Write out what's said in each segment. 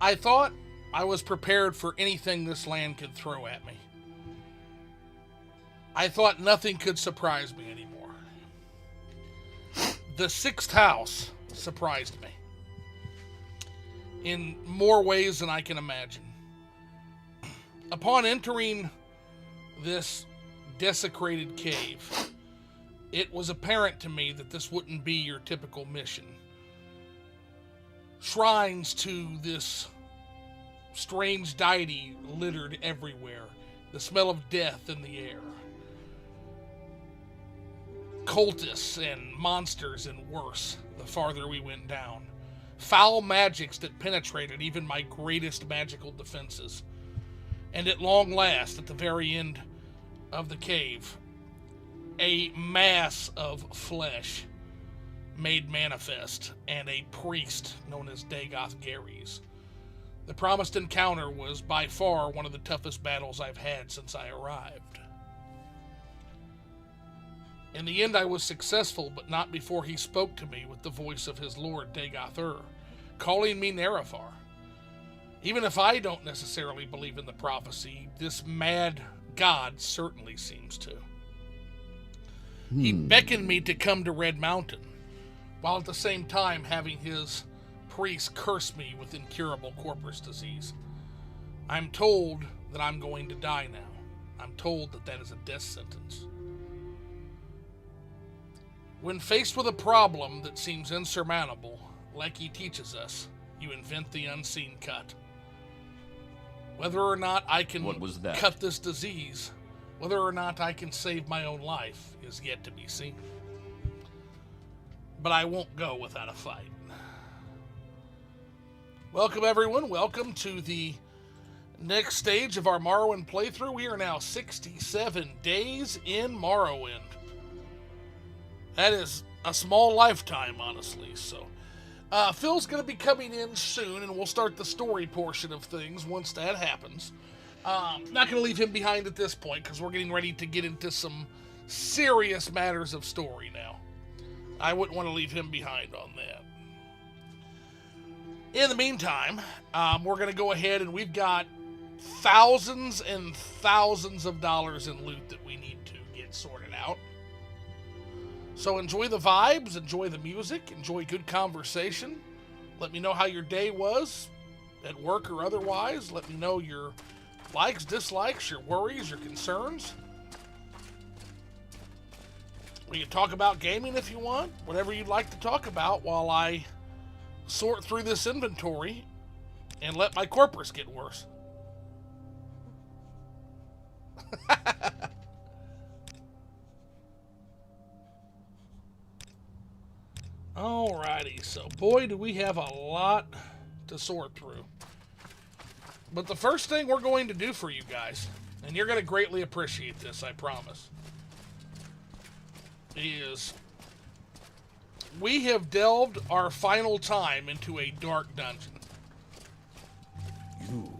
I thought I was prepared for anything this land could throw at me. I thought nothing could surprise me anymore. The sixth house surprised me in more ways than I can imagine. Upon entering this desecrated cave, it was apparent to me that this wouldn't be your typical mission. Shrines to this strange deity littered everywhere, the smell of death in the air. Cultists and monsters and worse the farther we went down. Foul magics that penetrated even my greatest magical defenses. And at long last, at the very end of the cave, a mass of flesh made manifest, and a priest known as Dagoth Gares. The promised encounter was by far one of the toughest battles I've had since I arrived. In the end, I was successful, but not before he spoke to me with the voice of his lord Dagoth, calling me Nerifar. Even if I don't necessarily believe in the prophecy, this mad god certainly seems to. He beckoned me to come to Red Mountain, while at the same time having his priest curse me with incurable corpus disease. I'm told that I'm going to die now. I'm told that that is a death sentence. When faced with a problem that seems insurmountable, like he teaches us, you invent the unseen cut. Whether or not I can cut this disease, whether or not I can save my own life, is yet to be seen. But I won't go without a fight. Welcome everyone, welcome to the next stage of our Morrowind playthrough. We are now 67 days in Morrowind. That is a small lifetime, honestly. So, Phil's going to be coming in soon, and we'll start the story portion of things once that happens. Not going to leave him behind at this point, because we're getting ready to get into some serious matters of story now. I wouldn't want to leave him behind on that. In the meantime, we're going to go ahead, and we've got thousands and thousands of dollars in loot that we need to get sorted out. So enjoy the vibes, enjoy the music, enjoy good conversation. Let me know how your day was, at work or otherwise. Let me know your likes, dislikes, your worries, your concerns. We can talk about gaming if you want, whatever you'd like to talk about while I sort through this inventory and let my corpus get worse. Alrighty, so boy do we have a lot to sort through. But the first thing we're going to do for you guys, and you're going to greatly appreciate this, I promise, is we have delved our final time into a dark dungeon.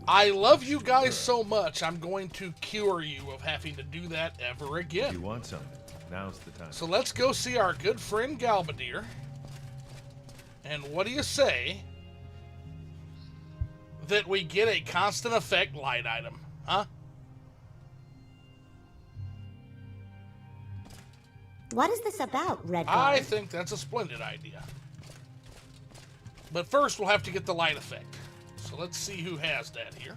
I love you guys so much, I'm going to cure you of having to do that ever again. If you want something, now's the time. So let's go see our good friend Galbadir. And what do you say that we get a constant effect light item, huh? What is this about, Red I Guard? think that's a splendid idea. But first, we'll have to get the light effect. So let's see who has that here.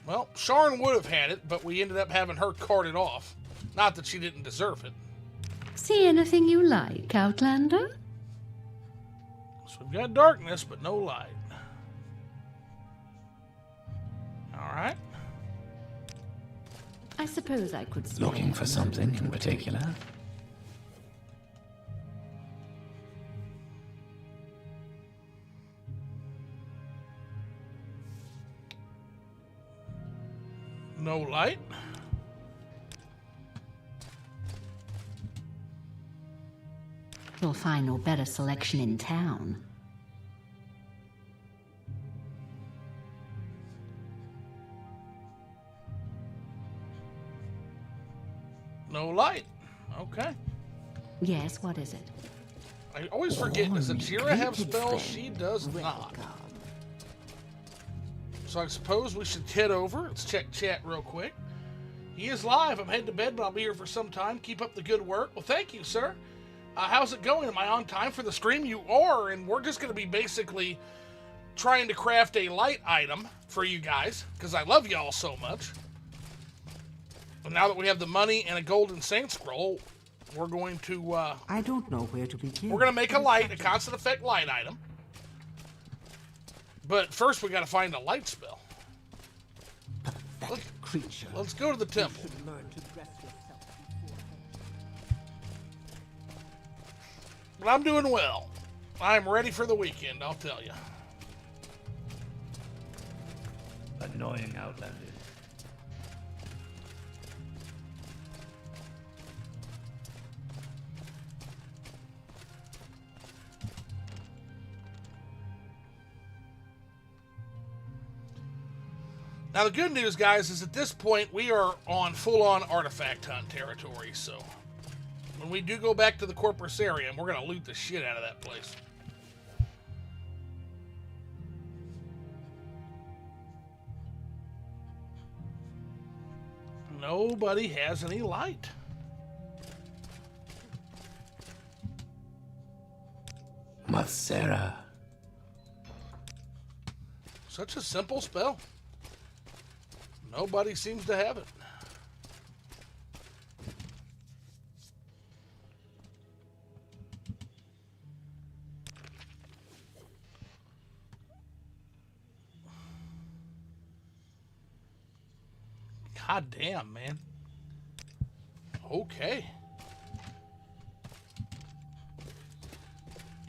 Well, Sharn would have had it, but we ended up having her carted off. Not that she didn't deserve it. See anything you like, Outlander? So we've got darkness, but no light. Alright. I suppose I could stay. Looking for something in particular? No light. You'll find no better selection in town. No light. Okay. Yes, what is it? I always forget, does Ajira have spells? She does not. So I suppose we should head over. Let's check chat real quick. He is live. I'm heading to bed, but I'll be here for some time. Keep up the good work. Well, thank you, sir. How's it going? Am I on time for the stream? You are, and we're just going to be basically trying to craft a light item for you guys, because I love y'all so much. And now that we have the money and a golden saint scroll, we're going to... I don't know where to begin. We're going to make a constant effect light item. But first we got to find a light spell. Let's go to the temple. But I'm doing well. I'm ready for the weekend, I'll tell you. Annoying Outlanders. Now the good news, guys, is at this point we are on full-on artifact hunt territory, so when we do go back to the Corprusarium, we're going to loot the shit out of that place. Nobody has any light. Masera. Such a simple spell. Nobody seems to have it. God damn, man. Okay.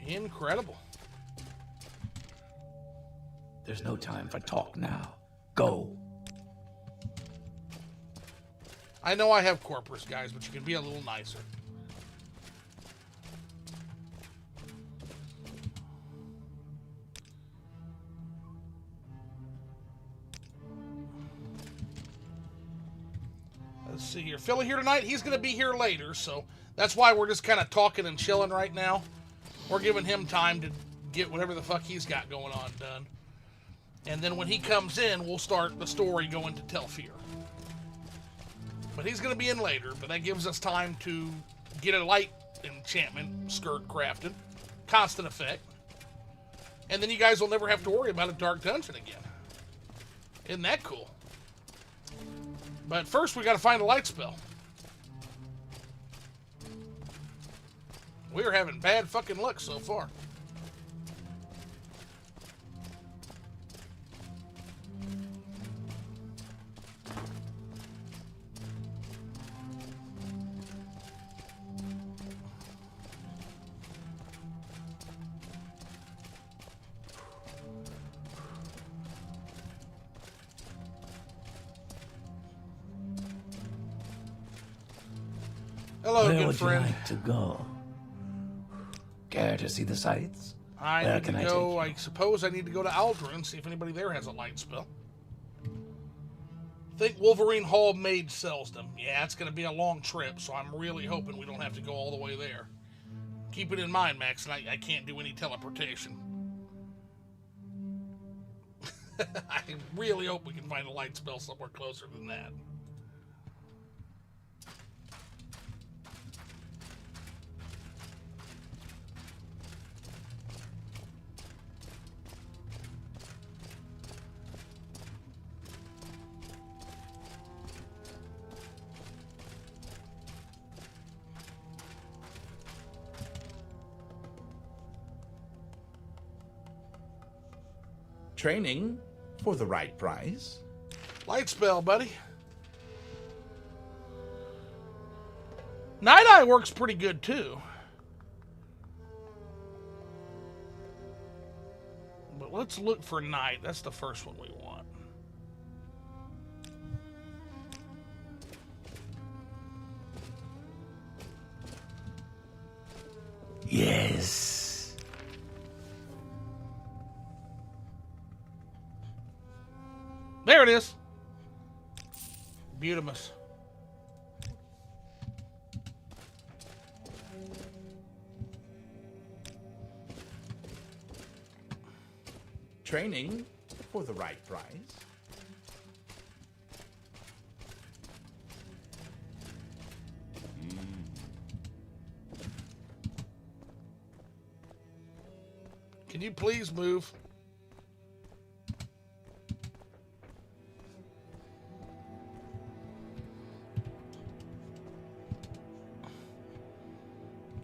Incredible. There's no time for talk now. Go. I know I have Corpus, guys, but you can be a little nicer. Let's see here. Philly here tonight. He's going to be here later, so that's why we're just kind of talking and chilling right now. We're giving him time to get whatever the fuck he's got going on done. And then when he comes in, we'll start the story going to Telfir. But he's going to be in later, but that gives us time to get a light enchantment skirt crafted. Constant effect. And then you guys will never have to worry about a dark dungeon again. Isn't that cool? But first we got to find a light spell. We're having bad fucking luck so far. Hello, Where good would friend. you like to go? Care to see the sights? I Where need can to I go. take you? I suppose I need to go to Aldrin and see if anybody there has a light spell. I think Wolverine Hall Maid sells them. Yeah, it's going to be a long trip, so I'm really hoping we don't have to go all the way there. Keep it in mind, Max, and I can't do any teleportation. I really hope we can find a light spell somewhere closer than that. Training for the right price. Light spell, buddy. Night Eye works pretty good, too. But let's look for night. That's the first one we want. Yes. There it is. Beautimus. Training for the right price. Can you please move?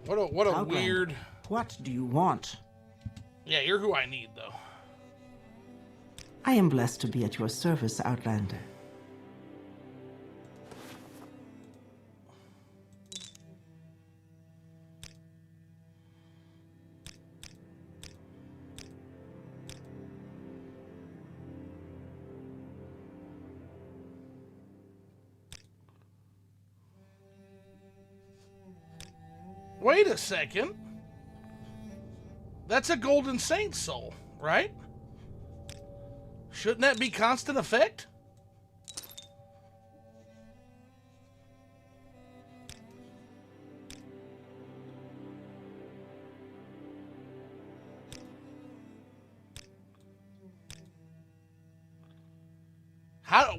What a Outlander, weird... What do you want? Yeah, you're who I need, though. I am blessed to be at your service, Outlander. Wait a second. That's a Golden Saint soul, right? Shouldn't that be constant effect?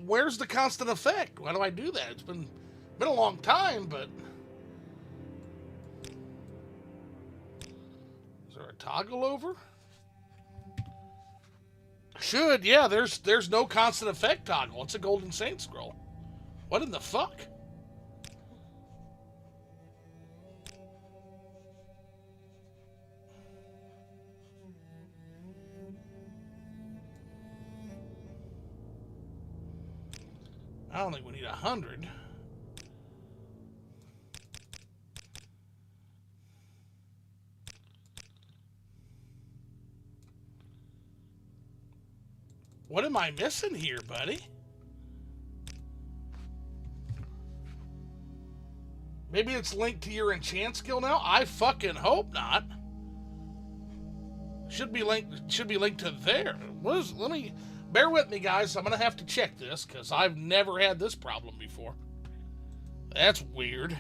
Where's the constant effect? Why do I do that? It's been a long time, but... Is there a toggle over? Should, yeah, there's no constant effect toggle. It's a Golden Saint scroll. What in the fuck? I don't think we need 100. What am I missing here, buddy? Maybe it's linked to your enchant skill now? I fucking hope not. Should be linked to there. Let me bear with me, guys. I'm gonna have to check this because I've never had this problem before. That's weird.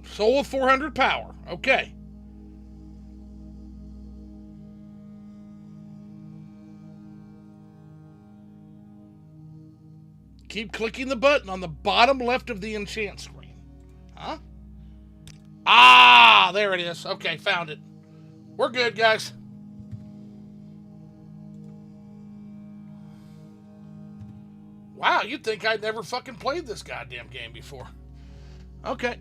Soul of 400 power. Okay. Keep clicking the button on the bottom left of the enchant screen. Huh? Ah, there it is. Okay, found it. We're good, guys. Wow, you'd think I'd never fucking played this goddamn game before. Okay.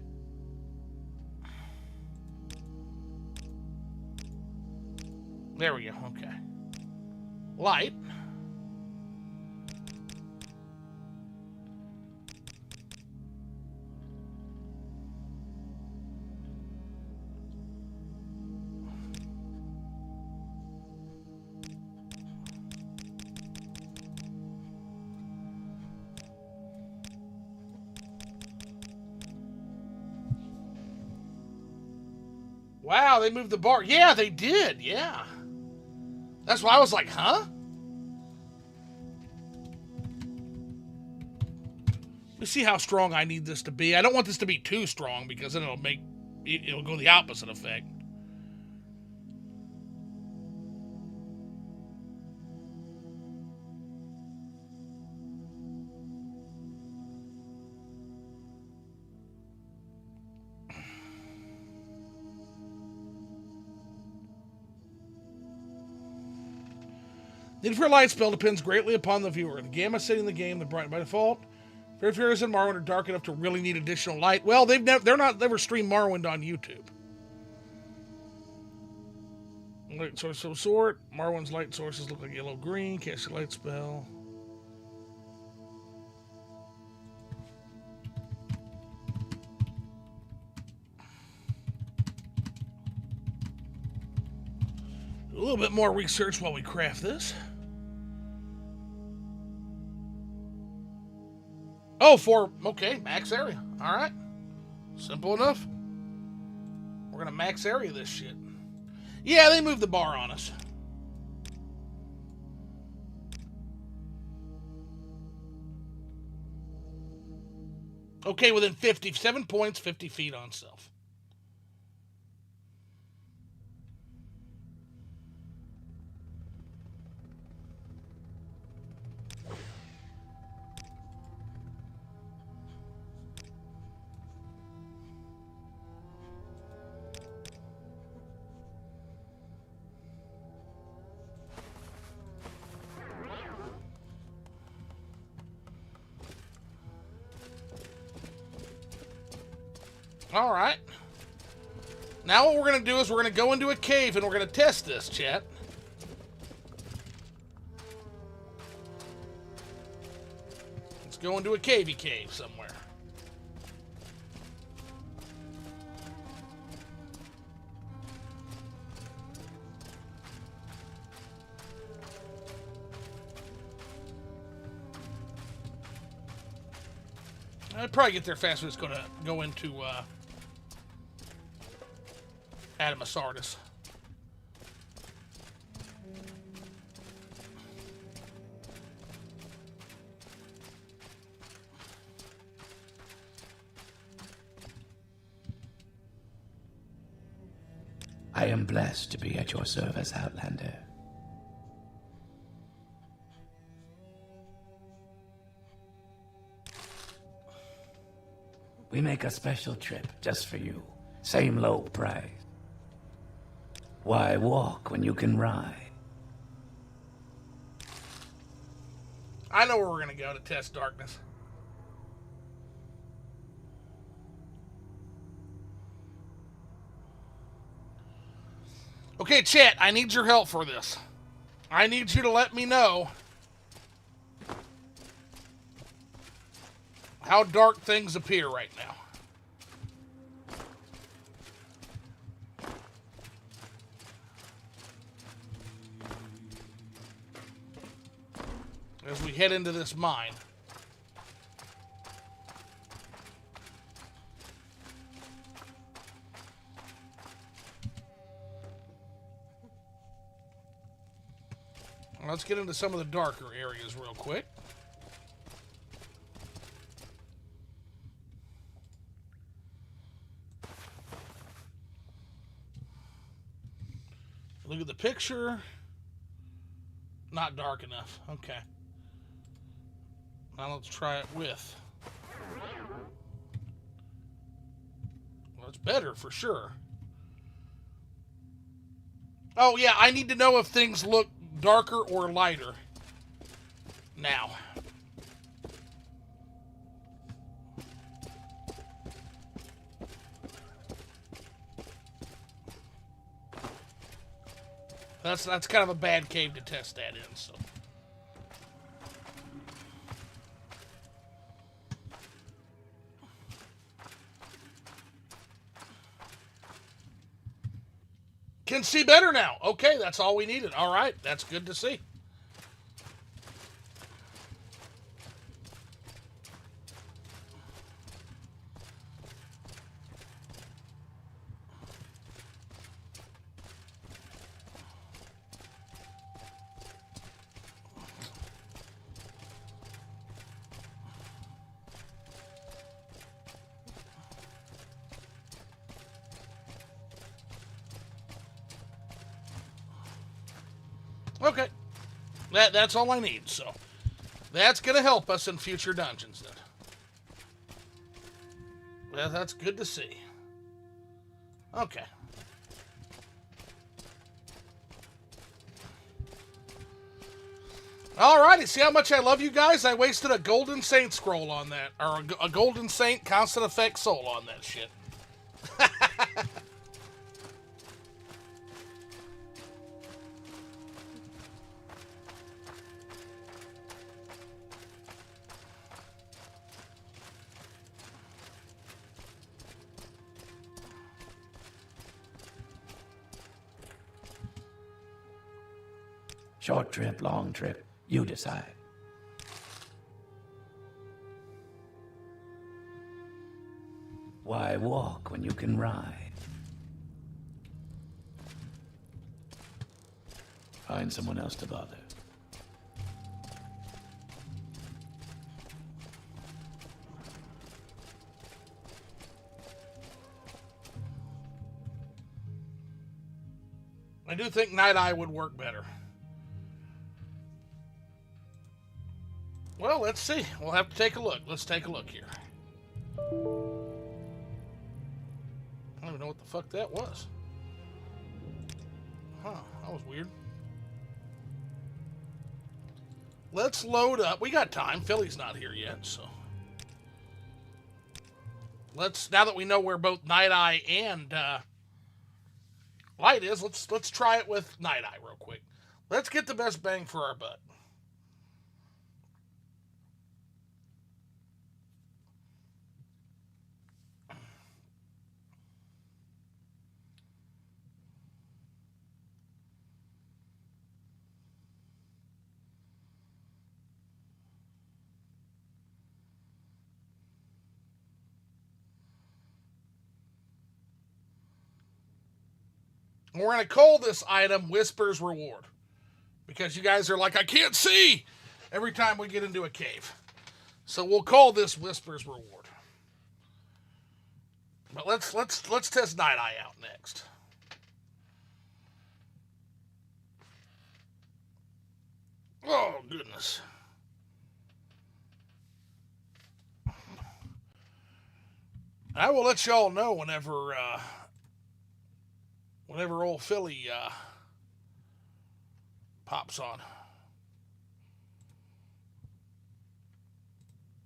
There we go. Okay. Light. Wow, they moved the bar. Yeah, they did. Yeah. That's why I was like, huh? Let's see how strong I need this to be. I don't want this to be too strong because then it'll go the opposite effect. The infrared light spell depends greatly upon the viewer. The gamma setting in the game, the bright by default. Fair areas in Morrowind are dark enough to really need additional light. Well, they've never streamed Morrowind on YouTube. Light source of sort. Morrowind's light sources look like yellow-green. Cast a light spell. A little bit more research while we craft this. Oh, okay, max area. All right. Simple enough. We're going to max area this shit. Yeah, they moved the bar on us. Okay, within 57 points, 50 feet on self. All right. Now what we're going to do is we're going to go into a cave and we're going to test this, chat. Let's go into a cavey cave somewhere. I'd probably get there faster. It's going to go into Adamasardis. I am blessed to be at your service, Outlander. We make a special trip just for you. Same low price. Why walk when you can ride? I know where we're going to go to test darkness. Okay, chat, I need your help for this. I need you to let me know how dark things appear right now. As we head into this mine. Let's get into some of the darker areas real quick. Look at the picture. Not dark enough. Okay. Now let's try it with. Well, it's better for sure. Oh, yeah, I need to know if things look darker or lighter now. That's kind of a bad cave to test that in, so. Can see better now. Okay, that's all we needed. All right, that's good to see. Okay. That's all I need, so that's going to help us in future dungeons then. Well, that's good to see. Okay. Alrighty, see how much I love you guys? I wasted a Golden Saint scroll on that, or a Golden Saint constant effect soul on that shit. Short trip, long trip, you decide. Why walk when you can ride? find someone else to bother. I do think Night Eye would work better. Well, let's see. We'll have to take a look. Let's take a look here. I don't even know what the fuck that was. Huh, that was weird. Let's load up. We got time. Philly's not here yet, so. Let's, now that we know where both Night Eye and Light is, let's try it with Night Eye real quick. Let's get the best bang for our buck. We're going to call this item Whisper's Reward. Because you guys are like, I can't see! Every time we get into a cave. So we'll call this Whisper's Reward. But let's test Night Eye out next. Oh, goodness. I will let y'all know whenever old Philly pops on.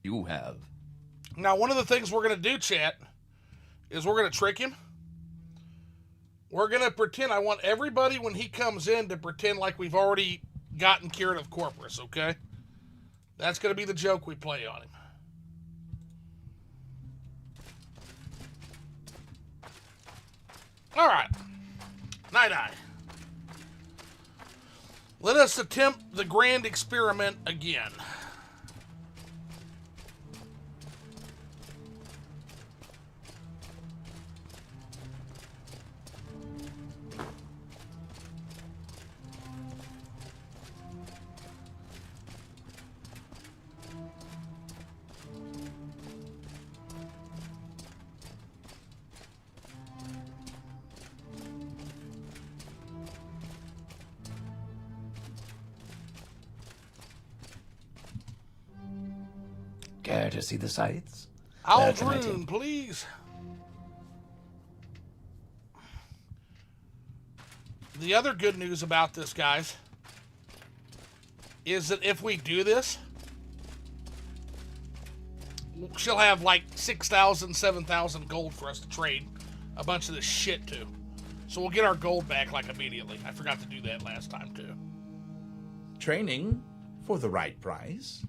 You have. Now, one of the things we're going to do, chat, is we're going to trick him. We're going to pretend, I want everybody when he comes in to pretend like we've already gotten cured of Corpus, okay? That's going to be the joke we play on him. All right. Night Eye. Let us attempt the grand experiment again. Care to see the sights? Aldrune, please. The other good news about this, guys, is that if we do this, she'll have like 6,000, 7,000 gold for us to trade a bunch of this shit to. So we'll get our gold back like immediately. I forgot to do that last time too. Training for the right price.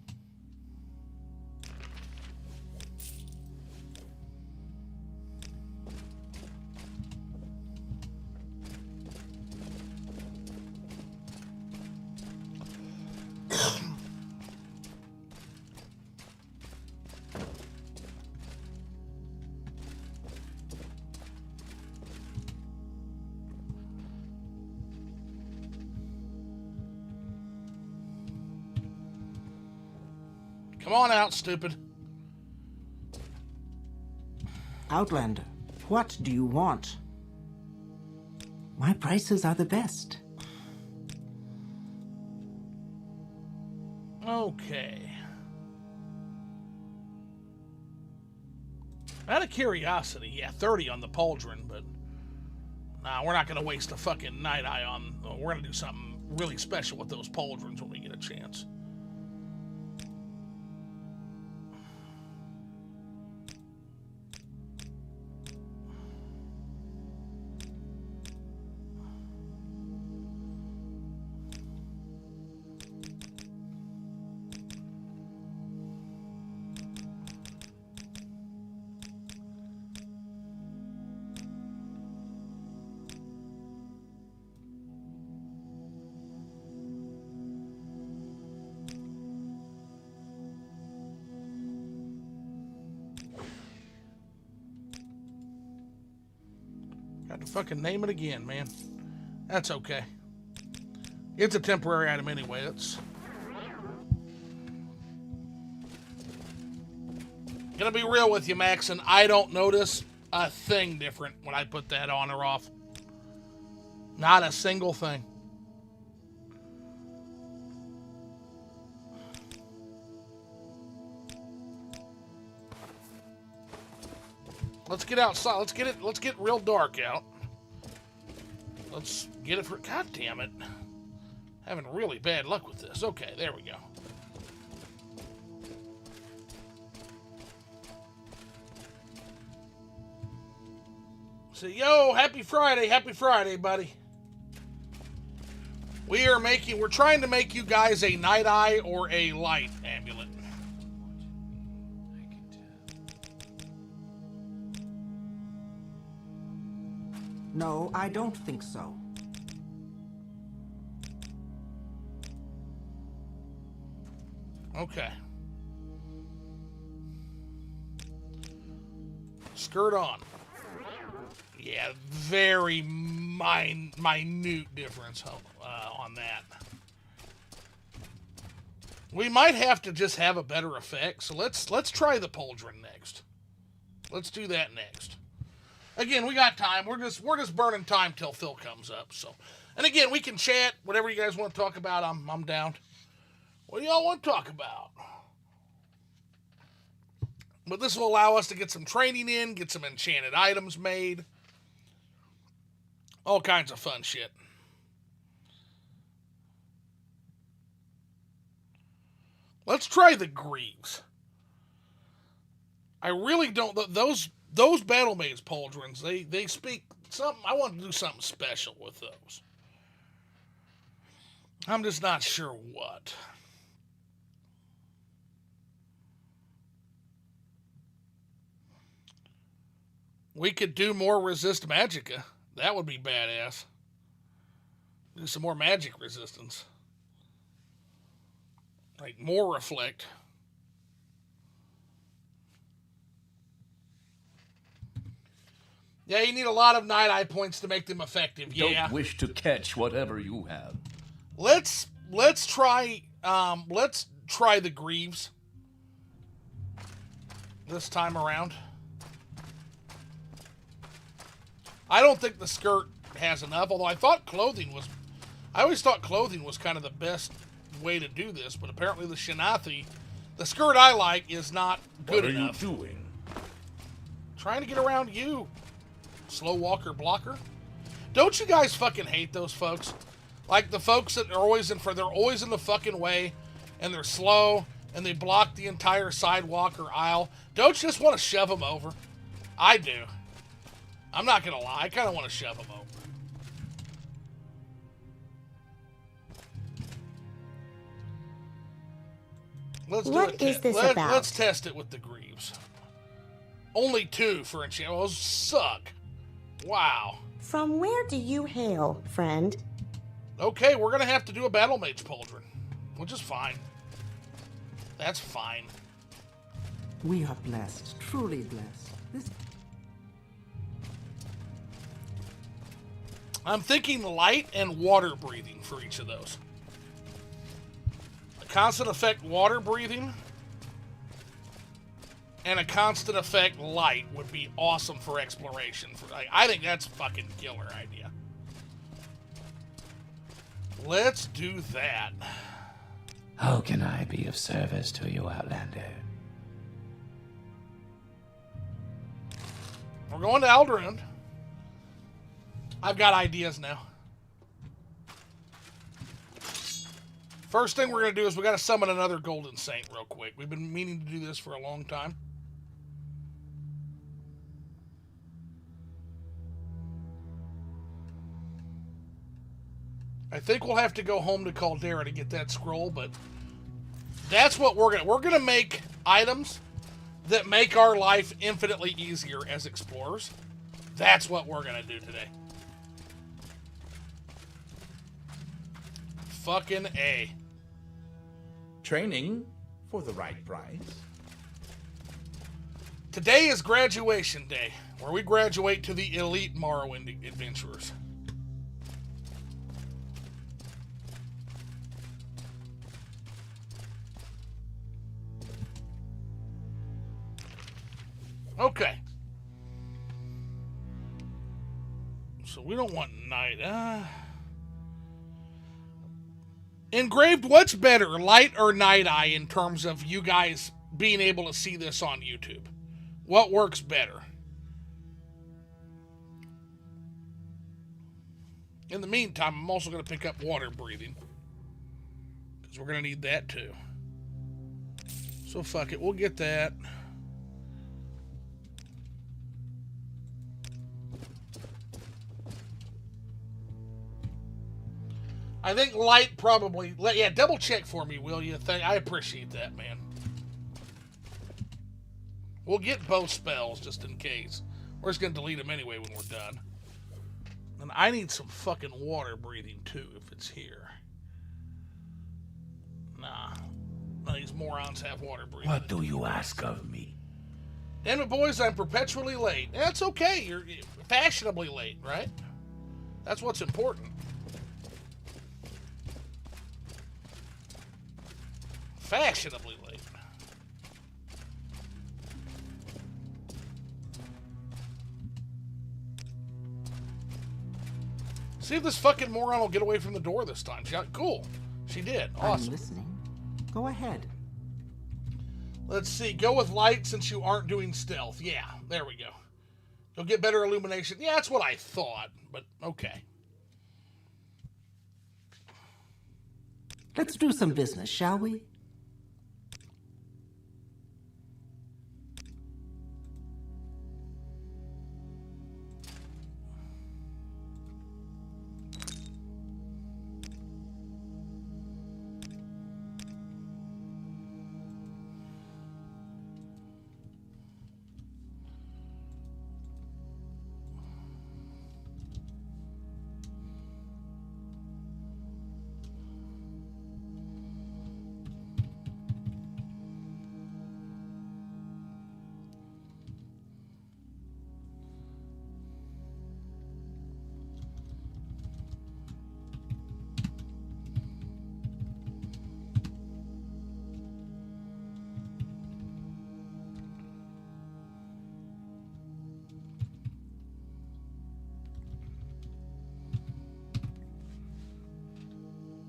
Come on out, stupid. Outlander, what do you want? My prices are the best. Okay. Out of curiosity, yeah, 30 on the pauldron, but nah, we're not going to waste a fucking Night Eye on... We're going to do something really special with those pauldrons when we get a chance. Got to fucking name it again, man. That's okay. It's a temporary item anyway. It's gonna be real with you, Max, and I don't notice a thing different when I put that on or off. Not a single thing. Let's get outside. Let's get real dark out. Let's get it for... God damn it. Having really bad luck with this. Okay, there we go. So, yo, happy Friday, buddy. We're trying to make you guys a night eye or a light amulet. No, I don't think so. Okay. Skirt on. Yeah, very minute difference on that. We might have to just have a better effect, so let's try the pauldron next. Let's do that next. Again, we got time. We're just burning time till Phil comes up. So, and again, we can chat whatever you guys want to talk about. I'm down. What do y'all want to talk about? But this will allow us to get some training in, get some enchanted items made, all kinds of fun shit. Let's try the Greaves. I really don't. Those Battle Maze pauldrons, they speak something. I want to do something special with those. I'm just not sure what. We could do more Resist Magicka. That would be badass. Do some more magic resistance. Like more Reflect. Yeah, you need a lot of Night Eye points to make them effective. Yeah. Don't wish to catch whatever you have. Let's try the Greaves this time around. I don't think the skirt has enough, although I always thought clothing was kind of the best way to do this, but apparently the Shinathi, the skirt I like, is not good enough. What are you doing? Trying to get around you, slow walker blocker. Don't you guys fucking hate those folks? Like the folks that are always they're always in the fucking way, and they're slow, and they block the entire sidewalk or aisle. Don't you just want to shove them over? I do. I'm not gonna lie, I kind of want to shove them over. What is this about? Let's test it with the Greaves. Only 2 for enchantment. Those suck. Wow. From where do you hail, friend? Okay, we're gonna have to do a Battle Mage pauldron, which is fine. That's fine. We are blessed, truly blessed. This... I'm thinking light and water breathing for each of those. A constant effect water breathing and a constant effect light would be awesome for exploration. I think that's a fucking killer idea. Let's do that. How can I be of service to you, Outlander? We're going to Alderaan. I've got ideas now. First thing we're going to do is we got to summon another Golden Saint real quick. We've been meaning to do this for a long time. I think we'll have to go home to Caldera to get that scroll, but that's what we're going to make items that make our life infinitely easier as explorers. That's what we're going to do today. Fucking A. Training for the right price. Today is graduation day, where we graduate to the elite Morrowind adventurers. Okay. So we don't want night. Engraved, what's better, light or night eye in terms of you guys being able to see this on YouTube? What works better? In the meantime, I'm also going to pick up water breathing. Because we're going to need that too. So fuck it, we'll get that. I think light probably... Yeah, double check for me, will you? I appreciate that, man. We'll get both spells just in case. We're just going to delete them anyway when we're done. And I need some fucking water breathing too, if it's here. Nah. None of these morons have water breathing. What do you ask of me? Damn it, boys, I'm perpetually late. That's okay. You're fashionably late, right? That's what's important. Fashionably late. See if this fucking moron will get away from the door this time. Cool. She did. Awesome. I'm listening. Go ahead. Let's see. Go with light since you aren't doing stealth. Yeah, there we go. You'll get better illumination. Yeah, that's what I thought, but okay. Let's do some business, shall we?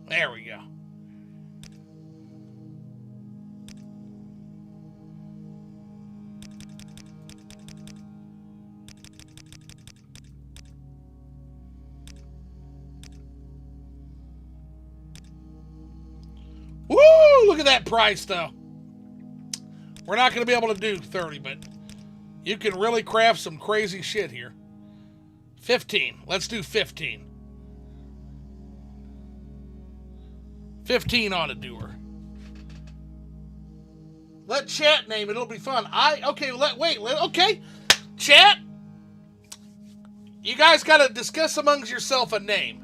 There we go. Woo! Look at that price, though. We're not going to be able to do 30, but you can really craft some crazy shit here. 15. Let's do 15. 15 on a doer. Let chat name it. It'll be fun. Okay. Chat. You guys got to discuss amongst yourself a name.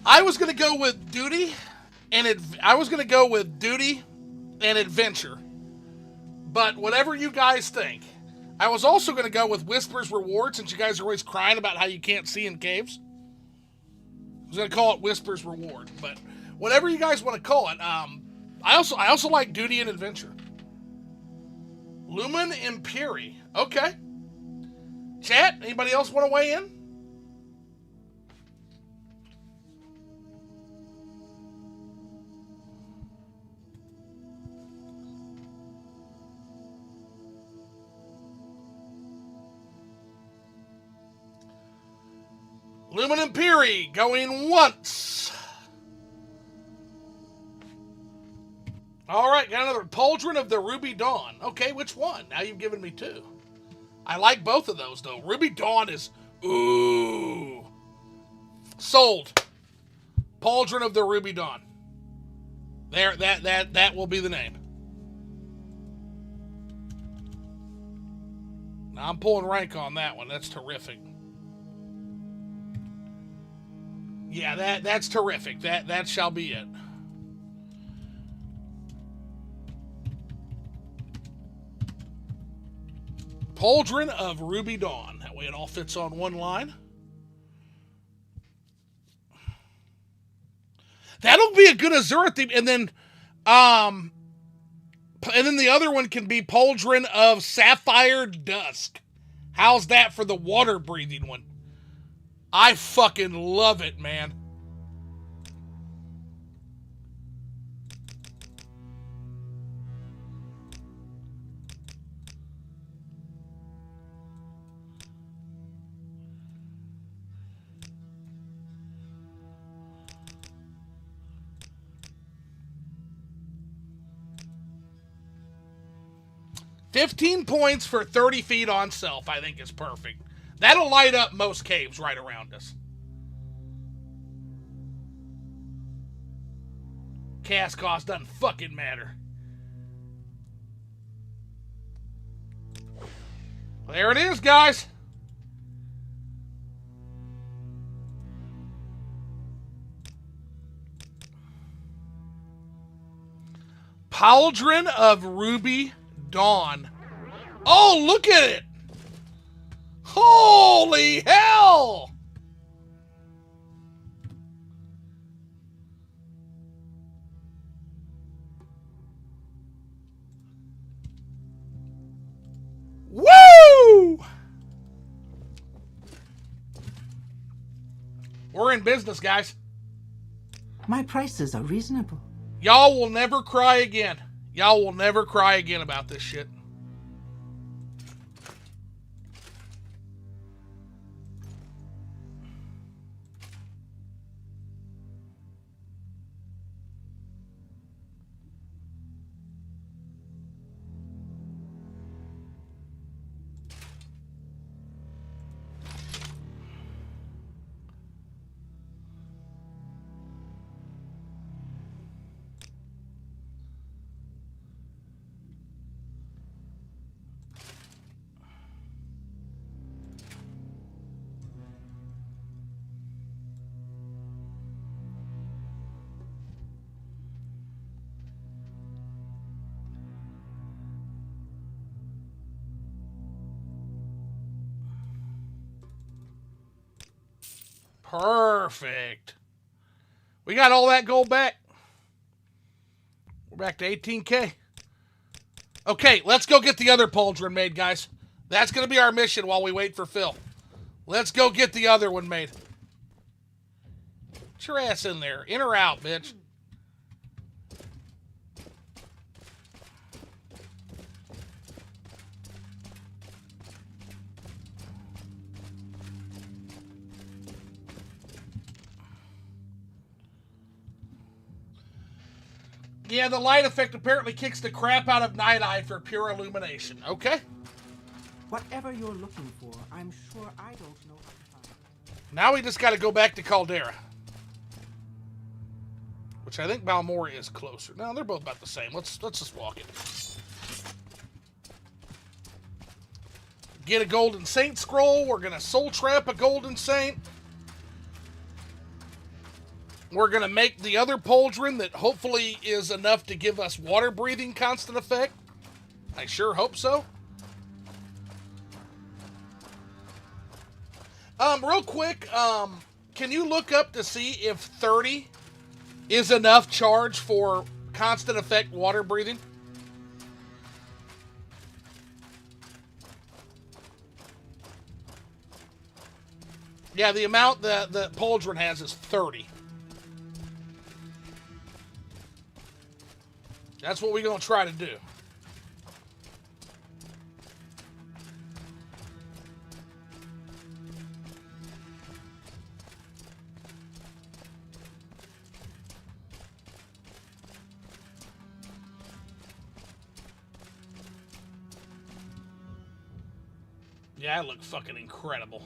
I was going to go with duty and adventure. But whatever you guys think. I was also going to go with Whisper's Reward since you guys are always crying about how you can't see in caves. I was going to call it Whisper's Reward, but whatever you guys want to call it. I also like Duty and Adventure. Lumen Imperi. Okay. Chat, anybody else want to weigh in? Lumen Imperi going once. All right, got another Pauldron of the Ruby Dawn. Okay, which one? Now you've given me two. I like both of those, though. Ruby Dawn is... Ooh. Sold. Pauldron of the Ruby Dawn. There, that will be the name. Now, I'm pulling rank on that one. That's terrific. Yeah, that's terrific. That shall be it. Pauldron of Ruby Dawn. That way it all fits on one line. That'll be a good Azura theme. And then And then the other one can be Pauldron of Sapphire Dusk. How's that for the water-breathing one? I fucking love it, man. $15 points for 30 feet on self, I think is perfect. That'll light up most caves right around us. Cast cost doesn't fucking matter. There it is, guys. Pauldron of Ruby Dawn. Oh, look at it! Holy hell! Woo! We're in business, guys. My prices are reasonable. Y'all will never cry again. Y'all will never cry again about this shit. Perfect. We got all that gold back. We're back to 18K. Okay, let's go get the other pauldron made, guys. That's going to be our mission while we wait for Phil. Let's go get the other one made. Get your ass in there. In or out, bitch. Yeah, the light effect apparently kicks the crap out of Night Eye for pure illumination. Okay. Whatever you're looking for, I'm sure I don't know how to find it. Now we just got to go back to Caldera. Which I think Balmora is closer. No, they're both about the same. Let's just walk it. Get a Golden Saint scroll. We're going to soul trap a Golden Saint. We're going to make the other pauldron that hopefully is enough to give us water-breathing constant effect. I sure hope so. Real quick, can you look up to see if 30 is enough charge for constant effect water-breathing? Yeah, the amount that the pauldron has is 30. That's what we're going to try to do. Yeah, I look fucking incredible.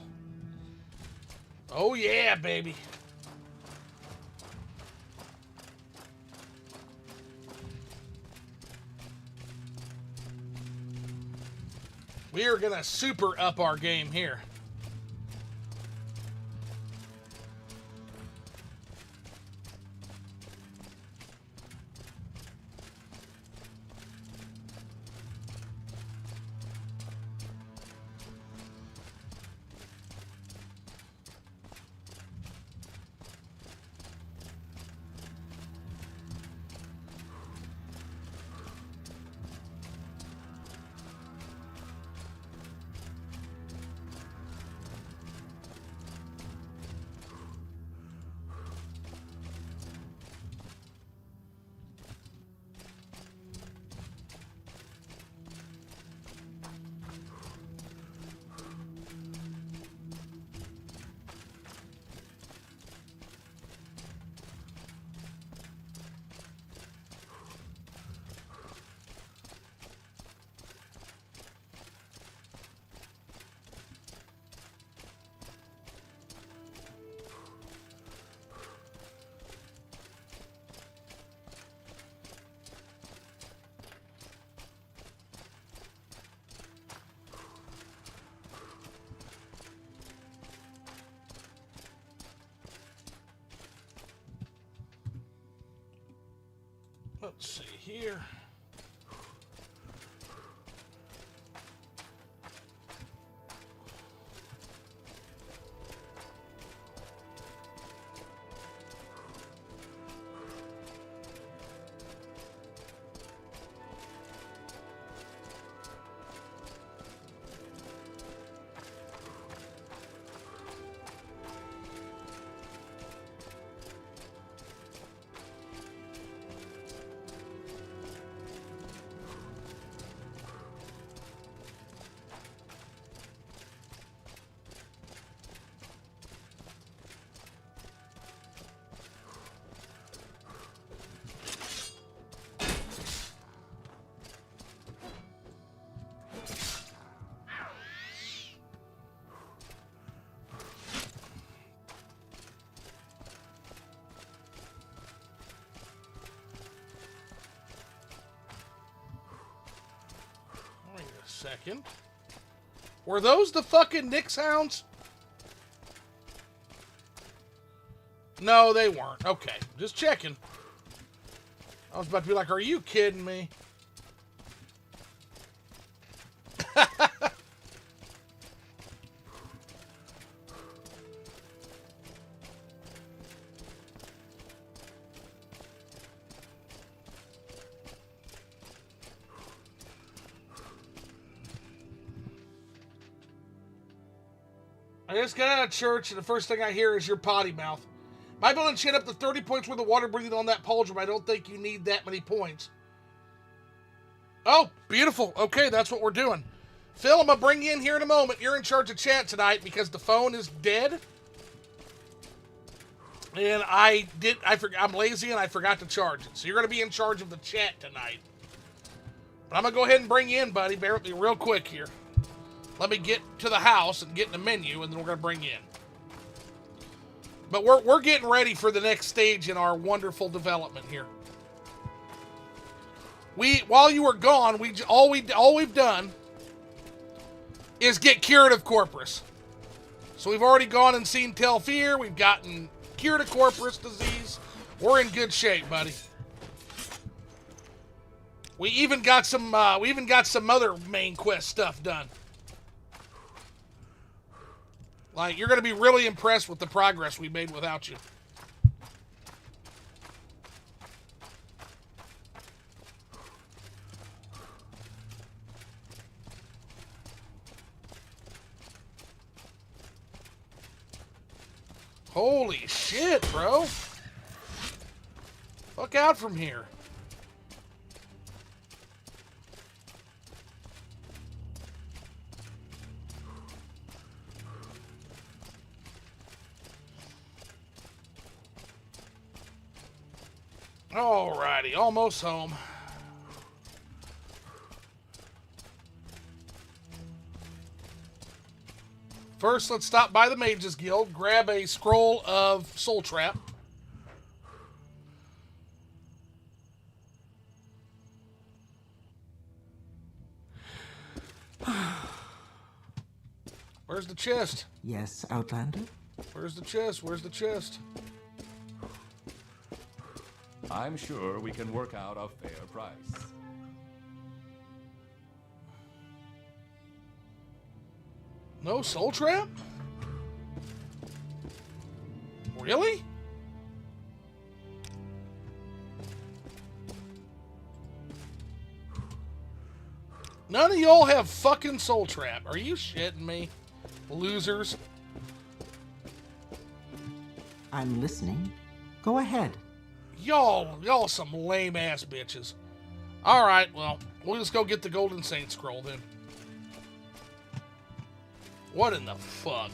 Oh yeah, baby. We are going to super up our game here. Let's see here. Second. Were those the fucking Nick sounds? No, they weren't. Okay, just checking. I was about to be like, are you kidding me? I just got out of church, and the first thing I hear is your potty mouth. My building shit up to 30 points worth of water breathing on that pauldron. I don't think you need that many points. Oh, beautiful. Okay, that's what we're doing. Phil, I'm going to bring you in here in a moment. You're in charge of chat tonight because the phone is dead. And I'm lazy and I forgot to charge it. So you're going to be in charge of the chat tonight. But I'm going to go ahead and bring you in, buddy. Bear with me real quick here. Let me get to the house and get in the menu, and then we're going to bring you in. But we're getting ready for the next stage in our wonderful development here. While you were gone, all we've done is get cured of Corpus. So we've already gone and seen Telfir. We've gotten cured of Corpus disease. We're in good shape, buddy. We even got some other main quest stuff done. Like, you're going to be really impressed with the progress we made without you. Holy shit, bro. Fuck out from here. Alrighty, almost home. First, let's stop by the Mages Guild, grab a scroll of Soul Trap. Where's the chest? Yes, Outlander? Where's the chest? Where's the chest? I'm sure we can work out a fair price. No Soul Trap? Really? None of y'all have fucking Soul Trap. Are you shitting me? Losers. I'm listening. Go ahead. Y'all some lame-ass bitches. Alright, well, we'll just go get the Golden Saint Scroll then. What in the fuck?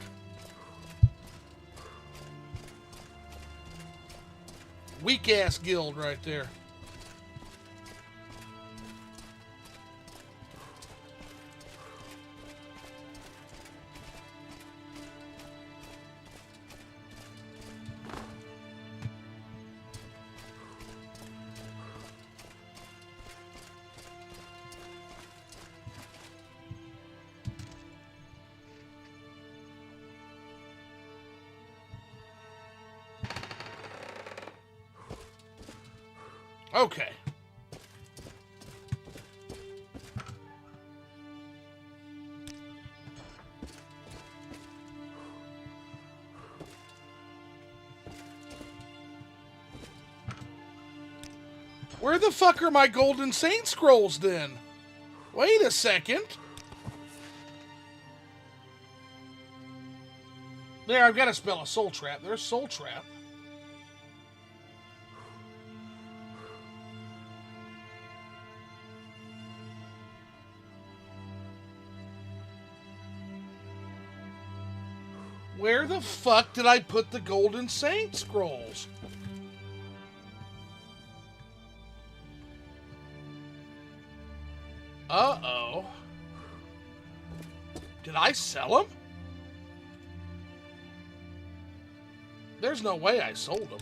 Weak-ass guild right there. Okay. Where the fuck are my Golden Saint Scrolls then? Wait a second. There, I've got to spell a soul trap. There's soul trap. Where the fuck did I put the Golden Saint Scrolls? Uh-oh. Did I sell them? There's no way I sold them.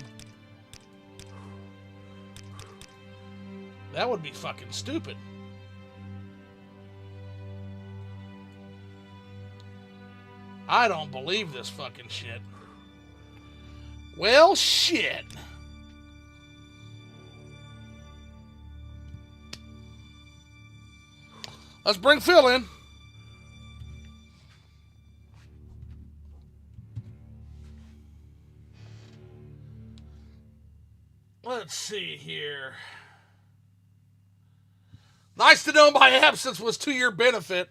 That would be fucking stupid. I don't believe this fucking shit. Well, shit. Let's bring Phil in. Let's see here. Nice to know my absence was to your benefit.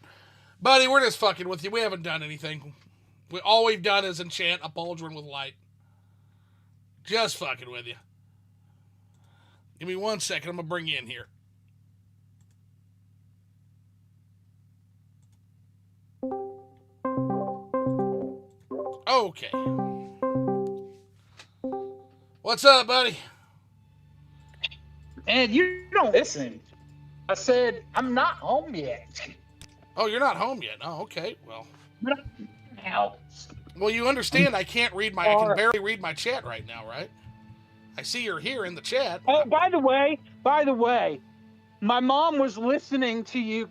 Buddy, we're just fucking with you. We haven't done anything. All we've done is enchant a pauldron with light. Just fucking with you. Give me 1 second. I'm going to bring you in here. Okay. What's up, buddy? And you don't listen. I said, I'm not home yet. Oh, you're not home yet? Oh, okay. Well. How? Well, you understand I can't read I can barely read my chat right now, right? I see you're here in the chat. Oh, by the way, my mom was listening to you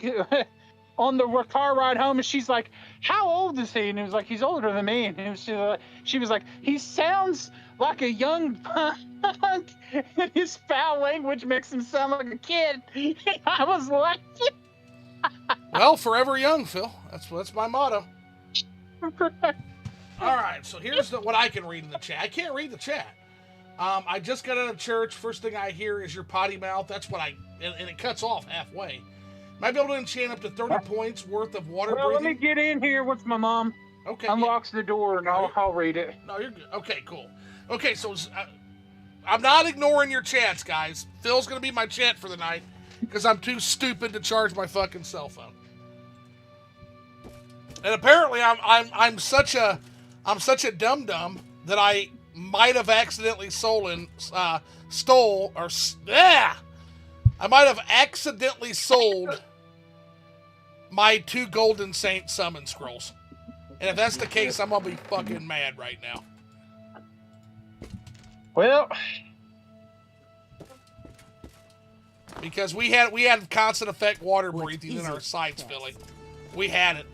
on the car ride home, and she's like, how old is he? And it was like, he's older than me. And she was like, he sounds like a young punk, and his foul language makes him sound like a kid. I was like, well, forever young, Phil. That's my motto. All right, so here's what I can read in the chat. I can't read the chat. I just got out of church. First thing I hear is your potty mouth. That's what and it cuts off halfway. Might be able to enchant up to 30 points worth of water breathing. Let me get in here with my mom. Okay. Unlocks the door, and I'll read it. No, you're good. Okay, cool. Okay, so I'm not ignoring your chats, guys. Phil's gonna be my chat for the night because I'm too stupid to charge my fucking cell phone. And apparently, I'm such a dum-dum that I might have accidentally I might have accidentally sold my 2 Golden Saint Summon Scrolls. And if that's the case, I'm gonna be fucking mad right now. Well, because we had constant effect water breathing in our sights, Philly. We had it.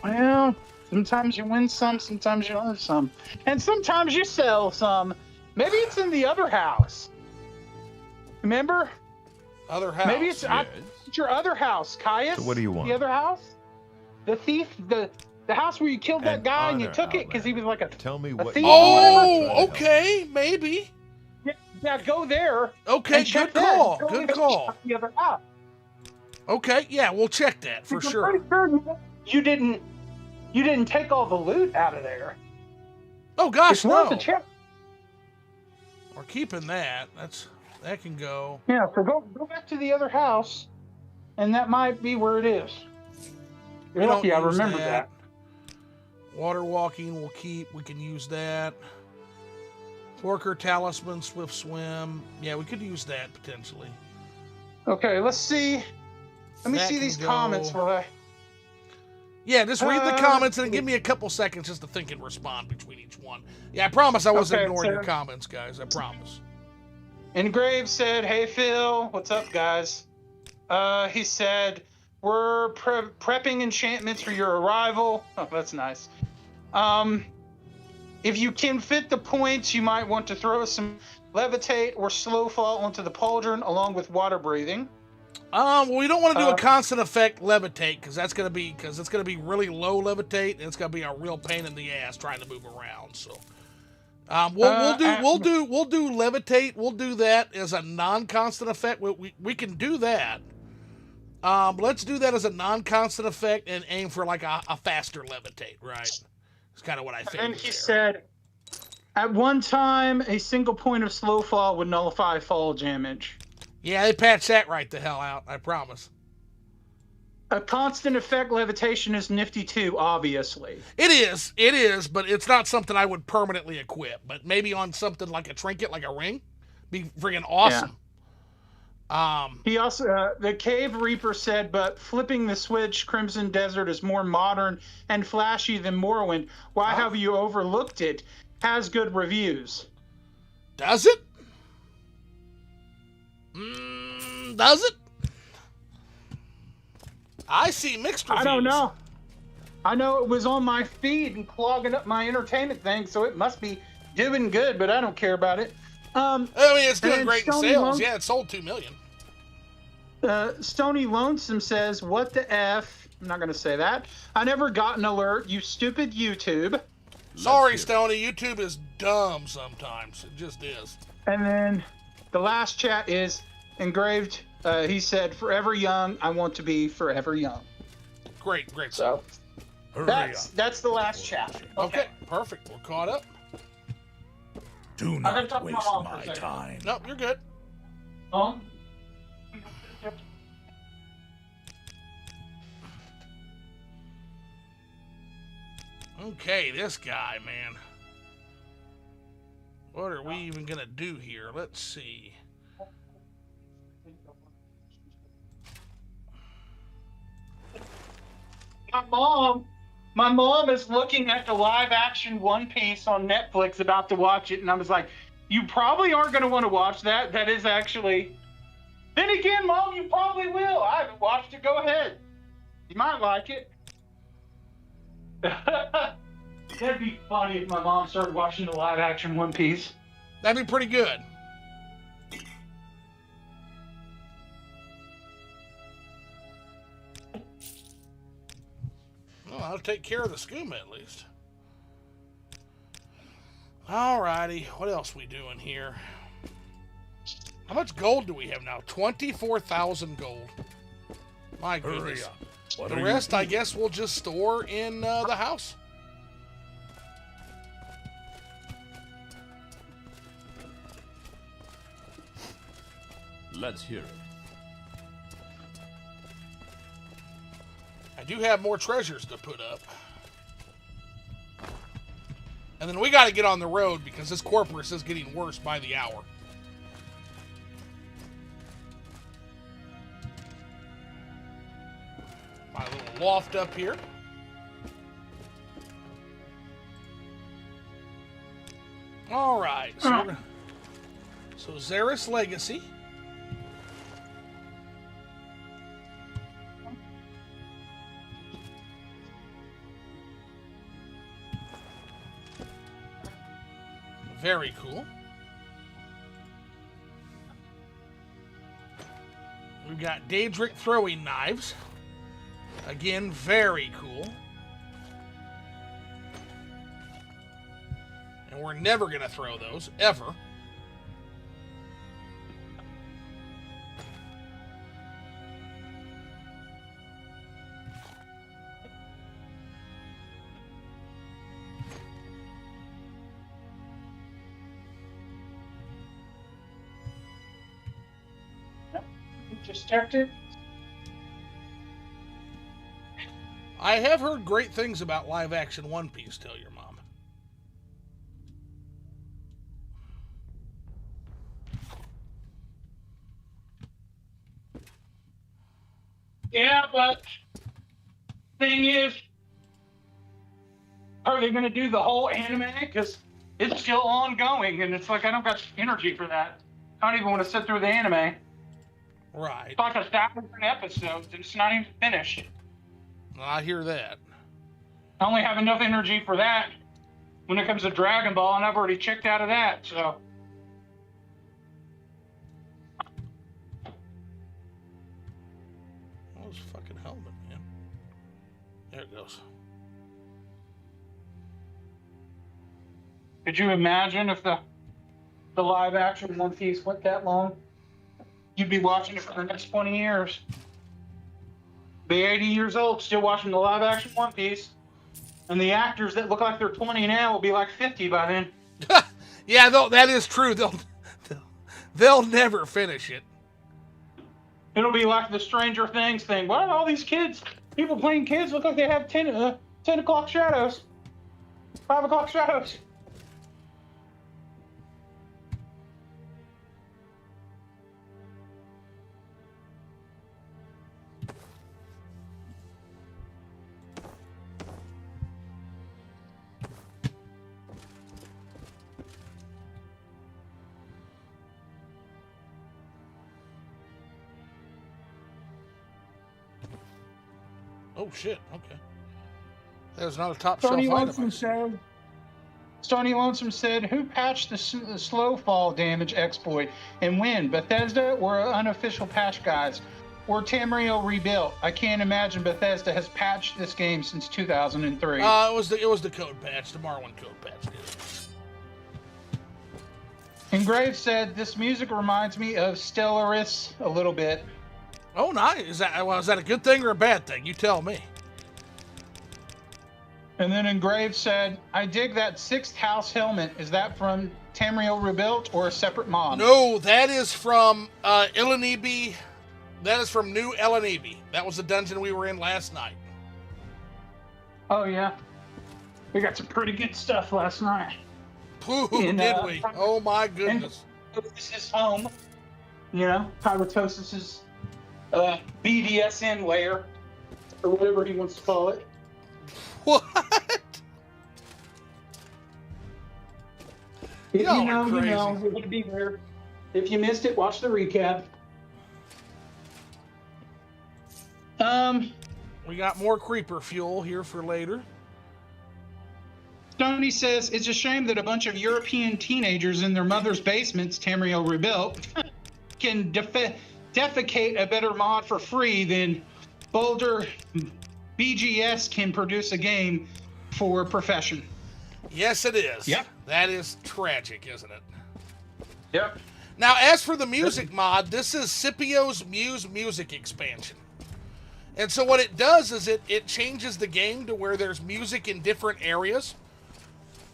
Well, sometimes you win some, sometimes you lose some. And sometimes you sell some. Maybe it's in the other house. Remember? Other house. Maybe it's your other house, Caius. So what do you want? The other house? The thief, the house where you killed that guy and you took it because he was like a Tell me a what thief. Oh, okay, maybe. Yeah, go there. Okay, good call. Go Good to call. The other house. Okay, yeah, we'll check that for sure. I'm pretty sure you didn't take all the loot out of there. Oh gosh, no. Check. We're keeping that. That can go. Yeah, so go back to the other house, and that might be where it is. You're lucky I remember that. Water walking we'll keep. We can use that. Worker talisman, swift swim. Yeah, we could use that potentially. Okay, let's see. Let me see these comments while I... Yeah, just read the comments and give me a couple seconds just to think and respond between each one. Yeah, I promise I wasn't ignoring your comments, guys. I promise. Engrave said, hey, Phil. What's up, guys? He said, we're prepping enchantments for your arrival. Oh, that's nice. If you can fit the points, you might want to throw some levitate or slow fall onto the pauldron along with water breathing. Well, we don't want to do a constant effect levitate because it's gonna be really low levitate and it's gonna be a real pain in the ass trying to move around. So We'll do levitate. We'll do that as a non-constant effect. We can do that. Let's do that as a non-constant effect and aim for like a faster levitate, right? It's kind of what I think. And he said, at one time, a single point of slow fall would nullify fall damage. Yeah, they patched that right the hell out, I promise. A constant effect levitation is nifty too, obviously. It is, but it's not something I would permanently equip. But maybe on something like a trinket, like a ring, be friggin' awesome. Yeah. He also, the Cave Reaper said, but flipping the switch, Crimson Desert is more modern and flashy than Morrowind. Why have you overlooked it? Has good reviews. Does it? Does it? I see mixed reviews. I don't know. I know it was on my feed and clogging up my entertainment thing, so it must be doing good, but I don't care about it. I mean, it's doing great in sales. Yeah, it sold 2 million. Stony Lonesome says, what the F? I'm not going to say that. I never got an alert, you stupid YouTube. Sorry, Stony. YouTube is dumb sometimes. It just is. And then the last chat is engraved. He said, forever young. I want to be forever young. Great. So that's the last chat. Okay, perfect. We're caught up. Do not waste my time. Nope, you're good. Okay, this guy, man. What are we even going to do here? Let's see. My mom is looking at the live action One Piece on Netflix, about to watch it, and I was like, you probably aren't going to want to watch that. That is actually... Then again, Mom, you probably will. I haven't watched it. Go ahead. You might like it. That'd be funny if my mom started watching the live action One Piece. That'd be pretty good. Well, I'll take care of the skooma at least. Alrighty, what else we doing here? How much gold do we have now? 24,000 gold. My goodness. The rest, I guess, we'll just store in the house. Let's hear it. I do have more treasures to put up. And then we got to get on the road because this Corpus is getting worse by the hour. My little loft up here. All right. So Xeris Legacy. Very cool. We've got Daedric throwing knives. Again, very cool. And we're never going to throw those, ever. Just checked it. I have heard great things about live action One Piece, tell your mom. Yeah, but thing is, are they going to do the whole anime? Because it's still ongoing, and it's like I don't got energy for that. I don't even want to sit through the anime. Right. It's like 1,000 episodes, and it's not even finished. I hear that. I only have enough energy for that when it comes to Dragon Ball, and I've already checked out of that, so. What was fucking helmet, man? There it goes. Could you imagine if the live action One Piece went that long? You'd be watching it for the next 20 years. Be 80 years old, still watching the live action One Piece. And the actors that look like they're 20 now will be like 50 by then. Yeah, that is true. They'll never finish it. It'll be like the Stranger Things thing. Why do all these people playing kids look like they have 10 o'clock shadows? 5 o'clock shadows. Oh shit! Okay, there's not a top shelf item. Stony Lonesome said, "Who patched the slow fall damage exploit and when? Bethesda or unofficial patch guys, or Tamriel rebuilt? I can't imagine Bethesda has patched this game since 2003." It was the code patch, the Morrowind code patch. Did it. And Graves said, "This music reminds me of Stellaris a little bit." Oh, nice. Is that a good thing or a bad thing? You tell me. And then Engrave said, "I dig that sixth house helmet. Is that from Tamriel Rebuilt or a separate mod?" No, that is from Ilanibi. That is from New Ilanibi. That was the dungeon we were in last night. Oh, yeah. We got some pretty good stuff last night. Ooh, did we? Oh, my goodness. This is home. You know, Pyrotosis' BDSM layer, or whatever he wants to call it. What? If you know, it would be there. If you missed it, watch the recap. We got more creeper fuel here for later. Tony says, "It's a shame that a bunch of European teenagers in their mother's basements, Tamriel Rebuilt, can defecate a better mod for free than Boulder BGS can produce a game for profession." Yes, it is. Yep. That is tragic, isn't it? Yep. Now, as for the music mod, this is Scipio's Muse music expansion. And so what it does is it changes the game to where there's music in different areas.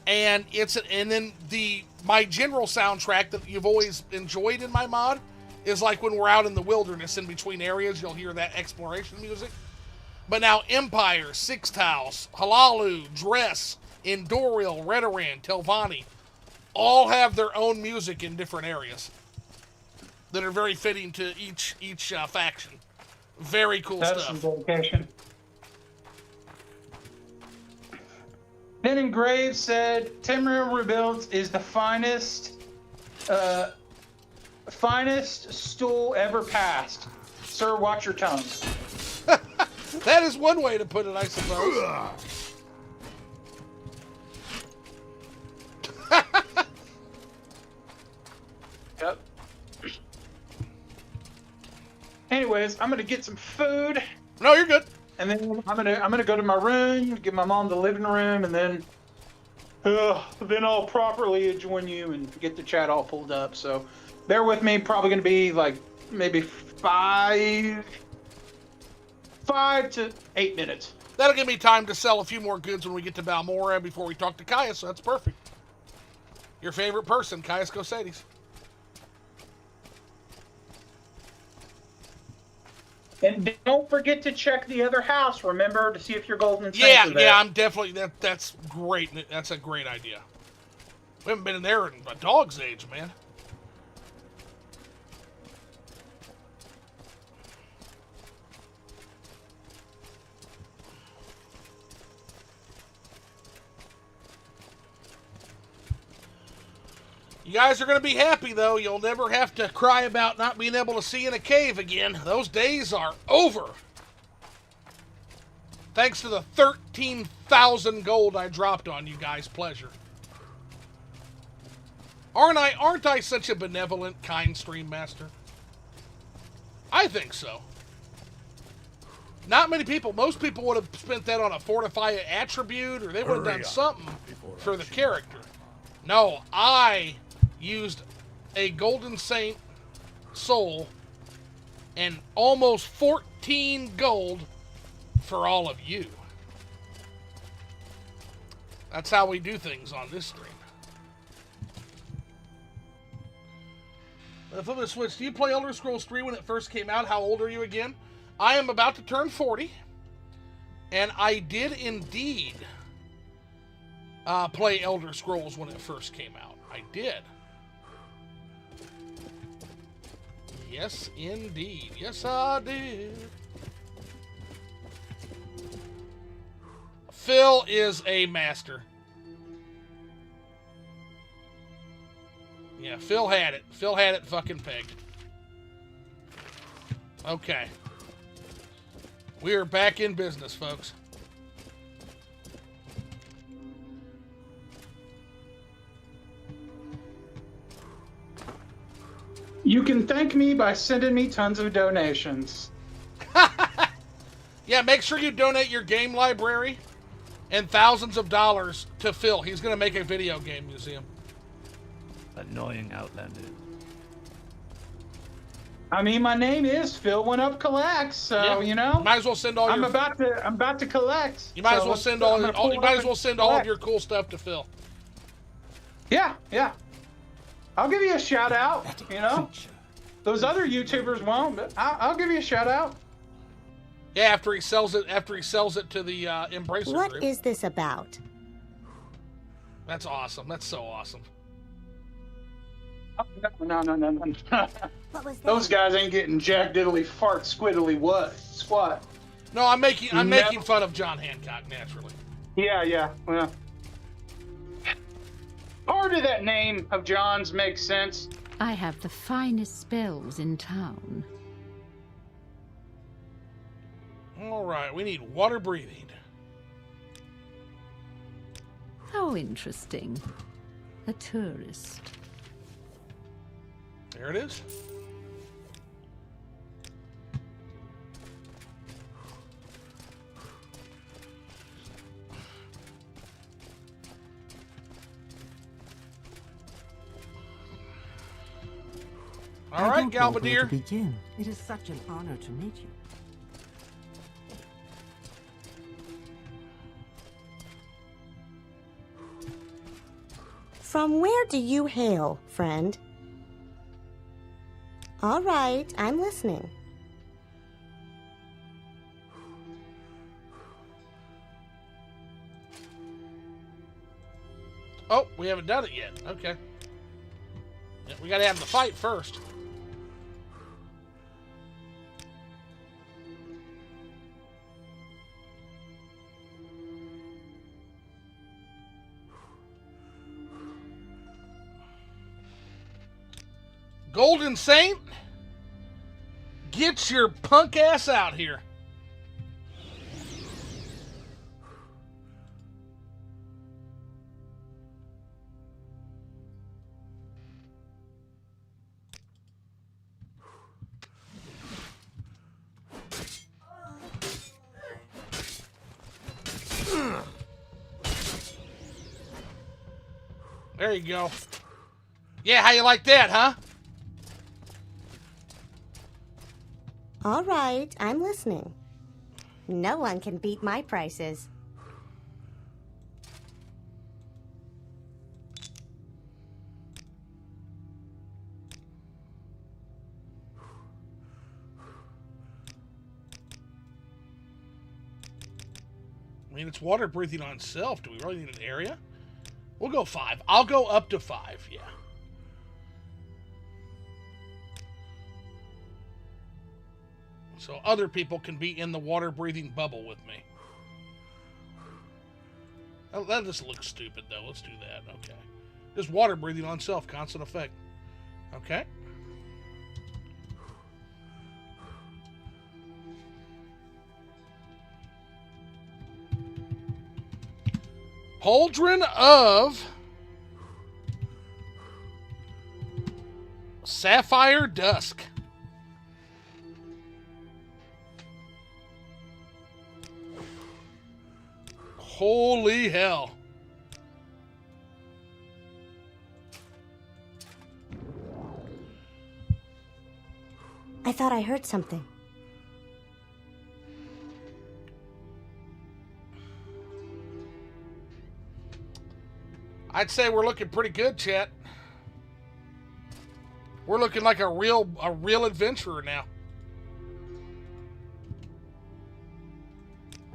And then my general soundtrack that you've always enjoyed in my mod is like when we're out in the wilderness in between areas, you'll hear that exploration music. But now Empire, Sixth House, Halalu, Dress, Endoril, Redoran, Telvanni all have their own music in different areas that are very fitting to each faction. Very cool That's stuff. some dedication. Ben Engrave said, "Tamriel Rebuilt is the finest stool ever passed. Sir, watch your tongue." That is one way to put it, I suppose. Yep. Anyways, I'm gonna get some food. No, you're good. And then I'm gonna go to my room, give my mom the living room, and then I'll properly join you and get the chat all pulled up. So bear with me. Probably gonna be like maybe 5 to 8 minutes. That'll give me time to sell a few more goods when we get to Balmora before we talk to Caius, so that's perfect. Your favorite person, Caius Cosades. And don't forget to check the other house, remember, to see if you're golden and safe. Yeah, I'm definitely, that's great. That's a great idea. We haven't been in there in a dog's age, man. You guys are going to be happy, though. You'll never have to cry about not being able to see in a cave again. Those days are over. Thanks to the 13,000 gold I dropped on you guys. Pleasure. Aren't I such a benevolent, kind stream master? I think so. Not many people. Most people would have spent that on a fortify attribute, or they would have done something for the character. No, I used a Golden Saint soul and almost 14 gold for all of you. That's how we do things on this stream. FlippingTheS'Wit, do you play Elder Scrolls 3 when it first came out? How old are you again? I am about to turn 40. And I did indeed play Elder Scrolls when it first came out. I did. Yes, indeed. Yes, I did. Phil is a master. Yeah, Phil had it. Phil had it fucking pegged. Okay. We are back in business, folks. You can thank me by sending me tons of donations. Yeah, make sure you donate your game library and thousands of dollars to Phil. He's going to make a video game museum. Annoying Outlander. I mean, my name is Phil Went Up Collects, so Yeah. you know. Might as well send all I'm your. about to collect. You might so as well send all. You might as well send all of your cool stuff to Phil. Yeah, yeah. I'll give you a shout out. You know, those other YouTubers won't, but I'll give you a shout out. Yeah, after he sells it. After he sells it to the Embracer What group. is this about? That's awesome. That's so awesome. Oh, no. What was that? Those guys ain't getting jack diddly fart squiddly what squat. No, I'm making fun of John Hancock naturally. Yeah. Well, part of that name of John's makes sense. I have the finest spells in town. All right, we need water breathing. How interesting. A tourist. There it is. All right, Galvadier. Begin. It is such an honor to meet you. From where do you hail, friend? All right, I'm listening. Oh, we haven't done it yet. Okay. Yeah, we gotta have the fight first. Golden Saint, get your punk ass out here. There you go. Yeah, how you like that, huh? All right, I'm listening. No one can beat my prices. I mean, it's water breathing on self. Do we really need an area? We'll go 5. I'll go up to 5, yeah. So other people can be in the water breathing bubble with me. That just looks stupid, though. Let's do that. Okay. Just water breathing on self, constant effect. Okay. Pauldron of Sapphire Dusk. Holy hell. I thought I heard something. I'd say we're looking pretty good, chat. We're looking like a real adventurer now.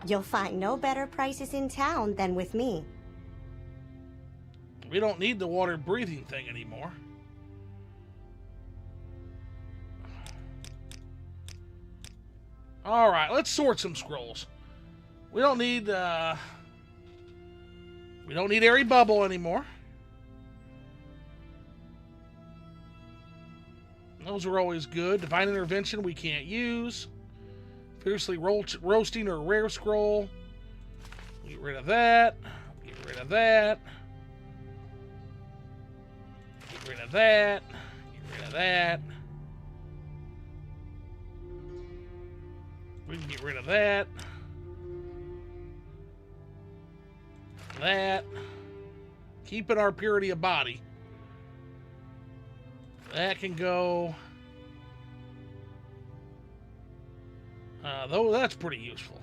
You'll find no better prices in town than with me. We don't need the water breathing thing anymore. All right, let's sort some scrolls. We don't need Airy Bubble anymore. Those are always good. Divine Intervention we can't use. Fiercely Roasting or Rare Scroll. Get rid of that. Get rid of that. Get rid of that. Get rid of that. We can get rid of that. That. Keeping our purity of body. That can go. Though that's pretty useful.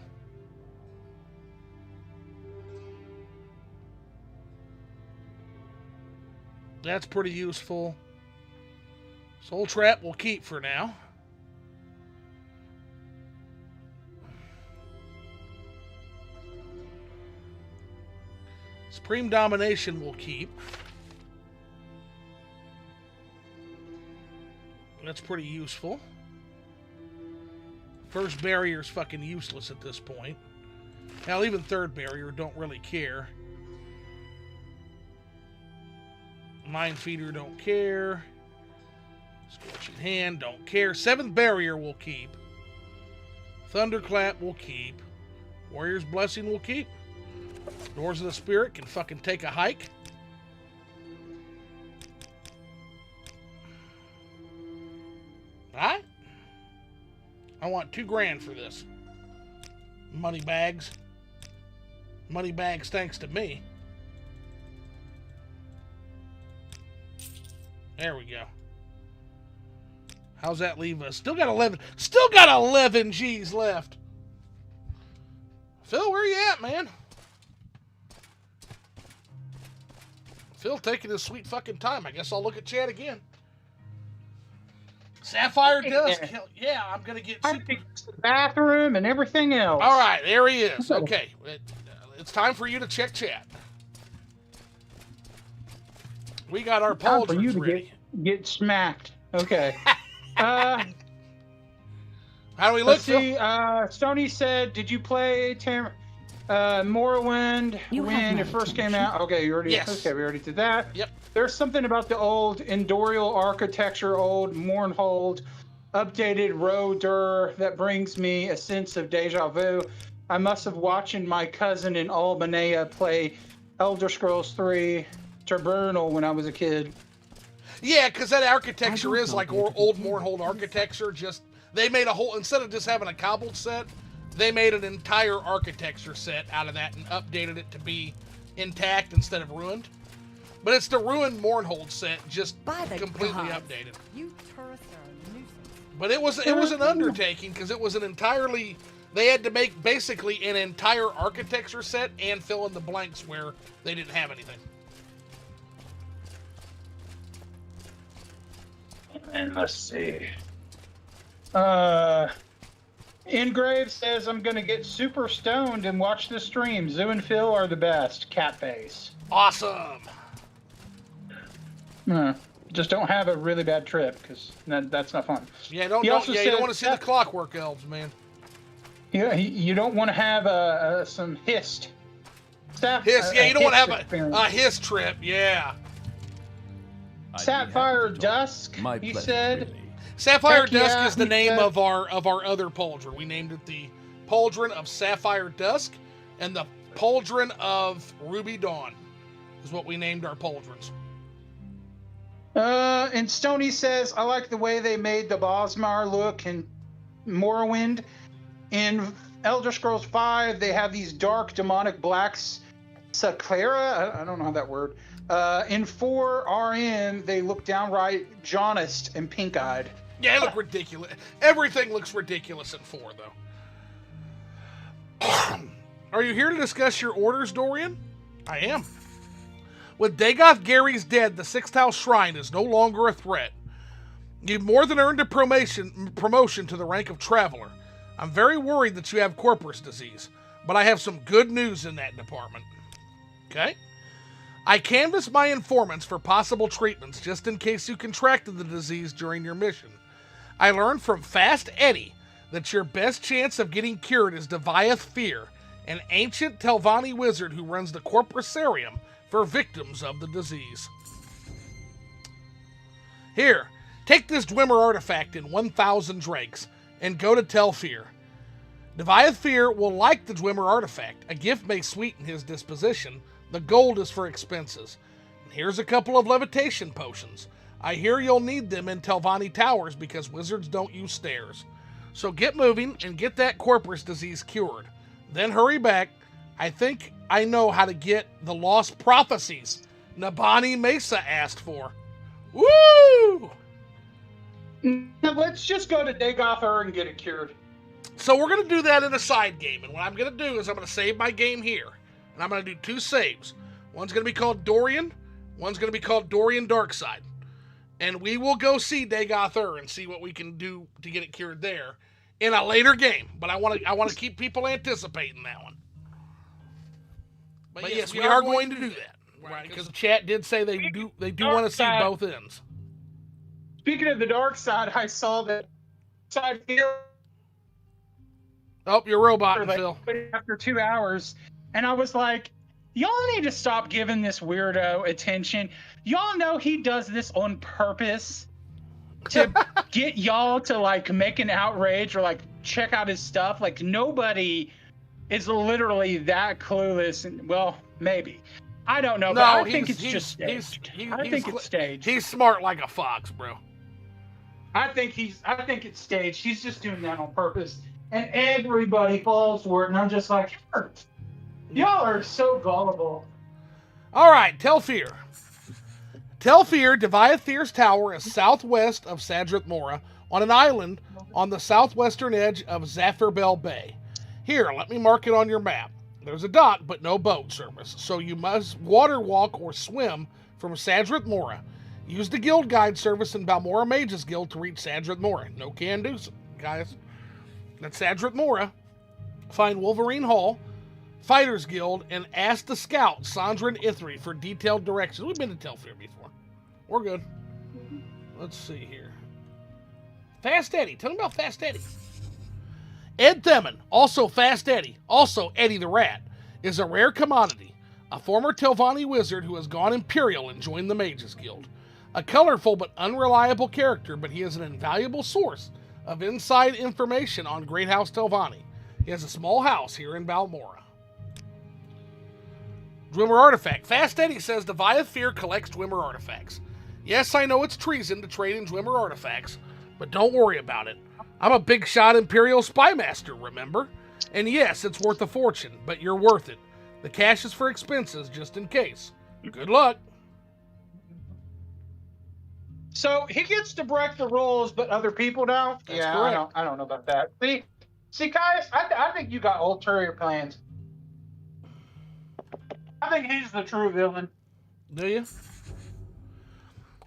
That's pretty useful. Soul Trap we'll keep for now. Supreme Domination we'll keep. That's pretty useful. First barrier's fucking useless at this point. Hell, even third barrier, don't really care. Mind Feeder, don't care. Scorching Hand, don't care. Seventh barrier we'll keep. Thunderclap we'll keep. Warrior's Blessing we'll keep. Doors of the Spirit can fucking take a hike. Alright? I want $2,000 for this. Money bags. Money bags thanks to me. There we go. How's that leave us? Still got 11. Still got 11 G's left. Phil, where you at, man? Phil taking his sweet fucking time. I guess I'll look at chat again. Sapphire Dusk. Yeah, I'm going to get the bathroom and everything else. All right, there he is. Okay. It's time for you to check chat. We got our pauldrons ready. Get smacked. Okay. How do we look, let's see. Sony said, did you play Morrowind when it first came out? Okay, you already. Yes. Okay, we already did that. Yep. There's something about the old Endorial architecture, old Mournhold, updated Roder that brings me a sense of deja vu. I must have watched my cousin in Albania play Elder Scrolls 3 Tribunal when I was a kid. Yeah, because that architecture is like old Mournhold architecture. Just they made a whole, instead of just having a cobbled set, they made an entire architecture set out of that and updated it to be intact instead of ruined. But it's the ruined Mournhold set, just completely updated. You tourists are a nuisance. But it was an undertaking because it was an entirely. They had to make basically an entire architecture set and fill in the blanks where they didn't have anything. And let's see. Ingrave says, I'm going to get super stoned and watch the stream. Zoo and Phil are the best. Cat face. Awesome. Just don't have a really bad trip, because that's not fun. Yeah, you don't want to see the Clockwork Elves, man. Yeah, you don't want to have some hist. You don't want to have a hist trip, yeah. Sapphire Dusk, he said. Really. Sapphire Dusk is the name of our other pauldron. We named it the Pauldron of Sapphire Dusk, and the Pauldron of Ruby Dawn is what we named our pauldrons. And Stoney says, I like the way they made the Bosmar look in Morrowind. In Elder Scrolls 5, they have these dark demonic blacks. Saklara? I don't know how that word. In 4 RM, they look downright jaundiced and pink-eyed. Yeah, it looked ridiculous. Everything looks ridiculous in 4, though. Are you here to discuss your orders, Dorian? I am. With Dagoth Gary's dead, the 6th House Shrine is no longer a threat. You've more than earned a promotion to the rank of Traveler. I'm very worried that you have Corpus disease, but I have some good news in that department. Okay? I canvassed my informants for possible treatments just in case you contracted the disease during your mission. I learned from Fast Eddie that your best chance of getting cured is Deviath Fear, an ancient Telvanni wizard who runs the Corprusarium for victims of the disease. Here, take this Dwemer artifact in 1,000 drakes and go to Telfear. Deviath Fear will like the Dwemer artifact. A gift may sweeten his disposition. The gold is for expenses. And here's a couple of levitation potions. I hear you'll need them in Telvanni Towers because wizards don't use stairs. So get moving and get that Corpus disease cured. Then hurry back. I think I know how to get the lost prophecies Nabani Mesa asked for. Woo! Now let's just go to Dagoth and get it cured. So we're going to do that in a side game. And what I'm going to do is I'm going to save my game here. And I'm going to do 2 saves. One's going to be called Dorian. One's going to be called Dorian Darkside. And we will go see Dagoth and see what we can do to get it cured there in a later game. But I want to keep people anticipating that one. But yes, we are going to do that. Right? Because the chat did say they do want to see both ends. Speaking of the dark side, I saw that side here. Oh, you're roboting, Phil. After 2 hours, and I was like, y'all need to stop giving this weirdo attention. Y'all know he does this on purpose to get y'all to like make an outrage or like check out his stuff. Like nobody is literally that clueless. And well, maybe. I don't know, but I think it's just staged. I think it's staged. He's smart like a fox, bro. I think it's staged. He's just doing that on purpose. And everybody falls for it, and I'm just like, y'all are so gullible. All right, Telfear. Telfear, Deviathir's tower, is southwest of Sadrith Mora, on an island on the southwestern edge of Zaffirbel Bay. Here, let me mark it on your map. There's a dock, but no boat service, so you must water walk or swim from Sadrith Mora. Use the guild guide service in Balmora Mages Guild to reach Sadrith Mora. No can do, guys. That's Sadrith Mora. Find Wolverine Hall, Fighters Guild, and ask the scout, Sandra Ithri, for detailed directions. We've been to Telfear before. We're good. Let's see here. Fast Eddie. Tell me about Fast Eddie. Ed Themin, also Fast Eddie, also Eddie the Rat, is a rare commodity. A former Telvanni wizard who has gone Imperial and joined the Mages Guild. A colorful but unreliable character, but he is an invaluable source of inside information on Great House Telvanni. He has a small house here in Balmora. Dwemer Artifact. Fast Eddie says Deviath Fear collects Dwemer artifacts. Yes, I know it's treason to trade in Dwemer artifacts, but don't worry about it. I'm a big shot Imperial spy master, remember? And yes, it's worth a fortune, but you're worth it. The cash is for expenses, just in case. Good luck. So he gets to break the rules, but other people don't? That's yeah, correct. I don't know about that. See, Caius, I think you got ulterior plans. I think he's the true villain. Do you?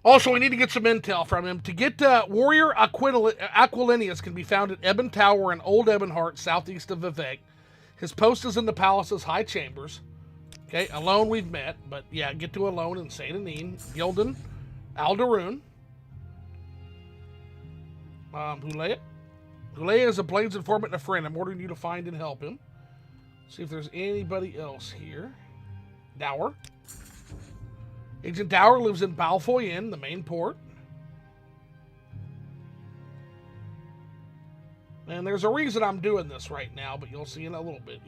Also, we need to get some intel from him. To get Warrior Aquilinius can be found at Ebon Tower in Old Ebonheart, southeast of Vivek. His post is in the palace's high chambers. Okay, Alone we've met, but yeah, get to Alone and Saint Anine, Gildan, Aldaroon. Hulea. Hulea is a Blades informant and a friend. I'm ordering you to find and help him. See if there's anybody else here. Dower. Agent Dower lives in Balfoy Inn, the main port. And there's a reason I'm doing this right now, but you'll see in a little bit.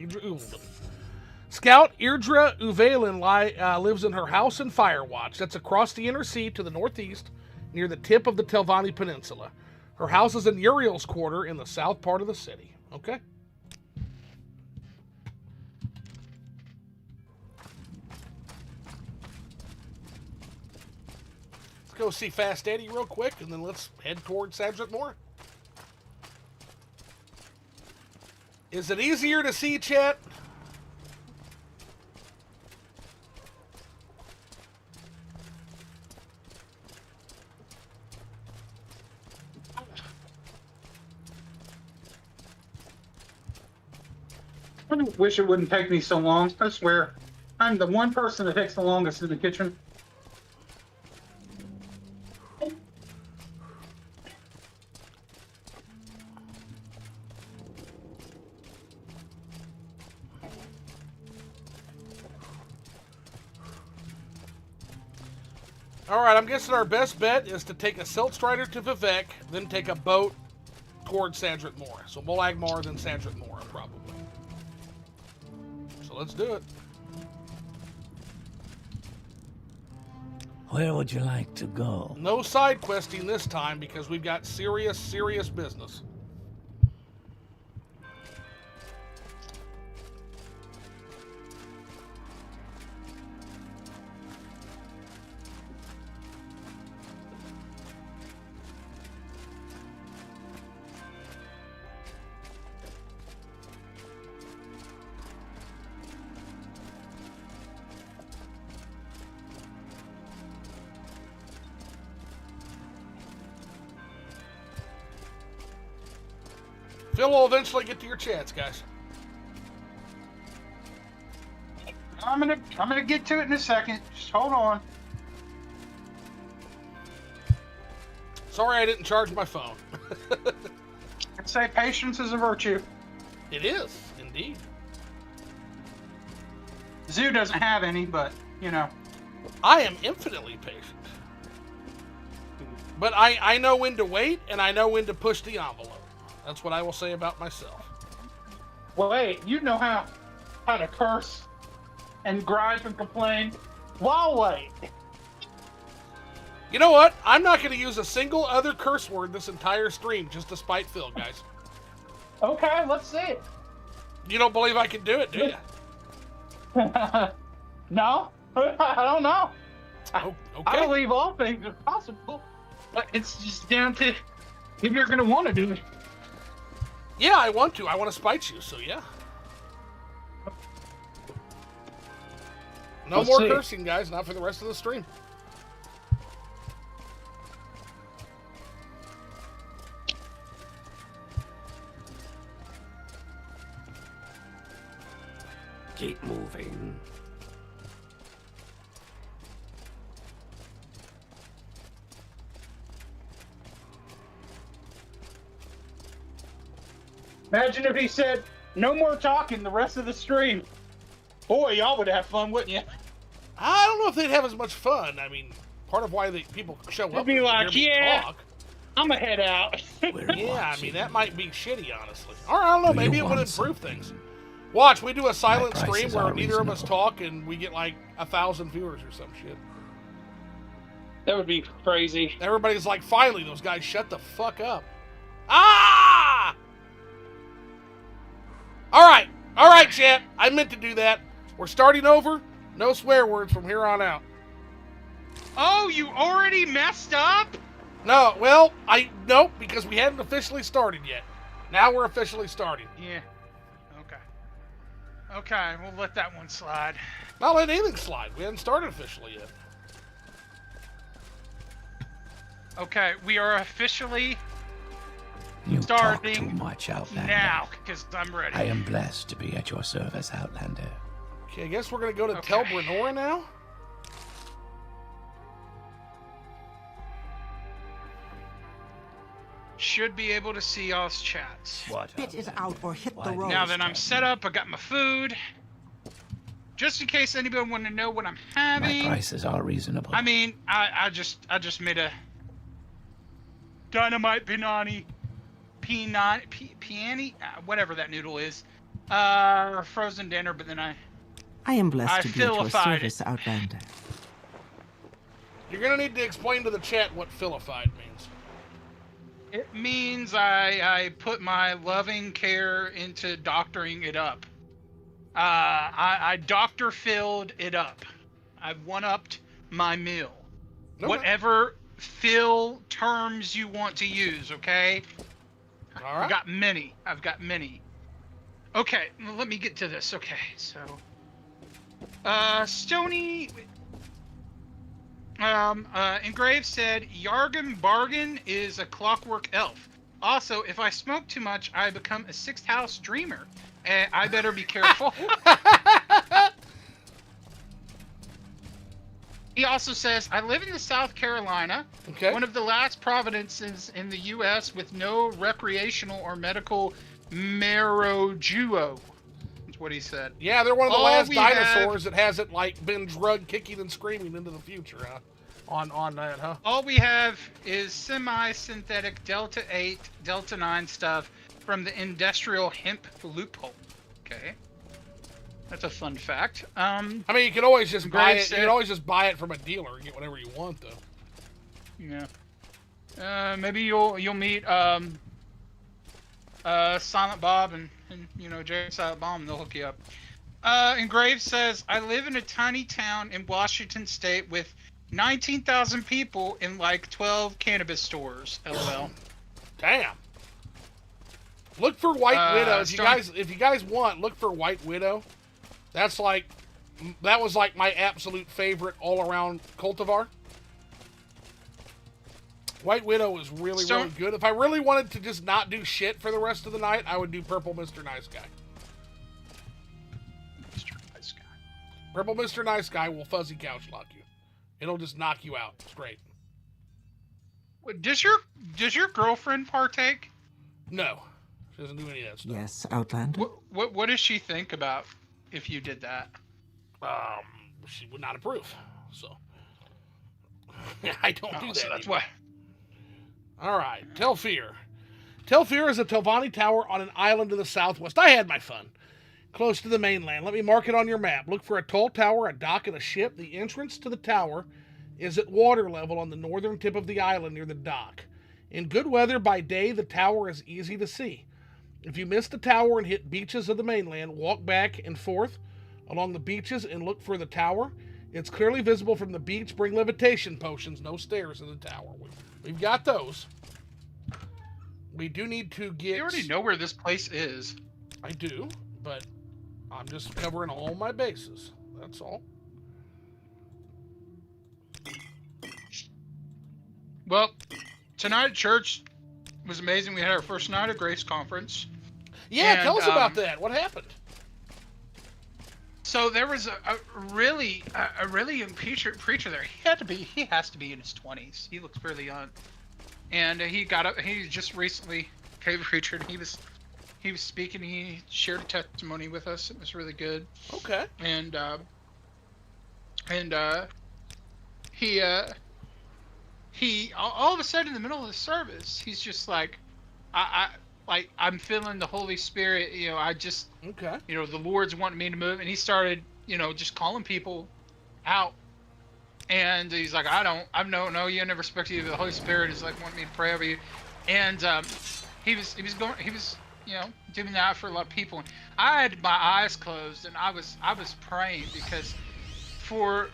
Scout Irdra Uvalin lives in her house in Firewatch. That's across the Inner Sea to the northeast, near the tip of the Telvanni Peninsula. Her house is in Uriel's Quarter in the south part of the city. Okay? go see Fast Eddie real quick, and then let's head toward Sadric Moor. Is it easier to see, chat? I wish it wouldn't take me so long. I swear. I'm the one person that takes the longest in the kitchen. Alright, I'm guessing our best bet is to take a Silt Strider to Vivek, then take a boat towards Sadric Moor. So Molagmar, then Sadric Moor, probably. So let's do it. Where would you like to go? No side questing this time because we've got serious business. Phil will eventually get to your chats, guys. I'm gonna get to it in a second. Just hold on. Sorry I didn't charge my phone. I'd say patience is a virtue. It is, indeed. Zoo doesn't have any, but, you know. I am infinitely patient. But I know when to wait, and I know when to push the envelope. That's what I will say about myself. Wait, you know how to curse and gripe and complain while wait. You know what? I'm not going to use a single other curse word this entire stream just to spite Phil, guys. Okay, let's see it. You don't believe I can do it, do you? No, I don't know. Oh, okay. I believe all things are possible, but it's just down to if you're going to want to do it. Yeah, I want to. I want to spite you, so yeah. No more cursing, guys. Not for the rest of the stream. Keep moving. Imagine if he said, no more talking the rest of the stream. Boy, y'all would have fun, wouldn't you? I don't know if they'd have as much fun. I mean, part of why people show up They'd be is to like, hear me yeah, talk. I'm going to head out. Yeah, I mean, that might be shitty, honestly. Or, I don't know, maybe it would improve things. Watch, we do a silent stream where neither of us talk and we get like 1,000 viewers or some shit. That would be crazy. Everybody's like, finally, those guys shut the fuck up. Ah! Alright, chat. I meant to do that. We're starting over. No swear words from here on out. Oh, you already messed up? No, well, nope, because we hadn't officially started yet. Now we're officially starting. Yeah. Okay, we'll let that one slide. Not let anything slide. We hadn't started officially yet. Okay, we are officially You starting talk too much, Outlander. now, because I'm ready. I am blessed to be at your service, Outlander. Okay, I guess we're going to go to Tel Brenora now. Should be able to see y'all's chats. What? Spit it out or hit the road. Now that I'm set up, I got my food. Just in case anybody want to know what I'm having. My prices are reasonable. I mean, I just made a dynamite piani, whatever that noodle is, frozen dinner. But then I am blessed to be at your filified service, Outlander. You're going to need to explain to the chat what filified means. It means I put my loving care into doctoring it up. I doctor filled it up. I've one-upped my meal. Okay. Whatever fill terms you want to use, okay? All right. I've got many. Okay, well, let me get to this. Okay, so Stony Engraved said Yargam Bargain is a clockwork elf. Also, if I smoke too much, I become a sixth house dreamer. I better be careful. He also says, I live in the South Carolina, one of the last provinces in the U.S. with no recreational or medical marijuana. That's what he said. Yeah, they're one of the last dinosaurs that hasn't like been drug kicking and screaming into the future on that, huh? All we have is semi-synthetic Delta 8, Delta 9 stuff from the industrial hemp loophole. Okay. That's a fun fact. I mean, you can always just buy it. You can always just buy it from a dealer and get whatever you want, though. Yeah. Maybe you'll meet Silent Bob and Jay Silent Bomb, and they'll hook you up. Engraved says, I live in a tiny town in Washington State with 19,000 people in like 12 cannabis stores. LOL. Damn. Look for White Widow. If you guys want, look for White Widow. That was like my absolute favorite all-around cultivar. White Widow was really good. If I really wanted to just not do shit for the rest of the night, I would do Purple Mr. Nice Guy. Mr. Nice Guy. Purple Mr. Nice Guy will fuzzy couch lock you. It'll just knock you out. It's great. Does your girlfriend partake? No. She doesn't do any of that stuff. Yes, Outlander. What does she think about if you did that? She would not approve. So I don't do that. So that's why. All right, Telfir. Telfir is a Telvanni tower on an island to the southwest. I had my fun. Close to the mainland. Let me mark it on your map. Look for a tall tower, a dock, and a ship. The entrance to the tower is at water level on the northern tip of the island near the dock. In good weather by day, the tower is easy to see. If you miss the tower and hit beaches of the mainland, walk back and forth along the beaches and look for the tower. It's clearly visible from the beach. Bring levitation potions. No stairs in the tower. We've got those. We do need to get... You already know where this place is. I do, but I'm just covering all my bases. That's all. Well, tonight at church was amazing. We had our first night of Grace Conference. Yeah, tell us about that. What happened? So there was a really young preacher there. He has to be in his 20s. He looks fairly young. And he got up. He just recently became a preacher, and he was speaking. He shared a testimony with us. It was really good. Okay. And he all of a sudden in the middle of the service, he's just like, I'm feeling the Holy Spirit. The Lord's wanting me to move, and he started, just calling people out. And he's like, I don't know you. I never spoke to you. The Holy Spirit is like wanting me to pray over you. And he was doing that for a lot of people. And I had my eyes closed, and I was praying because for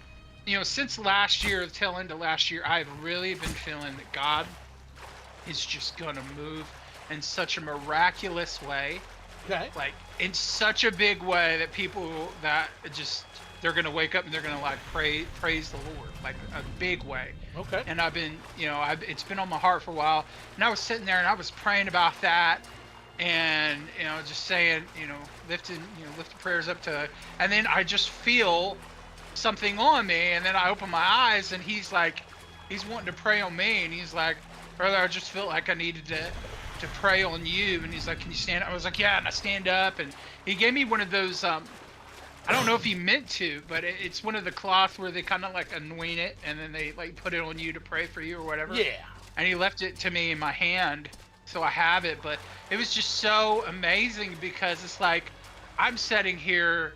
since last year, the tail end of last year, I've really been feeling that God is just gonna move in such a miraculous way. Okay. Like in such a big way that people they're gonna wake up and they're gonna like praise the Lord, like a big way. Okay. And I've been, it's been on my heart for a while, and I was sitting there and I was praying about that, and just saying, lifting prayers up to, and then I just feel something on me, and then I open my eyes, and he's wanting to pray on me, and he's like, brother, I just felt like I needed to pray on you, and he's like, can you stand up? I was like, yeah, and I stand up, and he gave me one of those, I don't know if he meant to, but it's one of the cloths where they kind of like anoint it, and then they like put it on you to pray for you or whatever. Yeah. And he left it to me in my hand, so I have it, but it was just so amazing because it's like, I'm sitting here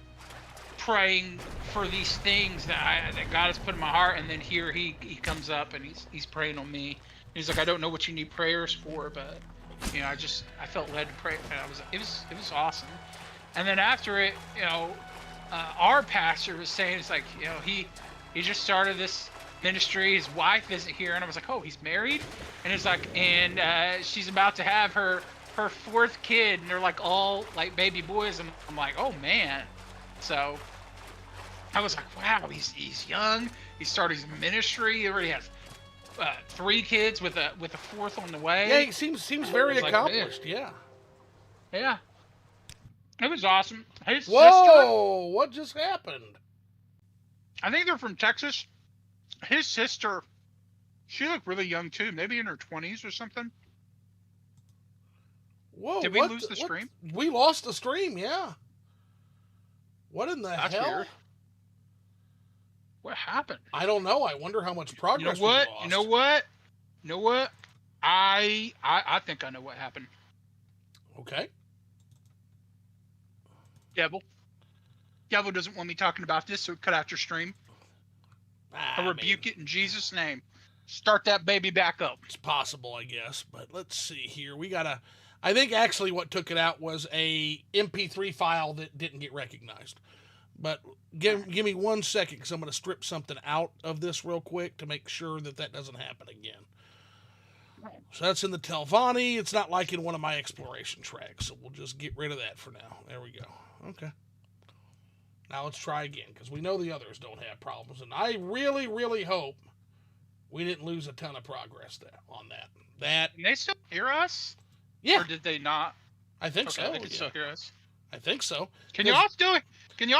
praying for these things that God has put in my heart, and then here he comes up and he's praying on me. He's like, I don't know what you need prayers for, but I felt led to pray. And it was awesome. And then after it, our pastor was saying, it's like, he just started this ministry. His wife isn't here, and I was like, oh, he's married, and it's like, and she's about to have her fourth kid, and they're like all like baby boys, and I'm like, oh man. So I was like, wow, he's young. He started his ministry. He already has 3 kids with a fourth on the way. Yeah, he seems very accomplished. Yeah. Yeah. It was awesome. His sister, Whoa! What just happened? I think they're from Texas. His sister, she looked really young too, maybe in her 20s or something. Whoa! Did we lose the stream? We lost the stream. Yeah. What in the That's hell? weird. What happened? I don't know. I wonder how much progress You know what? we lost. You know what? You know what? I think I know what happened. Okay. Devil doesn't want me talking about this, so cut out your stream. I rebuke it in Jesus' name. Start that baby back up. It's possible, I guess, but let's see here. I think actually what took it out was a MP3 file that didn't get recognized. But give me 1 second, because I'm going to strip something out of this real quick to make sure that doesn't happen again. So that's in the Telvanni. It's not like in one of my exploration tracks, so we'll just get rid of that for now. There we go. Okay. Now let's try again, because we know the others don't have problems, and I really, really hope we didn't lose a ton of progress on that. Can they still hear us? Yeah. Or did they not? I think Okay, so. they can still hear us. I think so. Can y'all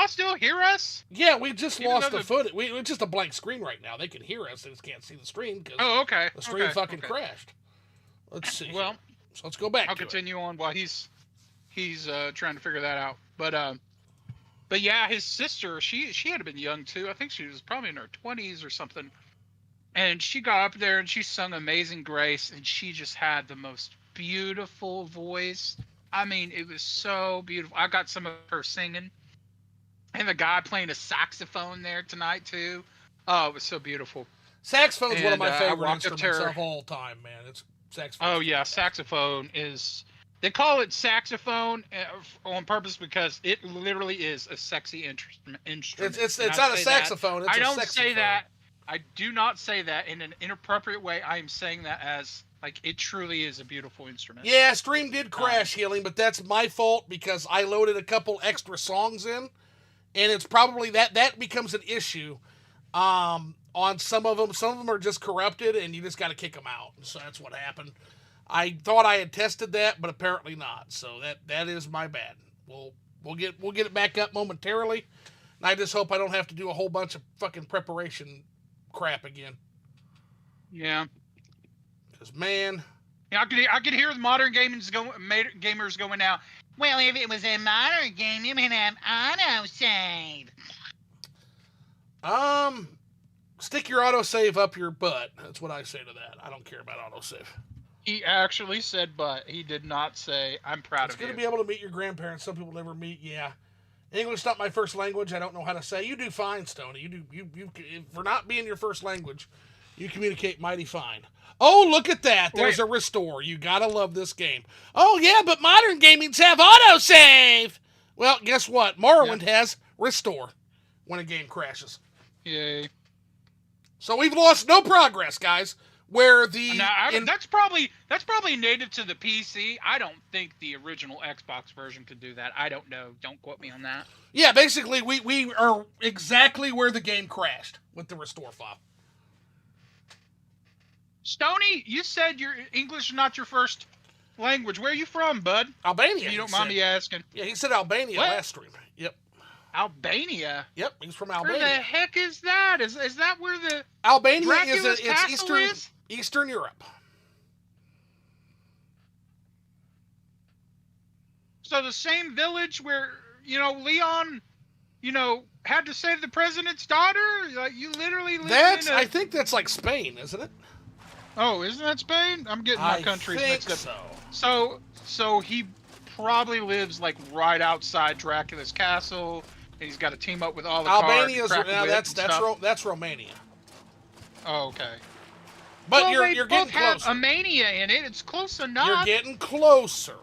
still hear us? Yeah, we just Even lost though the footage. It's just a blank screen right now. They can hear us. They just can't see the stream because the stream fucking crashed. Let's see. Well, so let's go back. I'll continue on while he's trying to figure that out. But yeah, his sister, she had been young too. I think she was probably in her 20s or something. And she got up there and she sung Amazing Grace, and she just had the most beautiful voice. I mean, it was so beautiful. I got some of her singing. And the guy playing a saxophone there tonight too. Oh, it was so beautiful. Saxophone's one of my favorite walked up instruments to her. of all time, man. It's saxophone. Oh yeah, saxophone is. They call it saxophone on purpose because it literally is a sexy instrument. It's not a saxophone. It's I don't a say that. I do not say that in an inappropriate way. I am saying that as like it truly is a beautiful instrument. Yeah, stream did crash, Healing, but that's my fault because I loaded a couple extra songs in, and it's probably that becomes an issue on some of them. Some of them are just corrupted, and you just got to kick them out. So that's what happened. I thought I had tested that, but apparently not. So that is my bad. We'll get it back up momentarily, and I just hope I don't have to do a whole bunch of fucking preparation crap again. Yeah. Because man, yeah, I could hear the modern gamers going now. Well, if it was a modern game, you would have autosave. Stick your autosave up your butt. That's what I say to that. I don't care about autosave. He actually said, but he did not say, I'm proud It's of you. good to be able to meet your grandparents. Some people never meet. Yeah. English not my first language. I don't know how to say. You do fine, Stoney. You for not being your first language, you communicate mighty fine. Oh, look at that. There's a restore. You gotta love this game. Oh, yeah, but modern gamings have autosave. Well, guess what? Morrowind has restore when a game crashes. Yay. So we've lost no progress, guys. Where that's probably native to the PC. I don't think the original Xbox version could do that. I don't know. Don't quote me on that. Yeah, basically we are exactly where the game crashed with the restore file. Stoney, you said your English is not your first language. Where are you from, bud? Albania. If you don't mind me asking. Yeah, he said Albania last stream. Yep. Albania? Yep, he's from Albania. Where the heck is that? Is that where the Albania Dracula's it's castle is? Eastern Europe. So the same village where, Leon, had to save the president's daughter? Like, you literally live I think that's like Spain, isn't it? Oh, isn't that Spain? I'm getting my countries mixed up. So he probably lives like right outside Dracula's castle, and he's got to team up with all the Albania's cards. that's Romania. Oh, okay. But well, you're getting closer. Have Armenia in it. It's close enough. You're getting closer.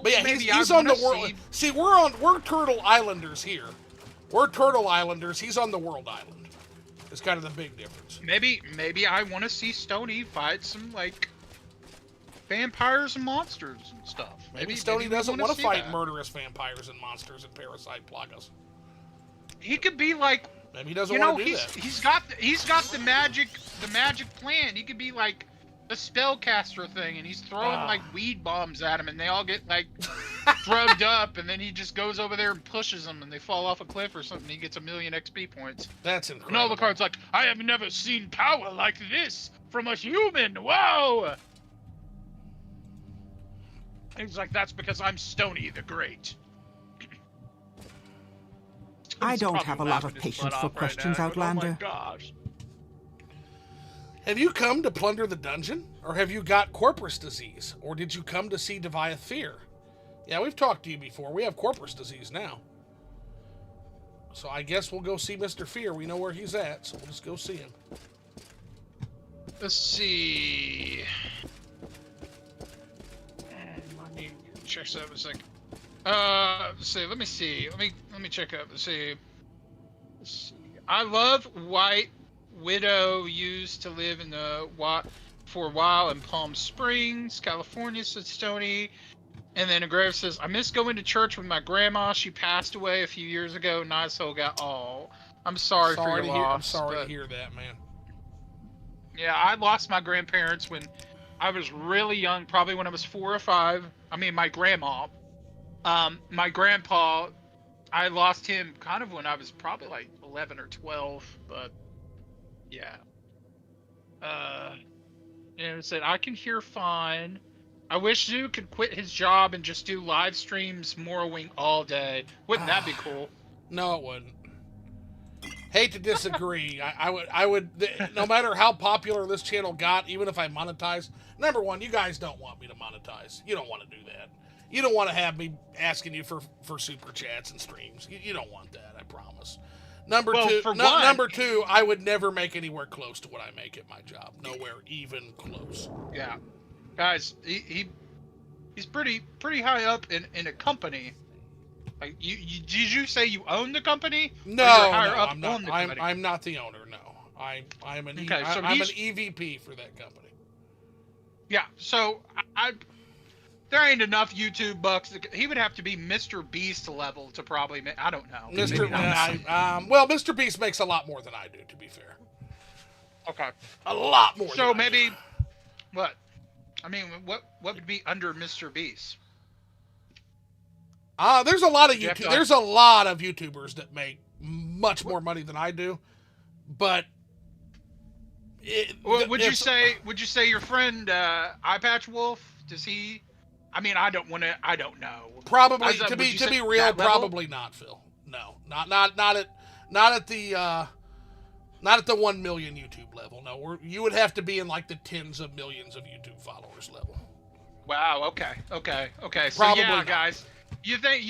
But yeah, he's on the world. See, we're Turtle Islanders here. We're Turtle Islanders. He's on the World Island. It's kind of the big difference. Maybe I want to see Stony fight some like vampires and monsters and stuff. Maybe Stony doesn't want to fight murderous vampires and monsters and parasite plagas. He could be like, maybe he doesn't want to do that. He's got the magic plan. He could be like the spellcaster thing, and he's throwing like weed bombs at him, and they all get like drugged up, and then he just goes over there and pushes them, and they fall off a cliff or something. He gets 1,000,000 XP points. That's incredible. And all the cards like, I have never seen power like this from a human. Whoa! And he's like, that's because I'm Stony the Great. I don't have a lot of patience for questions, Outlander. Oh my gosh. Have you come to plunder the dungeon? Or have you got Corpus disease? Or did you come to see Deviath Fear? Yeah, we've talked to you before. We have Corpus disease now. So I guess we'll go see Mr. Fear. We know where he's at, so we'll just go see him. Let's see. Let me check that for a second. Let's see. Let me see. Let me check up. Let's see. I love White Widow used to live in for a while in Palm Springs, California, said Stony. And then a grave says, I miss going to church with my grandma. She passed away a few years ago. Nice soul got all. I'm sorry for your loss. I'm sorry to hear that, man. Yeah, I lost my grandparents when I was really young, probably when I was 4 or 5. I mean, my grandma. My grandpa, I lost him kind of when I was probably like 11 or 12, but yeah. And it said, I can hear fine. I wish Zoo could quit his job and just do live streams Morrowind all day. Wouldn't that be cool? No, it wouldn't. Hate to disagree. I would, no matter how popular this channel got, even if I monetize, number one, you guys don't want me to monetize. You don't want to do that. You don't want to have me asking you for super chats and streams. You don't want that, I promise. Number two, I would never make anywhere close to what I make at my job. Nowhere even close. Yeah. Guys, he's pretty high up in a company. Like did you say you own the company? No, I'm not. I'm not the owner. No, I'm an EVP for that company. Yeah, so there ain't enough YouTube bucks. He would have to be Mr. Beast level to probably make, I don't know. Mr. Beast makes a lot more than I do, to be fair. Okay. A lot more. So maybe what? I mean, what would be under Mr. Beast? There's a lot of There's a lot of YouTubers that make much more money than I do, but would you say your friend Eyepatch Wolf? Does he? I mean, I don't know. Probably to be real, probably not, Phil. No, not at the 1 million YouTube level. No, you would have to be in like the tens of millions of YouTube followers level. Wow. Okay. So probably yeah, not. guys. You think,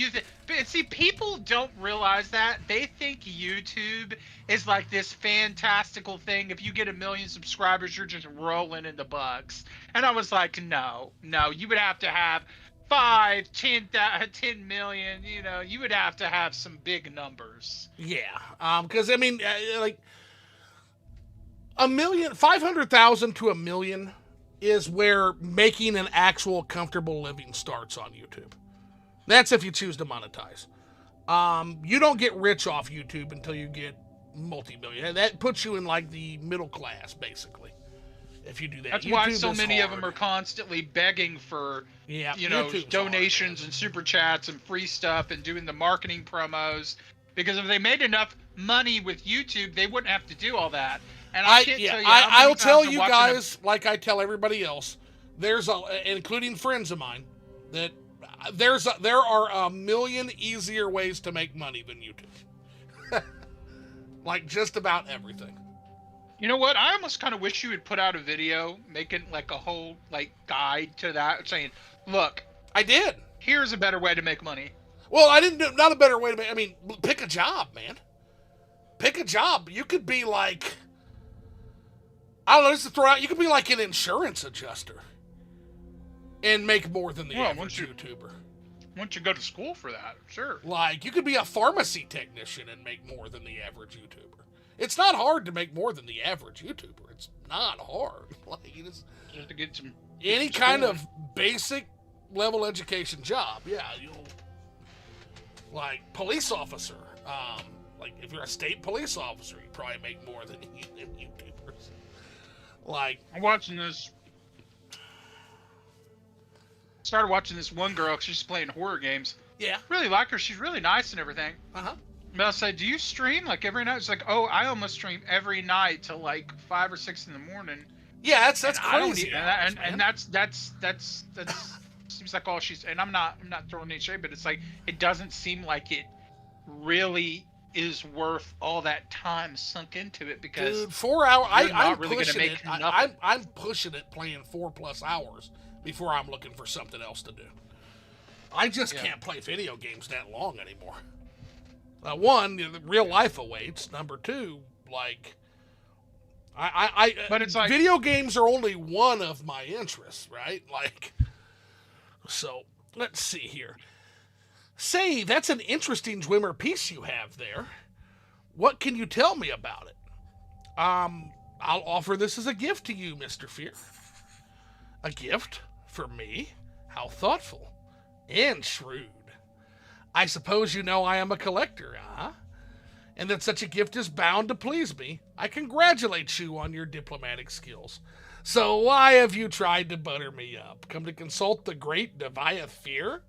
but see, people don't realize that. They think YouTube is like this fantastical thing. If you get 1 million subscribers, you're just rolling in the bucks. And I was like, no, you would have to have 5, 10 million, you would have to have some big numbers. Yeah. Because I mean, like 500,000 to 1 million is where making an actual comfortable living starts on YouTube. That's if you choose to monetize. You don't get rich off YouTube until you get multi-million. That puts you in like the middle class, basically. If you do that, that's YouTube why so many of them are constantly begging for, donations and super chats and free stuff and doing the marketing promos. Because if they made enough money with YouTube, they wouldn't have to do all that. And I'll tell you guys, like I tell everybody else, including friends of mine, that there are 1 million easier ways to make money than YouTube. Like just about everything. You know what? I almost kind of wish you would put out a video making like a whole guide to that, saying, "Look, I did. Here's a better way to make money." Well, I didn't do not a better way to make. I mean, pick a job, man. Pick a job. You could be like, I don't know. Just to throw out, you could be like an insurance adjuster. And make more than the average YouTuber. Once you go to school for that, sure. Like, you could be a pharmacy technician and make more than the average YouTuber. It's not hard to make more than the average YouTuber. It's not hard. Like, you just have to get some any kind of basic level education job. Yeah, you'll like police officer. Like if you're a state police officer, you probably make more than YouTubers. Like I'm watching this. Started watching this one girl. She's playing horror games. Yeah. Really like her. She's really nice and everything. Uh-huh. But I said, do you stream like every night? It's like, oh, I almost stream every night till like 5 or 6 in the morning. Yeah, that's crazy. And that's seems like all she's. And I'm not throwing any shade, but it's like it doesn't seem like it really is worth all that time sunk into it because dude, 4 hours. I'm really pushing make it. nothing. I'm pushing it, playing 4+ hours before I'm looking for something else to do. I just can't play video games that long anymore. One, the real life awaits. Number two, like, But it's like video games are only one of my interests, right? Like, so let's see here. Say, that's an interesting Dwemer piece you have there. What can you tell me about it? I'll offer this as a gift to you, Mr. Fear. A gift for me? How thoughtful and shrewd. I suppose you know I am a collector, huh? And that such a gift is bound to please me. I congratulate you on your diplomatic skills. So why have you tried to butter me up? Come to consult the great Deviath Fear?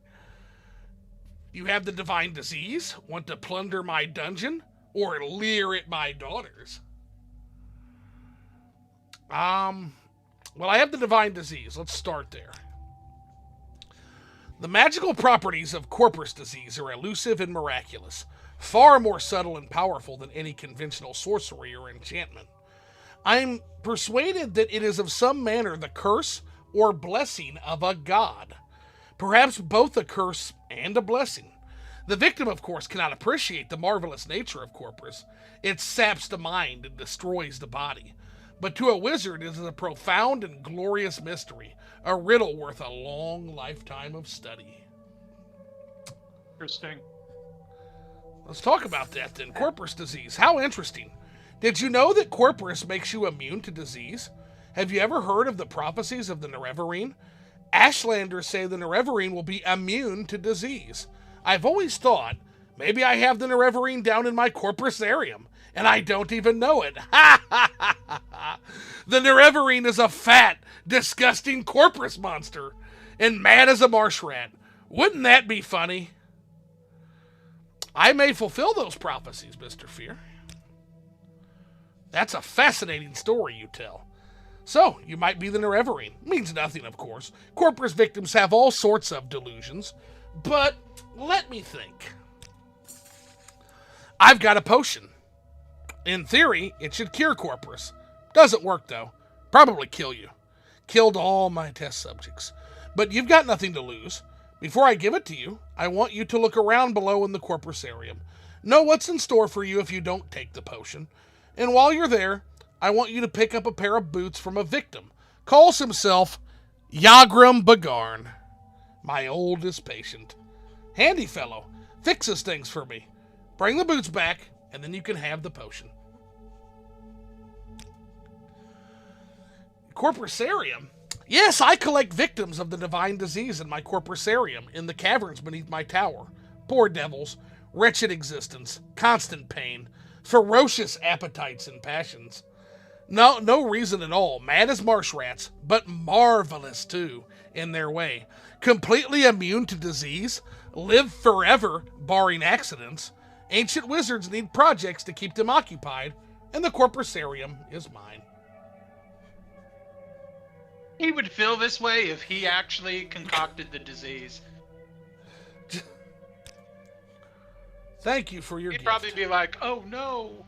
You have the divine disease? Want to plunder my dungeon? Or leer at my daughters? Well, I have the divine disease. Let's start there. The magical properties of Corpus disease are elusive and miraculous, far more subtle and powerful than any conventional sorcery or enchantment. I'm persuaded that it is of some manner the curse or blessing of a god. Perhaps both a curse and a blessing. The victim, of course, cannot appreciate the marvelous nature of Corpus. It saps the mind and destroys the body. But to a wizard, it is a profound and glorious mystery, a riddle worth a long lifetime of study. Interesting. Let's talk about that then. Corpus disease. How interesting. Did you know that Corpus makes you immune to disease? Have you ever heard of the prophecies of the Nerevarine? Ashlanders say the Nerevarine will be immune to disease. I've always thought, maybe I have the Nerevarine down in my Corprusarium, and I don't even know it. Ha ha ha ha! The Nerevarine is a fat, disgusting Corpus monster, and mad as a marsh rat. Wouldn't that be funny? I may fulfill those prophecies, Mr. Fear. That's a fascinating story you tell. So, you might be the Nerevarine. Means nothing, of course. Corpus victims have all sorts of delusions. But, let me think. I've got a potion. In theory, it should cure Corpus. Doesn't work, though. Probably kill you. Killed all my test subjects. But you've got nothing to lose. Before I give it to you, I want you to look around below in the Corprusarium. Know what's in store for you if you don't take the potion. And while you're there, I want you to pick up a pair of boots from a victim. Calls himself Yagram Bagarn, my oldest patient. Handy fellow. Fixes things for me. Bring the boots back, and then you can have the potion. Corprusarium? Yes, I collect victims of the divine disease in my Corprusarium, in the caverns beneath my tower. Poor devils. Wretched existence. Constant pain. Ferocious appetites and passions. No reason at all. Mad as marsh rats, but marvelous, too, in their way. Completely immune to disease. Live forever, barring accidents. Ancient wizards need projects to keep them occupied, and the Corprusarium is mine. He would feel this way if he actually concocted the disease. Thank you for your He'd gift. probably be like, oh no.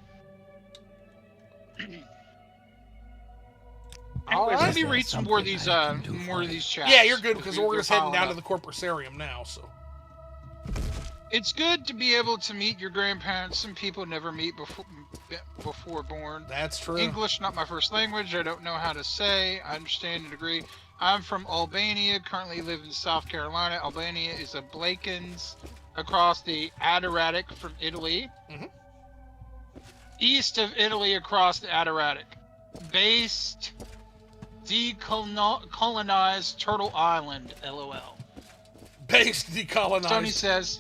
Anyways, let me read some more of these chats. Yeah, you're good, because we're just heading down to the Corprusarium now, so. It's good to be able to meet your grandparents. Some people never meet before born. That's true. English, not my first language. I don't know how to say. I understand and agree. I'm from Albania. Currently live in South Carolina. Albania is a Blakens across the Adriatic from Italy. Mm-hmm. east of Italy across the Adriatic. Based, decolonized Turtle Island, LOL. Based decolonized.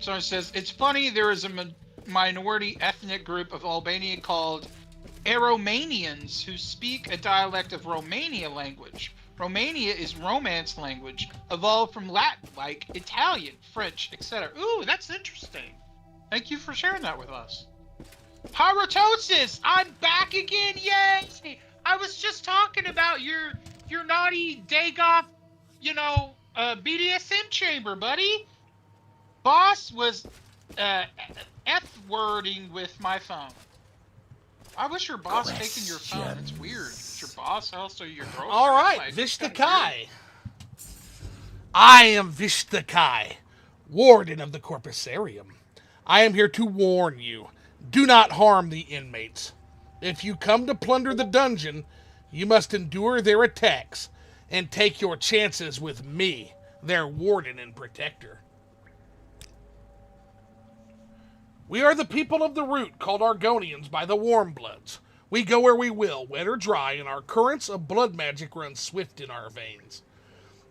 Sony says, it's funny there is a minority ethnic group of Albania called Aromanians who speak a dialect of Romania language. Romania is Romance language, evolved from Latin, like Italian, French, etc. Ooh, that's interesting. Thank you for sharing that with us. Pyrotosis! I'm back again, yay! I was just talking about your naughty Dagoth, BDSM chamber, buddy. Boss was F-wording with my phone. I wish your boss taking your phone. It's weird. It's your boss, also your girlfriend. All right, like, Vishta Kai. I am Vishta Kai, Warden of the Corprusarium. I am here to warn you. Do not harm the inmates. If you come to plunder the dungeon, you must endure their attacks and take your chances with me, their warden and protector. We are the people of the root, called Argonians by the Warmbloods. We go where we will, wet or dry, and our currents of blood magic run swift in our veins.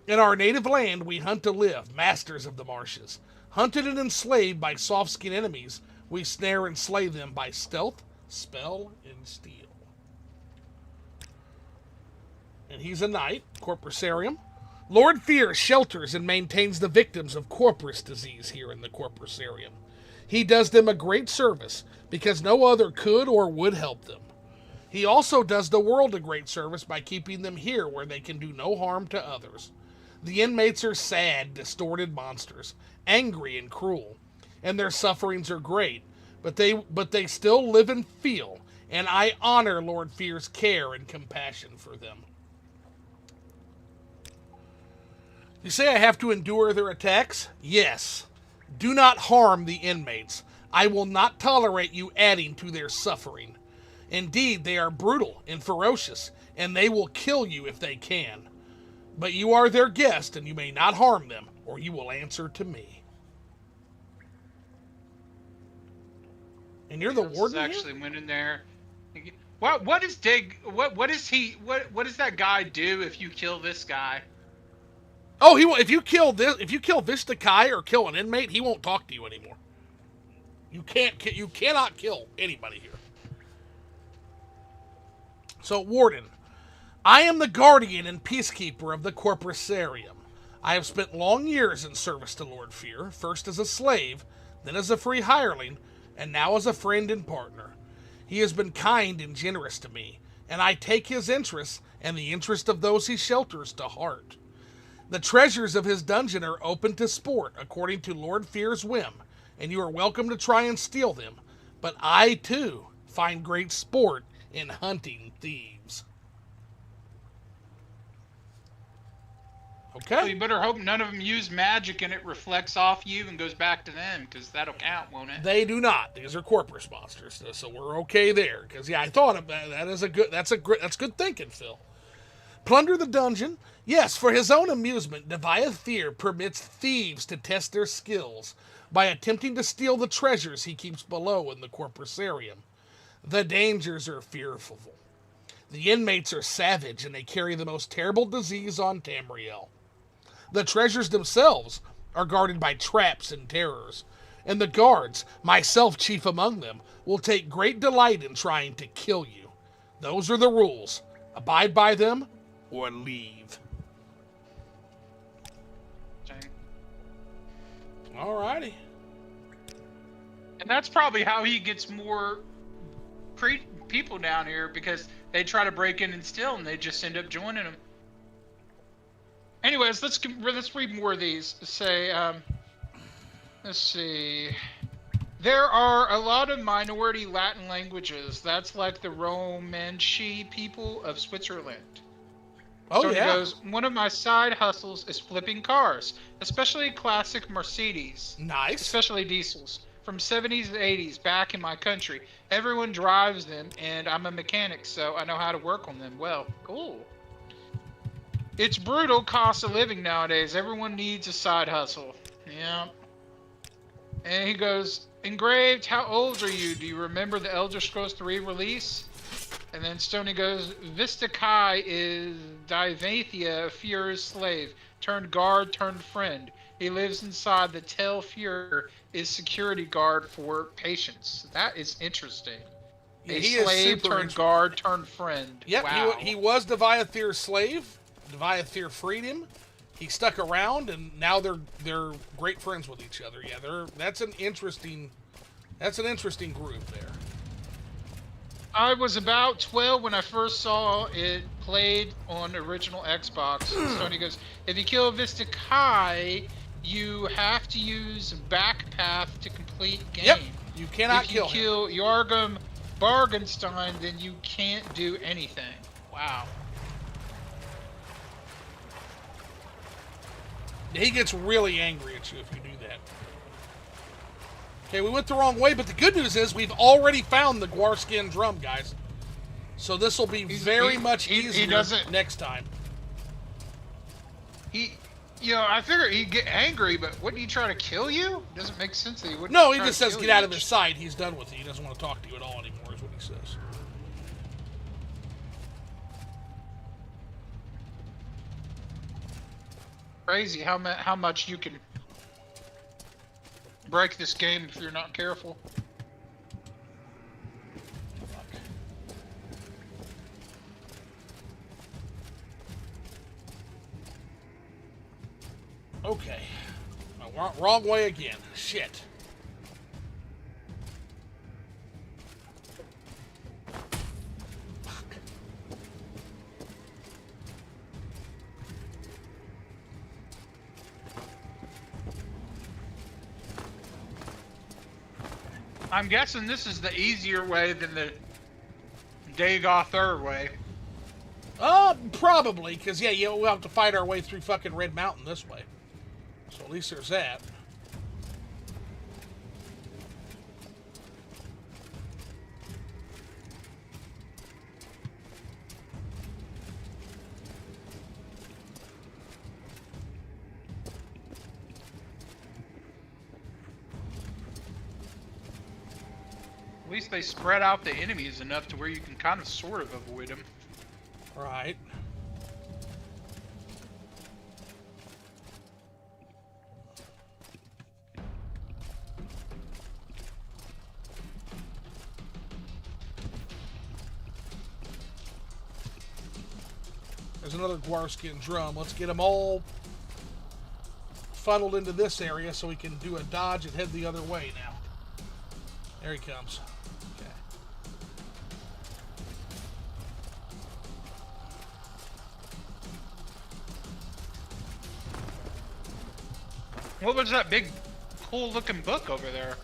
In our native land, we hunt to live, masters of the marshes. Hunted and enslaved by soft-skinned enemies, we snare and slay them by stealth, spell, and steel. And he's a knight, Corprusarium. Lord Fear shelters and maintains the victims of Corprus disease here in the Corprusarium. He does them a great service, because no other could or would help them. He also does the world a great service by keeping them here where they can do no harm to others. The inmates are sad, distorted monsters, angry and cruel, and their sufferings are great, but they still live and feel, and I honor Lord Fear's care and compassion for them. You say I have to endure their attacks? Yes. Do not harm the inmates. I will not tolerate you adding to their suffering. Indeed, they are brutal and ferocious, and they will kill you if they can. But you are their guest, and you may not harm them, or you will answer to me. And you're the warden here? Actually went in there. What does that guy do if you kill this guy? Oh, if you kill Vista Kai or kill an inmate, he won't talk to you anymore. You cannot kill anybody here. So, Warden, I am the guardian and peacekeeper of the Corprusarium. I have spent long years in service to Lord Fear, first as a slave, then as a free hireling, and now as a friend and partner. He has been kind and generous to me, and I take his interests and the interest of those he shelters to heart. The treasures of his dungeon are open to sport according to Lord Fear's whim, and you are welcome to try and steal them. But I, too, find great sport in hunting thieves. Okay. So you better hope none of them use magic and it reflects off you and goes back to them, because that'll count, won't it? They do not. These are Corprus monsters, so we're okay there. Because I thought of that. That's good thinking, Phil. Plunder the dungeon. Yes, for his own amusement, Deviath Fear permits thieves to test their skills by attempting to steal the treasures he keeps below in the Corprusarium. The dangers are fearful. The inmates are savage, and they carry the most terrible disease on Tamriel. The treasures themselves are guarded by traps and terrors, and the guards, myself chief among them, will take great delight in trying to kill you. Those are the rules. Abide by them, or leave. Alrighty. And that's probably how he gets more people down here, because they try to break in and steal, and they just end up joining them. Anyways, let's read more of these. Let's see. There are a lot of minority Latin languages. That's like the Romanche people of Switzerland. Oh, so yeah. He goes, one of my side hustles is flipping cars, especially classic Mercedes. Nice. Especially diesels. From 70s and 80s back in my country. Everyone drives them, and I'm a mechanic, so I know how to work on them well. Cool. It's brutal cost of living nowadays. Everyone needs a side hustle. Yeah. And he goes, Engraved, how old are you? Do you remember the Elder Scrolls 3 release? And then Stony goes, Vista Kai is Divathia, Fuhrer's slave. Turned guard, turned friend. He lives inside the Tel Fuhrer, is security guard for patients. That is interesting. A slave turned guard turned friend. Yep, wow. he was Deviathir's slave. Deviathir freed him. He stuck around, and now they're great friends with each other. Yeah, that's an interesting group there. I was about 12 when I first saw it played on original Xbox. Sony goes, if you kill Vista Kai, you have to use back path to complete game. Yep, you cannot kill him. If you kill Jorgum Bargenstein, then you can't do anything. Wow. He gets really angry at you if you do that. Okay, we went the wrong way, but the good news is we've already found the Guarskin drum, guys. So this will be very much easier next time. I figure he'd get angry, but wouldn't he try to kill you? Doesn't make sense that he wouldn't. No, he just says get out of his sight. He's done with you. He doesn't want to talk to you at all anymore, is what he says. Crazy how much you can break this game if you're not careful. Okay. Wrong way again. Shit. I'm guessing this is the easier way than the Dagoth way. Probably, because, yeah, we'll have to fight our way through fucking Red Mountain this way. So at least there's that. At least they spread out the enemies enough to where you can kind of sort of avoid them. Right. There's another Guarskin drum. Let's get them all funneled into this area so we can do a dodge and head the other way now. There he comes. Okay. What was that big, cool-looking book over there?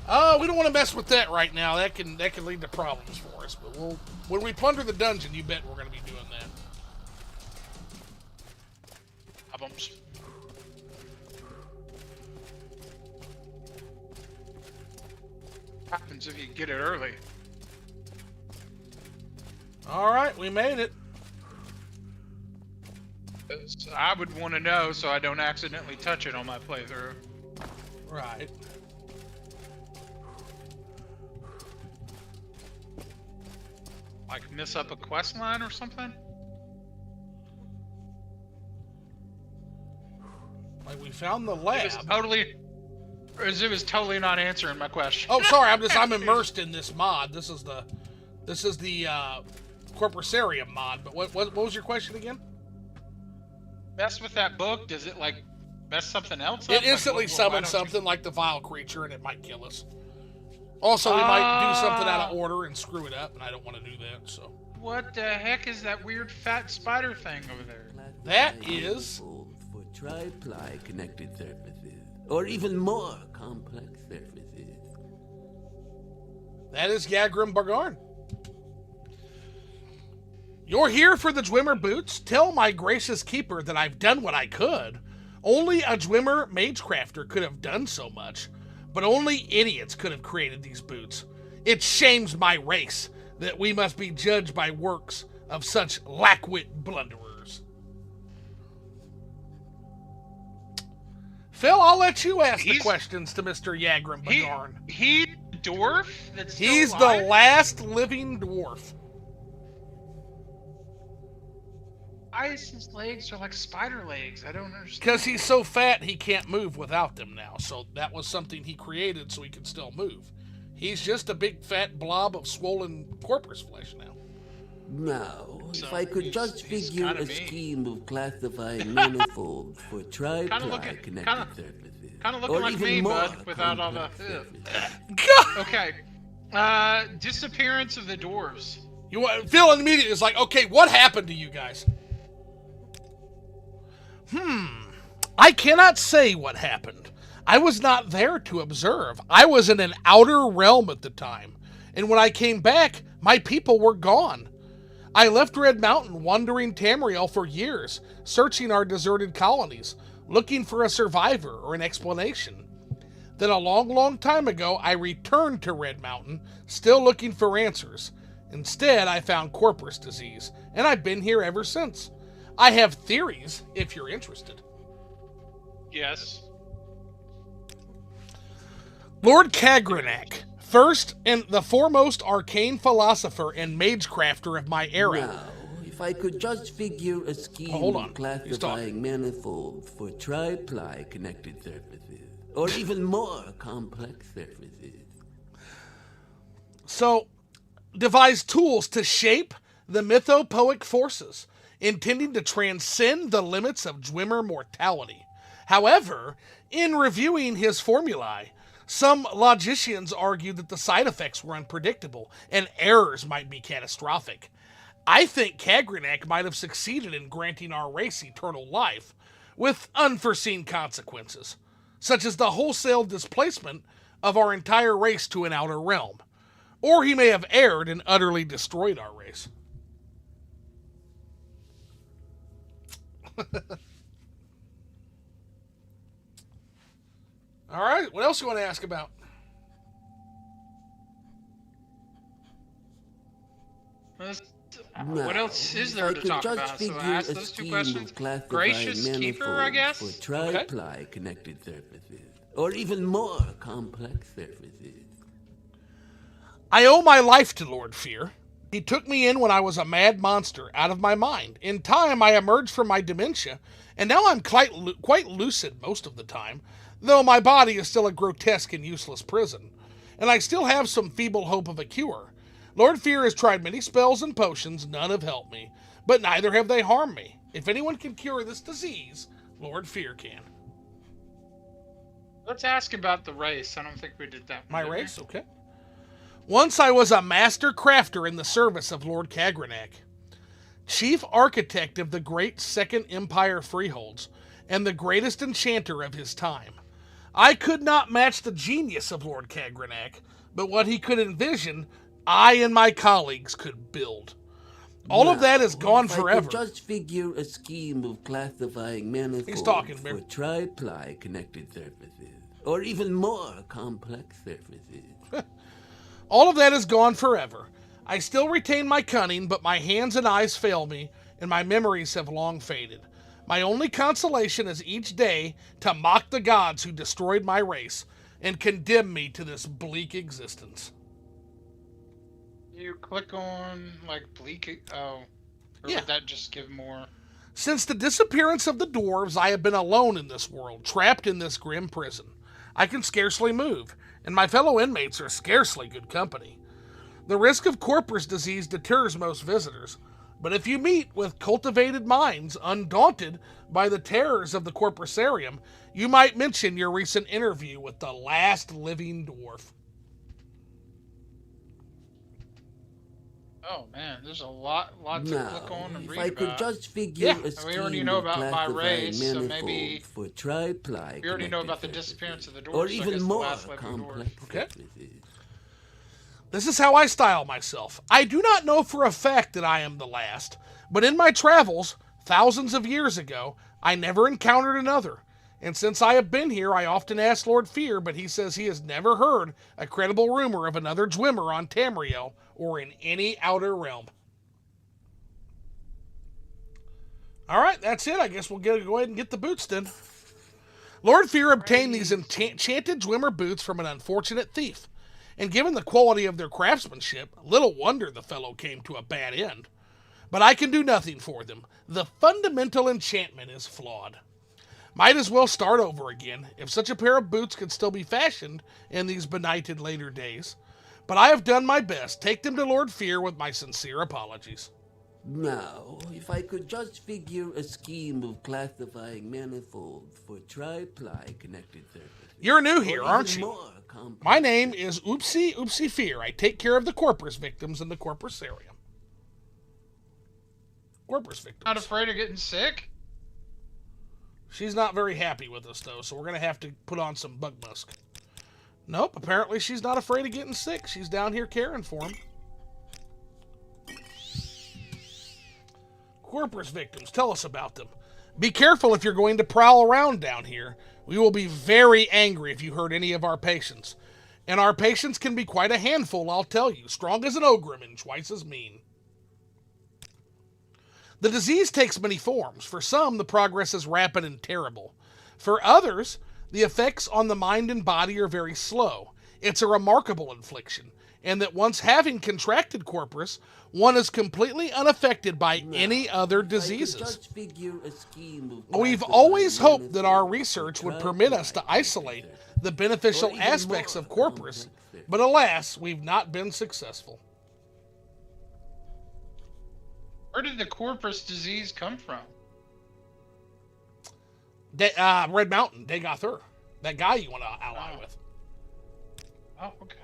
Oh, we don't want to mess with that right now. That can lead to problems for us. But when we plunder the dungeon, you bet we're going to be doing that. Albums. Happens if you get it early. All right, we made it. I would want to know so I don't accidentally touch it on my playthrough. Right. Like miss up a quest line or something? Like we found the lab. It was totally not answering my question. Oh, sorry. I'm immersed in this mod. This is the Corprusarium mod. But what was your question again? Mess with that book? Does it like mess something else up? It instantly summons something like the vile creature, and it might kill us. Also, we might do something out of order and screw it up, and I don't want to do that. So. What the heck is that weird fat spider thing over there? That is for tri-ply connected surfaces, or even more complex surfaces. That is Yagrim Bargarn. You're here for the Dwemer boots? Tell my gracious keeper that I've done what I could. Only a Dwemer magecrafter could have done so much, but only idiots could have created these boots. It shames my race that we must be judged by works of such lackwit blunderers. Phil, I'll let you ask the questions to Mr. Yagram Bagarn. He's a dwarf that's still He's alive? the last living dwarf. Why is his legs are like spider legs? I don't understand. Because he's so fat he can't move without them now. So that was something he created so he could still move. He's just a big fat blob of swollen corpus flesh now. Now, So if I could just he's figure kinda a mean. scheme of classifying manifolds for tri-ply connected surfaces. Kind of looking or like even me, more bud, without all the. complex Okay. Disappearance of the dwarves. Phil immediately is like, okay, what happened to you guys? I cannot say what happened. I was not there to observe. I was in an outer realm at the time. And when I came back, my people were gone. I left Red Mountain wandering Tamriel for years, searching our deserted colonies, looking for a survivor or an explanation. Then a long, long time ago, I returned to Red Mountain, still looking for answers. Instead, I found Corpus disease, and I've been here ever since. I have theories, if you're interested. Yes. Lord Kagranak, first and the foremost arcane philosopher and magecrafter of my era. Now, if I could just figure a scheme hold on. of classifying manifolds for tri-ply connected surfaces, or even more complex surfaces. So, devise tools to shape the mythopoeic forces, intending to transcend the limits of Dwemer mortality. However, in reviewing his formulae, some logicians argued that the side effects were unpredictable and errors might be catastrophic. I think Kagranak might have succeeded in granting our race eternal life, with unforeseen consequences, such as the wholesale displacement of our entire race to an outer realm. Or he may have erred and utterly destroyed our race. All right, what else you want to ask about? What else is there to talk about? So I asked those two questions. Gracious Keeper, I guess? For tri-ply connected surfaces, or even more complex surfaces. I owe my life to Lord Fear. He took me in when I was a mad monster, out of my mind. In time, I emerged from my dementia, and now I'm quite lucid most of the time, though my body is still a grotesque and useless prison, and I still have some feeble hope of a cure. Lord Fear has tried many spells and potions, none have helped me, but neither have they harmed me. If anyone can cure this disease, Lord Fear can. Let's ask about the race. I don't think we did that. My race? Okay. Once I was a master crafter in the service of Lord Kagranak, chief architect of the great Second Empire freeholds, and the greatest enchanter of his time. I could not match the genius of Lord Kagranak, but what he could envision, I and my colleagues could build. All of that is gone forever. I could just figure a scheme of classifying manifolds for tri-ply connected surfaces, or even more complex surfaces. All of that is gone forever. I still retain my cunning, but my hands and eyes fail me, and my memories have long faded. My only consolation is each day to mock the gods who destroyed my race and condemn me to this bleak existence. You click on, like, bleak... Oh. Or Yeah. would that just give more... Since the disappearance of the dwarves, I have been alone in this world, trapped in this grim prison. I can scarcely move, and my fellow inmates are scarcely good company. The risk of Corpus disease deters most visitors, but if you meet with cultivated minds undaunted by the terrors of the Corprusarium, you might mention your recent interview with the last living dwarf. Oh man, there's a lot to click on and read if I could about. just figure a we scheme already know of about my classifying race, so manifolds maybe for tri-ply we already know connected about the surfaces, disappearance of the dwarves. or so I even guess more the last living complex dwarf. surfaces. This is how I style myself. I do not know for a fact that I am the last, but in my travels, thousands of years ago, I never encountered another. And since I have been here, I often ask Lord Fear, but he says he has never heard a credible rumor of another Dwemer on Tamriel or in any outer realm. All right, that's it. I guess we'll go ahead and get the boots then. Lord Fear obtained these enchanted Dwemer boots from an unfortunate thief, and given the quality of their craftsmanship, little wonder the fellow came to a bad end. But I can do nothing for them. The fundamental enchantment is flawed. Might as well start over again, if such a pair of boots could still be fashioned in these benighted later days. But I have done my best. Take them to Lord Fear with my sincere apologies. Now, if I could just figure a scheme of classifying manifolds for tri-ply connected surfaces. You're new here, aren't you? My name is Oopsie Fear. I take care of the Corpus victims in the Corprusarium. Corpus victims. Not afraid of getting sick? She's not very happy with us, though, so we're going to have to put on some bug musk. Nope, apparently she's not afraid of getting sick. She's down here caring for him. Corpus victims, tell us about them. Be careful if you're going to prowl around down here. We will be very angry if you hurt any of our patients. And our patients can be quite a handful, I'll tell you. Strong as an ogre and twice as mean. The disease takes many forms. For some, the progress is rapid and terrible. For others, the effects on the mind and body are very slow. It's a remarkable infliction, and that once having contracted Corpus, one is completely unaffected by any other diseases. We've always hoped that our research would permit us to isolate the beneficial aspects of Corpus, but alas, we've not been successful. Where did the Corpus disease come from? Red Mountain, Dagoth. That guy you want to ally with. Oh, okay.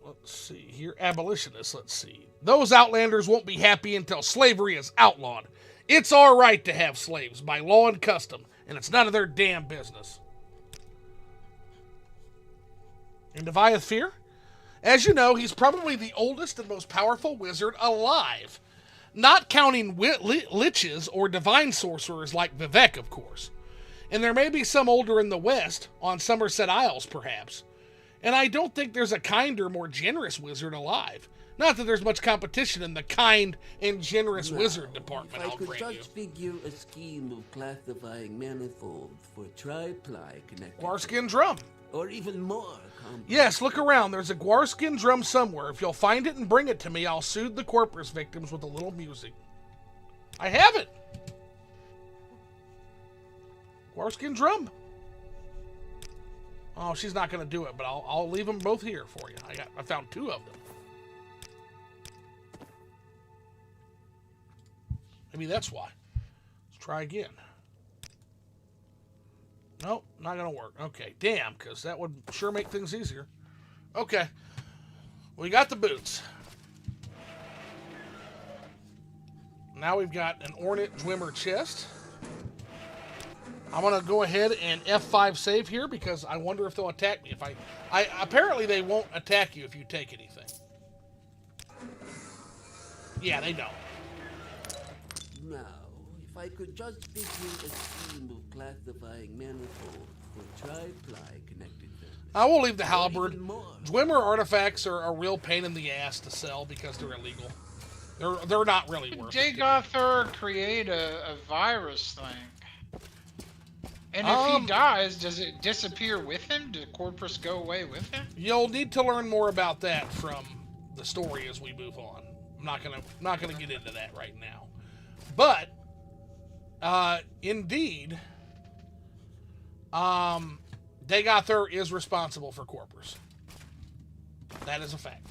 Let's see here. Abolitionists, let's see. Those outlanders won't be happy until slavery is outlawed. It's our right to have slaves by law and custom, and it's none of their damn business. And Deviath Fear? As you know, he's probably the oldest and most powerful wizard alive. Not counting liches or divine sorcerers like Vivek, of course. And there may be some older in the West, on Somerset Isles, perhaps. And I don't think there's a kinder, more generous wizard alive. Not that there's much competition in the kind and generous wizard department, I'll grant you. I could just figure a scheme of classifying manifolds for tri-ply connected. Gwarskin drum. Or even more. Yes, look around. There's a Gwarskin drum somewhere. If you'll find it and bring it to me, I'll soothe the Corpus victims with a little music. I have it. Gwarskin drum. Oh, she's not going to do it, but I'll leave them both here for you. I found 2 of them. Maybe that's why. Let's try again. Nope, not going to work. Okay, damn, because that would sure make things easier. Okay, we got the boots. Now we've got an ornate Dwemer chest. I'm going to go ahead and F5 save here because I wonder if they'll attack me. If I apparently they won't attack you if you take anything. Yeah, they don't. Now, if I could just figure a scheme of classifying manifolds for tri-ply connected. I will leave the halberd. Dwemer artifacts are a real pain in the ass to sell because they're illegal. They're not really worth it. Dagoth create a virus thing. And if he dies, does it disappear with him? Does Corpus go away with him? You'll need to learn more about that from the story as we move on. I'm not gonna get into that right now. But indeed, Dagoth is responsible for Corpus. That is a fact.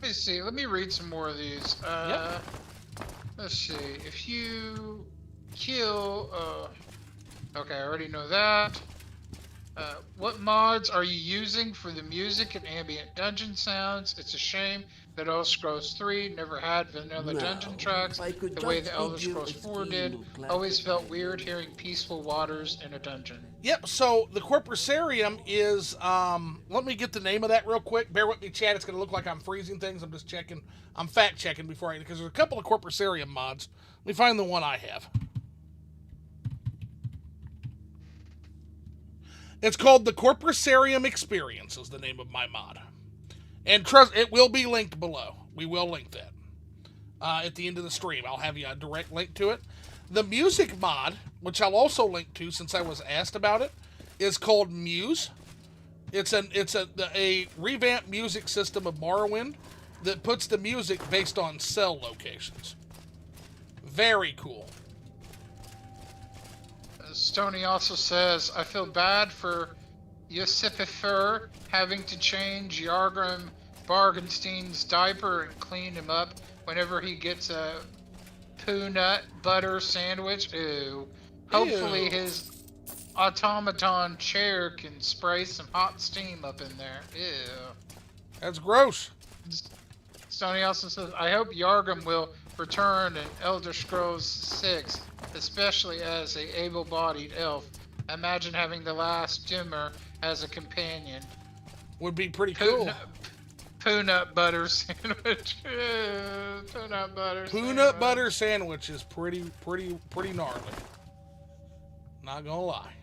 Let me see. Let me read some more of these. Yep. Let's see. If you kill... okay, I already know that. What mods are you using for the music and ambient dungeon sounds? It's a shame that Elder Scrolls 3 never had vanilla dungeon tracks the way the Elder Scrolls 4 did. Always felt weird hearing peaceful waters in a dungeon. Yep, so the Corprusarium is, let me get the name of that real quick. Bear with me, chat. It's going to look like I'm freezing things. I'm just checking. I'm fact-checking before because there's a couple of Corprusarium mods. Let me find the one I have. It's called the Corprusarium Experience is the name of my mod. And trust, it will be linked below. We will link that. at the end of the stream. I'll have you a direct link to it. The music mod, which I'll also link to since I was asked about it, is called Muse. It's a revamped music system of Morrowind that puts the music based on cell locations. Very cool. Stoney also says, I feel bad for Yusipifer having to change Yargrim Bargenstein's diaper and clean him up whenever he gets a peanut butter sandwich. Ew. Hopefully his automaton chair can spray some hot steam up in there. Ew. That's gross. Stoney also says, I hope Yargrim will return in Elder Scrolls 6, especially as a able-bodied elf. Imagine having the last dimmer as a companion. Would be pretty cool. Peanut butter sandwich. Peanut butter. Peanut butter sandwich is pretty gnarly. Not gonna lie.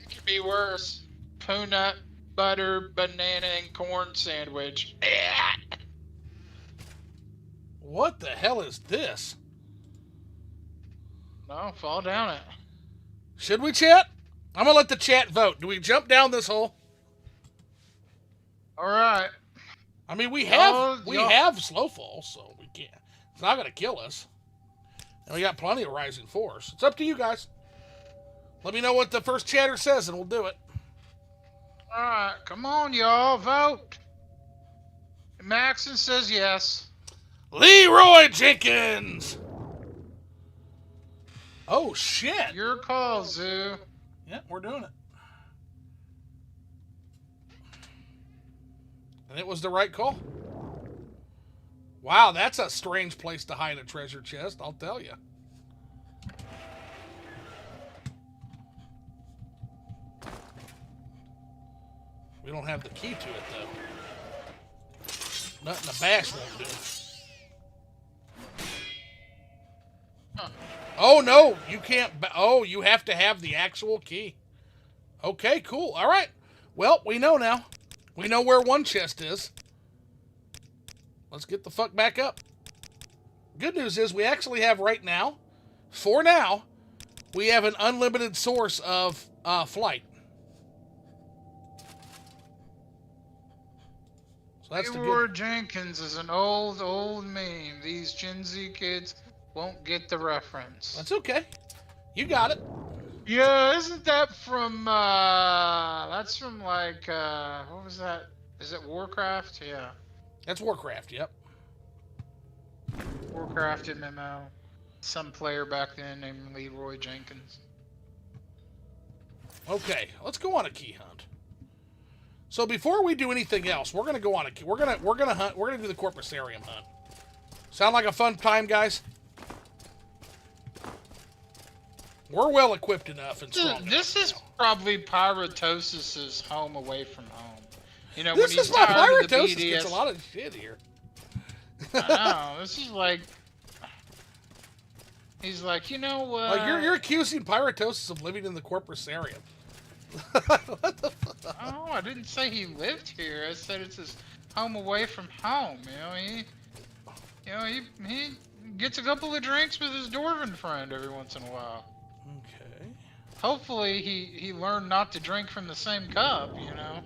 It could be worse. Peanut butter, banana, and corn sandwich. What the hell is this? No, fall down it. Should we, chat? I'm gonna let the chat vote. Do we jump down this hole? All right. I mean, we have slow fall, so we can't. It's not gonna kill us. And we got plenty of rising force. It's up to you guys. Let me know what the first chatter says, and we'll do it. All right, come on, y'all, vote. Maxon says yes. Leroy Jenkins. Oh shit! Your call, Zoo. Yeah, we're doing it. And it was the right call. Wow, that's a strange place to hide a treasure chest, I'll tell you. We don't have the key to it, though. Nothing a bash won't do. Huh. Oh, no, you can't. Oh, you have to have the actual key. Okay, cool. All right. Well, we know now. We know where one chest is. Let's get the fuck back up. Good news is we actually have right now, for now, we have an unlimited source of flight. So that's Leroy Jenkins is an old meme. These Gen Z kids won't get the reference. That's okay. You got it. Yeah, isn't that from, that's from like, what was that? Is it Warcraft? Yeah. That's Warcraft, yep. Warcraft MMO. Some player back then named Leroy Jenkins. Okay, let's go on a key hunt. So before we do anything else, we're gonna go on a key. We're gonna hunt. We're gonna do the Corprusarium hunt. Sound like a fun time, guys? We're well equipped enough and strong. This is probably Pyrotosis' home away from home. You know, this when he's is why tired of the Pyrotosis BDS. gets a lot of shit here. I know. This is like, he's like, you know, like you're accusing Pyrotosis of living in the Corprusarium. What the fuck? Oh, I didn't say he lived here. I said it's his home away from home. You know, he gets a couple of drinks with his dwarven friend every once in a while. Okay. Hopefully he learned not to drink from the same cup, you know.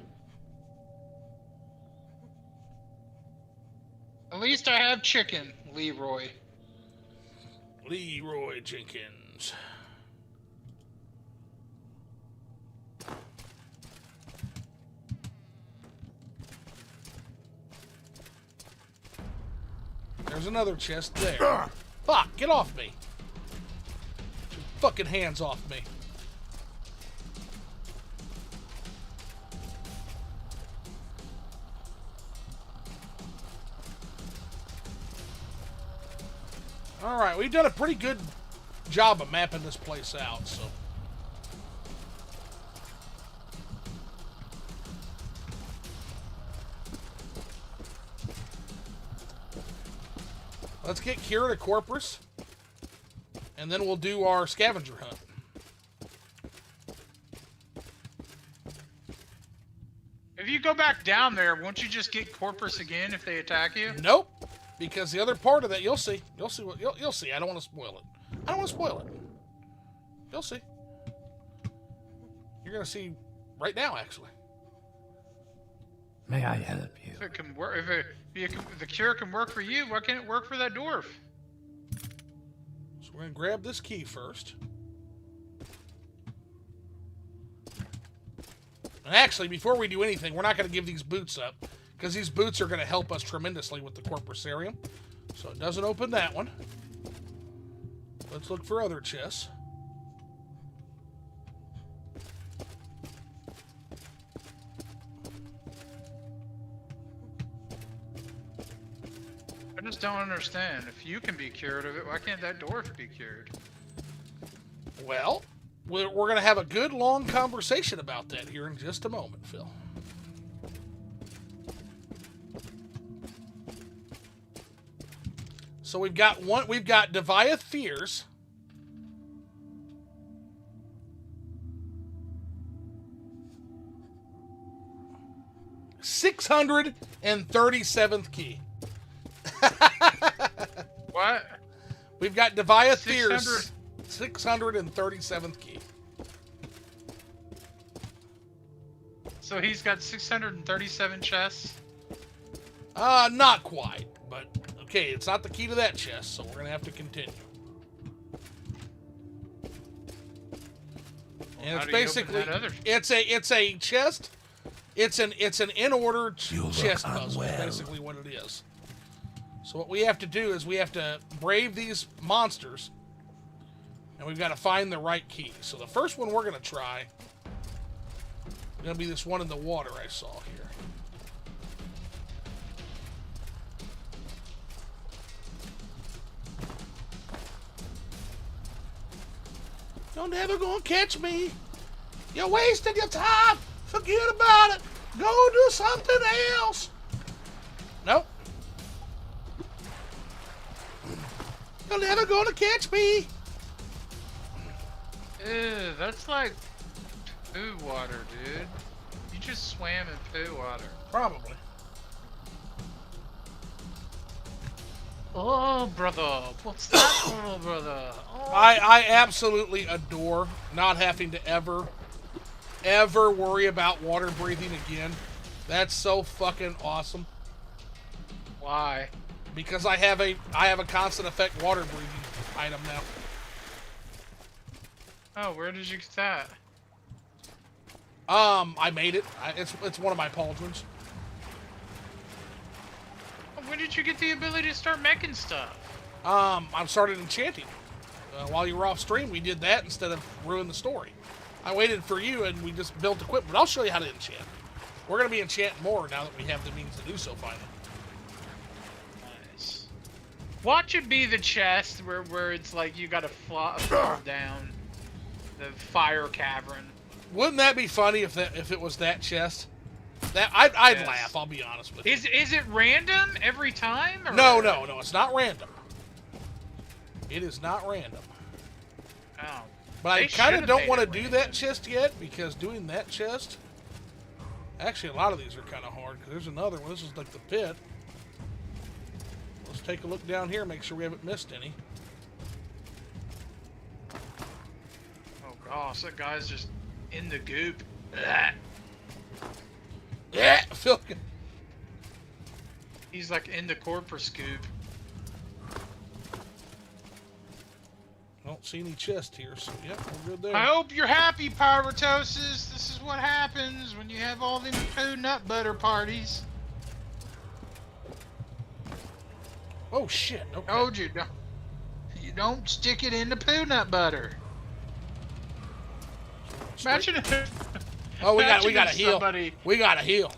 At least I have chicken, Leroy. Leroy Jenkins. There's another chest there. Fuck, get off me. Get your fucking hands off me. Alright, we've done a pretty good job of mapping this place out, so. Let's get Kira to Corpus, and then we'll do our scavenger hunt. If you go back down there, won't you just get Corpus again if they attack you? Nope. Because the other part of that, you'll see. You'll see what you'll see. I don't want to spoil it. I don't want to spoil it. You'll see. You're gonna see right now, actually. May I help you? If it can work, if the cure can work for you, why can't it work for that dwarf? So we're gonna grab this key first. And actually, before we do anything, we're not gonna give these boots up, because these boots are gonna help us tremendously with the Corprusarium. So it doesn't open that one. Let's look for other chests. I just don't understand. If you can be cured of it, why can't that dwarf be cured? Well, we're going to have a good long conversation about that here in just a moment, Phil. So we've got Deviath Fears. $637th key. What? We've got Deviath Fears. 637th key. So he's got 637 chests? Not quite, but okay, it's not the key to that chest, so we're gonna have to continue. And it's basically it's a chest. It's an in order chest puzzle. Is basically what it is. So what we have to do is we have to brave these monsters, and we've got to find the right key. So the first one we're gonna try is gonna be this one in the water I saw here. You're never gonna catch me. You're wasting your time. Forget about it. Go do something else. Nope. You're never gonna catch me. Ew, that's like poo water, dude. You just swam in poo water. Probably. Oh, brother. What's that? Oh, brother. Oh. I absolutely adore not having to ever worry about water breathing again. That's so fucking awesome. Why? Because I have a constant effect water breathing item now. Oh, where did you get that? I made it. It's one of my pauldrons. When did you get the ability to start making stuff? I started enchanting. While you were off stream, we did that instead of ruin the story. I waited for you and we just built equipment. I'll show you how to enchant. We're going to be enchanting more now that we have the means to do so finally. Nice. Watch it be the chest where it's like you got to fall down the fire cavern. Wouldn't that be funny if it was that chest? That I'd laugh. I'll be honest with you. Is it random every time? Or? No. It's not random. It is not random. Oh. But I kind of don't want to do that chest yet, because doing that chest... Actually, a lot of these are kind of hard, because there's another one. This is like the pit. Let's take a look down here, make sure we haven't missed any. Oh gosh, that guy's just in the goop. Yeah, Phil. He's like in the corpus goop. Don't see any chest here, so yeah, we're good there. I hope you're happy, Pyrotosis. This is what happens when you have all them poo nut butter parties. Oh shit! Okay. Told you, you don't stick it in the poo nut butter. Imagine. Oh, we got to heal. We got to heal.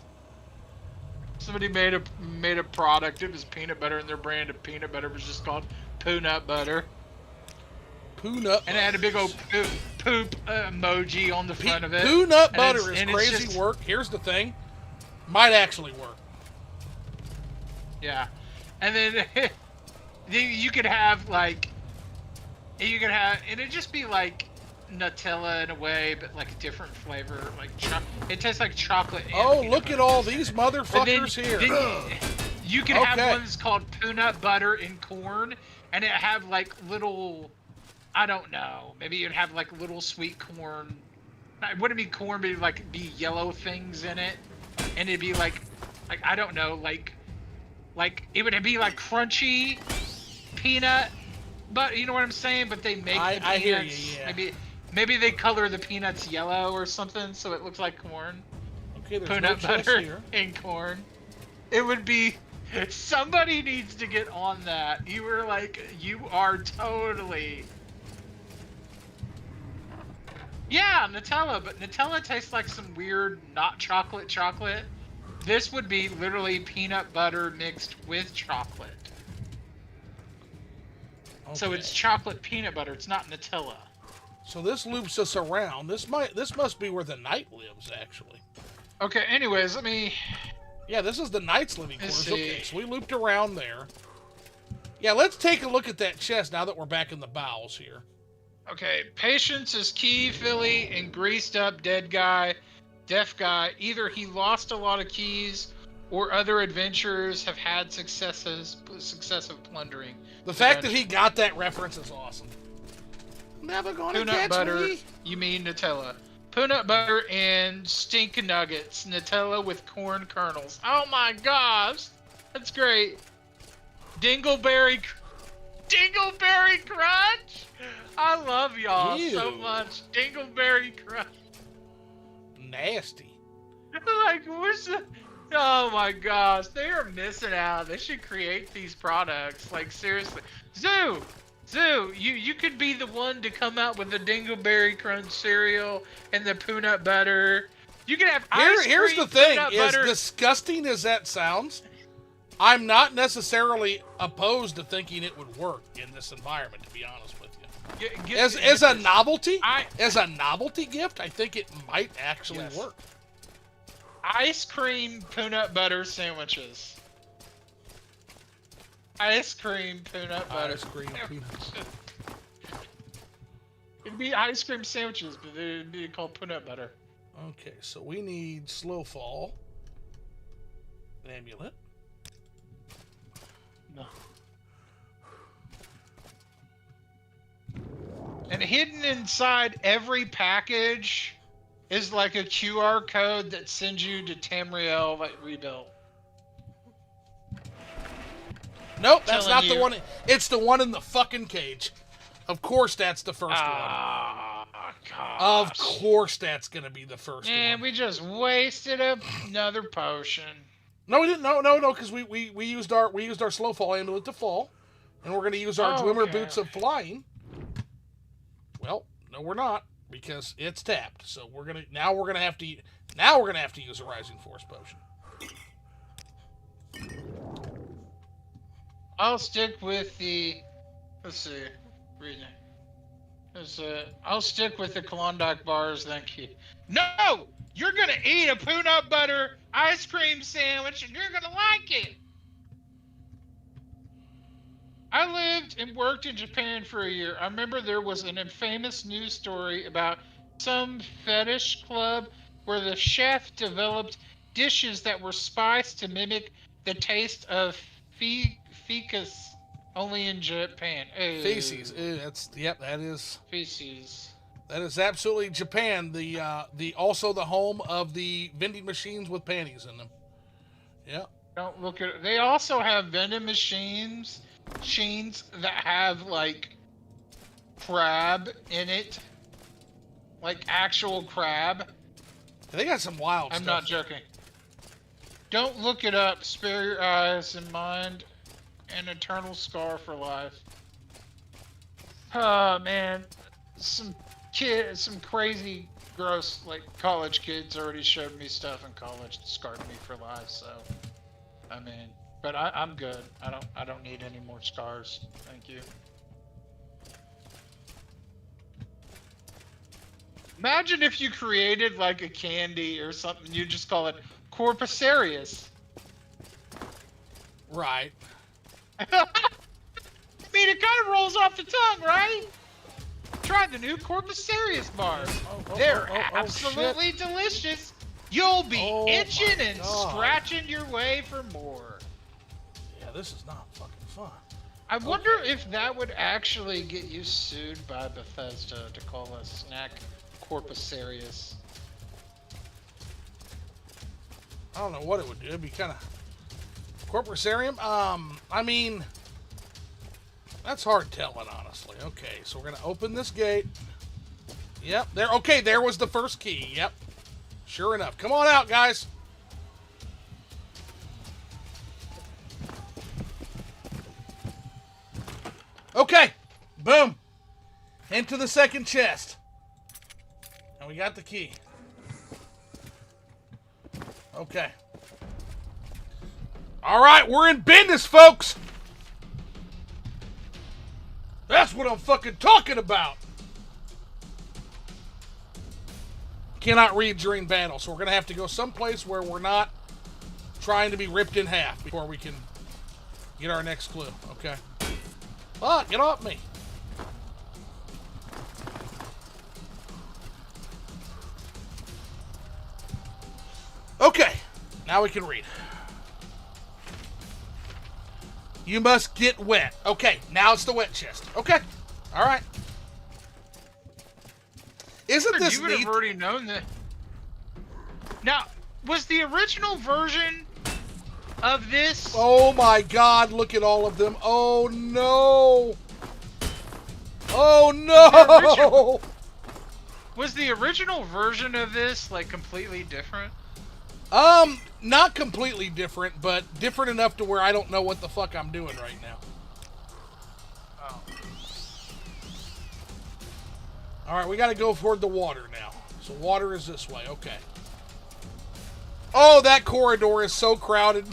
Somebody made a product. It was peanut butter, and their brand of peanut butter was just called Poo Nut Butter. Poo Nut. And it had a big old poop emoji on the front of it. Poo Nut Butter is crazy work. Here's the thing, might actually work. Yeah, and then you could have it'd just be like Nutella in a way, but like a different flavor. Like it tastes like chocolate. Oh, look at all these motherfuckers here. You can have one that's called peanut butter and corn, and it have like little, I don't know, maybe you'd have like little sweet corn. It wouldn't be corn, but it'd like be yellow things in it, and it'd be like I don't know, like it would be like crunchy peanut, but you know what I'm saying? But they make the peanuts. I hear you. Yeah. Maybe they color the peanuts yellow or something, so it looks like corn. Okay, there's peanut no butter here. and corn. It would be. Somebody needs to get on that. You are totally. Yeah, Nutella, but Nutella tastes like some weird not chocolate. This would be literally peanut butter mixed with chocolate. Okay. So it's chocolate peanut butter. It's not Nutella. So this loops us around. This must be where the knight lives, actually. Okay. Anyways, let me. Yeah, this is the knight's living quarters. Okay, so we looped around there. Yeah, let's take a look at that chest now that we're back in the bowels here. Okay, patience is key, Philly, and greased up dead guy, deaf guy. Either he lost a lot of keys, or other adventurers have had successive plundering. The fact that he got that reference is awesome. Never gonna catch butter, me. You mean Nutella. Peanut butter and stink nuggets. Nutella with corn kernels. Oh my gosh. That's great. Dingleberry Crunch? I love y'all so much. Dingleberry Crunch. Nasty. Like, what's the... Oh my gosh. They are missing out. They should create these products. Like, seriously. Zoo, you could be the one to come out with the Dingleberry Crunch cereal and the peanut butter. You could have ice cream. Here's the thing: as disgusting as that sounds, I'm not necessarily opposed to thinking it would work in this environment. To be honest with you, as a novelty gift, I think it might actually work. Ice cream peanut butter sandwiches. Ice cream peanut butter. Ice cream peanut. It'd be ice cream sandwiches, but it'd be called peanut butter. Okay, so we need slow fall. An amulet. No. And hidden inside every package is like a QR code that sends you to Tamriel, like rebuilt. Nope, that's not the one. It's the one in the fucking cage. Of course, that's the first one. Gosh. Of course, that's gonna be the first one. And we just wasted another potion. No, we didn't. No, because we used our slow fall amulet to fall, and we're gonna use our Glimmer boots of flying. Well, no, we're not, because it's tapped. So we're gonna have to use a Rising Force potion. I'll stick with the. Let's see. I'll stick with the Klondike bars, thank you. No! You're gonna eat a peanut butter ice cream sandwich and you're gonna like it! I lived and worked in Japan for a year. I remember there was an infamous news story about some fetish club where the chef developed dishes that were spiced to mimic the taste of feces. Only in Japan. Ew. Feces. Ew, that is feces. That is absolutely Japan. The also the home of the vending machines with panties in them. Yeah. Don't look at it. They also have vending machines that have like crab in it. Like actual crab. They got some wild stuff. I'm not joking. Don't look it up. Spare your eyes and mind. An eternal scar for life. Oh man, some crazy, gross, like college kids already showed me stuff in college that scarred me for life. So, I mean, but I'm good. I don't need any more scars. Thank you. Imagine if you created like a candy or something. You just call it Corprusarium. Right. I mean, it kind of rolls off the tongue, right? Try the new Corprusarium bars. They're absolutely delicious. You'll be itching and scratching your way for more. this is not fucking fun. I wonder if that would actually get you sued by Bethesda to call a snack Corprusarius. I don't know what it would do. It'd be kind of... Corprusarium? I mean... That's hard telling, honestly. Okay, so we're going to open this gate. Yep, there. Okay, there was the first key. Yep. Sure enough. Come on out, guys. Okay. Boom. Into the second chest. And we got the key. Okay. All right, we're in business, folks. That's what I'm fucking talking about. Cannot read during battle, so we're going to have to go someplace where we're not trying to be ripped in half before we can get our next clue. Okay. Fuck, get off me. Okay, now we can read. You must get wet. Okay, now it's the wet chest. Okay, all right. Isn't this You would neat? have already known that. Now, was the original version of this? Oh my God! Look at all of them. Oh no! Oh no! Was the original version of this like completely different? Not completely different, but different enough to where I don't know what the fuck I'm doing right now. Oh. Alright, we gotta go toward the water now. So water is this way, okay. Oh, that corridor is so crowded.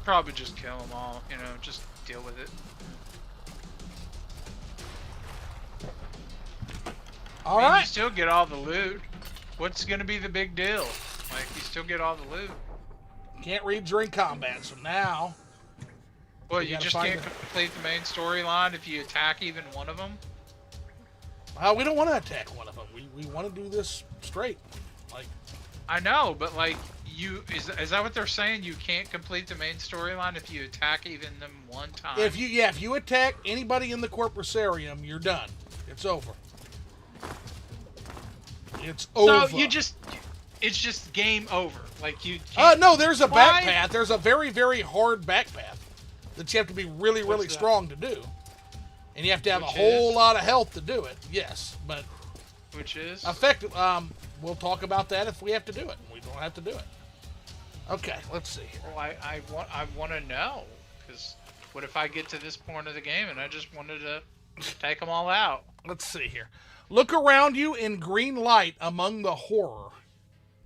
Probably just kill them all, you know, just deal with it. All I mean, right. You still get all the loot. What's gonna be the big deal? Like, you still get all the loot. Can't read during combat, so now... Well, you just can't complete the main storyline if you attack even one of them? We don't want to attack one of them. We want to do this straight. Like, I know, but like, is that what they're saying? You can't complete the main storyline if you attack even them one time? If you attack anybody in the Corprusarium, you're done. It's over. It's over. So it's just game over. Like you. No, there's a back path. There's a very, very hard back path that you have to be really, really strong to do, and you have to have a whole lot of health to do it. Yes, but which is effective. We'll talk about that if we have to do it. We don't have to do it. Okay, let's see. Well, I want to know, because what if I get to this point of the game and I just wanted to take them all out? Let's see here. Look around you in green light among the horror.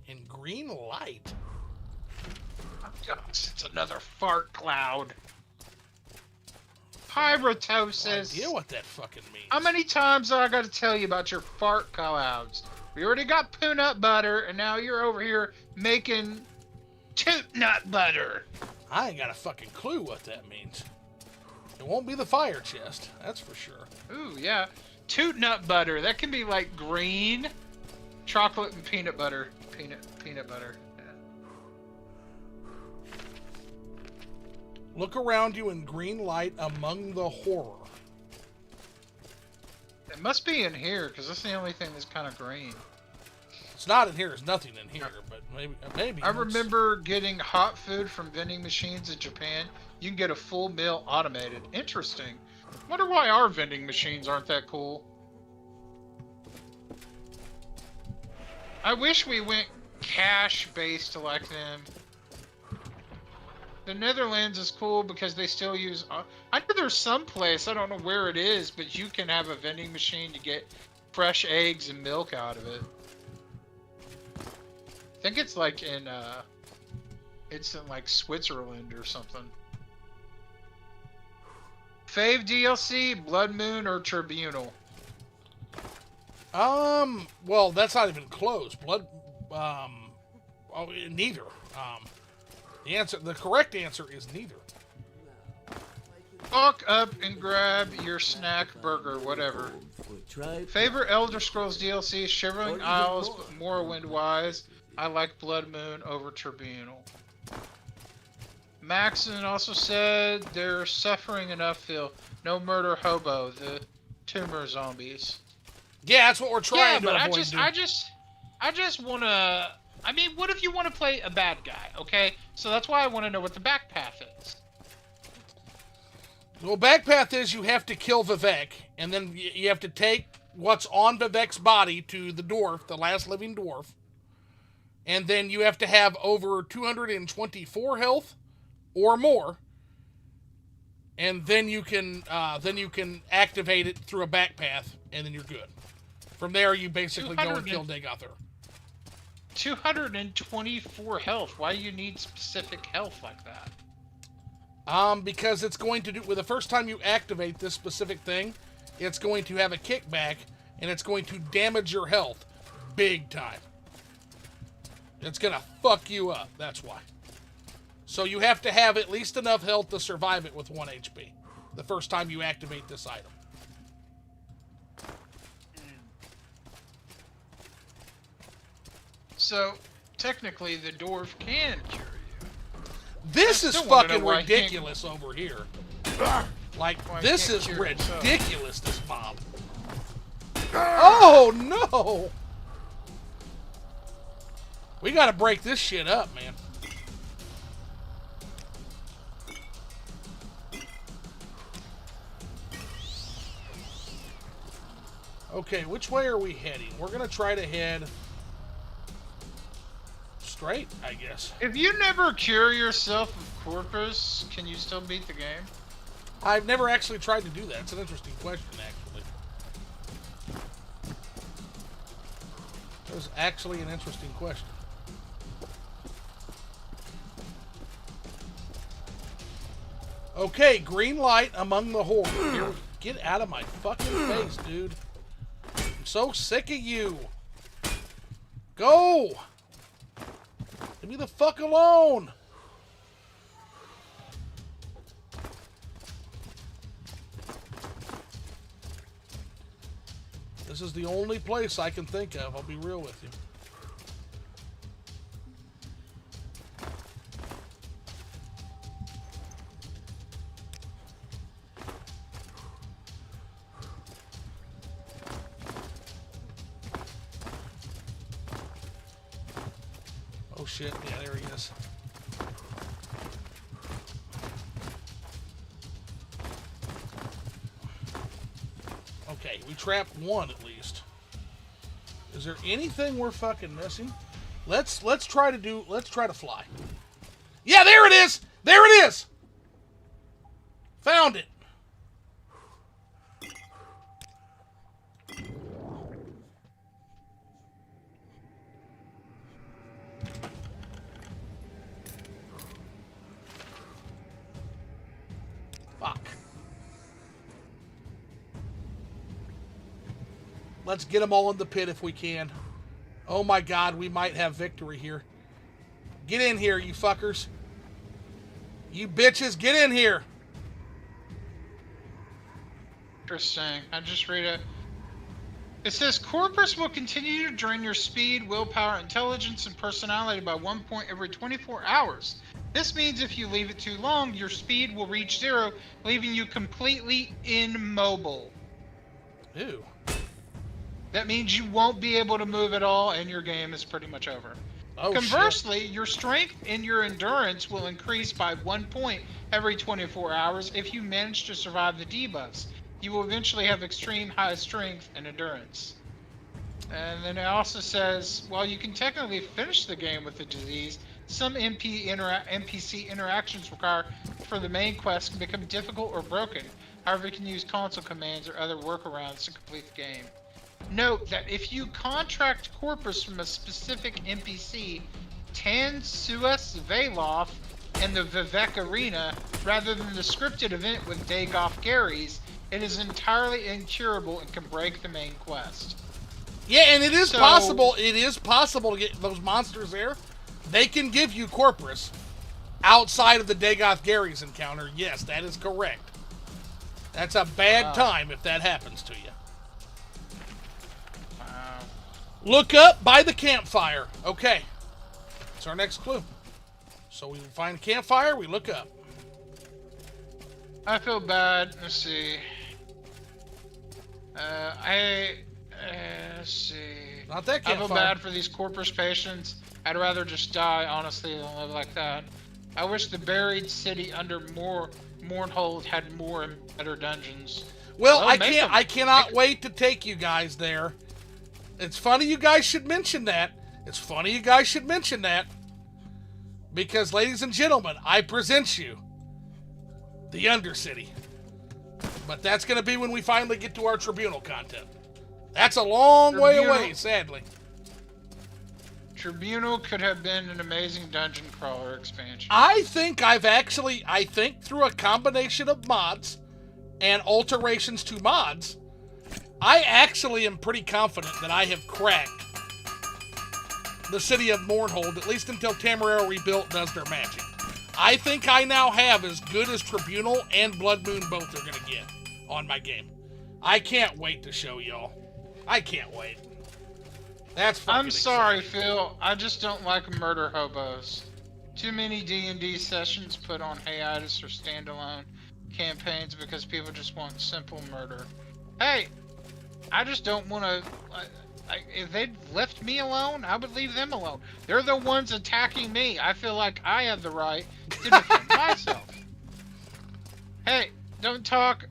In green light? Oh, gosh, it's another fart cloud. Pyrotosis. No idea what that fucking means. How many times I got to tell you about your fart clouds? We already got peanut butter, and now you're over here making toot nut butter. I ain't got a fucking clue what that means. It won't be the fire chest, that's for sure. Ooh, yeah. Toot nut butter. That can be like green, chocolate and peanut butter. Peanut butter. Yeah. Look around you in green light among the horror. It must be in here, because that's the only thing that's kind of green. It's not in here. There's nothing in here, but maybe. I remember getting hot food from vending machines in Japan. You can get a full meal automated. Interesting. Wonder why our vending machines aren't that cool. I wish we went cash-based like them. The Netherlands is cool because they still use... I know there's some place, I don't know where it is, but you can have a vending machine to get fresh eggs and milk out of it. I think it's like in, it's in like Switzerland or something. Fave DLC, Blood Moon, or Tribunal? Well, that's not even close. Neither. The correct answer is neither. Walk up and grab your snack burger, whatever. Favorite Elder Scrolls DLC, Shivering Isles, but Morrowind-wise, I like Blood Moon over Tribunal. Maxon also said they're suffering enough, Phil. No murder hobo, the tumor zombies. Yeah, that's what we're trying to avoid. I just want to... I mean, what if you want to play a bad guy, okay? So that's why I want to know what the back path is. Well, back path is you have to kill Vivek, and then you have to take what's on Vivek's body to the dwarf, the last living dwarf, and then you have to have over 224 health or more, and then you can activate it through a back path, and then you're good. From there, you basically go and kill Dagothr. 224 health. Why do you need specific health like that? Because it's going to do, with the first time you activate this specific thing, it's going to have a kickback, and it's going to damage your health big time. It's going to fuck you up, that's why. So you have to have at least enough health to survive it with 1 HP, the first time you activate this item. So, technically, the dwarf can cure you. This is fucking ridiculous over here. Like, this is ridiculous, this mob. Oh, no! We gotta break this shit up, man. Okay, which way are we heading? We're gonna try to head straight, I guess. If you never cure yourself of Corpus, can you still beat the game? I've never actually tried to do that. It's an interesting question, actually. That was actually an interesting question. Okay, green light among the horde. Here, get out of my fucking face, dude. I'm so sick of you. Go! Leave me the fuck alone! This is the only place I can think of, I'll be real with you. Oh shit, yeah, there he is. Okay, we trapped one at least. Is there anything we're fucking missing? Let's try to fly. Yeah, there it is! There it is! Found it. Fuck. Let's get them all in the pit if we can. Oh my god, we might have victory here. Get in here, you fuckers. You bitches, get in here. Interesting. I just read it. It says, Corpus will continue to drain your speed, willpower, intelligence, and personality by 1 point every 24 hours. This means if you leave it too long, your speed will reach 0, leaving you completely immobile. Ew. That means you won't be able to move at all, and your game is pretty much over. Oh, Conversely, shit. Your strength and your endurance will increase by 1 point every 24 hours if you manage to survive the debuffs. You will eventually have extreme high strength and endurance. And then it also says, while you can technically finish the game with the disease, some NPC interactions required for the main quest can become difficult or broken. However, you can use console commands or other workarounds to complete the game. Note that if you contract Corpus from a specific NPC, Tan Suas Veloth and the Vivek Arena, rather than the scripted event with Dagoth Garys, it is entirely incurable and can break the main quest. Yeah, and it is possible to get those monsters there. They can give you Corpus outside of the Dagoth Garys encounter. Yes, that is correct. That's a bad time if that happens to you. Look up by the campfire. Okay. That's our next clue. So we find a campfire, we look up. I feel bad. Let's see. Let's see. Not that campfire. I feel bad for these Corpus patients. I'd rather just die, honestly, than live like that. I wish the buried city under Mournhold had more and better dungeons. Well, I cannot wait to take you guys there. It's funny you guys should mention that. Because, ladies and gentlemen, I present you the Undercity. But that's going to be when we finally get to our Tribunal content. That's a long way away, sadly. Tribunal could have been an amazing dungeon crawler expansion. I think through a combination of mods and alterations to mods, I actually am pretty confident that I have cracked the city of Mournhold, at least until Tamriel Rebuilt does their magic. I think I now have as good as Tribunal and Blood Moon both are going to get on my game. I can't wait to show y'all. I can't wait. That's fucking I'm sorry, exciting. Phil. I just don't like murder hobos. Too many D&D sessions put on hiatus or standalone campaigns because people just want simple murder. Hey, I just don't want to... if they'd left me alone, I would leave them alone. They're the ones attacking me. I feel like I have the right to defend myself. Hey, don't talk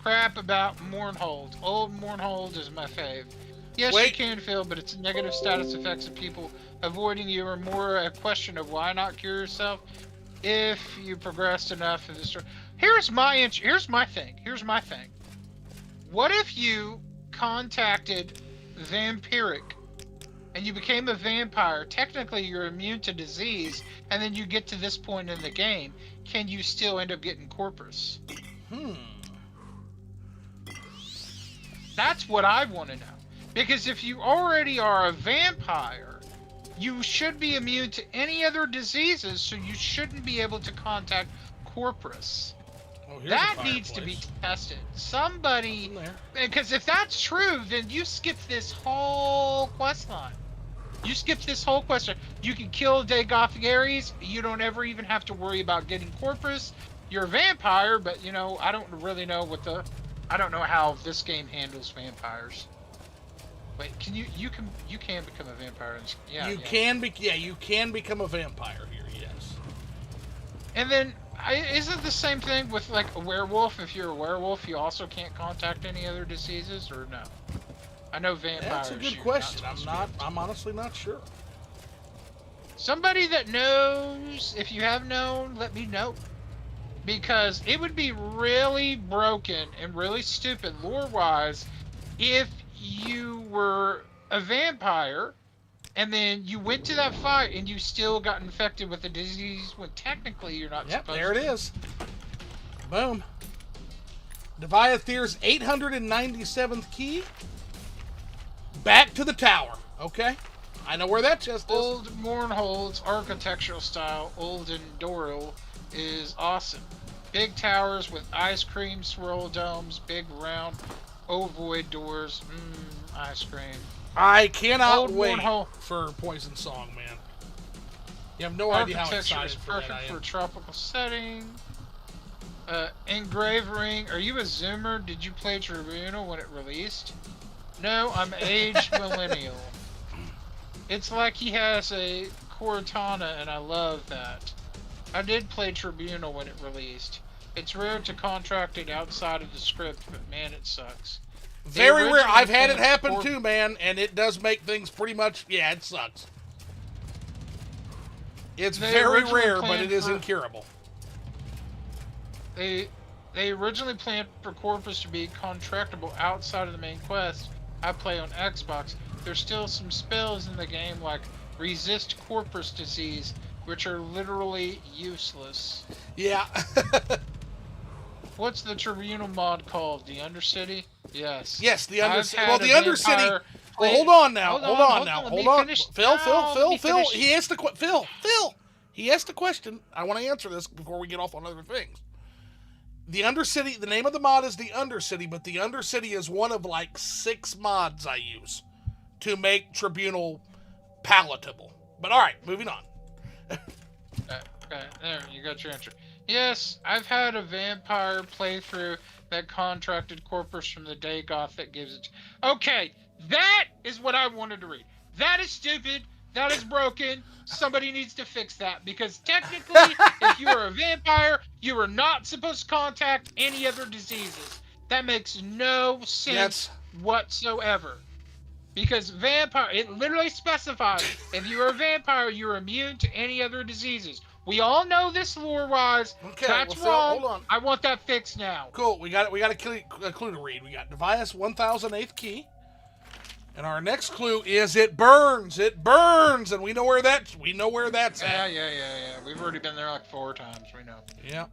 crap about Mournhold. Old Mournhold is my fave. Yes, you can feel, but it's negative status effects of people avoiding you are more a question of why not cure yourself if you progressed enough in the story. Here's my thing. What if you contacted Vampiric and you became a vampire? Technically, you're immune to disease, and then you get to this point in the game. Can you still end up getting Corpus? That's what I want to know. Because if you already are a vampire, you should be immune to any other diseases, so you shouldn't be able to contact Corpus. That needs to be tested. Somebody... Because if that's true, then you skip this whole quest line. You can kill Dagoth Ares. You don't ever even have to worry about getting Corpus. You're a vampire, but, you know, I don't really know what the... I don't know how this game handles vampires. Wait, you can become a vampire? You can become a vampire here. Yes. And then isn't the same thing with like a werewolf? If you're a werewolf, you also can't contact any other diseases, or no? I know vampires. That's a good question. I'm honestly not sure. Somebody that knows, if you have known, let me know. Because it would be really broken and really stupid lore-wise if you were a vampire and then you went to that fight and you still got infected with the disease when technically you're not supposed to. There it is. Boom. Deviathir's 897th key. Back to the tower. Okay. I know where that chest is. Old Mournhold's architectural style, old and Doral, is awesome. Big towers with ice cream swirl domes, big round ovoid doors. Ice cream. I cannot wait for Poison Song, man. You have no idea how excited for that I am. Perfect for a tropical setting. Engraving. Are you a Zoomer? Did you play Tribunal when it released? No, I'm aged millennial. It's like he has a Cortana, and I love that. I did play Tribunal when it released. It's rare to contract it outside of the script, but man, it sucks. Very rare. I've had it happen too, man, and it does make things pretty much... Yeah, it sucks. It's very rare, but it is incurable. They originally planned for Corpus to be contractable outside of the main quest. I play on Xbox. There's still some spells in the game like Resist Corpus Disease, which are literally useless. Yeah. What's the Tribunal mod called? The Undercity? Yes. Yes, the Undercity. Well, the Undercity. Well, hold on now. Hold on. Phil. He asked the Phil. He asked the question. I want to answer this before we get off on other things. The Undercity. The name of the mod is the Undercity, but the Undercity is one of like 6 mods I use to make Tribunal palatable. But all right, moving on. Okay, there, you got your answer. Yes, I've had a vampire playthrough that contracted Corpus from the Dagoth that gives it. Okay, that is what I wanted to read. That is stupid. That is broken. Somebody needs to fix that because technically, if you are a vampire, you are not supposed to contact any other diseases. That makes no sense whatsoever. Because vampire, it literally specifies if you're a vampire, you're immune to any other diseases. We all know this lore-wise. Okay, that's wrong. Hold on. I want that fixed now. Cool. We got a clue to read. We got Devias 1008th key. And our next clue is it burns. It burns, and we know where that's at. Yeah. We've already been there like 4 times. We know. Yeah.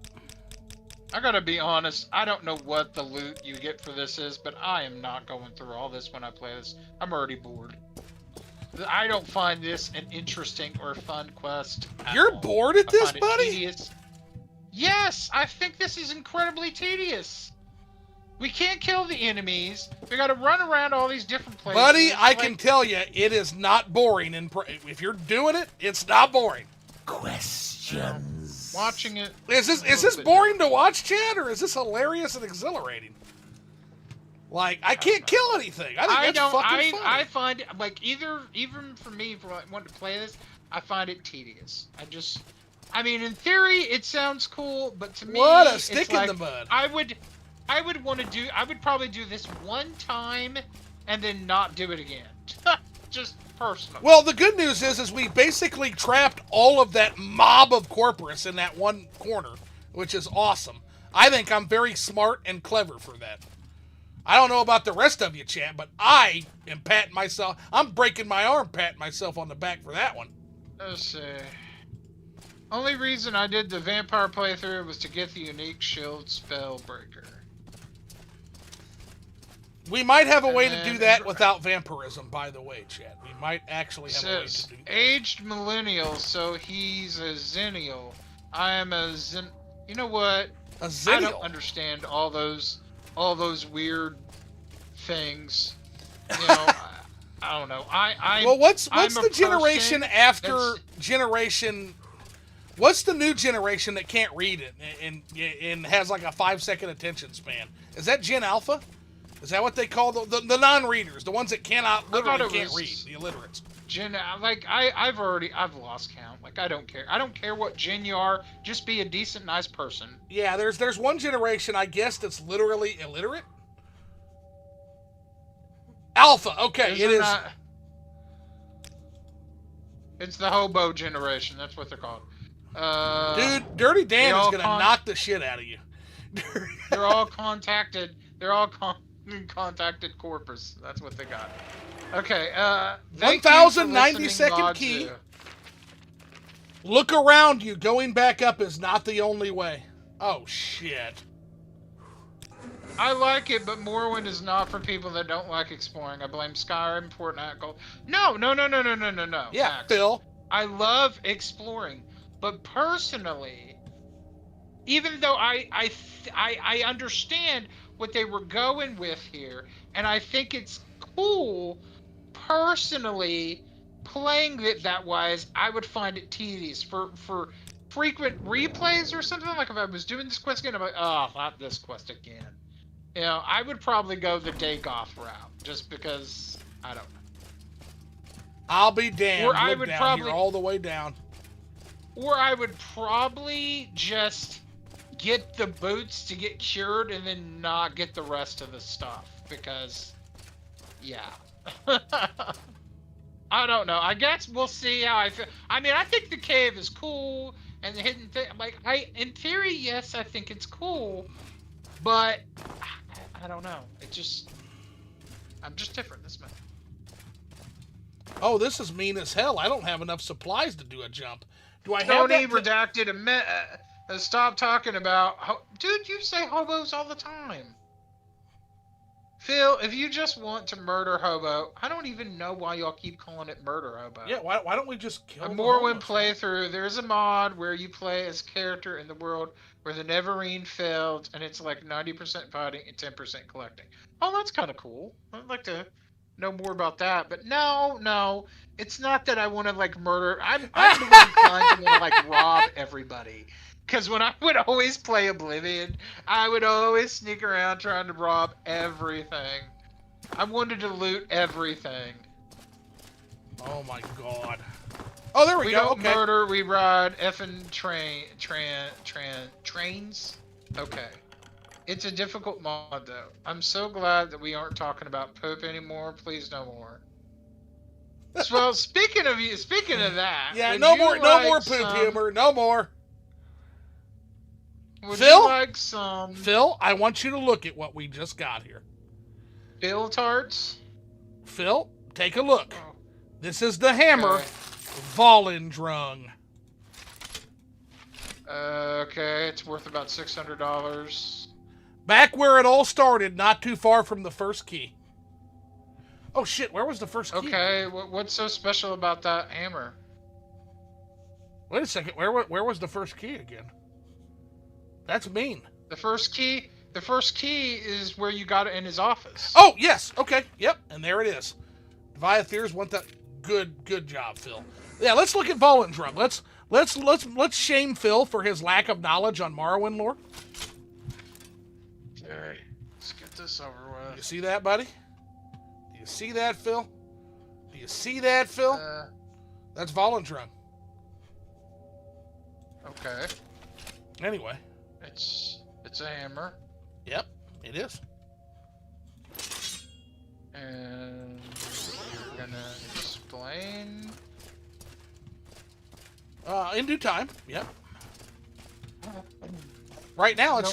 I gotta be honest, I don't know what the loot you get for this is, but I am not going through all this when I play this. I'm already bored. I don't find this an interesting or fun quest. You're bored at this, buddy? Tedious. Yes, I think this is incredibly tedious. We can't kill the enemies. We gotta run around all these different places. Buddy, I can tell you, it is not boring. If you're doing it, it's not boring. Questions. Watching it. Is this boring to watch, Chad, or is this hilarious and exhilarating? Like, I can't kill anything. I think that's fucking funny. I find like even for me, for wanting to play this, I find it tedious. I mean, in theory, it sounds cool, but to me, what a stick it's like, in the mud. I would probably do this one time and then not do it again. Just personally. Well, the good news is we basically trapped all of that mob of Corpus in that one corner, which is awesome. I think I'm very smart and clever for that. I don't know about the rest of you, Chad, but I am patting myself. I'm breaking my arm patting myself on the back for that one. Let's see. Only reason I did the vampire playthrough was to get the unique shield Spellbreaker. We might have a way to do that without vampirism, by the way, Chad. We might actually have a way to do that. Aged millennial, so he's a Xennial. I am a You know what? A Xennial? I don't understand all those weird things. You know, I don't know. Well, what's the generation after generation? What's the new generation that can't read it and has like a 5-second attention span? Is that Gen Alpha? Is that what they call the non-readers, the ones that literally can't read, the illiterates? I've lost count. Like, I don't care. I don't care what gen you are. Just be a decent, nice person. Yeah, there's one generation, I guess, that's literally illiterate. Alpha. Okay, it is. It's the hobo generation. That's what they're called. Dude, Dirty Dan is gonna knock the shit out of you. They're all contacted. They're all contacted Corpus. That's what they got. Okay. 1092nd key. Look around you. Going back up is not the only way. Oh shit. I like it, but Morrowind is not for people that don't like exploring. I blame Skyrim, Fortnite, Gold. No. Yeah, Max. Phil. I love exploring, but personally, even though I understand what they were going with here, and I think it's cool, personally, playing it that wise, I would find it tedious. For frequent replays or something, like if I was doing this quest again, I'm like, oh, not this quest again. You know, I would probably go the Dagoth route, just because, I don't know. I'll be damned. Or I would probably here all the way down. Or I would probably just get the boots to get cured and then not get the rest of the stuff, because, yeah. I don't know. I guess we'll see how I feel. I mean, I think the cave is cool, and the hidden thing, like, in theory, yes, I think it's cool, but I don't know. I'm just different this month. Oh, this is mean as hell. I don't have enough supplies to do a jump. Do I have Tony redacted stop talking about... Dude, you say hobos all the time. Phil, if you just want to murder hobo, I don't even know why y'all keep calling it murder hobo. Yeah, why don't we just kill a Morrowind playthrough, there's a mod where you play as a character in the world where the Neverine failed, and it's like 90% fighting and 10% collecting. Oh, that's kind of cool. I'd like to know more about that. But no, it's not that I want to like murder. I'm more inclined to want to like rob everybody. Because when I would always play Oblivion, I would always sneak around trying to rob everything. I wanted to loot everything. Oh my god. Oh, there we go. Don't Okay. murder, we ride effing trains. Okay. It's a difficult mod, though. I'm so glad that we aren't talking about poop anymore. Please, no more. Well, speaking of that. Yeah, no more poop humor. No more. Would Phil? you like some Phil, I want you to look at what we just got here. Bill tarts? Phil, take a look. This is the hammer, Volendrung. Okay, it's worth about $600. Back where it all started, not too far from the first key. Oh shit, where was the first key? Okay, what's so special about that hammer? Wait a second, where was the first key again? That's mean. The first key is where you got it in his office. Oh, yes. Okay. Yep. And there it is. Viatheers want that. Good job, Phil. Yeah, let's look at Volendrung. Let's shame Phil for his lack of knowledge on Morrowind lore. Okay. Let's get this over with. You see that, buddy? Do you see that, Phil? Do you see that, Phil? That's Volendrung. Okay. Anyway. It's a hammer. Yep, it is. And you're gonna explain? In due time. Yep. Right now, let's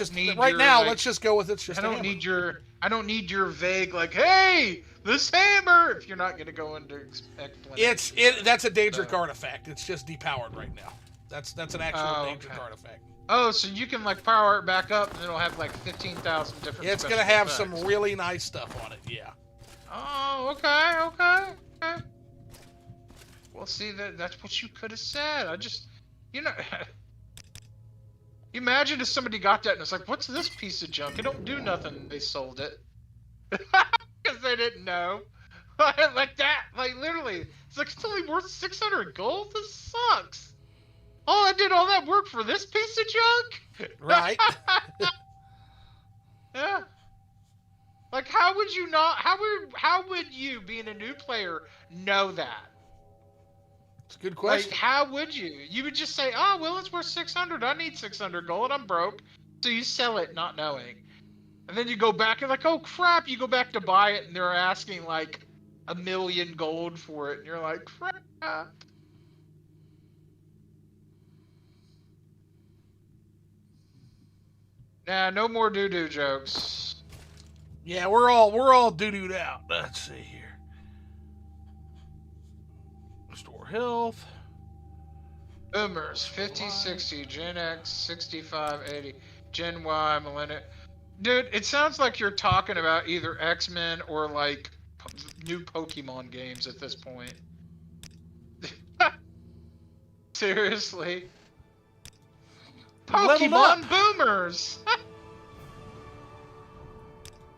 just go with it's just. I don't need your vague like, hey, this hammer. If you're not gonna go into explanation. That's a Daedric artifact. It's just depowered right now. That's an actual Daedric artifact. Oh, so you can like power it back up, and it'll have like 15,000 different. Yeah, it's gonna have some really nice stuff on it. Yeah. Oh, okay. Well, see, that's what you could have said. I just, imagine if somebody got that and it's like, what's this piece of junk? It don't do nothing. They sold it because they didn't know. Like that, like literally, it's like it's only worth 600 gold. This sucks. Oh, I did all that work for this piece of junk? Right. Yeah. Like, how would you not? How would you, being a new player, know that? It's a good question. Like, how would you? You would just say, "Oh, well, it's worth 600. I need 600 gold. I'm broke." So you sell it, not knowing, and then you go back and like, "Oh crap!" You go back to buy it, and they're asking like 1,000,000 gold for it, and you're like, "Crap." Nah, no more doo-doo jokes. Yeah, we're all doo-dooed out. Let's see here. Restore health. Boomers, 50, 60, Gen X, 65, 80, Gen Y, Millennium. Dude, it sounds like you're talking about either X-Men or like new Pokemon games at this point. Seriously. Pokemon boomers!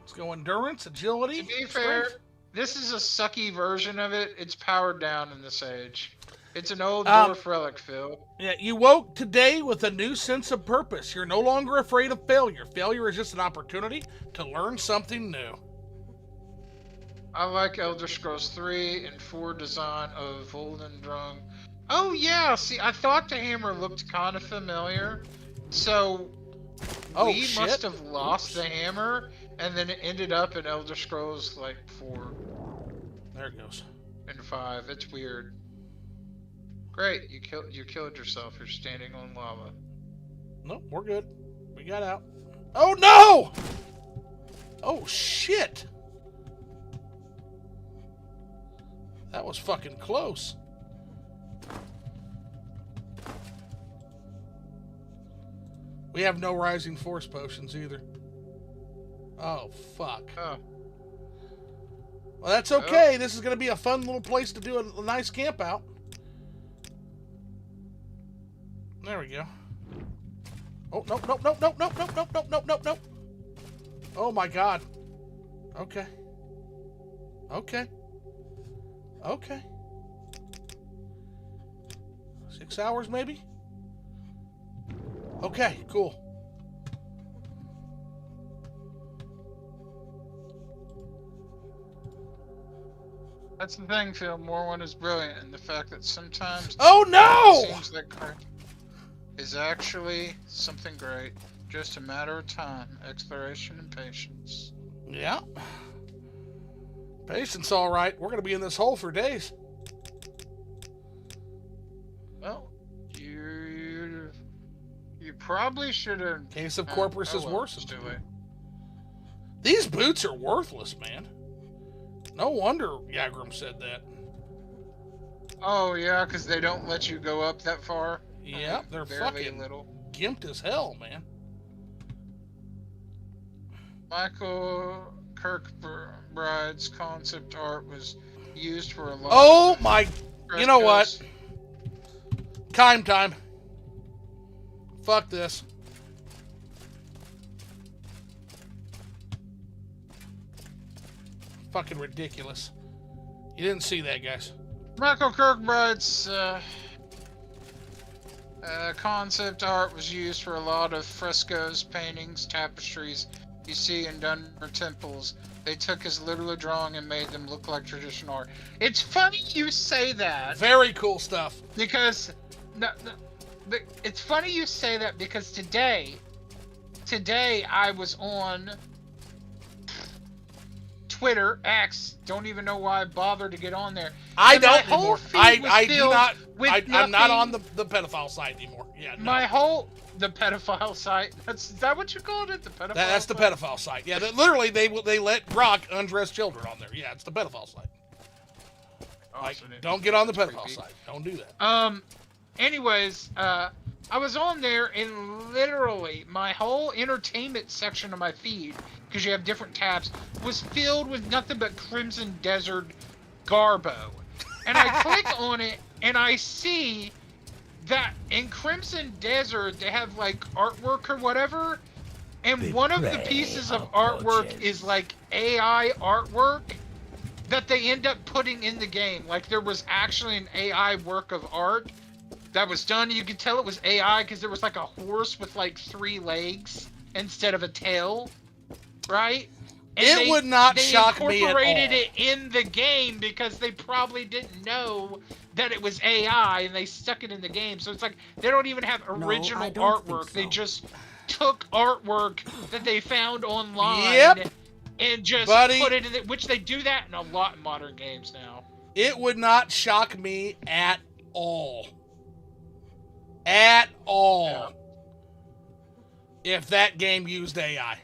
Let's go endurance, agility. To be fair, this is a sucky version of it. It's powered down in this age. It's an old dwarf relic, Phil. Yeah, you woke today with a new sense of purpose. You're no longer afraid of failure. Failure is just an opportunity to learn something new. I like Elder Scrolls 3 and 4 design of Volendrung. Oh yeah, see, I thought the hammer looked kind of familiar. So, we must have lost the hammer, and then it ended up in Elder Scrolls, like, 4. There it goes. And 5. It's weird. Great, you killed yourself. You're standing on lava. Nope, we're good. We got out. Oh, no! Oh, shit! That was fucking close. We have no rising force potions either. Oh, fuck. Oh. Well, that's okay. This is going to be a fun little place to do a nice camp out. There we go. Oh, nope. Oh, my God. Okay. Okay. 6 hours, maybe? Okay, cool. That's the thing, Phil. Morrowind is brilliant, and the fact that sometimes oh no, it seems like crap is actually something great. Just a matter of time, exploration, and patience. Yeah. Patience, all right. We're gonna be in this hole for days. Well, you probably should have. Case of Corpus is worse. Too late. These boots are worthless, man. No wonder Yagrum said that. Oh yeah, because they don't let you go up that far. Yeah, they're fucking little. Gimped as hell, man. Michael Kirkbride's concept art was used for a lot. Oh my! You know what? Time. Fuck this. Fucking ridiculous. You didn't see that, guys. Michael Kirkbride's concept art was used for a lot of frescoes, paintings, tapestries you see in Dunmer temples. They took his literal drawing and made them look like traditional art. It's funny you say that. Very cool stuff. Because it's funny you say that because today I was on Twitter, X, don't even know why I bothered to get on there. I don't anymore. I do not. I'm not on the pedophile site anymore. Yeah. No. The pedophile site. Is that what you called it? The pedophile. That's the pedophile site. Yeah. Literally, they let Brock undress children on there. Yeah, it's the pedophile site. Don't get on the pedophile site. Don't do that. Anyways, I was on there and literally my whole entertainment section of my feed, because you have different tabs, was filled with nothing but Crimson Desert garbo. And I click on it and I see that in Crimson Desert they have like artwork or whatever, and one of the pieces of artwork is like AI artwork that they end up putting in the game. Like there was actually an AI work of art that was done. You could tell it was AI because there was like a horse with like 3 legs instead of a tail, right? And it would not shock me at all. They incorporated it in the game because they probably didn't know that it was AI, and they stuck it in the game. So it's like they don't even have original artwork. They just took artwork that they found online and just put it in it, which they do that in a lot of modern games now. It would not shock me at all. At all. Yeah. If that game used AI.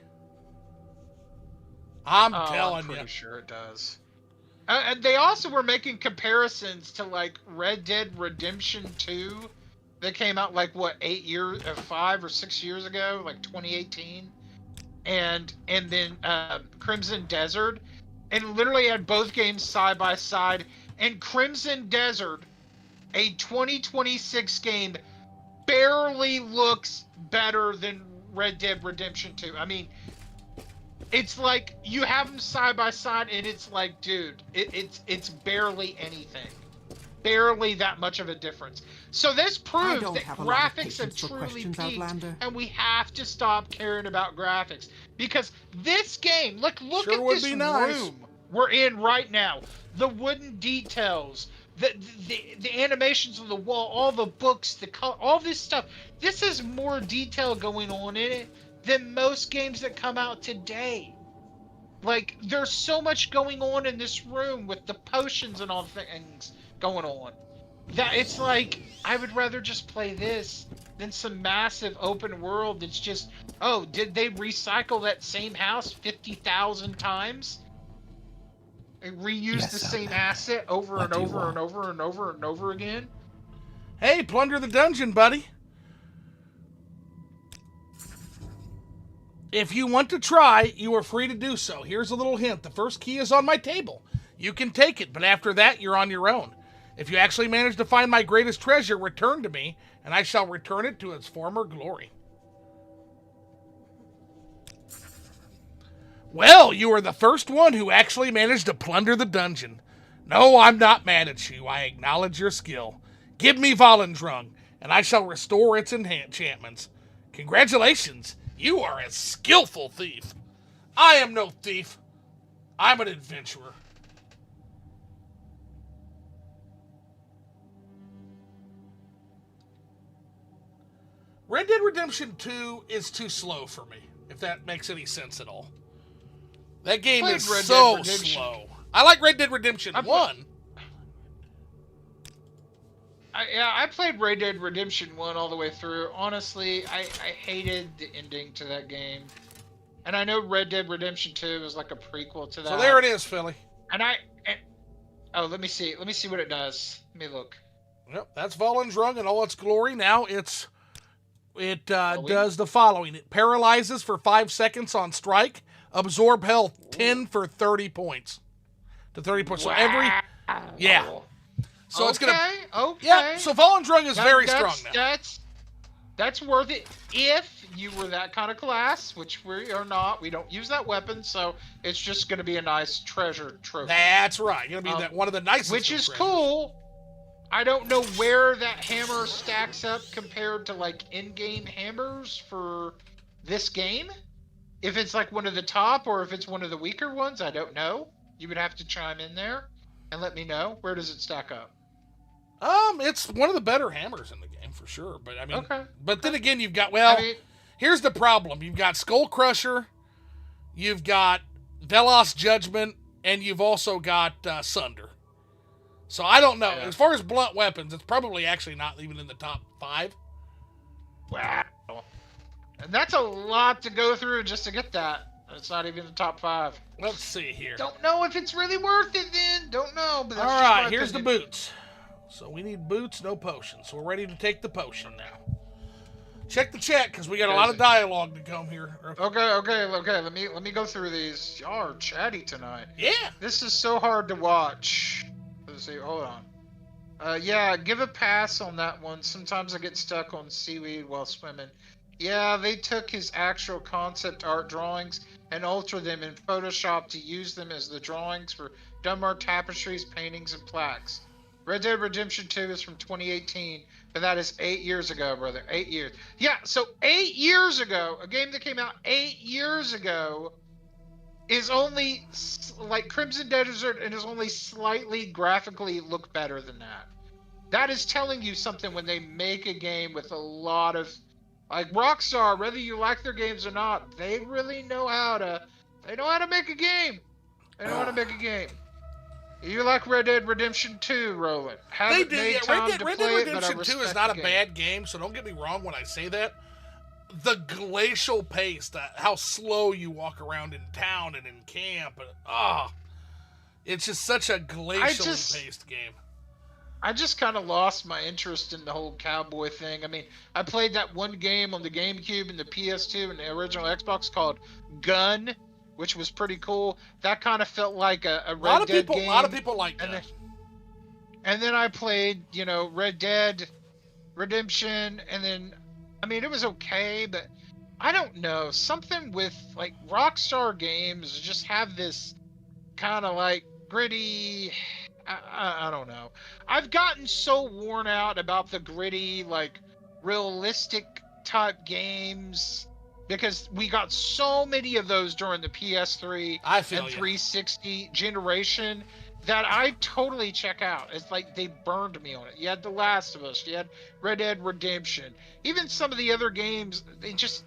I'm telling you. I'm pretty sure it does. And they also were making comparisons to like Red Dead Redemption 2 that came out like 5 or 6 years ago, like 2018, and then Crimson Desert, and literally had both games side by side. And Crimson Desert, a 2026 game, barely looks better than Red Dead Redemption 2. I mean, it's like you have them side by side, and it's like, dude, it's barely anything, barely that much of a difference. So this proves that graphics have truly peaked, and we have to stop caring about graphics because this game, look at this room we're in right now. The wooden details, the animations on the wall, all the books, the color, all this stuff. This is more detail going on in it than most games that come out today. Like, there's so much going on in this room with the potions and all things going on that it's like, I would rather just play this than some massive open world that's just, oh, did they recycle that same house 50,000 times? And reuse the same asset over and over and over and over and over again? Hey, Plunder the Dungeon, buddy. If you want to try, you are free to do so. Here's a little hint. The first key is on my table. You can take it, but after that, you're on your own. If you actually manage to find my greatest treasure, return to me, and I shall return it to its former glory. Well, you are the first one who actually managed to plunder the dungeon. No, I'm not mad at you. I acknowledge your skill. Give me Volendrung, and I shall restore its enchantments. Congratulations, you are a skillful thief. I am no thief. I'm an adventurer. Red Dead Redemption 2 is too slow for me, if that makes any sense at all. That game is so slow. I like Red Dead Redemption 1. I played Red Dead Redemption 1 all the way through. Honestly, I hated the ending to that game. And I know Red Dead Redemption 2 is like a prequel to that. So there it is, Philly. Oh, let me see. Let me see what it does. Let me look. Yep, that's Volendrung in all its glory. Now it does the following. It paralyzes for 5 seconds on strike. Absorb health 10 for 30 points. To 30 points. So every... Yeah. So it's gonna... Okay. Yeah, so Volendrung is very strong now. That's worth it if you were that kind of class, which we are not. We don't use that weapon, so it's just going to be a nice treasure trophy. That's right. Going to be one of the nicest. Which is cool. I don't know where that hammer stacks up compared to like in-game hammers for this game. If it's like one of the top or if it's one of the weaker ones, I don't know. You would have to chime in there and let me know. Where does it stack up? It's one of the better hammers in the game for sure. But I mean, but then again, you've got here's the problem: you've got Skull Crusher, you've got Velos Judgment, and you've also got Sunder. So I don't know. Yeah. As far as blunt weapons, it's probably actually not even in the top 5. Wow, and that's a lot to go through just to get that. It's not even in the top 5. Let's see here. Don't know if it's really worth it. Then don't know. But that's all right. Here's the boots. So we need boots, no potions. So we're ready to take the potion now. Check the chat because we got a lot of dialogue to come here. Okay. Let me go through these. Y'all are chatty tonight. Yeah. This is so hard to watch. Let's see. Hold on. Yeah, give a pass on that one. Sometimes I get stuck on seaweed while swimming. Yeah, they took his actual concept art drawings and altered them in Photoshop to use them as the drawings for Dunbar tapestries, paintings, and plaques. Red Dead Redemption 2 is from 2018, but that is 8 years ago, brother. 8 years. Yeah, so 8 years ago, a game that came out 8 years ago is only like Crimson Desert and is only slightly graphically look better than that. That is telling you something when they make a game with a lot of, like Rockstar, whether you like their games or not, they really know how to make a game. They know how to make a game. You like Red Dead Redemption 2, Roland? They do. Yeah, Red Dead Redemption 2 is not a bad game, so don't get me wrong when I say that. The glacial pace, how slow you walk around in town and in camp, it's just such a glacially paced game. I just kind of lost my interest in the whole cowboy thing. I mean, I played that one game on the GameCube and the PS2 and the original Xbox called Gun, which was pretty cool. That kind of felt like a Red Dead game. A lot of people like that. And then I played, Red Dead Redemption, and then, I mean, it was okay, but I don't know. Something with, like, Rockstar games just have this kind of, like, gritty... I don't know. I've gotten so worn out about the gritty, like, realistic type games... Because we got so many of those during the PS3 and 360 generation that I totally check out. It's like they burned me on it. You had The Last of Us. You had Red Dead Redemption. Even some of the other games, they just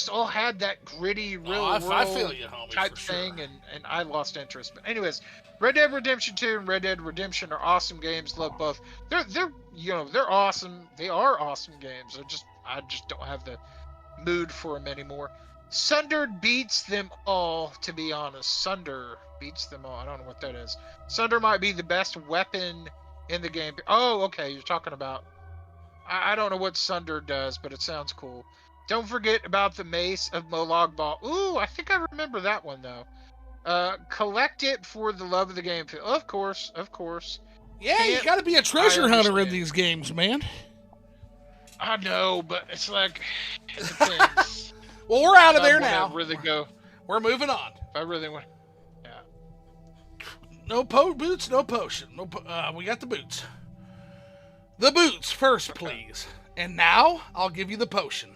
all had that gritty, real world I feel you, homie, type thing, and I lost interest. But anyways, Red Dead Redemption 2 and Red Dead Redemption are awesome games. Love both. They're awesome. They are awesome games. I just don't have the mood for them anymore. Sunder beats them all, to be honest. Sunder beats them all. I don't know what that is. Sunder might be the best weapon in the game. Oh, okay. You're talking about... I don't know what Sunder does, but it sounds cool. Don't forget about the Mace of Molag Bal. Ooh, I think I remember that one, though. Collect it for the love of the game. Of course. Yeah, you gotta be a treasure hunter in these games, man. I know, but it's like, it depends. Well, we're out of there now. Really go. We're moving on. If I really want, yeah. No boots, no potion. We got the boots. The boots first, please. And now, I'll give you the potion.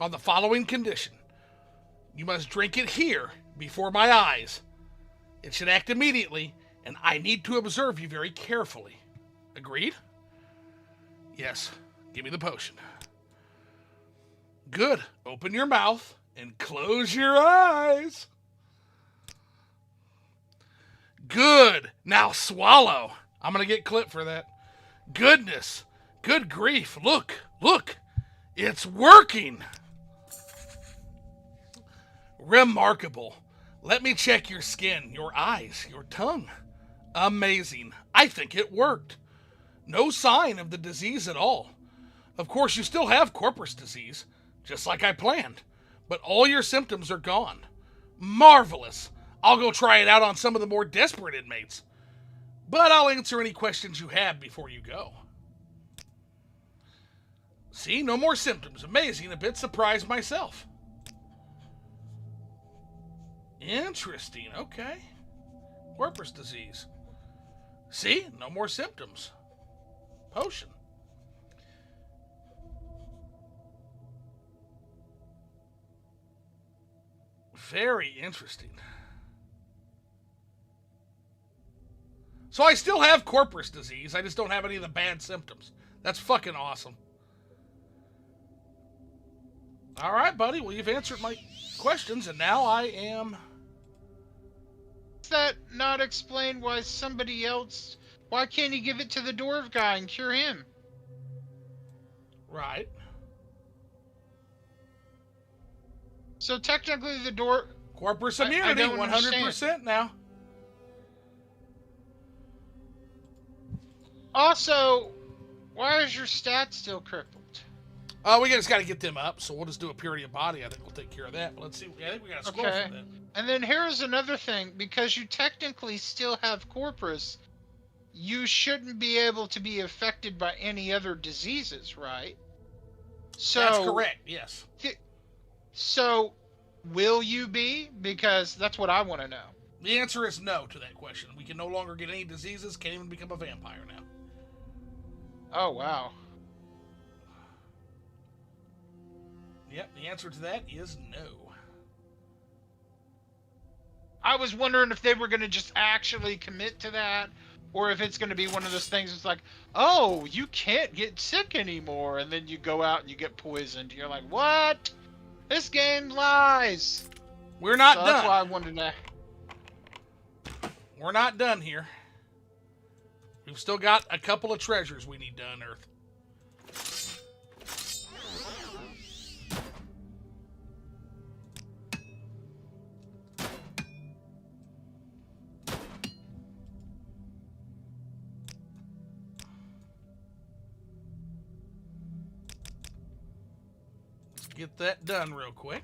On the following condition. You must drink it here, before my eyes. It should act immediately, and I need to observe you very carefully. Agreed? Yes. Give me the potion. Good. Open your mouth and close your eyes. Good. Now swallow. I'm going to get clipped for that. Goodness. Good grief. Look. It's working. Remarkable. Let me check your skin, your eyes, your tongue. Amazing. I think it worked. No sign of the disease at all. Of course, you still have corpus disease, just like I planned, but all your symptoms are gone. Marvelous. I'll go try it out on some of the more desperate inmates. But I'll answer any questions you have before you go. See, no more symptoms. Amazing. A bit surprised myself. Interesting. Okay. Corpus disease. See, no more symptoms. Potion. Very interesting. So I still have corpus disease. I just don't have any of the bad symptoms. That's fucking awesome. All right, buddy. Well, you've answered my questions, and now I am... Does that not explain why somebody else... Why can't he give it to the dwarf guy and cure him? Right. So technically the dwarf... Corpus immunity, 100% now. Also, why is your stat still crippled? We just got to get them up, so we'll just do a purity of body. I think we'll take care of that. But let's see. I think we got to scroll for that. And then here's another thing. Because you technically still have corpus, you shouldn't be able to be affected by any other diseases, right? So that's correct, yes. So, will you be? Because that's what I want to know. The answer is no to that question. We can no longer get any diseases, can't even become a vampire now. Oh, wow. Yep, the answer to that is no. I was wondering if they were going to just actually commit to that, or if it's going to be one of those things that's like, oh, you can't get sick anymore, and then you go out and you get poisoned. You're like, what? This game lies. We're not done. That's why I wanted to... We're not done here. We've still got a couple of treasures we need to unearth. Let's get that done real quick.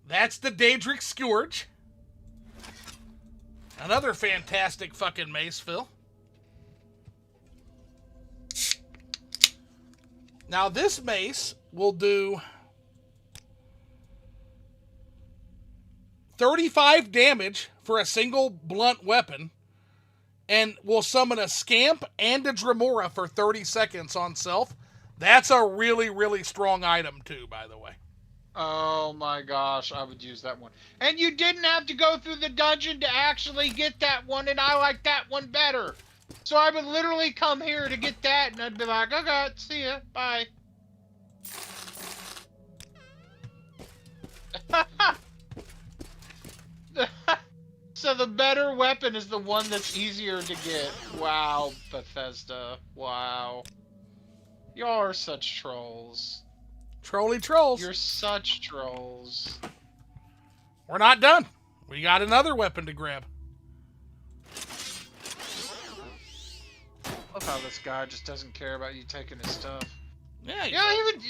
That's the Daedric Scourge. Another fantastic fucking mace, Phil. Now this mace will do 35 damage for a single blunt weapon, and will summon a Scamp and a Dremora for 30 seconds on self. That's a really, really strong item too, by the way. Oh my gosh, I would use that one. And you didn't have to go through the dungeon to actually get that one, and I like that one better. So I would literally come here to get that, and I'd be like, okay, see ya, bye. So the better weapon is the one that's easier to get. Wow, Bethesda. Wow. Y'all are such trolls. Trolly trolls. You're such trolls. We're not done. We got another weapon to grab. I love how this guy just doesn't care about you taking his stuff. Yeah, he would.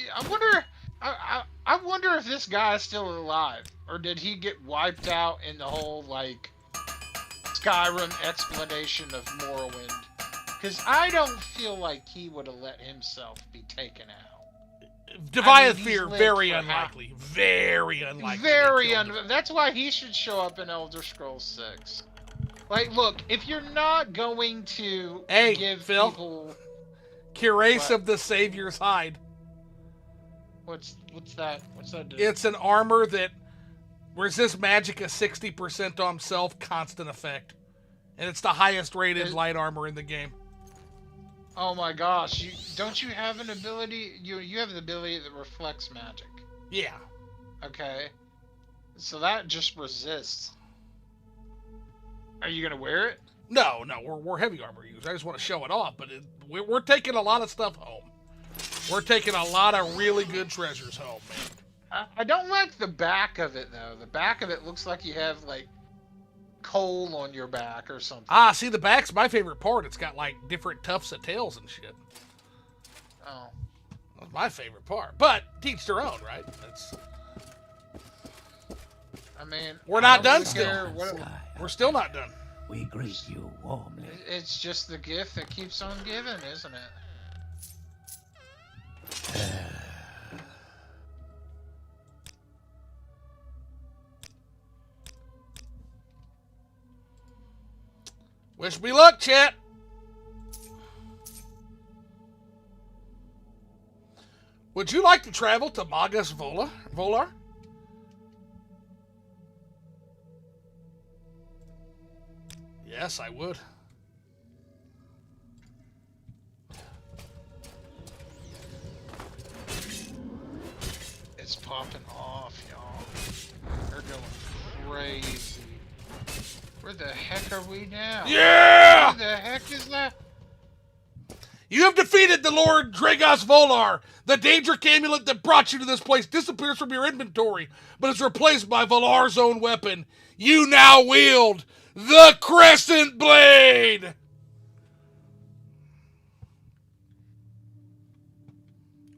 I wonder if this guy is still alive, or did he get wiped out in the whole like Skyrim explanation of Morrowind? Because I don't feel like he would have let himself be taken out. Deviant he's Fear, lived very for unlikely. Very unlikely. That's why he should show up in Elder Scrolls 6. Like, look, if you're not going to give Phil, people... Cuirass of the Savior's Hide. What's that? What's that do? It's an armor that resists magic a 60% on himself, constant effect. And it's the highest rated light armor in the game. Oh my gosh, don't you have an ability? You have the ability that reflects magic. Yeah. Okay. So that just resists. Are you gonna wear it? No, we're heavy armor users. I just want to show it off, but we're taking a lot of stuff home. We're taking a lot of really good treasures home, man. I don't like the back of it though. The back of it looks like you have like coal on your back or something. Ah, see, the back's my favorite part. It's got like different tufts of tails and shit. Oh. That's my favorite part. But teach their own, right? I mean, we're not done still. We're still not done. We greet you warmly. It's just the gift that keeps on giving, isn't it? Wish me luck, chat. Would you like to travel to Magus Volar? Yes, I would. It's popping off, y'all. They're going crazy. Where the heck are we now? Yeah! Where the heck is that? You have defeated the Lord Dragos Volar. The danger amulet that brought you to this place disappears from your inventory, but is replaced by Volar's own weapon. You now wield the Crescent Blade!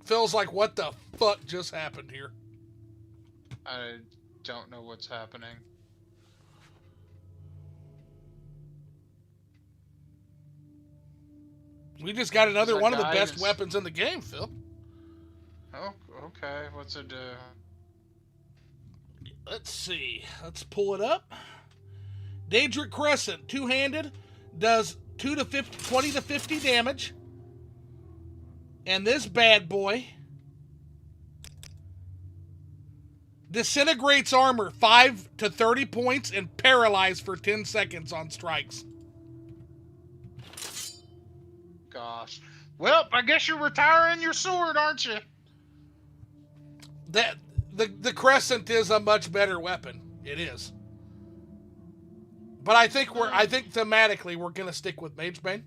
Feels like, what the fuck just happened here? I don't know what's happening. We just got another one of the best weapons in the game, Phil. Oh, okay. What's it do? Let's see. Let's pull it up. Daedric Crescent, two-handed, does 20 to 50 damage. And this bad boy disintegrates armor 5 to 30 points and paralyzed for 10 seconds on strikes. Gosh. Well, I guess you're retiring your sword, aren't you? The Crescent is a much better weapon. It is. But I think thematically we're gonna stick with Magebane.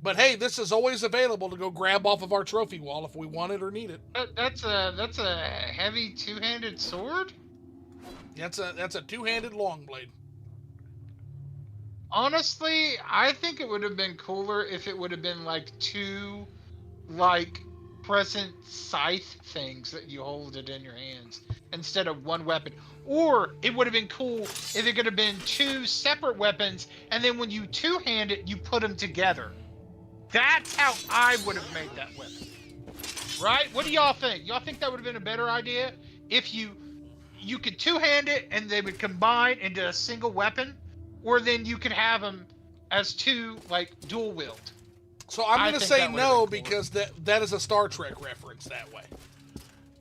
But hey, this is always available to go grab off of our trophy wall if we want it or need it. That's a heavy two-handed sword? That's a two-handed long blade. Honestly, I think it would have been cooler if it would have been like two, like, crescent scythe things that you hold it in your hands instead of one weapon. Or it would have been cool if it could have been two separate weapons, and then when you two-hand it, you put them together. That's how I would have made that weapon. Right? What do y'all think? Y'all think that would have been a better idea? If you could two-hand it and they would combine into a single weapon? Or then you could have them as two, like, dual wield. So I'm going to say no because that is a Star Trek reference that way.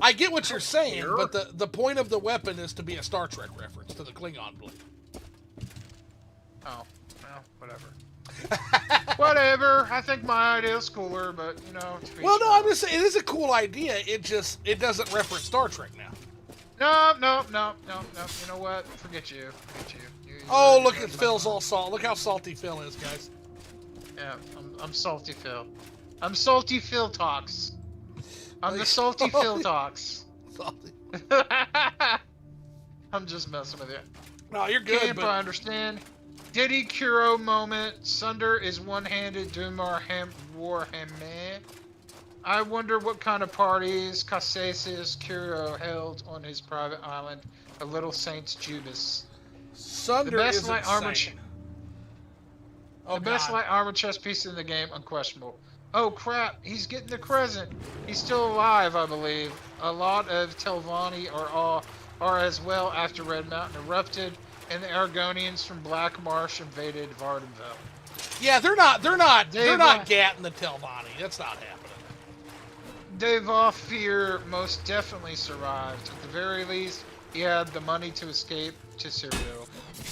I get what you're saying, but the point of the weapon is to be a Star Trek reference to the Klingon blade. Oh, well, whatever. Whatever. I think my idea is cooler, but, you know. Well, no, I'm just saying, it is a cool idea. It doesn't reference Star Trek now. No. You know what? Forget you. Oh, look at Phil's all salt. Look how salty Phil is, guys. Yeah, I'm salty Phil. I'm salty Phil talks. I'm the salty Phil talks. Salty. I'm just messing with you. No, you're good. Camp, I understand. Diddy Kuro moment. Sunder is one-handed. Dumar Warhammer. I wonder what kind of parties Casasis Kuro held on his private island, a Little Saints Jubis. Sunder is insane. The best light armor chest piece in the game, unquestionable. Oh crap, he's getting the crescent. He's still alive, I believe. A lot of Telvanni are as well after Red Mountain erupted, and the Argonians from Black Marsh invaded Vardenville. Yeah, they're not gatting the Telvanni. That's not happening. Dave Ophir most definitely survived. At the very least, he had the money to escape to Cyrodiil.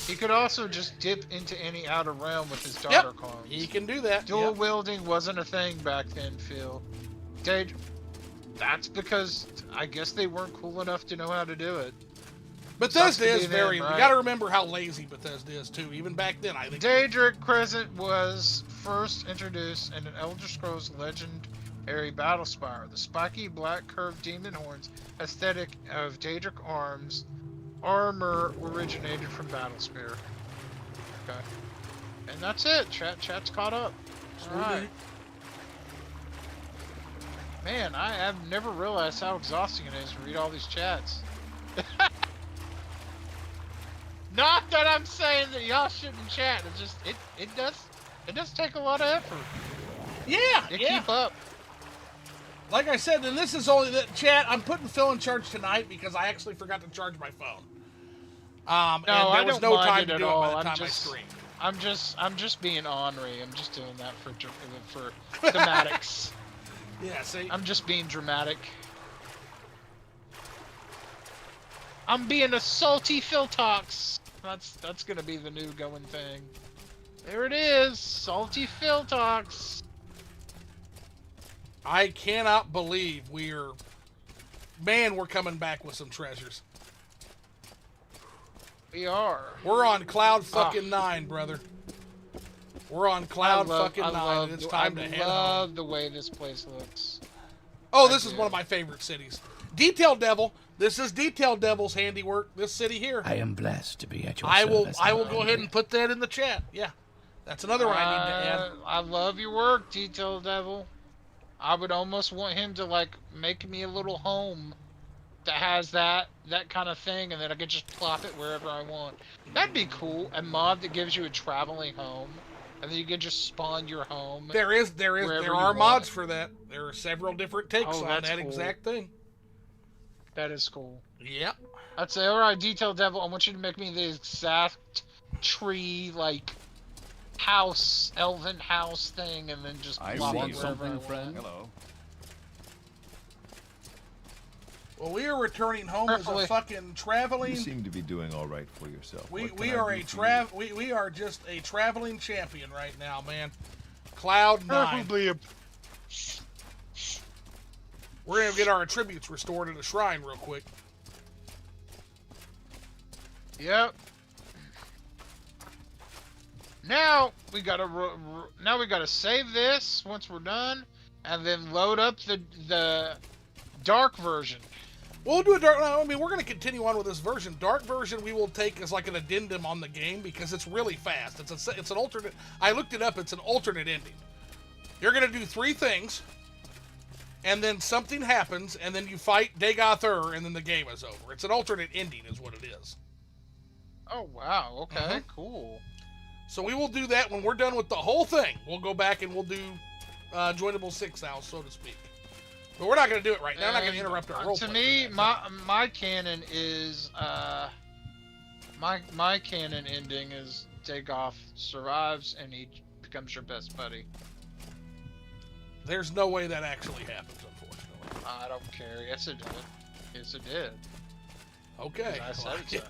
He could also just dip into any outer realm with his daughter clones. He can do that. Dual wielding wasn't a thing back then, Phil. That's because I guess they weren't cool enough to know how to do it. Bethesda is very. Right? You got to remember how lazy Bethesda is too. Even back then, I think. Daedric Crescent was first introduced in an Elder Scrolls Legendary Battlespire. The spiky black curved demon horns aesthetic of Daedric armor originated from Battlespire. Okay, and that's it. Chat's caught up. All right. Man, I have never realized how exhausting it is to read all these chats. Not that I'm saying that y'all shouldn't chat. It's just it does take a lot of effort. Yeah, keep up. Like I said, and this is only the chat. I'm putting Phil in charge tonight because I actually forgot to charge my phone. And there was no time to do it by the time I streamed. I'm just being ornery. I'm just doing that for thematics. Yeah, see? I'm just being dramatic. I'm being a salty Philtox. That's gonna be the new going thing. There it is, salty Philtox. I cannot believe we're coming back with some treasures. We are. We're on cloud fucking 9, brother. We're on cloud fucking 9. It's time to head home. I love the way this place looks. Oh, this is one of my favorite cities. Detail Devil. This is Detail Devil's handiwork. This city here. I am blessed to be at your service. I will go ahead and put that in the chat. Yeah, that's another one I need to add. I love your work, Detail Devil. I would almost want him to like make me a little home that has that kind of thing, and then I could just plop it wherever I want. That'd be cool. A mod that gives you a traveling home, and then you can just spawn your home. There are mods for that. There are several different takes on that exact thing. That is cool. Yep. I'd say, all right, Detail Devil, I want you to make me the exact tree, like, house, elven house thing, and then just plop it wherever I want. Hello. Well, we are returning home as a fucking traveling. You seem to be doing all right for yourself. We are just a traveling champion right now, man. Cloud 9. We're gonna get our attributes restored at a shrine real quick. Yep. Now we gotta save this once we're done, and then load up the dark version. We'll do a dark. I mean, we're gonna continue on with this version. Dark version we will take as like an addendum on the game because it's really fast. It's an alternate. I looked it up. It's an alternate ending. You're gonna do 3 things. And then something happens, and then you fight Dagoth, and then the game is over. It's an alternate ending is what it is. Oh, wow. Okay, cool. So we will do that when we're done with the whole thing. We'll go back and we'll do Joinable 6 now, so to speak. But we're not going to do it right now. I'm not going to interrupt our roleplay. To me, my canon is... my canon ending is Dagoth survives, and he becomes your best buddy. There's no way that actually happens, unfortunately. I don't care. Yes, it did. Yes, it did. Okay. I said so.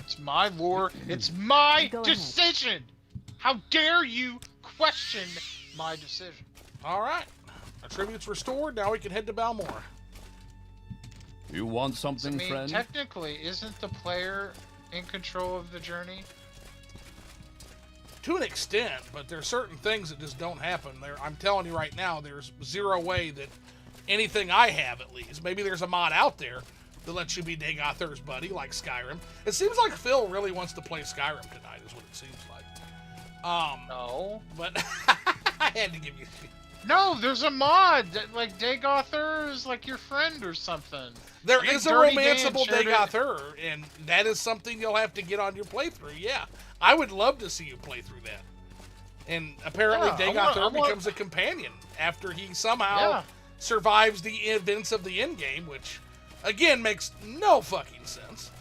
It's my lore. It's my decision. How dare you question my decision? All right. Attributes restored. Now we can head to Balmora. You want something, friend? Technically, isn't the player in control of the journey? To an extent, but there's certain things that just don't happen. I'm telling you right now, there's zero way that anything I have, at least, maybe there's a mod out there that lets you be Dagoth's buddy, like Skyrim. It seems like Phil really wants to play Skyrim tonight, is what it seems like. No. But I had to give you... No, there's a mod that, like, Dagoth is like your friend or something. There is a romanceable Dagoth, and that is something you'll have to get on your playthrough, yeah. I would love to see you play through that. And apparently Dagoth becomes a companion after he somehow survives the events of the endgame, which, again, makes no fucking sense.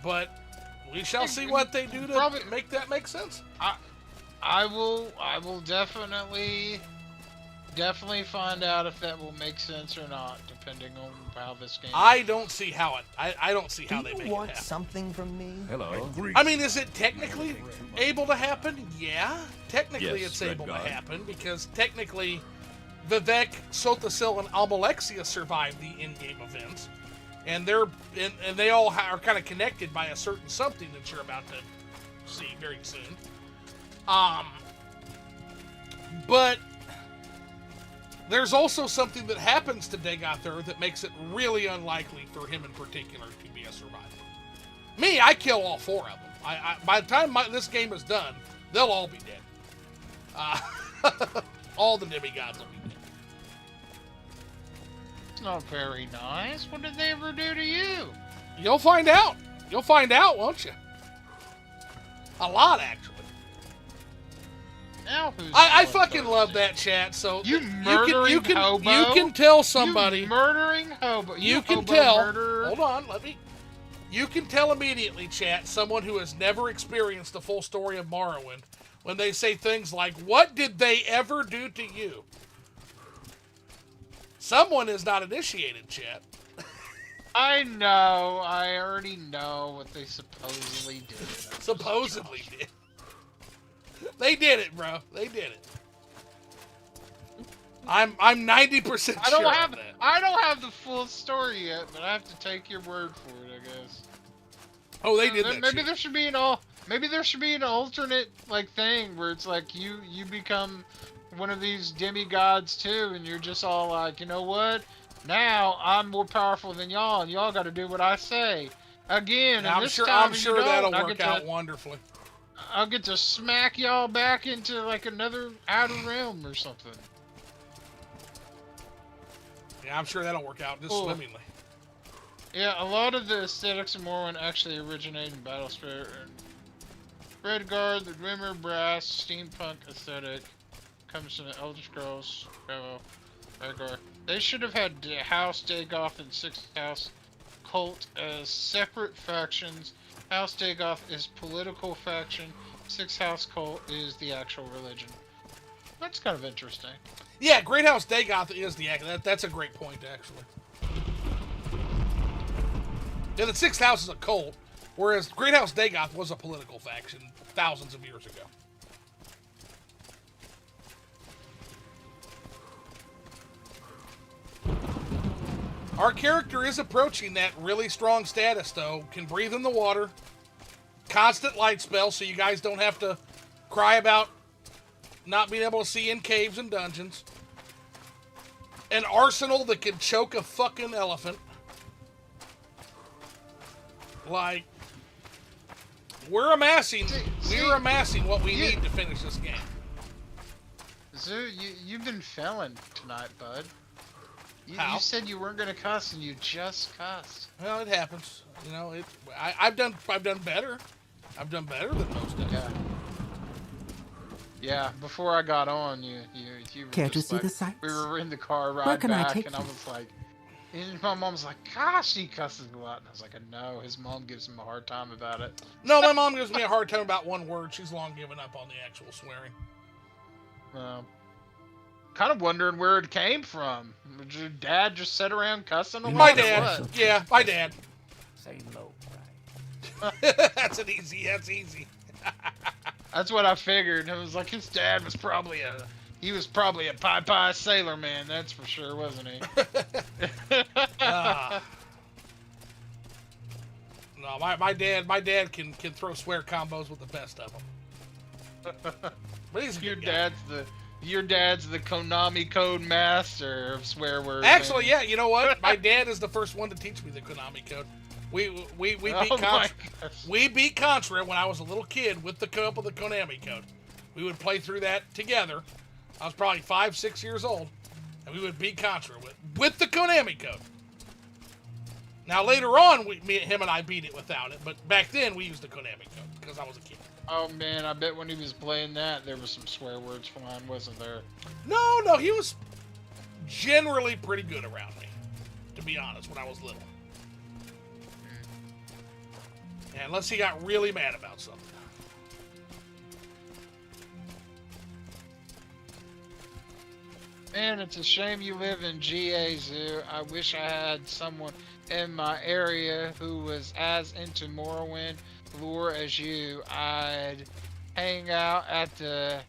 But we shall see what they do to make that make sense. I will definitely find out if that will make sense or not, depending on how this game. I don't see how I don't see how they make it happen. Want something from me? Hello. I mean, is it technically able to happen? Yeah, technically Yes, it's able to Red God. happen because technically Vivek, Sotasil, and Almalexia survived the in-game events, and they all are kind of connected by a certain something that you're about to see very soon. But there's also something that happens to Dagoth that makes it really unlikely for him in particular to be a survivor. Me, I kill all 4 of them. By the time this game is done, they'll all be dead. All the demigods will be dead. It's not very nice. What did they ever do to you? You'll find out. You'll find out, won't you? A lot, actually. Now who's I fucking love that chat. So you murdering hobo. You can tell somebody. You murdering hobo. You can hobo tell. Murderer. Hold on, let me. You can tell immediately, chat, someone who has never experienced the full story of Morrowind when they say things like, "What did they ever do to you?" Someone is not initiated, chat. I know. I already know what they supposedly did. Supposedly did. They did it, bro. They did it. I'm 90% sure of that. I don't have the full story yet, but I have to take your word for it, I guess. Oh, they did that. Maybe there should be an alternate thing where it's like you become one of these demigods too, and you're just all like, you know what? Now I'm more powerful than y'all, and y'all got to do what I say. Again, Yeah, and this time I'm sure that'll work out wonderfully. I'll get to smack y'all back into another outer realm or something. Yeah, I'm sure that'll work out just swimmingly. Yeah, a lot of the aesthetics of Morrowind actually originate in Battlesphere and Redguard, the Rimmer Brass, steampunk aesthetic comes from the Elder Scrolls, Redguard. They should have had House Dagoth and Sixth House Cult as separate factions. House Dagoth is political faction. Sixth House Cult is the actual religion. That's kind of interesting. Yeah, Great House Dagoth is that's a great point, actually. Yeah, the Sixth House is a cult, whereas Great House Dagoth was a political faction thousands of years ago. Our character is approaching that really strong status, though. Can breathe in the water. Constant light spell, so you guys don't have to cry about not being able to see in caves and dungeons. An arsenal that can choke a fucking elephant. Like, we're amassing what we need to finish this game. Zoo, you've been failing tonight, bud. You said you weren't gonna cuss, and you just cussed. Well, it happens. You know, I've done better. I've done better than most days. Yeah. Before I got on, you were Care to just see the sights? We were in the car Where ride can I back, take and you? I was like, and my mom's like, "Gosh, he cusses a lot." And I was like, "No." His mom gives him a hard time about it. No, my mom gives me a hard time about one word. She's long given up on the actual swearing. Kind of wondering where it came from. Did your dad just sit around cussing a lot? My dad. Yeah, my dad. Say low, That's easy. That's what I figured. It was like his dad was probably a pie sailor man. That's for sure, wasn't he? No, my dad can throw swear combos with the best of them. But he's a good guy. Your dad's the Konami code master of swear words. Actually, yeah, you know what? My dad is the first one to teach me the Konami code. We beat Contra when I was a little kid with the help of the Konami code. We would play through that together. I was probably 5-6 years old, and we would beat Contra with the Konami code. Now later on, him and I beat it without it, but back then we used the Konami code because I was a kid. Oh man, I bet when he was playing that, there was some swear words flying, wasn't there? No, he was generally pretty good around me, to be honest, when I was little. Yeah, unless he got really mad about something. Man, it's a shame you live in GA Zoo. I wish I had someone in my area who was as into Morrowind lore as you. I'd hang out at the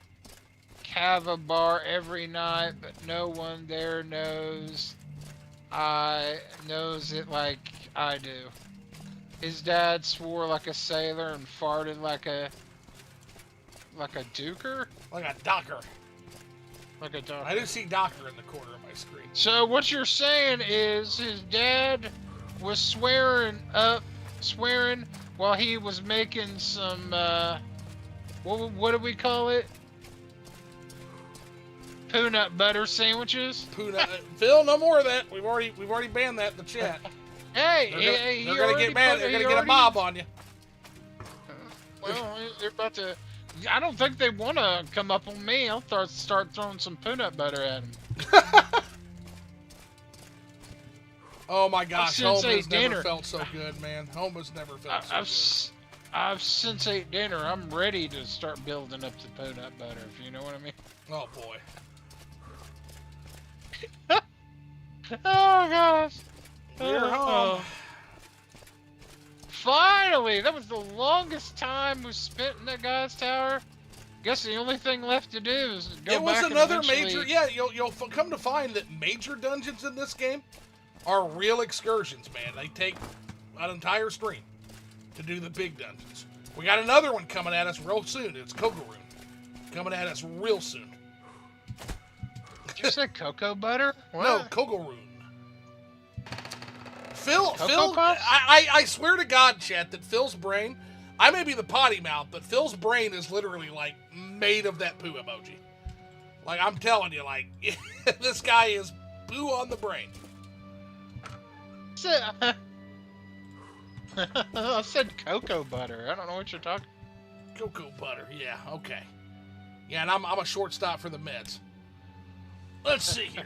Cava Bar every night, but no one there knows it like I do. His dad swore like a sailor and farted like a duker? Like a docker. Like a docker. I didn't see docker in the corner of my screen. So what you're saying is his dad was swearing while he was making some what do we call it? Peanut butter sandwiches. Phil, no more of that. We've already banned that in the chat. Hey, they're gonna get mad. They're gonna get a mob on you. Well, they're about to. I don't think they want to come up on me. I'll start throwing some peanut butter at them. Oh my gosh, home has never felt so good, man. Home has never felt so good. I've since ate dinner. I'm ready to start building up the peanut butter, if you know what I mean. Oh boy. Oh gosh. We're home. Finally! That was the longest time we spent in that guy's tower. Guess the only thing left to do is go back. It was another major. Yeah, you'll come to find that major dungeons in this game are real excursions, man. They take an entire stream to do the big dungeons. We got another one coming at us real soon. It's Cocoa Room coming at us real soon. Did you say cocoa butter? What? No, Cocoa Room. Phil, I swear to God, chat, that Phil's brain, I may be the potty mouth, but Phil's brain is literally, like, made of that poo emoji. Like, I'm telling you, like, this guy is poo on the brain. I said cocoa butter. I don't know what you're talking. Cocoa butter, yeah, okay. Yeah, and I'm a shortstop for the Mets. Let's see here.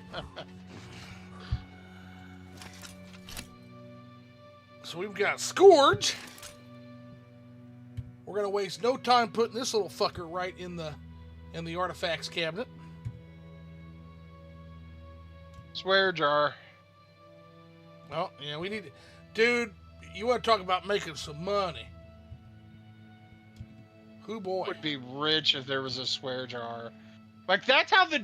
So we've got Scourge. We're gonna waste no time putting this little fucker right in the artifacts cabinet. Swear jar. Oh, yeah, we need... Dude, you want to talk about making some money. Who boy. Would be rich if there was a swear jar. Like, that's how the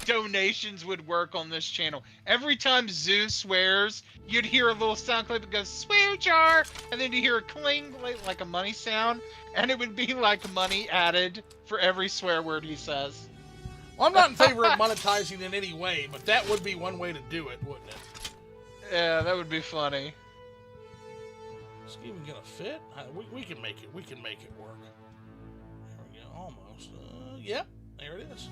donations would work on this channel. Every time Zeus swears, you'd hear a little sound clip that goes, swear jar! And then you hear a cling, like a money sound. And it would be like money added for every swear word he says. Well, I'm not in favor of monetizing in any way, but that would be one way to do it, wouldn't it? Yeah, that would be funny. Is it even gonna fit? We can make it. We can make it work. There we go. Almost. Yep. There it is.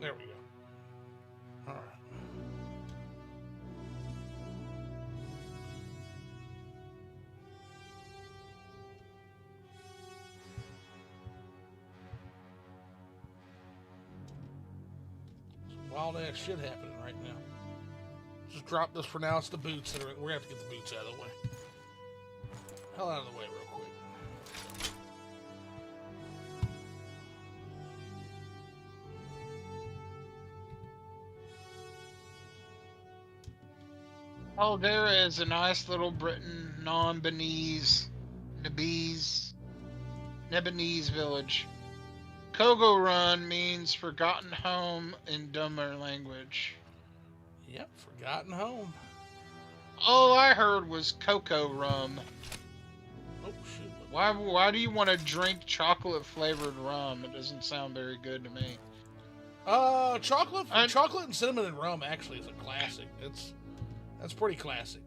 There we go. All right. Wild ass shit happening right now. Just drop this for now. It's the boots that are. We're gonna have to get the boots out of the way. Hell out of the way, real quick. Oh, there is a nice little Britain, non-Beninese, Nebonese village. Kogo Run means forgotten home in Dummer language. Yep, forgotten home. All I heard was cocoa rum. Oh shit! Why do you want to drink chocolate flavored rum? It doesn't sound very good to me. Chocolate and cinnamon and rum actually is a classic. That's pretty classic.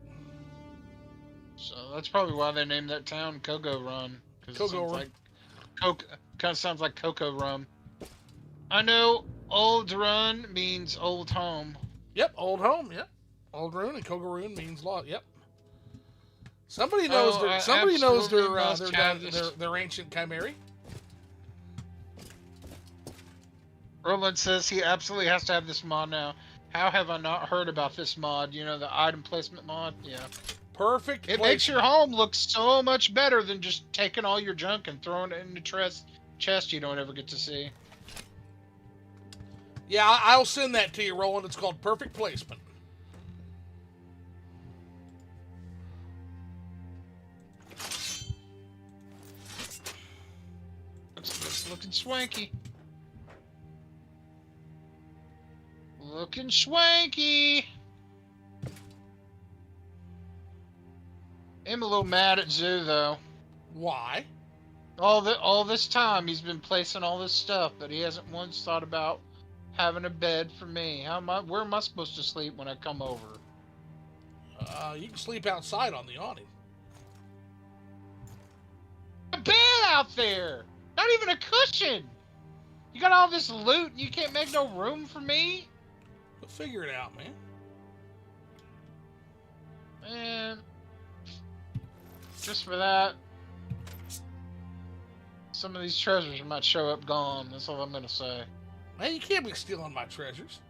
So that's probably why they named that town Cocoa Run. Cocoa Run. Like kind of sounds like cocoa rum. I know old run means old home. Yep, old home. Yep. Old rune and Koga rune means lost. Yep. Somebody knows their ancient chimera. Roland says he absolutely has to have this mod now. How have I not heard about this mod? You know, the item placement mod? Yeah. Perfect. It makes your home look so much better than just taking all your junk and throwing it in the chest you don't ever get to see. Yeah, I'll send that to you, Roland. It's called Perfect Placement. It's looking swanky. Looking swanky. I'm a little mad at Zoo though. Why? All this time he's been placing all this stuff, but he hasn't once thought about having a bed for me. Where am I supposed to sleep when I come over? You can sleep outside on the awning. A bed out there! Not even a cushion! You got all this loot and you can't make no room for me? We'll figure it out, man. Man. Just for that, some of these treasures might show up gone. That's all I'm gonna say. Man, you can't be stealing my treasures.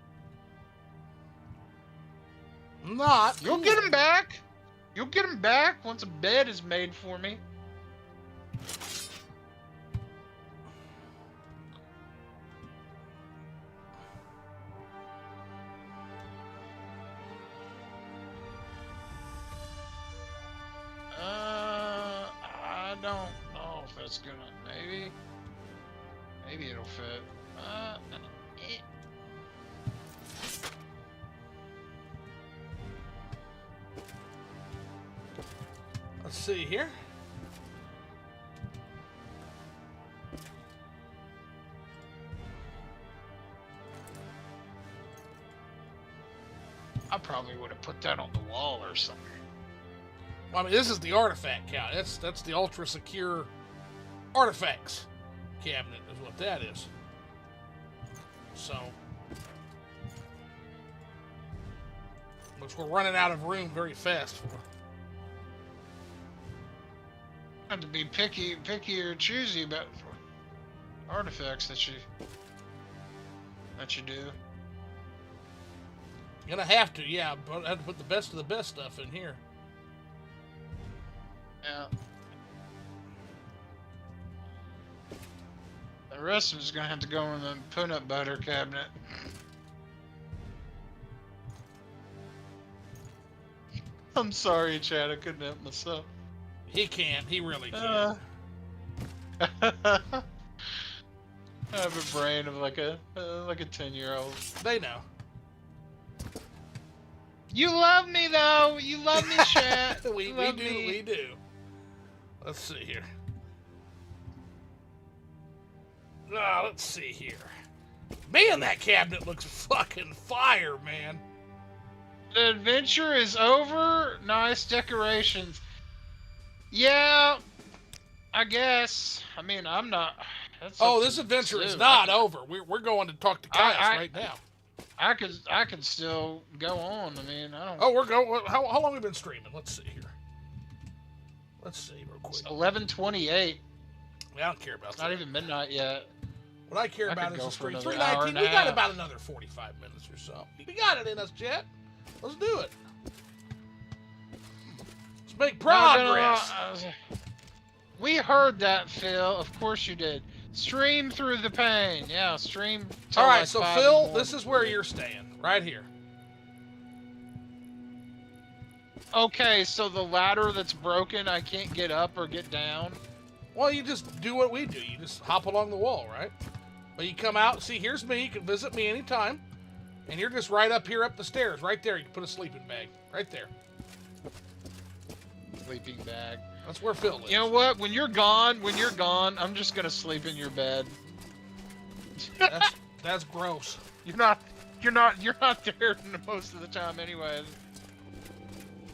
Not. You'll get them back. You'll get them back once a bed is made for me. I don't know if that's gonna. Maybe it'll fit. Let's see here. I probably would have put that on the wall or something. Well, I mean, this is the artifact cabinet. That's the ultra secure artifacts cabinet is what that is. So, which we're running out of room very fast for. Have to be picky or choosy about artifacts that you do. You're gonna have to, yeah, but I have to put the best of the best stuff in here. Yeah. The rest of it's gonna have to go in the peanut butter cabinet. I'm sorry, Chad. I couldn't help myself. He can't. He really can't. I have a brain of like a 10-year-old. They know. You love me though. You love me, Chad. we do. Let's see here. Let's see here. Man, that cabinet looks fucking fire, man. The adventure is over. Nice decorations. Yeah, I guess. I mean, I'm not. This adventure is not over. We're going to talk to Caius right now. I could still go on. I mean, I don't. Oh, we're going. How long have we been streaming? Let's see here. Let's see real quick. It's 11:28. I don't care about that. Not even midnight yet. What I care about is the stream. 3:19. We got about another 45 minutes or so. We got it in us, Jet. Let's do it. Let's make progress. We heard that, Phil. Of course you did. Stream through the pain. Yeah, stream. All right, so Phil, this is where you're staying, right here. Okay, so the ladder that's broken, I can't get up or get down. Well, you just do what we do. You just hop along the wall, right? But you come out. See, here's me. You can visit me anytime. And you're just right up here, up the stairs, right there. You can put a sleeping bag, right there. Sleeping bag. That's where Phil lives. You know what? When you're gone, I'm just gonna sleep in your bed. That's gross. You're not there most of the time anyway.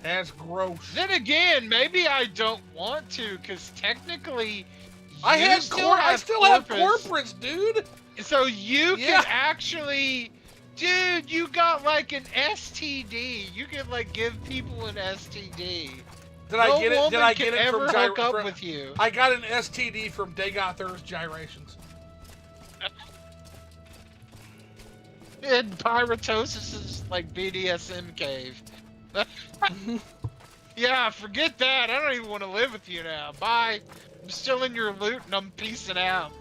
That's gross. Then again, maybe I don't want to, cause technically, I still have corporates, dude. So you can actually Dude, you got like an STD. You can like give people an STD. Did I get it? Did I get it from hook up with you? I got an STD from Dagoth Ur's gyrations. And Pyrotosis is like BDSM cave. Yeah, forget that. I don't even want to live with you now. Bye. I'm still in your loot and I'm peacing out.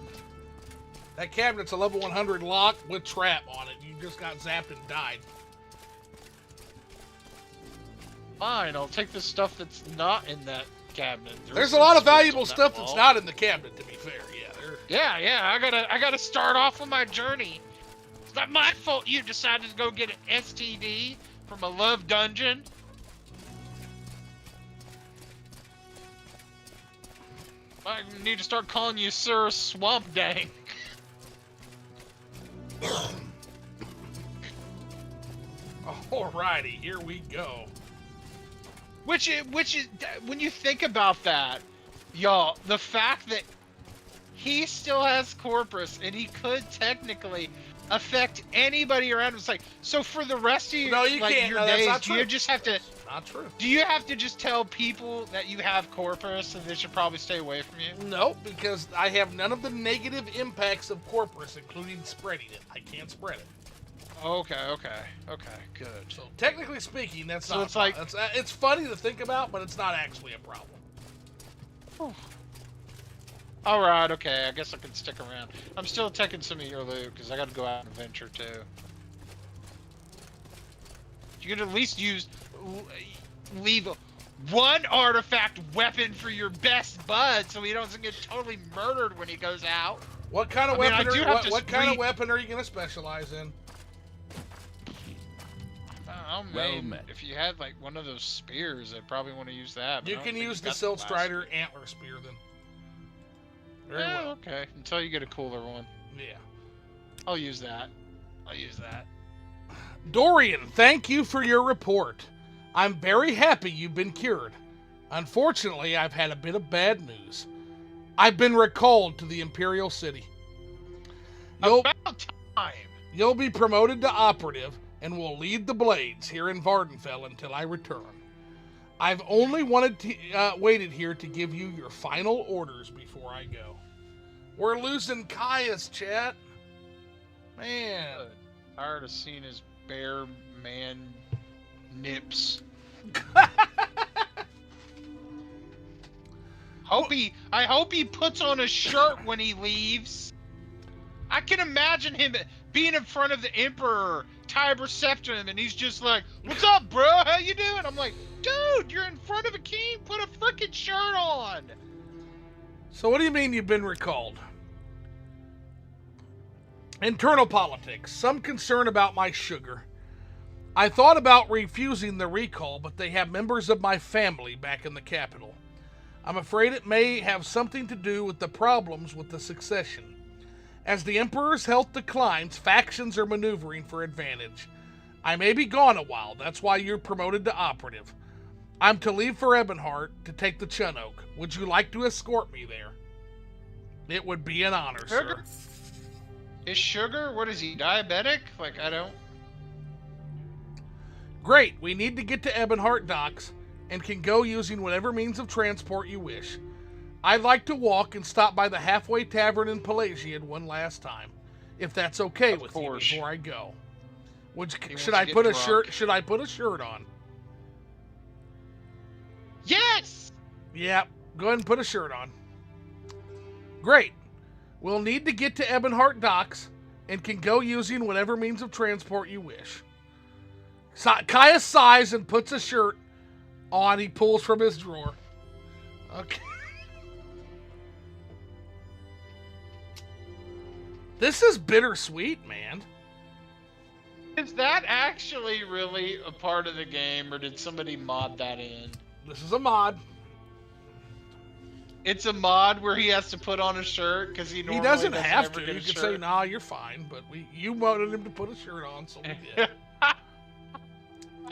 That cabinet's a level 100 lock with trap on it. You just got zapped and died. Fine, I'll take the stuff that's not in that cabinet. There's a lot of valuable stuff that's not in the cabinet, to be fair. Yeah. I gotta start off with my journey. It's not my fault you decided to go get an STD from a love dungeon. I need to start calling you Sir Swamp Dang. Alrighty, here we go. Which is, when you think about that, y'all, the fact that he still has Corpus and he could technically affect anybody around him. It's like, so for the rest of your, no, you like, can't. your No, days, that's do you just have to... Not true. Do you have to just tell people that you have Corpus and they should probably stay away from you? No, because I have none of the negative impacts of Corpus, including spreading it. I can't spread it. Okay, good. So technically speaking, that's so not. It's like it's funny to think about, but it's not actually a problem. All right, okay. I guess I can stick around. I'm still taking some of your loot because I got to go out and venture too. You could at least leave one artifact weapon for your best bud, so he doesn't get totally murdered when he goes out. What kind of weapon? What kind of weapon are you going to specialize in? If you had like one of those spears, I'd probably want to use that. You can use the Silt Strider Antler Spear then. Very well. Okay. Until you get a cooler one. Yeah. I'll use that. Dorian, thank you for your report. I'm very happy you've been cured. Unfortunately, I've had a bit of bad news. I've been recalled to the Imperial City. About time. You'll be promoted to operative and will lead the Blades here in Vardenfell until I return. I've only waited here to give you your final orders before I go. We're losing Caius, chat. Man. Tired of seeing his bare man nips. I hope he puts on a shirt when he leaves. I can imagine him being in front of the Emperor, Tiber Septim, and he's just like, "What's up, bro? How you doing?" I'm like, "Dude, you're in front of a king. Put a freaking shirt on." So what do you mean you've been recalled? Internal politics. Some concern about my sugar. I thought about refusing the recall, but they have members of my family back in the capital. I'm afraid it may have something to do with the problems with the succession. As the Emperor's health declines, factions are maneuvering for advantage. I may be gone a while, that's why you're promoted to operative. I'm to leave for Ebonheart to take the Chunok. Would you like to escort me there? It would be an honor, sir. Is Sugar, what is he, diabetic? Like, I don't... Great, we need to get to Ebonheart docks and can go using whatever means of transport you wish. I'd like to walk and stop by the halfway tavern in Pelagiad one last time, if that's okay with you before I go. Should I put a shirt on? Yes! Yeah, go ahead and put a shirt on. Great. We'll need to get to Ebonheart docks and can go using whatever means of transport you wish. Caius sighs and puts a shirt on. He pulls from his drawer. Okay. This is bittersweet, man. Is that actually really a part of the game, or did somebody mod that in? This is a mod. It's a mod where he has to put on a shirt because he doesn't have to. You can say, "Nah, you're fine," but you wanted him to put a shirt on, so we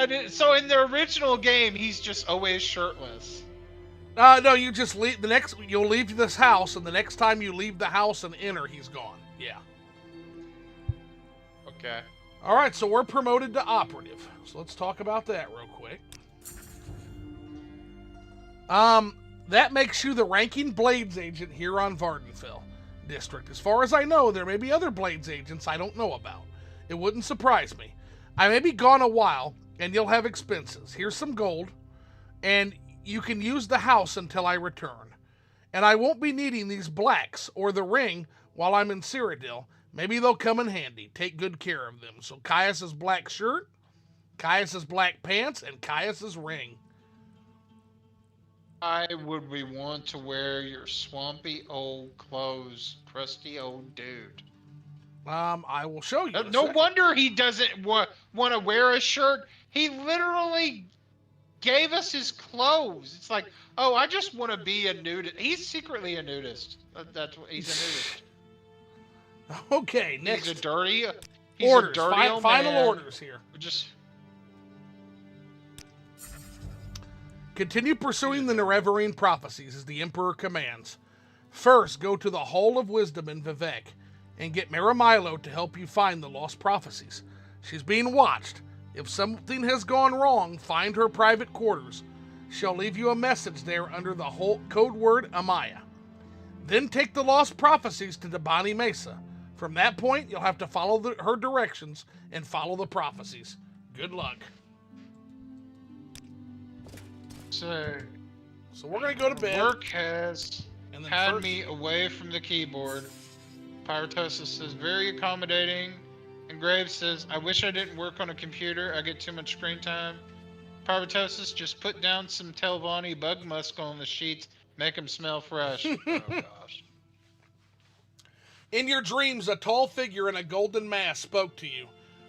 did. So in the original game, he's just always shirtless. No, you just leave you'll leave this house, and the next time you leave the house and enter, he's gone. Yeah. Okay. All right, so we're promoted to operative. So let's talk about that real quick. That makes you the ranking Blades agent here on Vardenfell District. As far as I know, there may be other Blades agents I don't know about. It wouldn't surprise me. I may be gone a while, and you'll have expenses. Here's some gold, and you can use the house until I return. And I won't be needing these blacks or the ring while I'm in Cyrodiil. Maybe they'll come in handy. Take good care of them. So Caius's black shirt, Caius's black pants, and Caius's ring. Why would we want to wear your swampy old clothes, crusty old dude? I will show you. No wonder he doesn't want to wear a shirt. He literally gave us his clothes. It's like, oh, I just want to be a nudist. He's secretly a nudist. That's what he's a nudist. Okay, next. He's a dirty orders. Old final man. Orders here. Just continue pursuing the Nerevarine prophecies as the Emperor commands. First, go to the Hall of Wisdom in Vivek and get Marimilo to help you find the lost prophecies. She's being watched. If something has gone wrong, find her private quarters. She'll leave you a message there under the whole code word Amaya. Then take the lost prophecies to Debani Mesa. From that point, you'll have to follow her directions and follow the prophecies. Good luck. So we're going to go to bed. Work has and then had me away from the keyboard. Pyrotosis says, very accommodating. And Graves says, I wish I didn't work on a computer. I get too much screen time. Pyrotosis, just put down some Telvanni bug musk on the sheets. Make them smell fresh. Oh, gosh. In your dreams, a tall figure in a golden mask spoke to you.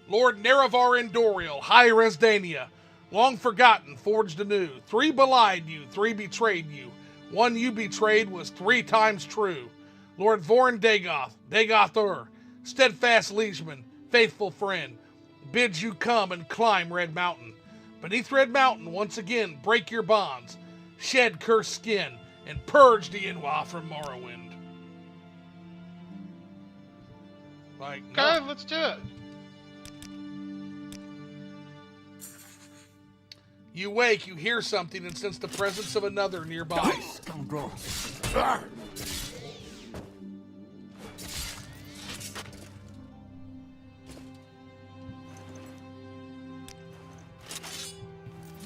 Lord Nerevar Endoriel, High Resdania, long forgotten, forged anew. 3 belied you, 3 betrayed you. 1 you betrayed was 3 times true. Lord Vorn Dagoth, Dagoth steadfast liegeman, faithful friend, bids you come and climb Red Mountain. Beneath Red Mountain, once again, break your bonds, shed cursed skin, and purge the Inwa from Morrowind. Like, okay, no. let's do it. You wake, you hear something, and sense the presence of another nearby. Scoundrel.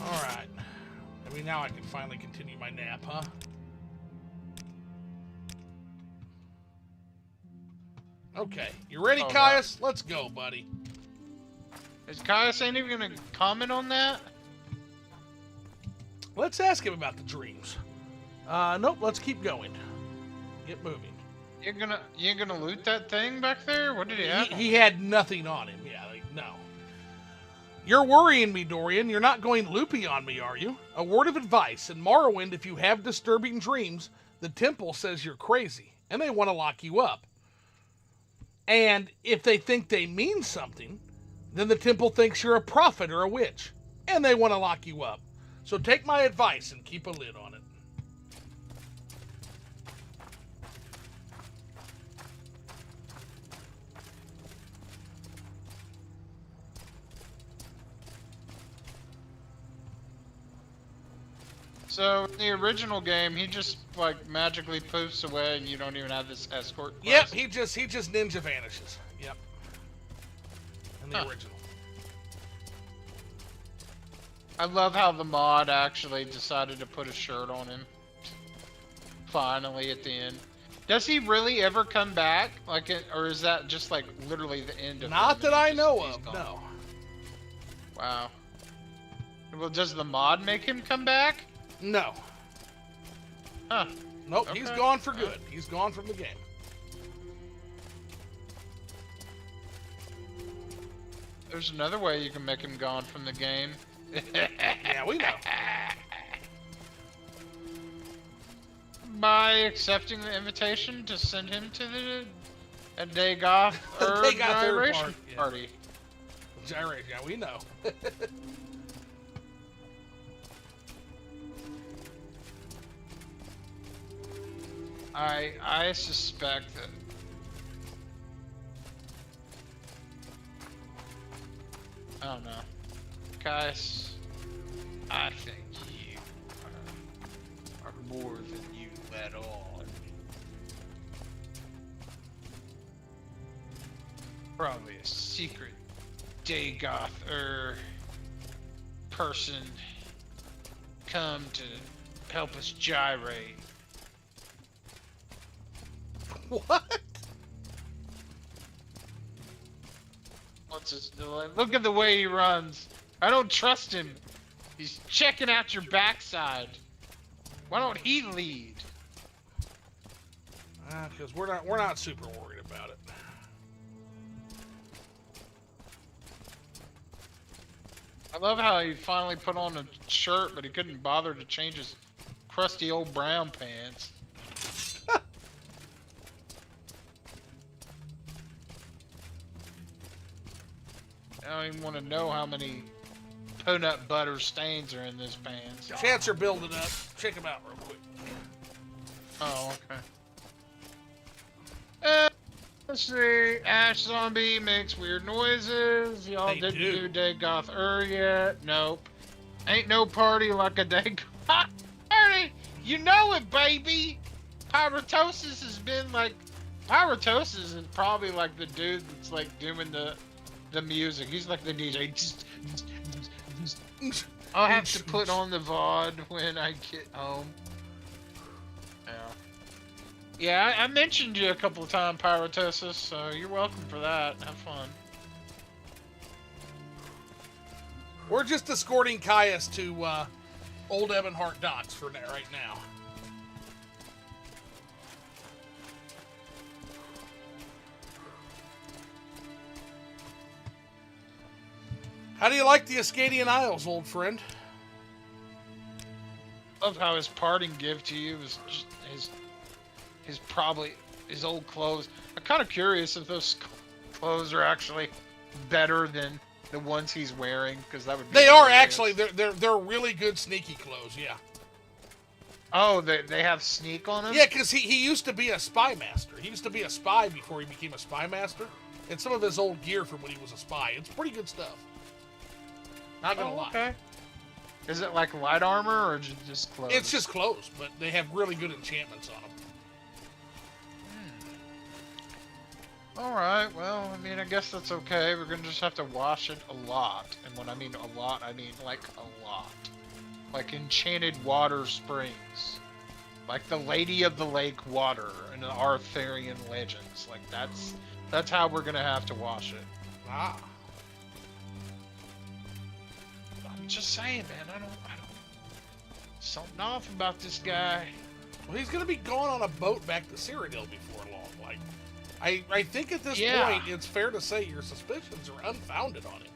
Alright. Maybe now I can finally continue my nap, huh? Okay. You ready, Caius? Let's go, buddy. Is Caius ain't even gonna comment on that? Let's ask him about the dreams. Nope, let's keep going. Get moving. You ain't gonna loot that thing back there? What did he have? He had nothing on him. Yeah, like, no. You're worrying me, Dorian. You're not going loopy on me, are you? A word of advice. In Morrowind, if you have disturbing dreams, the temple says you're crazy, and they want to lock you up. And if they think they mean something, then the temple thinks you're a prophet or a witch, and they want to lock you up. So take my advice and keep a lid on it. So in the original game, he just like magically poofs away, and you don't even have this escort class? Yep, he just ninja vanishes. Yep. In the original. I love how the mod actually decided to put a shirt on him. Finally, at the end. Does he really ever come back? Like, or is that just like literally the end of? Not that I know of. No. Wow. Well, does the mod make him come back? No. Huh. Nope, Okay. He's gone for good. He's gone from the game. There's another way you can make him gone from the game. Yeah, we know. By accepting the invitation to send him to a Dagoth gyration party. Gyration, yeah, we know. I suspect that I don't know. Caius, I think you are more than you let on. Probably a secret Dagoth person come to help us gyrate. What? Look at the way he runs. I don't trust him. He's checking out your backside. Why don't he lead? Because we're not super worried about it. I love how he finally put on a shirt, but he couldn't bother to change his crusty old brown pants. I don't even want to know how many peanut butter stains are in this pants. Chance are building up. Check them out real quick. Oh, okay. Let's see. Ash Zombie makes weird noises. Y'all didn't do Dagoth yet. Nope. Ain't no party like a Dagoth party. You know it, baby. Pyrotosis has been like... Pyrotosis is probably like the dude that's like doing the music. He's like the DJ. I'll have to put on the VOD when I get home. Yeah, I mentioned you a couple of times, Pyrotosis, so you're welcome for that. Have fun. We're just escorting Caius to Old Ebonheart Docks for right now. How do you like the Ascadian Isles, old friend? Love how his parting gift to you was just his old clothes. I'm kind of curious if those clothes are actually better than the ones he's wearing, because that would be They hilarious. are actually. They're really good sneaky clothes. Yeah. Oh, they have sneak on them? Yeah, because he used to be a spy master. He used to be a spy before he became a spy master. And some of his old gear from when he was a spy. It's pretty good stuff. Not gonna lie. Okay. Is it like light armor or just clothes? It's just clothes, but they have really good enchantments on them. Alright, well, I mean, I guess that's okay. We're gonna just have to wash it a lot. And when I mean a lot, I mean like a lot. Like enchanted water springs. Like the Lady of the Lake water in the Arthurian legends. Like that's how we're gonna have to wash it. Ah. I'm just saying, man, I don't something off about this guy. Well, he's gonna be going on a boat back to Cyrodiil before long. Like, I think at this point it's fair to say your suspicions are unfounded on him.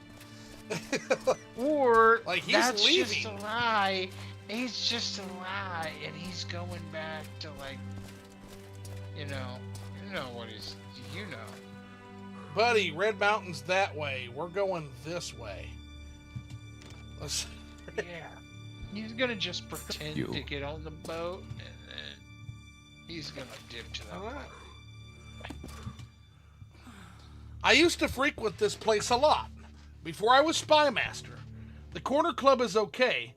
Or like he's that's leaving. Just a lie. He's just a lie, and he's going back to like, you know what he's, Buddy, Red Mountain's that way. We're going this way. Yeah. He's gonna just pretend to get on the boat, and then he's gonna dip to the right. I used to frequent this place a lot before I was spy master. The Corner Club is okay,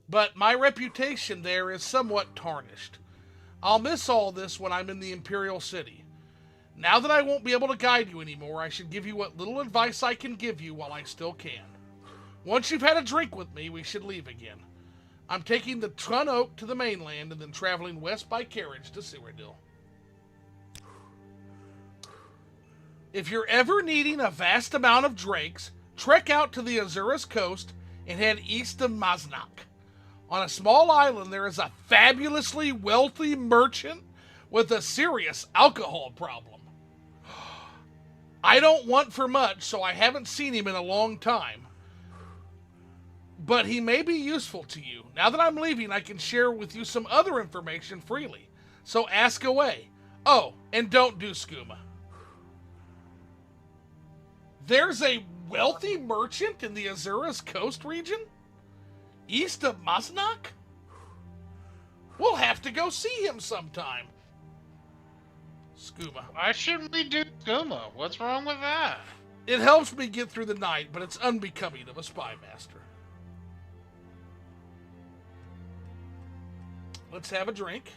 but my reputation there is somewhat tarnished. I'll miss all this when I'm in the Imperial City. Now that I won't be able to guide you anymore, I should give you what little advice I can give you while I still can. Once you've had a drink with me, we should leave again. I'm taking the Trun Oak to the mainland and then traveling west by carriage to Cyrodiil. If you're ever needing a vast amount of drakes, trek out to the Azurus coast and head east of Maznak. On a small island, there is a fabulously wealthy merchant with a serious alcohol problem. I don't want for much, so I haven't seen him in a long time. But he may be useful to you. Now that I'm leaving, I can share with you some other information freely. So ask away. Oh, and don't do skooma. There's a wealthy merchant in the Azurus coast region? East of Maznak? We'll have to go see him sometime. Skooma. Why shouldn't we do skooma? What's wrong with that? It helps me get through the night, but it's unbecoming of a spy master. Let's have a drink,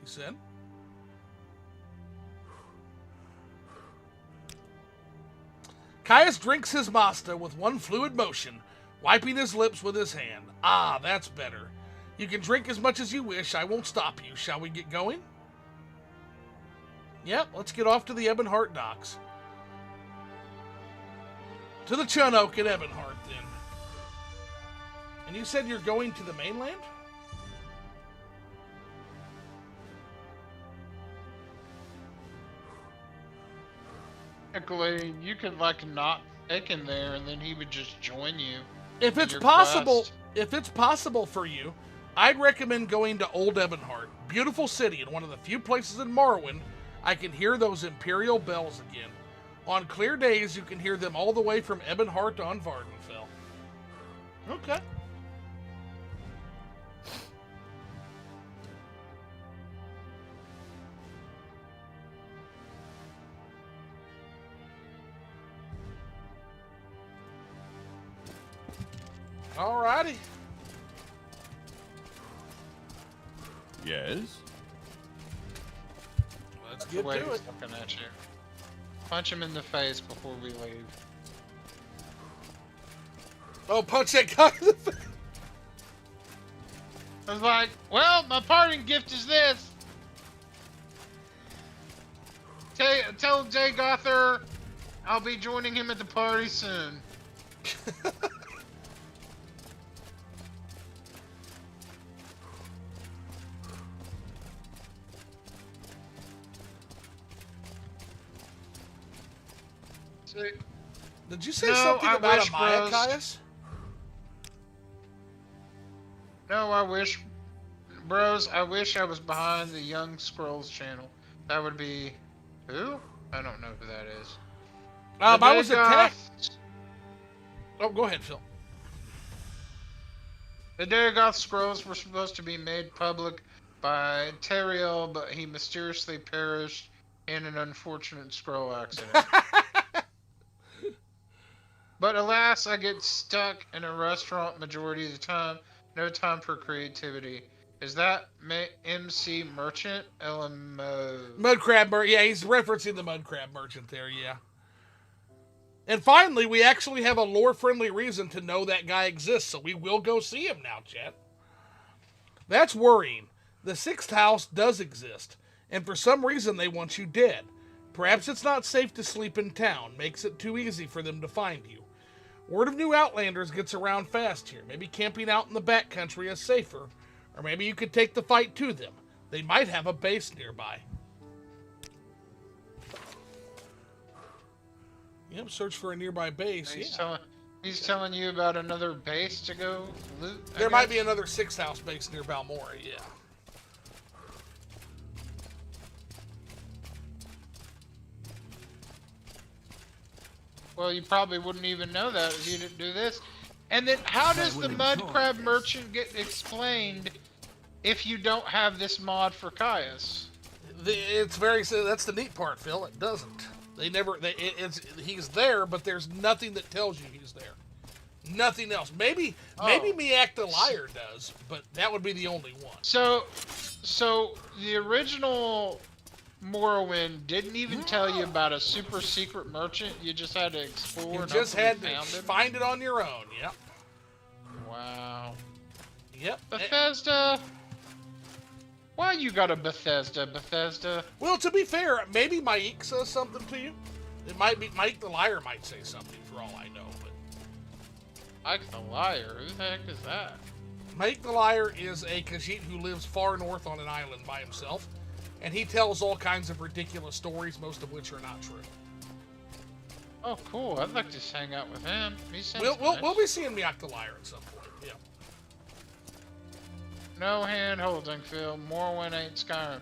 he said. Caius drinks his Masta with one fluid motion, wiping his lips with his hand. Ah, that's better. You can drink as much as you wish. I won't stop you. Shall we get going? Yep, let's get off to the Ebonheart docks. To the Chinook at Ebonheart, then. And you said you're going to the mainland? Technically, you could like not take him there, and then he would just join you. If it's possible for you, I'd recommend going to Old Ebonheart. Beautiful city, and one of the few places in Morrowind I can hear those Imperial bells again. On clear days, you can hear them all the way from Ebonheart on Vardenfell. Okay. Alrighty. Yes? Let's get to it. Looking at you. Punch him in the face before we leave. Oh, punch that guy in the face. I was like, well, my parting gift is this. Tell Jay Gother I'll be joining him at the party soon. Did you say something about a Maya, Caius? No, I wish, bros. I wish I was behind the Young Scrolls channel. That would be who? I don't know who that is. I was attacked. Oh, go ahead, Phil. The Dagoth scrolls were supposed to be made public by Teriel, but he mysteriously perished in an unfortunate scroll accident. But alas, I get stuck in a restaurant majority of the time. No time for creativity. Is that MC Merchant? LMO. Mudcrab Merchant. Yeah, he's referencing the Mudcrab Merchant there, yeah. And finally, we actually have a lore-friendly reason to know that guy exists, so we will go see him now, chat. That's worrying. The sixth house does exist, and for some reason they want you dead. Perhaps it's not safe to sleep in town, makes it too easy for them to find you. Word of new Outlanders gets around fast here. Maybe camping out in the backcountry is safer, or maybe you could take the fight to them. They might have a base nearby. Yep, search for a nearby base. He's telling you about another base to go loot? There might be another sixth house base near Balmora, yeah. Well, you probably wouldn't even know that if you didn't do this. And then how does the Mudcrab Merchant get explained if you don't have this mod for Caius? It's very, that's the neat part, Phil. It doesn't. He's there, but there's nothing that tells you he's there. Nothing else. Maybe Miak the Liar does, but that would be the only one. So the original Morrowind didn't even tell you about a super secret merchant. You just had to explore. You just had to find it on your own. Yep. Wow. Yep. Bethesda. Why you got a Bethesda? Well, to be fair, maybe Mike says something to you. It might be Mike the Liar might say something for all I know. But Mike the Liar? Who the heck is that? Mike the Liar is a Khajiit who lives far north on an island by himself. And he tells all kinds of ridiculous stories, most of which are not true. Oh, cool. I'd like to hang out with him. We'll be seeing Miak the Liar at some point, yeah. No hand-holding, Phil. Morrowind ain't Skyrim.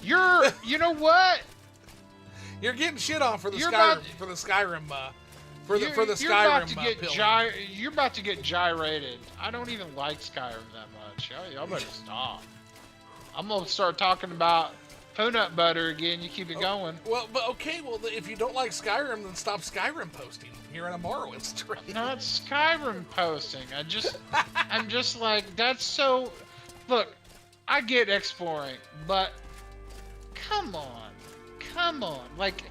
You know what? You're getting shit on for the Skyrim, You're about to get gyrated. I don't even like Skyrim that much. Y'all better stop. I'm gonna start talking about peanut butter again. You keep it going. Well, but okay. Well, if you don't like Skyrim, then stop Skyrim posting here in a Morrowind stream. Not Skyrim posting. I'm just like, that's so. Look, I get exploring, but come on. Like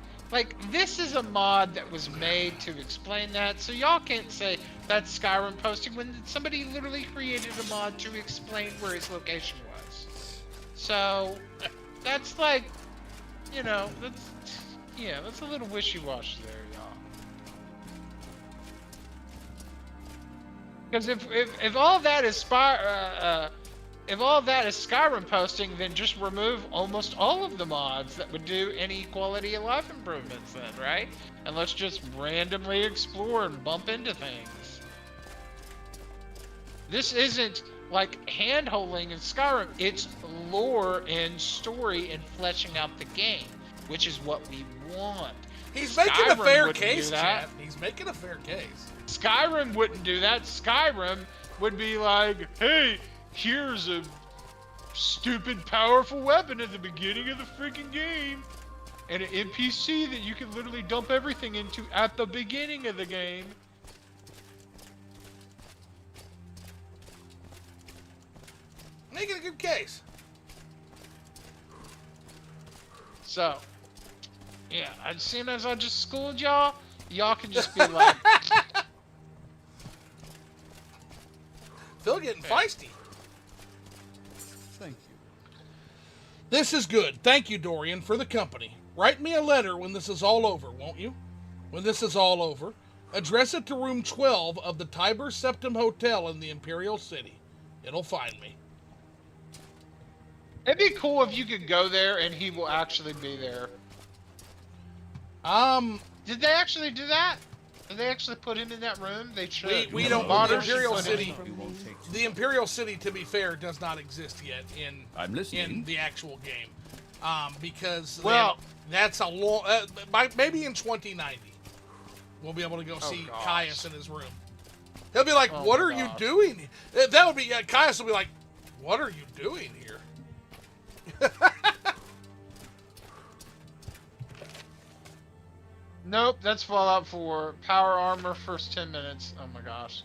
this is a mod that was made to explain that, so y'all can't say that's Skyrim posting when somebody literally created a mod to explain where his location was. So that's like, that's a little wishy-washy there, y'all. Because if all that is if all that is Skyrim posting, then just remove almost all of the mods that would do any quality of life improvements then, right? And let's just randomly explore and bump into things. This isn't like hand-holding in Skyrim, it's lore and story and fleshing out the game, which is what we want. He's making a fair case, Chad. He's making a fair case. Skyrim wouldn't do that. Skyrim would be like, hey, here's a stupid powerful weapon at the beginning of the freaking game. And an NPC that you can literally dump everything into at the beginning of the game. Making a good case. So, yeah, as soon as I just schooled y'all, y'all can just be like... Phil getting feisty. Thank you. This is good. Thank you, Dorian, for the company. Write me a letter when this is all over, won't you? When this is all over, address it to room 12 of the Tiber Septim Hotel in the Imperial City. It'll find me. It'd be cool if you could go there and he will actually be there. Did they actually do that? Did they actually put him in that room? They should. We don't. The Imperial City. The Imperial City, to be fair, does not exist yet in the actual game, because that's a long. Maybe in 2090, we'll be able to go see Caius in his room. He'll be like, "What are you doing?" That would be Caius will be like, "What are you doing here?" Nope, that's Fallout 4. Power armor, first 10 minutes. Oh my gosh.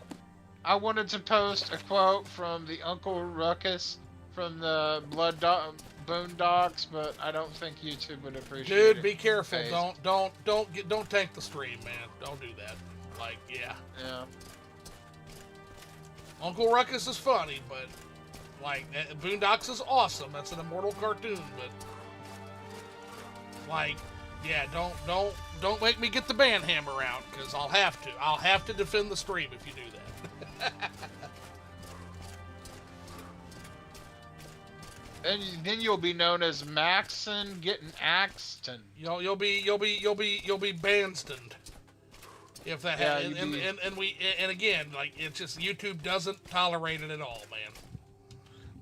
I wanted to post a quote from the Uncle Ruckus from the Boondocks, but I don't think YouTube would appreciate it. Dude, be careful. Don't tank the stream, man. Don't do that. Like, yeah. Yeah. Uncle Ruckus is funny, but like Boondocks is awesome. That's an immortal cartoon, but like, yeah, don't make me get the band hammer out, because I'll have to. I'll have to defend the stream if you do that. And then you'll be known as Maxon getting axed, and you'll be Banstoned if that happens. And again, like, it's just YouTube doesn't tolerate it at all, man.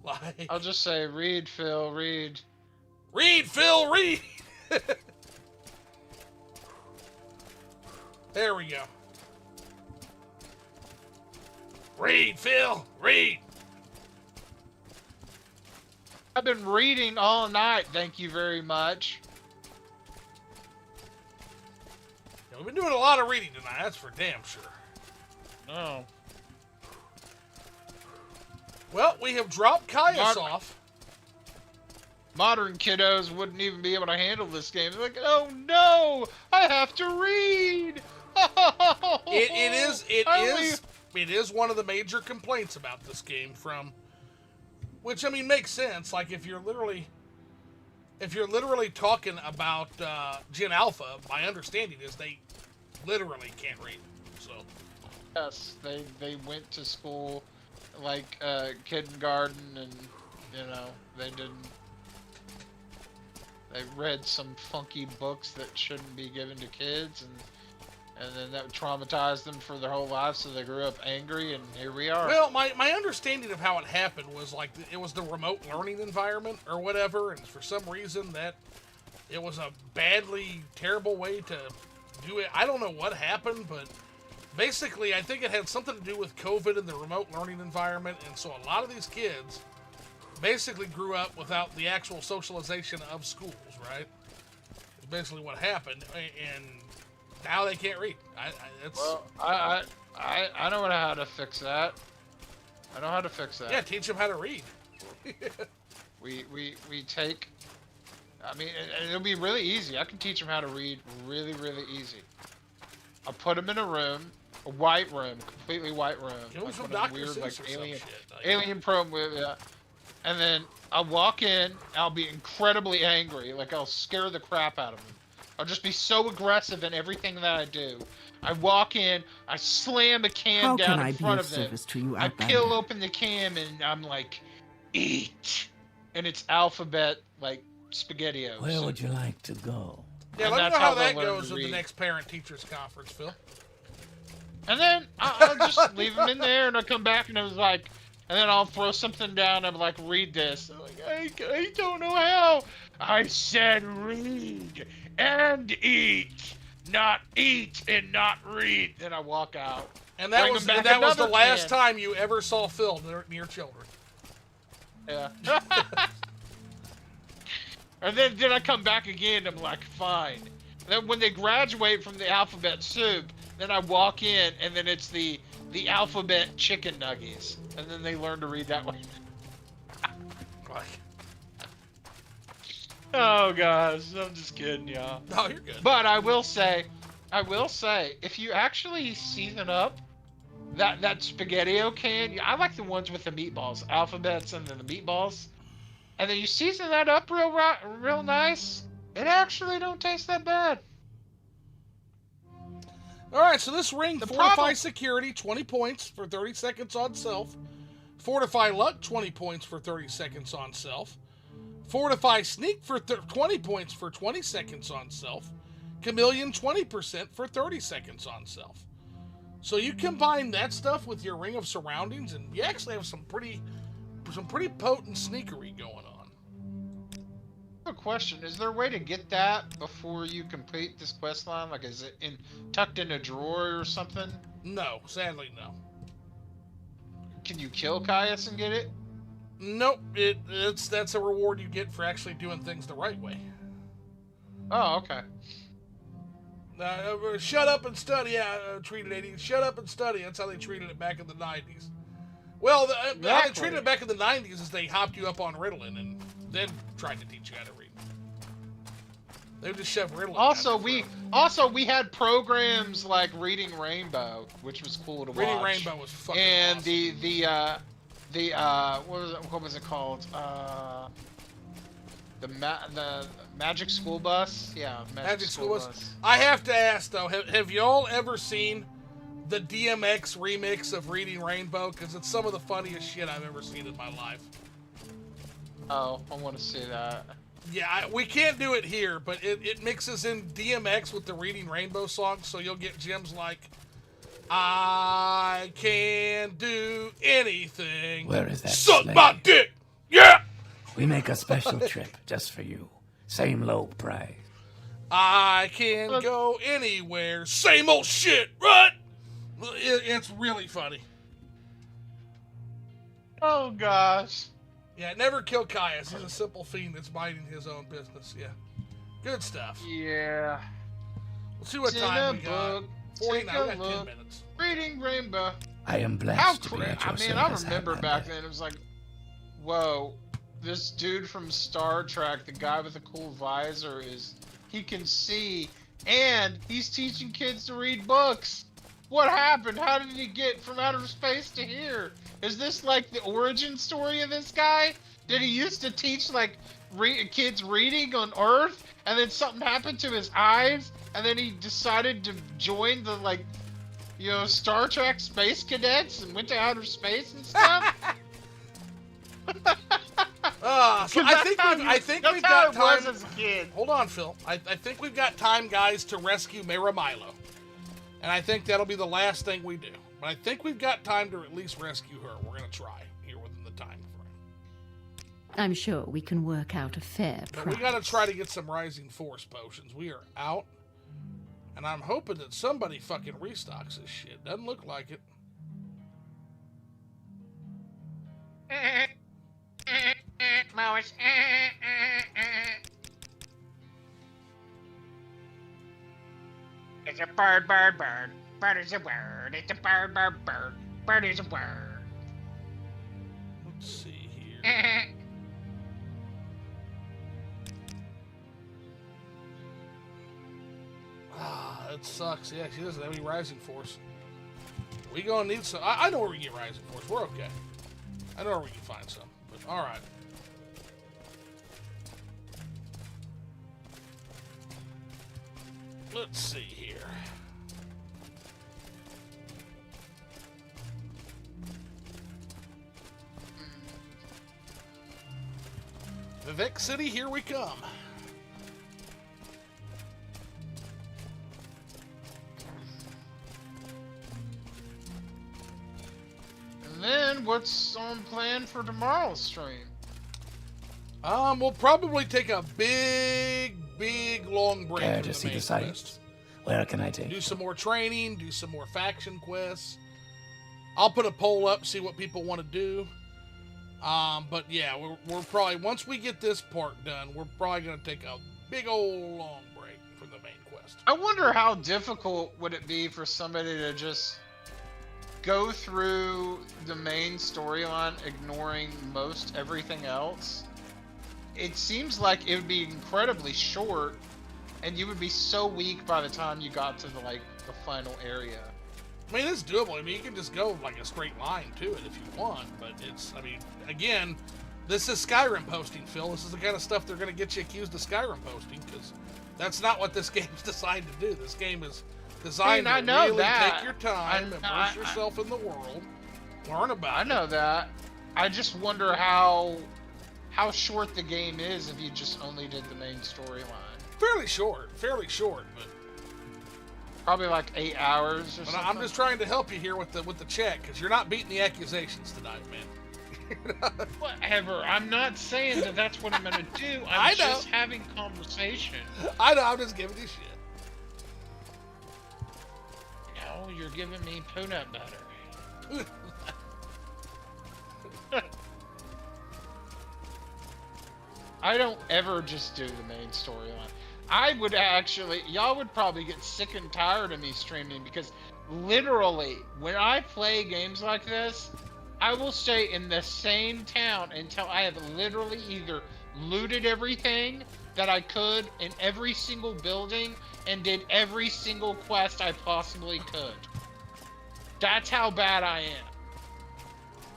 Like, I'll just say, read, Phil, read. Read, Phil, read. There we go. Read, Phil, read. I've been reading all night, thank you very much. Yeah, we've been doing a lot of reading tonight, that's for damn sure. Oh. Well, we have dropped Caius off. Modern kiddos wouldn't even be able to handle this game. They're like, oh no, I have to read. It is one of the major complaints about this game, from which, I mean, makes sense. Like, if you're literally talking about Gen Alpha, my understanding is they literally can't read. So yes, they went to school like kindergarten, and they read some funky books that shouldn't be given to kids, and then that traumatized them for their whole life, so they grew up angry, and here we are. Well, my understanding of how it happened was like it was the remote learning environment or whatever, and for some reason that it was a terrible way to do it. I don't know what happened, but basically I think it had something to do with COVID and the remote learning environment, and so a lot of these kids basically grew up without the actual socialization of schools, right? It's basically what happened, and now they can't read. I know how to fix that. I know how to fix that. Yeah, teach them how to read. we take. I mean, it'll be really easy. I can teach them how to read really, really easy. I'll put them in a room, a white room, completely white room. Like some Dr. weird, Seuss like or alien, some shit. alien probe with, yeah. And then I'll walk in. I'll be incredibly angry. Like I'll scare the crap out of them. I'll just be so aggressive in everything that I do. I walk in. I slam a can down in front of them. I peel open the can and I'm like, eat. And it's alphabet like SpaghettiOs. Where would you like to go? Yeah, let me know how that goes at the next parent-teachers conference, Phil. And then I'll just leave them in there, and I'll come back, and it was like, and then I'll throw something down, and I'm like, read this. I'm like, I don't know how. I said read and eat, not eat and not read. Then I walk out. And that was the last time you ever saw Phil near children. Yeah. And then I come back again, and I'm like, fine. And then when they graduate from the alphabet soup, then I walk in, and then it's the alphabet chicken nuggies. And then they learn to read that way. Oh, gosh. I'm just kidding, y'all. No, you're good. But I will say, if you actually season up that SpaghettiO can, I like the ones with the meatballs. Alphabets and then the meatballs. And then you season that up real nice. It actually don't taste that bad. All right, so this ring, Fortify Security, 20 points for 30 seconds on self. Fortify Luck, 20 points for 30 seconds on self. Fortify Sneak for 20 points for 20 seconds on self. Chameleon, 20% for 30 seconds on self. So you combine that stuff with your Ring of Surroundings, and you actually have some pretty potent sneakery going on. A question: is there a way to get that before you complete this quest line? Like, is it tucked in a drawer or something? No, sadly, no. Can you kill Caius and get it? Nope. That's a reward you get for actually doing things the right way. Oh, okay. Shut up and study. Yeah, treated 80s. Shut up and study. That's how they treated it back in the 90s. Well, how they treated it back in the 90s is they hopped you up on Ritalin and then tried to teach you how to read. They would just shove Ritalin. Also, we had programs like Reading Rainbow, which was cool to watch. Reading Rainbow was fucking and awesome. what was it called? The Magic School Bus? Yeah, Magic School Bus. I have to ask, though, have y'all ever seen the DMX remix of Reading Rainbow? Because it's some of the funniest shit I've ever seen in my life. Oh, I want to see that. Yeah, we can't do it here, but it mixes in DMX with the Reading Rainbow song, so you'll get gems like, I can do anything. Where is that? Suck slave? my dick! Yeah! We make a special trip just for you. Same low price. I can go anywhere. Same old shit, right? It's really funny. Oh, gosh. Yeah, never kill Caius. He's a simple fiend that's minding his own business. Yeah. Good stuff. Yeah. Let's see what time we got. 49, we got 10 minutes. Reading Rainbow. I am blessed to be at your service. I remember back then, it was like, whoa, this dude from Star Trek, the guy with the cool visor, he can see, and he's teaching kids to read books. What happened? How did he get from outer space to here? Is this like the origin story of this guy? Did he used to teach like kids reading on Earth, and then something happened to his eyes, and then he decided to join the Star Trek space cadets and went to outer space and stuff? So I think we've got time. As a kid. Hold on, Phil. I think we've got time, guys, to rescue Mara Milo. And I think that'll be the last thing we do. But I think we've got time to at least rescue her. We're going to try here within the time frame. I'm sure we can work out a fair price. But we got to try to get some Rising Force potions. We are out. And I'm hoping that somebody fucking restocks this shit. Doesn't look like it. Mouse. It's a bird, bird, bird. Bird is a word. It's a bird, bird, bird. Bird is a word. Let's see here. That sucks. Yeah, she doesn't have any Rising Force. We gonna need some. I know where we can get Rising Force. We're okay. I know where we can find some. But all right. Let's see here. Vivek City, here we come. And then, what's on plan for tomorrow's stream? We'll probably take a big long break. Care from to the see main the sights? quest. Where can I take Do you? some more training, do some more faction quests. I'll put a poll up, see what people want to do. But yeah, we're probably, once we get this part done, we're probably going to take a big old long break from the main quest. I wonder how difficult would it be for somebody to just go through the main storyline, ignoring most everything else. It seems like it would be incredibly short, and you would be so weak by the time you got to the final area. I mean, it's doable. I mean, you can just go like a straight line to it if you want, but it's, I mean, again, this is Skyrim posting, Phil. This is the kind of stuff they're going to get you accused of Skyrim posting, because that's not what this game's designed to do. This game is designed to really take your time, immerse yourself in the world, learn about it. I know that. I just wonder how short the game is if you just only did the main storyline. Fairly short, but probably like 8 hours or but something. I'm just trying to help you here with the chat, because you're not beating the accusations tonight, man. Whatever. I'm not saying that that's what I'm going to do. I'm just having conversation. I know. I'm just giving you shit. No, you're giving me peanut butter. I don't ever just do the main storyline. I would actually, y'all would probably get sick and tired of me streaming, because literally, when I play games like this, I will stay in the same town until I have literally either looted everything that I could in every single building and did every single quest I possibly could. That's how bad I am.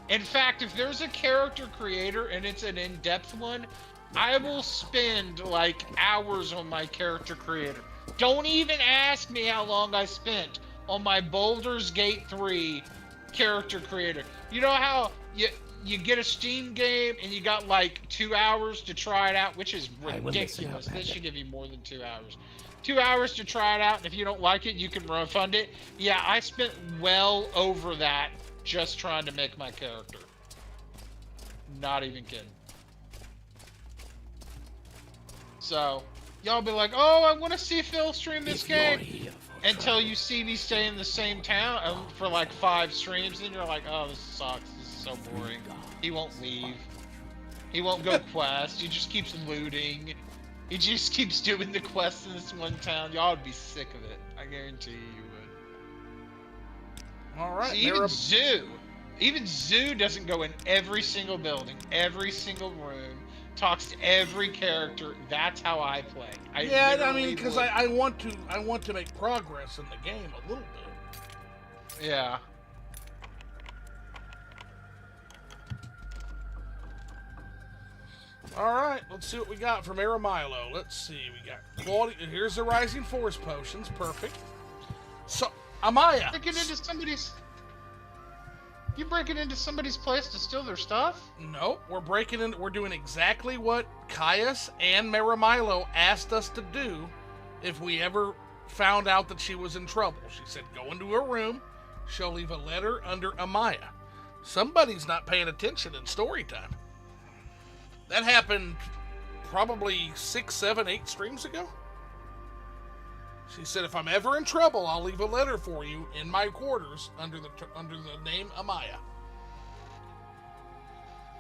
In fact, if there's a character creator and it's an in-depth one, I will spend like hours on my character creator. Don't even ask me how long I spent on my Baldur's Gate 3 character creator. You know how you get a Steam game and you got like 2 hours to try it out, which is ridiculous. This should give you more than 2 hours. 2 hours to try it out, and if you don't like it, you can refund it. Yeah, I spent well over that just trying to make my character. Not even kidding. So, y'all be like, oh, I want to see Phil stream this game. Until you see me stay in the same town for like 5 streams, and you're like, oh, this sucks. This is so boring. He won't leave. He won't go quest. He just keeps looting. He just keeps doing the quests in this one town. Y'all would be sick of it. I guarantee you would. Alright, see, even Zoo doesn't go in every single building, every single room, talks to every character. That's how I play. I mean, because I want to make progress in the game a little bit. Yeah. Alright, let's see what we got from Aramilo. Let's see, we got quality. Here's the Rising Force potions. Perfect. So, Amaya. You breaking into somebody's place to steal their stuff? Nope, we're doing exactly what Caius and Maramilo asked us to do if we ever found out that she was in trouble. She said, go into her room, she'll leave a letter under Amaya. Somebody's not paying attention in story time. That happened probably 6, 7, 8 streams ago. She said, if I'm ever in trouble, I'll leave a letter for you in my quarters under the name Amaya.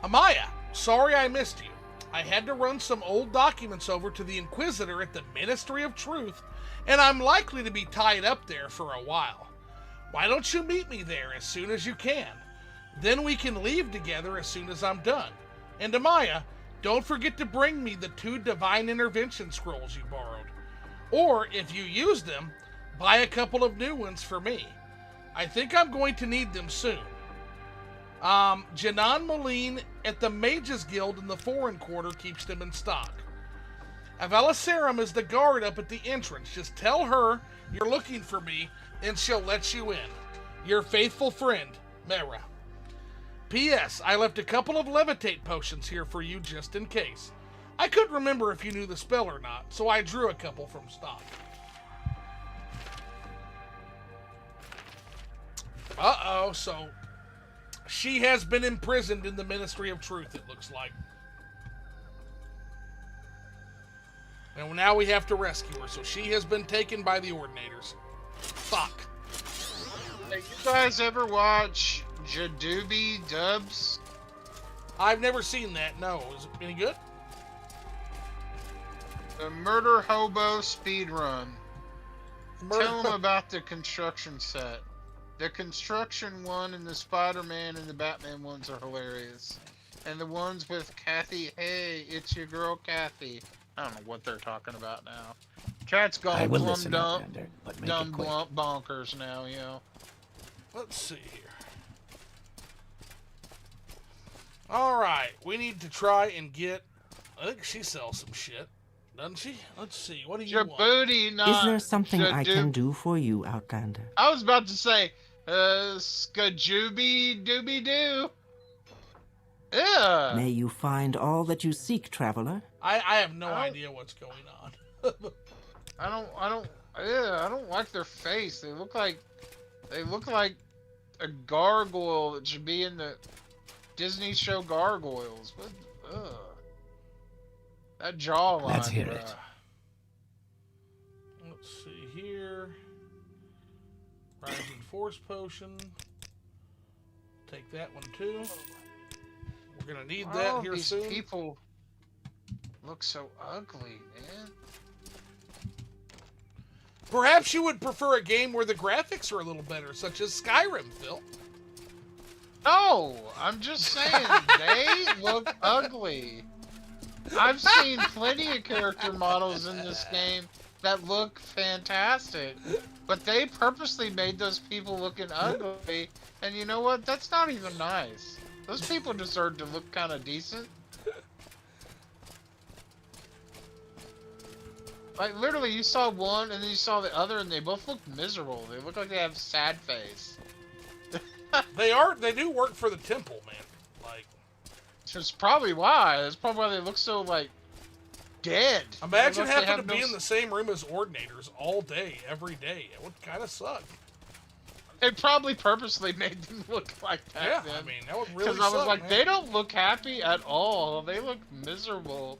Amaya, sorry I missed you. I had to run some old documents over to the Inquisitor at the Ministry of Truth, and I'm likely to be tied up there for a while. Why don't you meet me there as soon as you can? Then we can leave together as soon as I'm done. And Amaya, don't forget to bring me the 2 Divine Intervention scrolls you borrowed. Or, if you use them, buy a couple of new ones for me. I think I'm going to need them soon. Janan Moline at the Mages Guild in the Foreign Quarter keeps them in stock. Avelasarum is the guard up at the entrance. Just tell her you're looking for me, and she'll let you in. Your faithful friend, Mera. P.S. I left a couple of levitate potions here for you just in case. I couldn't remember if you knew the spell or not, so I drew a couple from stock. Uh-oh, so she has been imprisoned in the Ministry of Truth, it looks like. And now we have to rescue her, so she has been taken by the Ordinators. Fuck. Hey, you guys ever watch Jadoobie Dubs? I've never seen that, no. Is it any good? The Murder Hobo Speedrun. Tell them about the construction set. The construction one and the Spider-Man and the Batman ones are hilarious. And the ones with Kathy, hey, it's your girl Kathy. I don't know what they're talking about now. Chat's gone plumb dumb bonkers now, you know. Let's see here. Alright, we need to try and get... I think she sells some shit, doesn't she? Let's see, what do you want? Is there something I can do for you, Outlander? I was about to say, skajooby dooby doo. Yeah. May you find all that you seek, traveler. I have no idea what's going on. I don't like their face. They look like a gargoyle that should be in the Disney show Gargoyles. What? Ugh. That jawline. Let's hear it. Let's see here. Rising Force Potion. Take that one too. We're gonna need that here soon. These people look so ugly, man. Perhaps you would prefer a game where the graphics are a little better, such as Skyrim, Phil. No, I'm just saying they look ugly. I've seen plenty of character models in this game that look fantastic, but they purposely made those people looking ugly, and you know what? That's not even nice. Those people deserve to look kind of decent. Like, literally, you saw one, and then you saw the other, and they both look miserable. They look like they have sad face. They do work for the temple, man. Like, that's probably why. That's probably why they look so, like, dead. Imagine having to be in the same room as Ordinators all day, every day. It would kind of suck. They probably purposely made them look like that. Yeah, then. I mean, that would really suck, because I was like, man. they don't look happy at all. They look miserable.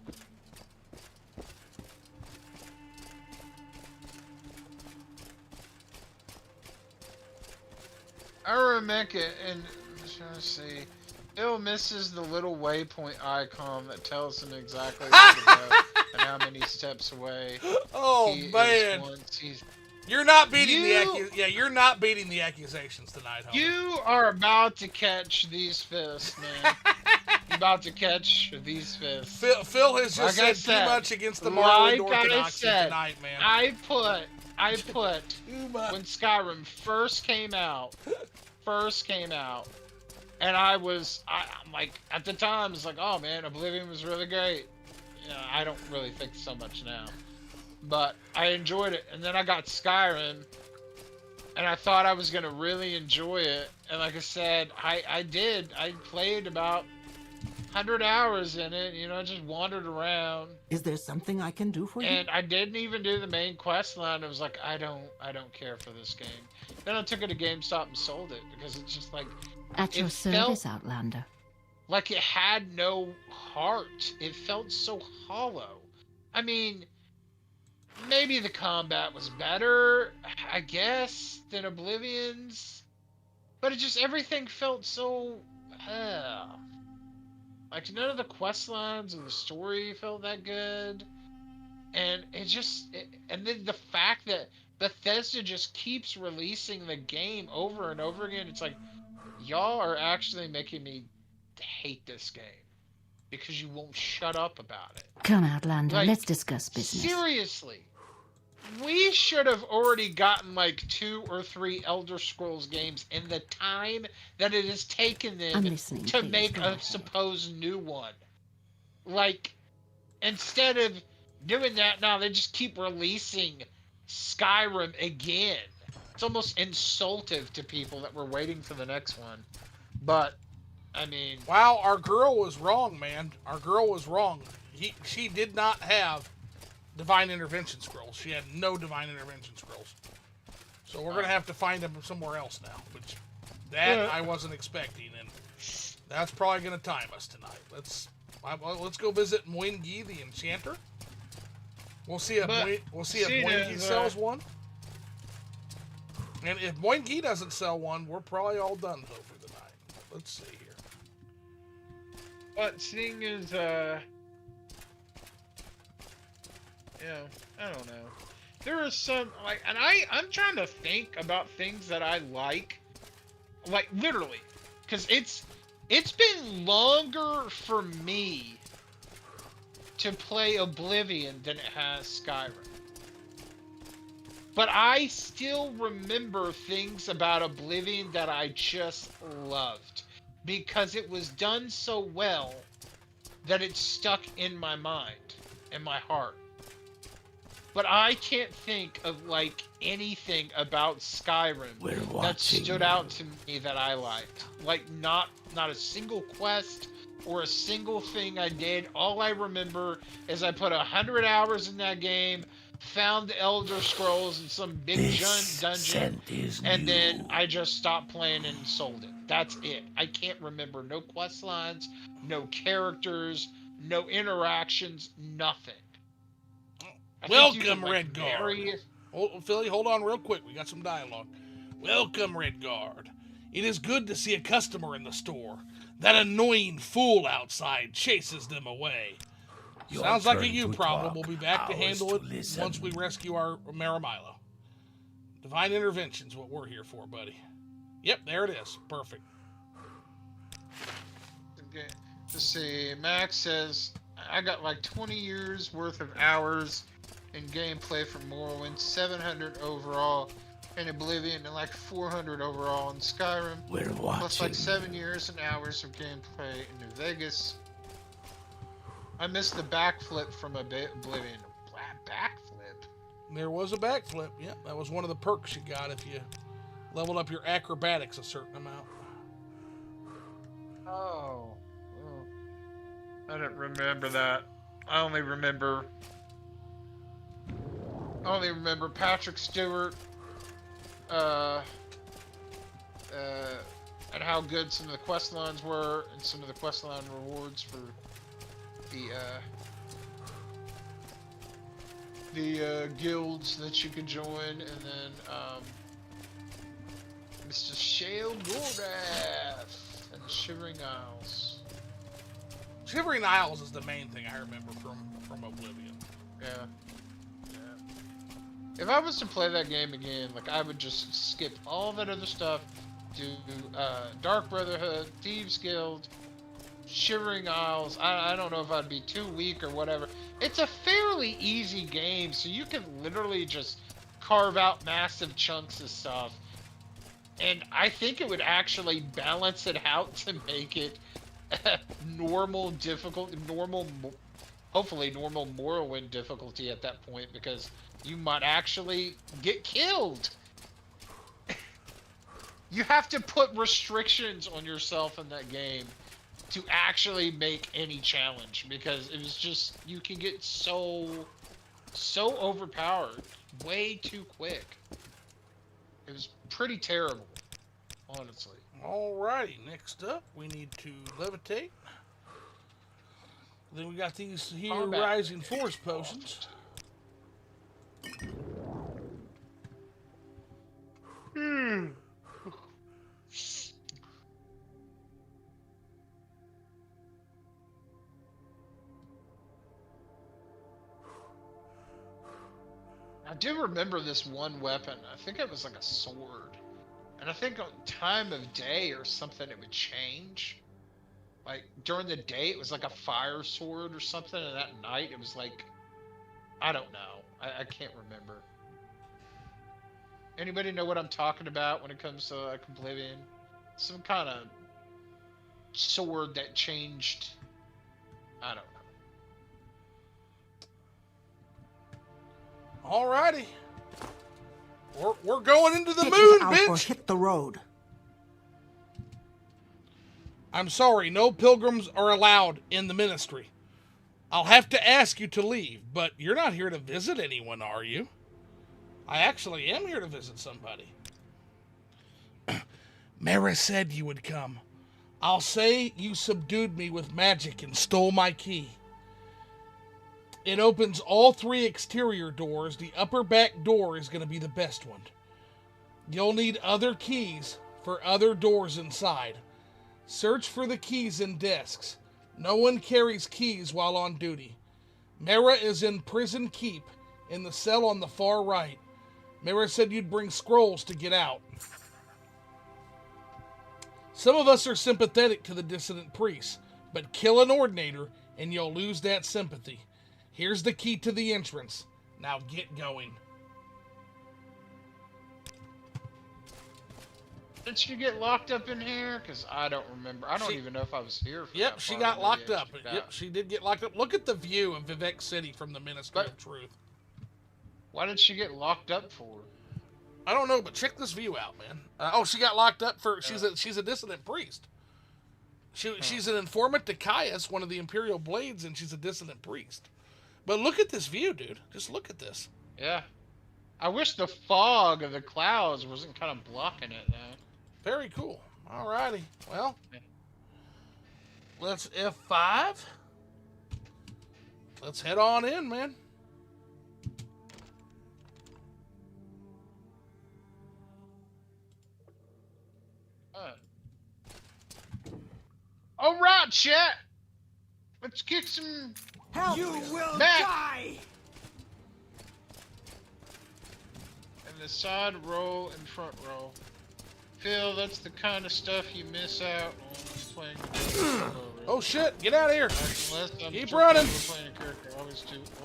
I remember it, and I'm trying to see. Bill misses the little waypoint icon that tells him exactly where to go and how many steps away. Oh man, you're not beating you're not beating the accusations tonight, homie. You are about to catch these fists, man. You're about to catch these fists. Phil has just said too much against the Morrowind orthodoxy tonight, man. I put when Skyrim first came out, and I'm like, at the time, it's like, oh man, Oblivion was really great. You know, I don't really think so much now, but I enjoyed it. And then I got Skyrim, and I thought I was gonna really enjoy it. And like I said, I did. I played about 100 hours in it. You know, I just wandered around. Is there something I can do for you? And I didn't even do the main quest line. I was like, I don't care for this game. Then I took it to GameStop and sold it because it's just like at your service, Outlander. Like it had no heart. It felt so hollow. I mean, maybe the combat was better, I guess, than Oblivion's, but it just everything felt so. Like, none of the quest lines or the story felt that good. And and then the fact that Bethesda just keeps releasing the game over and over again, it's like, y'all are actually making me hate this game because you won't shut up about it. Come, Outlander, Like, let's discuss business. Seriously. We should have already gotten like 2 or 3 Elder Scrolls games in the time that it has taken them to make a supposed new one. Like, instead of doing that, now they just keep releasing Skyrim again. It's almost insultive to people that were waiting for the next one. But, I mean... Wow, our girl was wrong, man. Our girl was wrong. She did not have Divine Intervention Scrolls. She had no Divine Intervention Scrolls. So we're going to have to find them somewhere else now. Which, I wasn't expecting. And that's probably going to time us tonight. Let's go visit Moingi the Enchanter. We'll see if Moingi sells one. And if Moingi doesn't sell one, we're probably all done for the night. Let's see here. But seeing as, I don't know. There are some, like, and I'm trying to think about things that I like literally, because it's been longer for me to play Oblivion than it has Skyrim. But I still remember things about Oblivion that I just loved, because it was done so well that it stuck in my mind and my heart. But I can't think of, like, anything about Skyrim that stood out to me that I liked. Like, not a single quest or a single thing I did. All I remember is I put 100 hours in that game, found the Elder Scrolls in some big dungeon, and then I just stopped playing and sold it. That's it. I can't remember no quest lines, no characters, no interactions, nothing. Welcome, Redguard. Philly, hold on real quick. We got some dialogue. Welcome, Redguard. It is good to see a customer in the store. That annoying fool outside chases them away. Sounds like a you problem. We'll be back to handle it once we rescue our Maramilo. Divine Intervention's what we're here for, buddy. Yep, there it is. Perfect. Okay. Let's see. Max says, I got like 20 years worth of hours in gameplay for Morrowind, 700 overall in Oblivion, and like 400 overall in Skyrim. We're watching. Plus like 7 years and hours of gameplay in New Vegas. I missed the backflip from Oblivion. Backflip? There was a backflip, yep. That was one of the perks you got if you leveled up your acrobatics a certain amount. Oh. I didn't remember that. I only remember Patrick Stewart, and how good some of the quest lines were, and some of the quest line rewards for the guilds that you could join, and then Mr. Shale Gorath and Shivering Isles. Shivering Isles is the main thing I remember from Oblivion. Yeah. If I was to play that game again, like, I would just skip all that other stuff, do Dark Brotherhood, Thieves Guild, Shivering Isles. I don't know if I'd be too weak or whatever. It's a fairly easy game, so you can literally just carve out massive chunks of stuff. And I think it would actually balance it out to make it hopefully normal Morrowind difficulty at that point, because you might actually get killed. You have to put restrictions on yourself in that game to actually make any challenge, because it was just, you can get so overpowered way too quick. It was pretty terrible, honestly. Alrighty, next up, we need to levitate. Then we got these here Rising Force potions. do remember this one weapon. I think it was like a sword. And I think on time of day or something it would change. Like, during the day it was like a fire sword or something, and at night it was like... I don't know. I can't remember. Anybody know what I'm talking about when it comes to like Oblivion? Some kind of sword that changed. I don't know. Alrighty. We're going into the Get moon, out or bitch. hit the road. I'm sorry, no pilgrims are allowed in the ministry. I'll have to ask you to leave, but you're not here to visit anyone, are you? I actually am here to visit somebody. Mara said you would come. I'll say you subdued me with magic and stole my key. It opens all 3 exterior doors. The upper back door is going to be the best one. You'll need other keys for other doors inside. Search for the keys in desks. No one carries keys while on duty. Mara is in Prison Keep, in the cell on the far right. Mara said you'd bring scrolls to get out. Some of us are sympathetic to the dissident priests, but kill an ordinator and you'll lose that sympathy. Here's the key to the entrance. Now get going. Did she get locked up in here? Because I don't remember. I don't even know if I was here. Yep, she got locked up. Yep, she did get locked up. Look at the view of Vivek City from the Ministry of Truth. Why did she get locked up for? I don't know, but check this view out, man. Oh, she got locked up for... She's a dissident priest. She's an informant to Caius, one of the Imperial Blades, and she's a dissident priest. But look at this view, dude. Just look at this. Yeah. I wish the fog of the clouds wasn't kind of blocking it, though. Very cool. Alrighty. Well, let's F5. Let's head on in, man. All right, chat. Let's get some. Help! You will back. die. And the side row and front row. Phil, that's the kind of stuff you miss out on playing the game. Oh shit, get out of here. Keep running.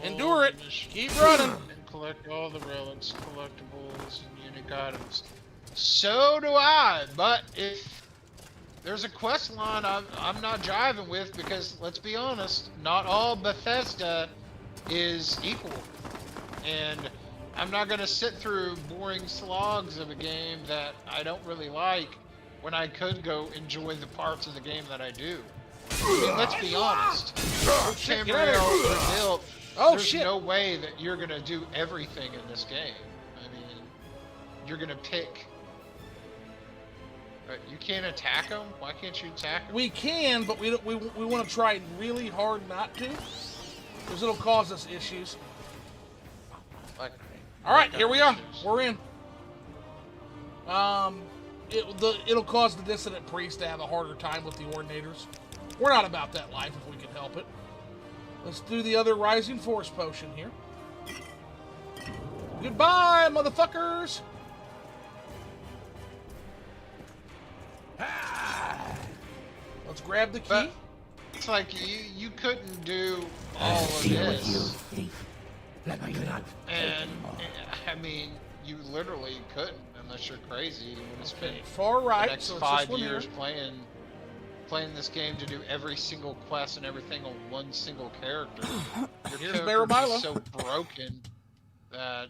Endure it. Keep running. And collect all the relics, collectibles, and unique items. So do I, but if there's a quest line I'm not jiving with, because let's be honest, not all Bethesda is equal. And I'm not going to sit through boring slogs of a game that I don't really like when I could go enjoy the parts of the game that I do. I mean, let's be honest. Tamriel rebuilt, there's no way that you're going to do everything in this game. I mean, you're going to pick... You can't attack them? Why can't you attack them? We can, but we want to try really hard not to, because it'll cause us issues. All right, here we are. We're in. It'll cause the dissident priest to have a harder time with the ordinators. We're not about that life if we can help it. Let's do the other Rising Force potion here. Goodbye, motherfuckers. Let's grab the key. But it's like you couldn't do all of this. Let my blood. And I mean, you literally couldn't unless you're crazy. You would have spent far right, the next so 5 years playing this game to do every single quest and everything on one single character. Your character is so broken that.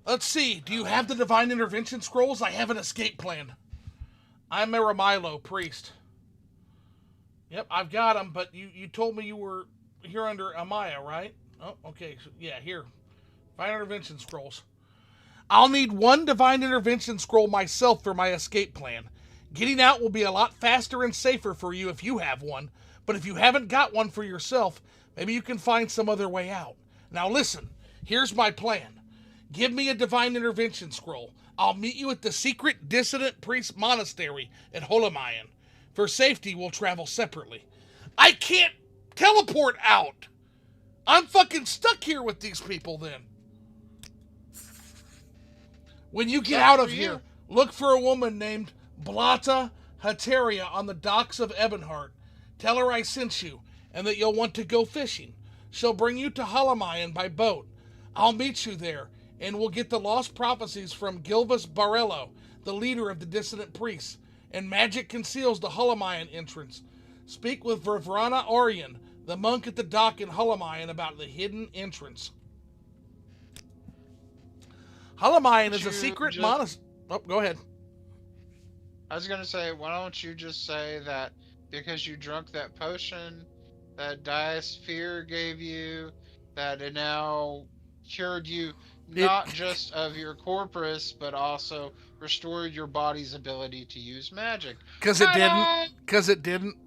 Let's see. Do you have the Divine Intervention scrolls? I have an escape plan. I'm Maramilo, priest. Yep, I've got them, but you told me you were here under Amaya, right? Oh, okay. So, yeah, here. Divine Intervention scrolls. I'll need 1 Divine Intervention scroll myself for my escape plan. Getting out will be a lot faster and safer for you if you have one, but if you haven't got one for yourself, maybe you can find some other way out. Now listen, here's my plan. Give me a Divine Intervention scroll. I'll meet you at the secret dissident priest monastery at Holamayan. For safety, we'll travel separately. I can't teleport out! I'm fucking stuck here with these people then. When you get out of here, look for a woman named Blata Hateria on the docks of Ebonheart. Tell her I sent you, and that you'll want to go fishing. She'll bring you to Halamayan by boat. I'll meet you there, and we'll get the lost prophecies from Gilvas Barello, the leader of the dissident priests, and magic conceals the Halamayan entrance. Speak with Vervrana Orion, the monk at the dock in Halamayan, about the hidden entrance. Halamayan is a secret monastery. Oh, go ahead. I was gonna say, why don't you just say that because you drank that potion that Diasphere gave you, that it now cured you not just of your corpus, but also restored your body's ability to use magic. Because it didn't.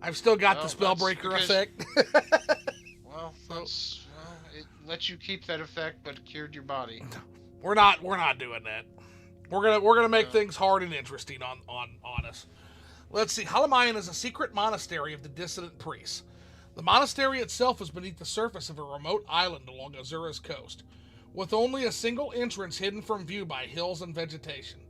I've still got the Spellbreaker effect. It lets you keep that effect, but it cured your body. We're not doing that. We're gonna make things hard and interesting on us. Let's see. Halamayan is a secret monastery of the dissident priests. The monastery itself is beneath the surface of a remote island along Azura's coast, with only a single entrance hidden from view by hills and vegetation.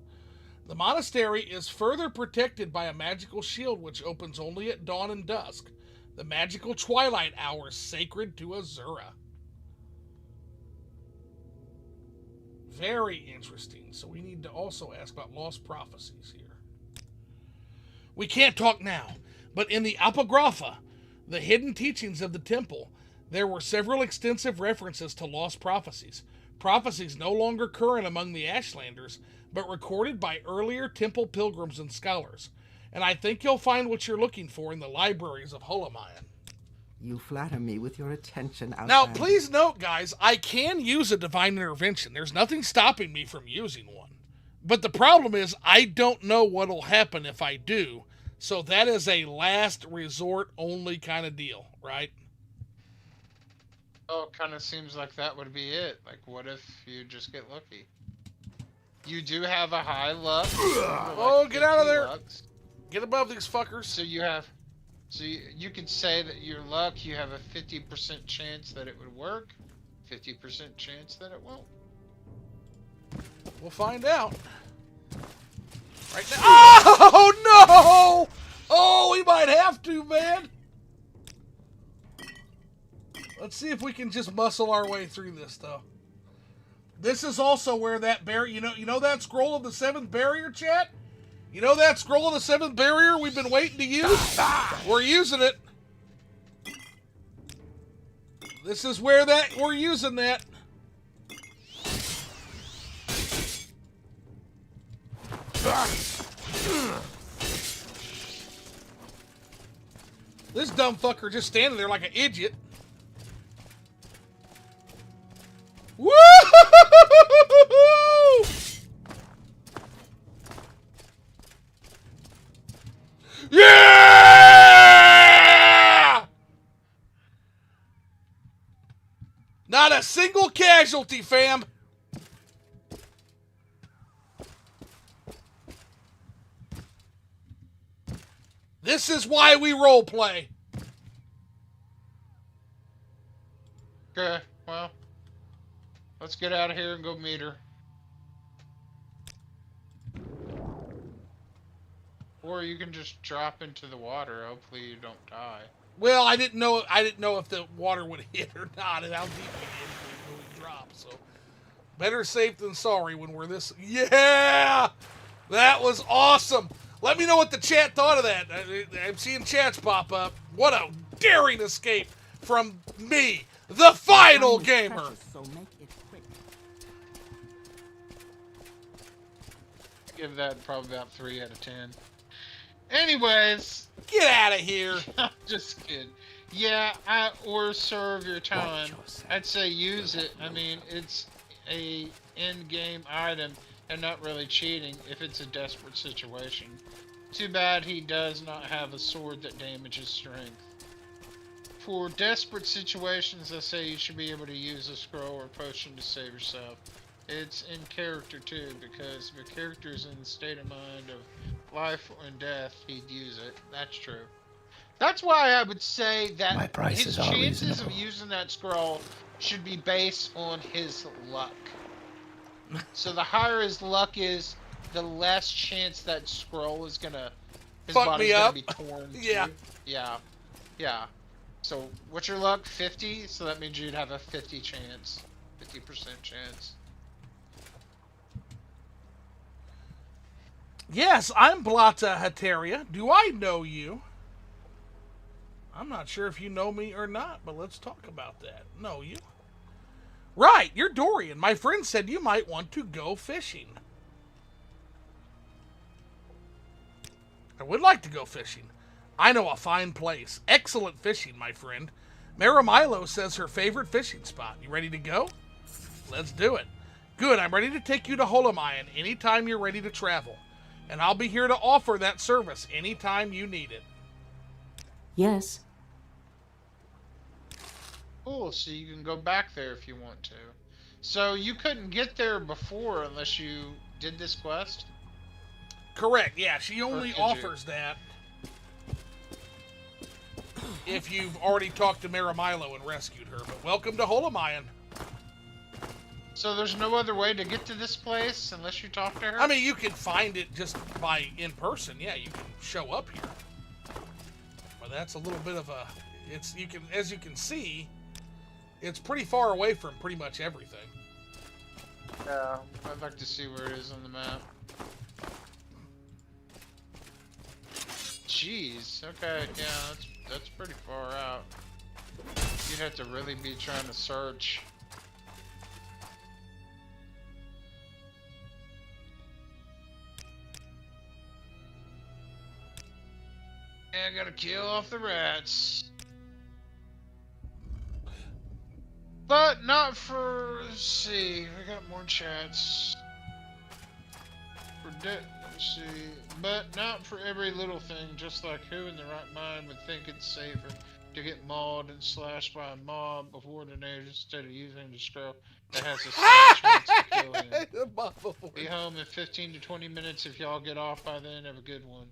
The monastery is further protected by a magical shield which opens only at dawn and dusk, the magical twilight hours sacred to Azura. Very interesting. So we need to also ask about lost prophecies here. We can't talk now, but in the Apocrypha, the hidden teachings of the temple, there were several extensive references to lost prophecies. Prophecies no longer current among the Ashlanders, but recorded by earlier temple pilgrims and scholars. And I think you'll find what you're looking for in the libraries of Halamayan. You flatter me with your attention, Outlander. Now, please note, guys, I can use a divine intervention. There's nothing stopping me from using one. But the problem is, I don't know what'll happen if I do. So that is a last resort only kind of deal, right? Oh, it kind of seems like that would be it. Like, what if you just get lucky? You do have a high luck. Oh, get out of there. Lux. Get above these fuckers. So you could say that your luck, you have a 50% chance that it would work, 50% chance that it won't. We'll find out. Right now. Oh, no! Oh, we might have to, man. Let's see if we can just muscle our way through this, though. This is also where that barrier, you know that scroll of the 7th barrier, chat? You know that scroll of the 7th barrier we've been waiting to use? We're using it. This is where we're using that. This dumb fucker just standing there like an idiot. Woo! Yeah! Not a single casualty, fam. This is why we roleplay. Okay, well, let's get out of here and go meet her. Or you can just drop into the water. Hopefully you don't die. Well, I didn't know if the water would hit or not, and how deep we did when we drop. So better safe than sorry when we're this. Yeah, that was awesome. Let me know what the chat thought of that. I'm seeing chats pop up. What a daring escape from me, the final gamer. Give that probably about 3 out of 10. Anyways, get out of here. Just kidding. Yeah, or serve your time. I'd say use it. I mean, it's a in-game item and not really cheating if it's a desperate situation. Too bad he does not have a sword that damages strength. For desperate situations, I say you should be able to use a scroll or potion to save yourself. It's in character too, because if a character's in the state of mind of life and death, he'd use it. That's true. That's why I would say that his chances of using that scroll should be based on his luck. So the higher his luck is, the less chance that scroll is gonna... His Fuck body's me gonna up. be torn. Yeah. Too. Yeah. Yeah. So, what's your luck? 50? So that means you'd have a 50 chance. 50% chance. Yes, I'm Blata Hateria. Do I know you? I'm not sure if you know me or not, but let's talk about that. Know you? Right, you're Dorian. My friend said you might want to go fishing. I would like to go fishing. I know a fine place. Excellent fishing, my friend. Maramilo says her favorite fishing spot. You ready to go? Let's do it. Good, I'm ready to take you to Holamayan anytime you're ready to travel. And I'll be here to offer that service anytime you need it. Yes. Cool, so you can go back there if you want to. So you couldn't get there before unless you did this quest? Correct, yeah, she only offers that if you've already talked to Maramilo and rescued her. But welcome to Holamayan. So there's no other way to get to this place unless you talk to her? I mean, you can find it just by in person. Yeah, you can show up here. But that's a little bit of a... as you can see, it's pretty far away from pretty much everything. Yeah, I'd like to see where it is on the map. Jeez, okay, yeah, that's pretty far out. You'd have to really be trying to search. Yeah, I gotta kill off the rats. But not for, let's see, we got more chats. Let's see, but not for every little thing, just like who in the right mind would think it's safer to get mauled and slashed by a mob of ordinators instead of using the scroll that has a slight chance to kill him. Be home in 15 to 20 minutes if y'all get off by then, have a good one.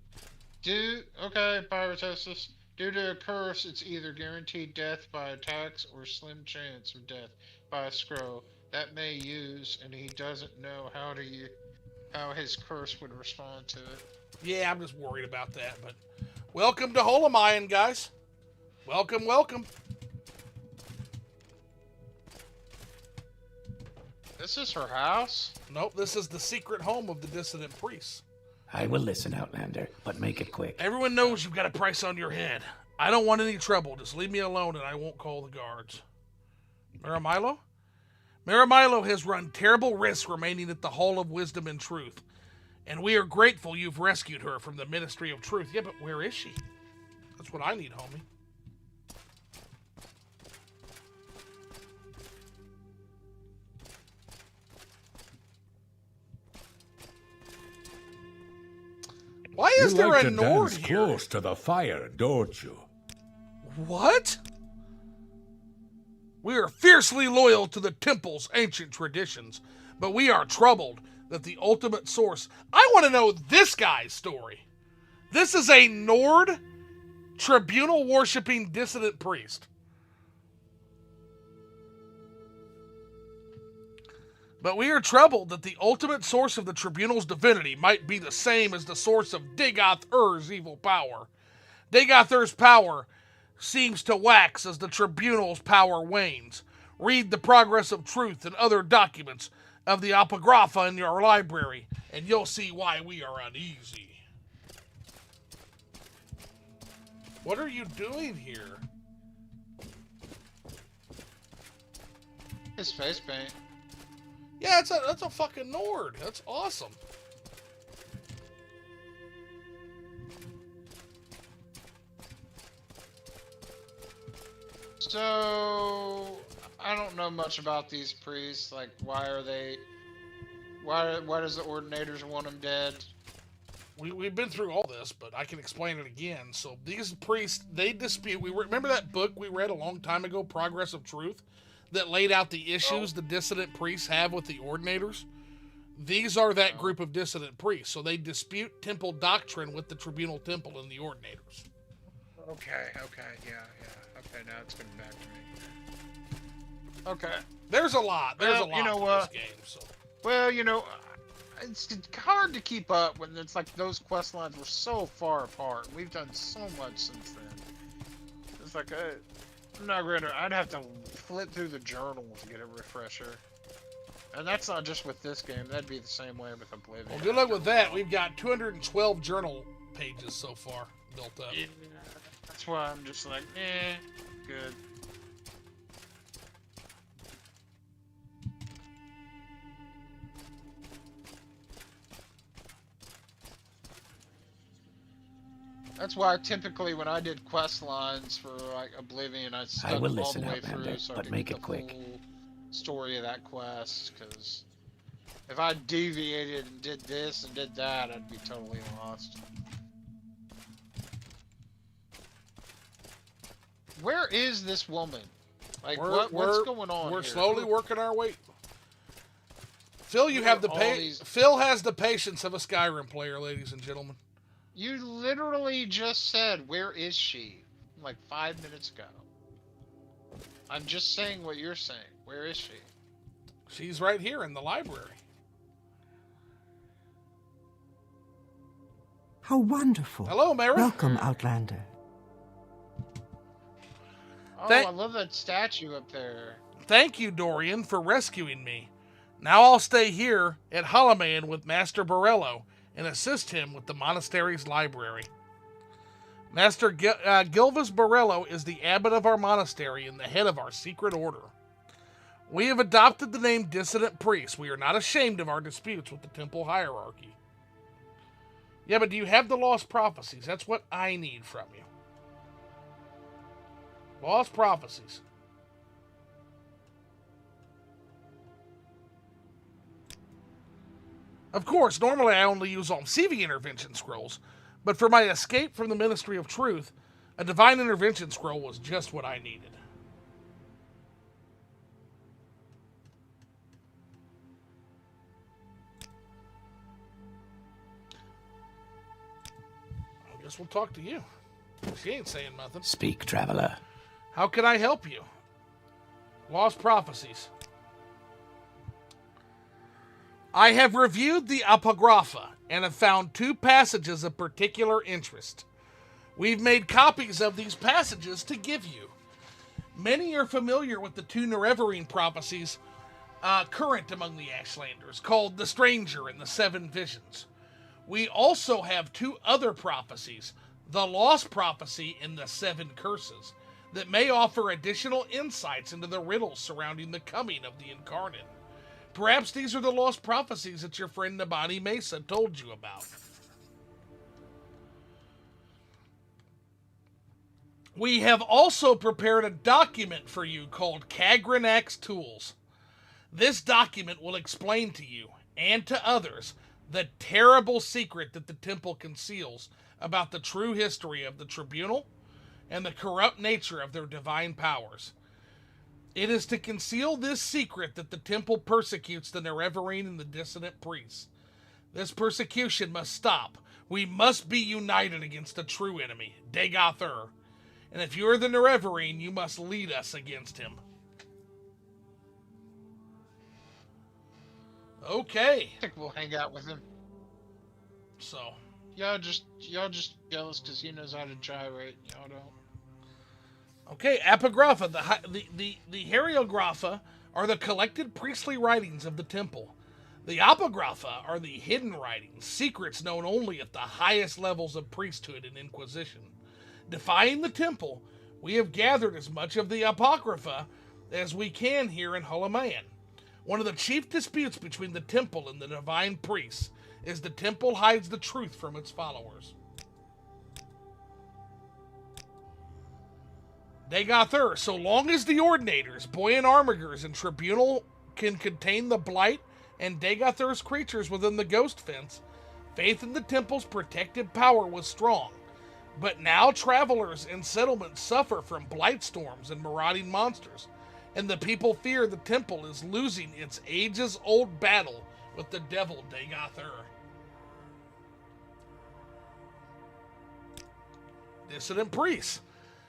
Okay, Pyrotosis. Due to a curse, it's either guaranteed death by attacks or slim chance of death by a scroll. That may use, and he doesn't know how his curse would respond to it. Yeah, I'm just worried about that, but welcome to Holamayan, guys. Welcome, welcome. This is her house? Nope, this is the secret home of the dissident priests. I will listen, Outlander, but make it quick. Everyone knows you've got a price on your head. I don't want any trouble. Just leave me alone and I won't call the guards. Maramilo? Maramilo has run terrible risks remaining at the Hall of Wisdom and Truth. And we are grateful you've rescued her from the Ministry of Truth. Yeah, but where is she? That's what I need, homie. Why is there a Nord here? Close to the fire, don't you? What? We are fiercely loyal to the temple's ancient traditions, but we are troubled that the ultimate source... I want to know this guy's story. This is a Nord tribunal-worshipping dissident priest. But we are troubled that the ultimate source of the tribunal's divinity might be the same as the source of Dagoth-Ur's evil power. Dagoth-Ur's power seems to wax as the tribunal's power wanes. Read the Progress of Truth and other documents of the Apocrypha in your library, and you'll see why we are uneasy. What are you doing here? His face paint. Yeah, that's a fucking Nord. That's awesome. So, I don't know much about these priests. Like, why does the Ordinators want them dead? We've been through all this, but I can explain it again. So these priests, they dispute. Remember that book we read a long time ago, Progress of Truth, that laid out the issues the dissident priests have with the Ordinators? These are that group of dissident priests. So they dispute temple doctrine with the Tribunal Temple and the Ordinators. Okay, yeah. Okay, now it's coming back to me. Okay. There's a lot. There's a lot you know to what? this game. So. Well, you know, it's hard to keep up when it's like those quest lines were so far apart. We've done so much since then. It's like, I'm not gonna, I'd have to flip through the journals to get a refresher. And that's not just with this game, that'd be the same way with Oblivion. Well, good luck with that. We've got 212 journal pages so far built up. Yeah, that's why I'm just like, good. That's why typically when I did quest lines for like Oblivion, I stuck all the way through so I could get the full story of that quest. Because if I deviated and did this and did that, I'd be totally lost. Where is this woman? Like, what's going on? We're slowly working our way. Phil, you have Phil has the patience of a Skyrim player, ladies and gentlemen. You literally just said, where is she? Like 5 minutes ago. I'm just saying what you're saying. Where is she? She's right here in the library. How wonderful. Hello, Mary. Welcome, Outlander. Oh, I love that statue up there. Thank you, Dorian, for rescuing me. Now I'll stay here at Halaman with Master Borello and assist him with the monastery's library. Master Gilvas Borello is the abbot of our monastery and the head of our secret order. We have adopted the name Dissident Priest. We are not ashamed of our disputes with the temple hierarchy. Yeah, but do you have the Lost Prophecies? That's what I need from you. Lost Prophecies. Of course, normally I only use Almsevi intervention scrolls, but for my escape from the Ministry of Truth, a divine intervention scroll was just what I needed. I guess we'll talk to you. She ain't saying nothing. Speak, traveler. How can I help you? Lost Prophecies. I have reviewed the Apocrypha and have found 2 passages of particular interest. We've made copies of these passages to give you. Many are familiar with the 2 Nerevarine prophecies current among the Ashlanders, called The Stranger and the 7 Visions. We also have 2 other prophecies, the Lost Prophecy and the 7 Curses, that may offer additional insights into the riddles surrounding the coming of the Incarnate. Perhaps these are the lost prophecies that your friend Nabani Mesa told you about. We have also prepared a document for you called Kagranak's Tools. This document will explain to you, and to others, the terrible secret that the temple conceals about the true history of the tribunal and the corrupt nature of their divine powers. It is to conceal this secret that the temple persecutes the Nerevarine and the dissident priests. This persecution must stop. We must be united against the true enemy, Dagoth-Ur. And if you are the Nerevarine, you must lead us against him. Okay. I think we'll hang out with him. So. Y'all just jealous because he knows how to gyrate. Y'all don't. Okay, Apocrypha, the Heriographa are the collected priestly writings of the temple. The Apocrypha are the hidden writings, secrets known only at the highest levels of priesthood and inquisition. Defying the temple, we have gathered as much of the Apocrypha as we can here in Halaman. One of the chief disputes between the temple and the divine priests is the temple hides the truth from its followers. Dagoth-Ur, so long as the Ordinators, Boyan Armigers, and Tribunal can contain the Blight and Dagoth-Ur's creatures within the Ghost Fence, faith in the temple's protective power was strong. But now travelers and settlements suffer from blight storms and marauding monsters, and the people fear the temple is losing its ages-old battle with the devil Dagoth-Ur. Dissident priests.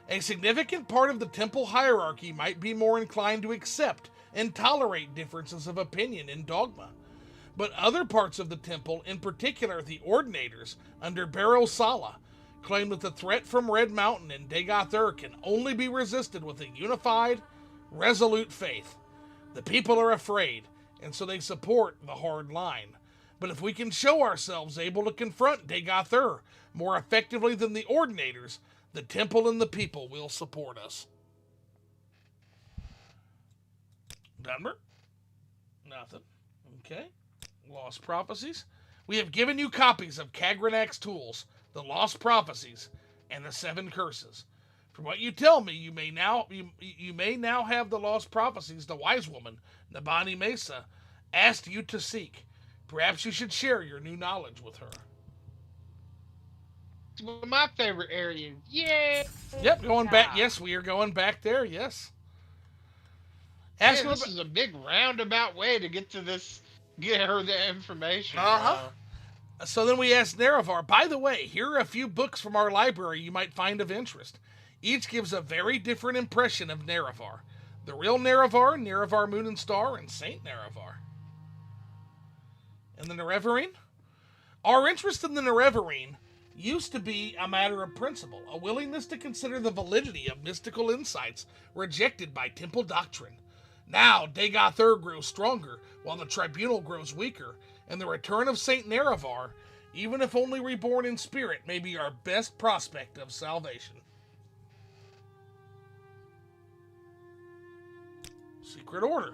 A significant part of the temple hierarchy might be more inclined to accept and tolerate differences of opinion in dogma. but other parts of the temple, in particular the Ordinators under Barrow Sala, claim that the threat from Red Mountain and Dagoth can only be resisted with a unified, resolute faith. The people are afraid, and so they support the hard line. But if we can show ourselves able to confront Dagoth more effectively than the Ordinators, the temple and the people will support us. Dunmer? Nothing. Okay. Lost Prophecies. We have given you copies of Kagranak's Tools, the Lost Prophecies, and the 7 Curses. From what you tell me, you may now have the Lost Prophecies the wise woman, Nabani Mesa, asked you to seek. Perhaps you should share your new knowledge with her. It's one of my favorite areas. Yay! Yep, going back. Yes, we are going back there. Yes. This is a big roundabout way to get to this. Get her the information. So then we asked Nerevar, by the way, here are a few books from our library you might find of interest. Each gives a very different impression of Nerevar. The real Nerevar, Nerevar Moon and Star, and Saint Nerevar. And the Nerevarine? Our interest in the Nerevarine used to be a matter of principle, a willingness to consider the validity of mystical insights rejected by temple doctrine. Now, Dagoth grows stronger, while the tribunal grows weaker, and the return of Saint Nerevar, even if only reborn in spirit, may be our best prospect of salvation. Secret Order.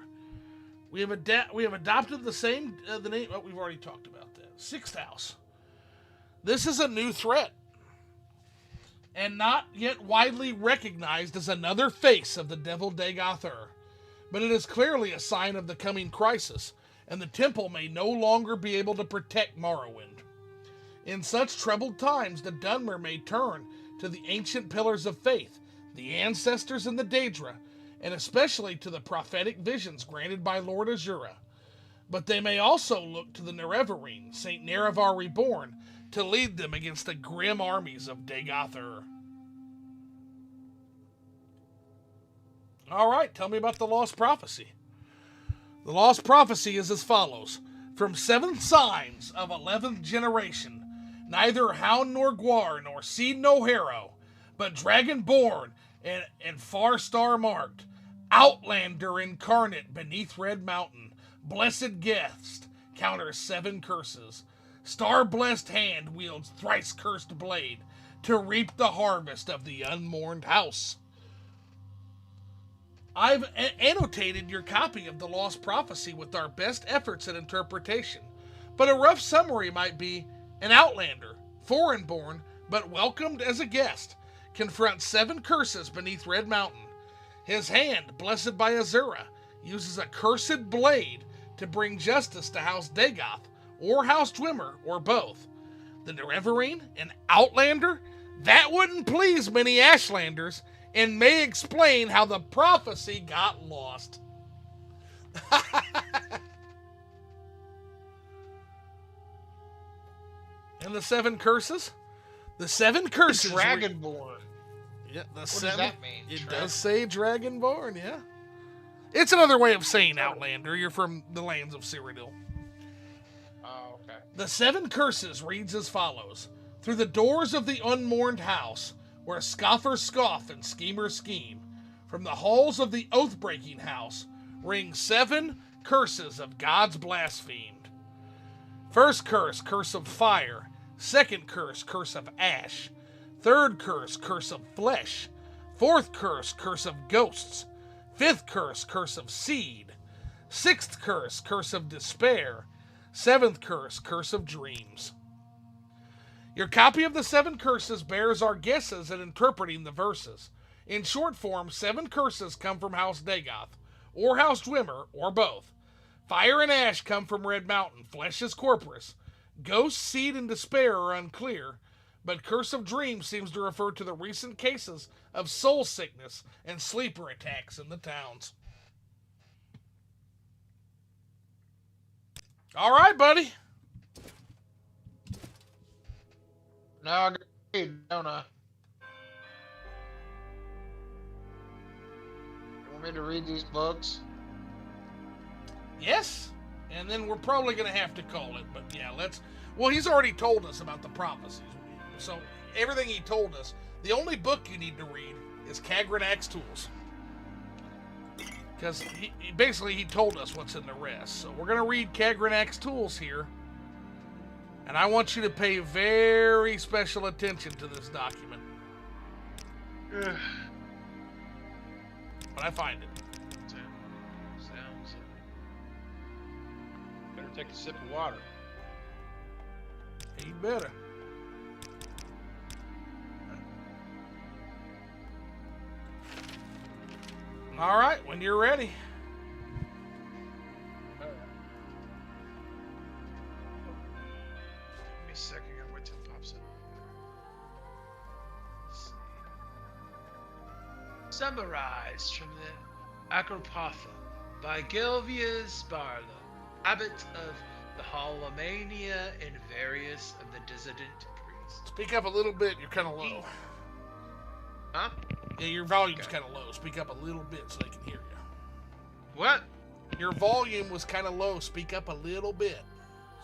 We have adopted the same the name. Oh, we've already talked about that. 6th House. This is a new threat, and not yet widely recognized as another face of the devil Dagoth, but it is clearly a sign of the coming crisis, and the temple may no longer be able to protect Morrowind. In such troubled times, the Dunmer may turn to the ancient pillars of faith, the ancestors and the Daedra, and especially to the prophetic visions granted by Lord Azura. But they may also look to the Nerevarine, Saint Nerevar Reborn, to lead them against the grim armies of Dagoth. All right, tell me about the Lost Prophecy. The Lost Prophecy is as follows. From 7 signs of 11th generation, neither hound nor guar, nor seed nor harrow, but dragon-born and far star-marked, outlander incarnate beneath Red Mountain, blessed guest, counters 7 curses. Star-blessed hand wields thrice-cursed blade to reap the harvest of the unmourned house. I've annotated your copy of the Lost Prophecy with our best efforts at interpretation, but a rough summary might be: an outlander, foreign-born, but welcomed as a guest, confronts 7 curses beneath Red Mountain. His hand, blessed by Azura, uses a cursed blade to bring justice to House Dagoth, or House Dwemer, or both. The Nerevarine, an outlander? That wouldn't please many Ashlanders, and may explain how the prophecy got lost. And the 7 curses? The 7 curses. Dragonborn. Yeah, what does that mean? It does say Dragonborn, yeah. It's another way of saying Outlander. You're from the lands of Cyrodiil. Oh, okay. The 7 curses reads as follows. Through the doors of the unmourned house, where scoffers scoff and schemers scheme, from the halls of the oath-breaking house, ring 7 curses of gods blasphemed. First curse, curse of fire. Second curse, curse of ash. Third curse, curse of flesh. Fourth curse, curse of ghosts. Fifth curse, curse of seed. Sixth curse, curse of despair. Seventh curse, curse of dreams. Your copy of the 7 curses bears our guesses at interpreting the verses. In short form, 7 curses come from House Dagoth, or House Dwemer, or both. Fire and ash come from Red Mountain, flesh is Corpus. Ghost, seed, and despair are unclear, but Curse of Dreams seems to refer to the recent cases of soul sickness and sleeper attacks in the towns. All right, buddy. Now I got to read, don't I? You want me to read these books? Yes. And then we're probably going to have to call it, but yeah, let's... Well, he's already told us about the prophecies. So, everything he told us, the only book you need to read is Kagranak's Tools. Because he told us what's in the rest. So, we're going to read Kagranak's Tools here. And I want you to pay very special attention to this document. When I find it. Sounds better take a sip of water. You better. All right, when you're ready. All right. Give me a second. I gotta wait till it pops up. Let's see. Summarized from the Acropatha by Gelvius Barlow, abbot of the Holomania and various of the dissident priests. Speak up a little bit. You're kind of low. Huh? Yeah, your volume's kind of low. Speak up a little bit so they can hear you. What? Your volume was kind of low. Speak up a little bit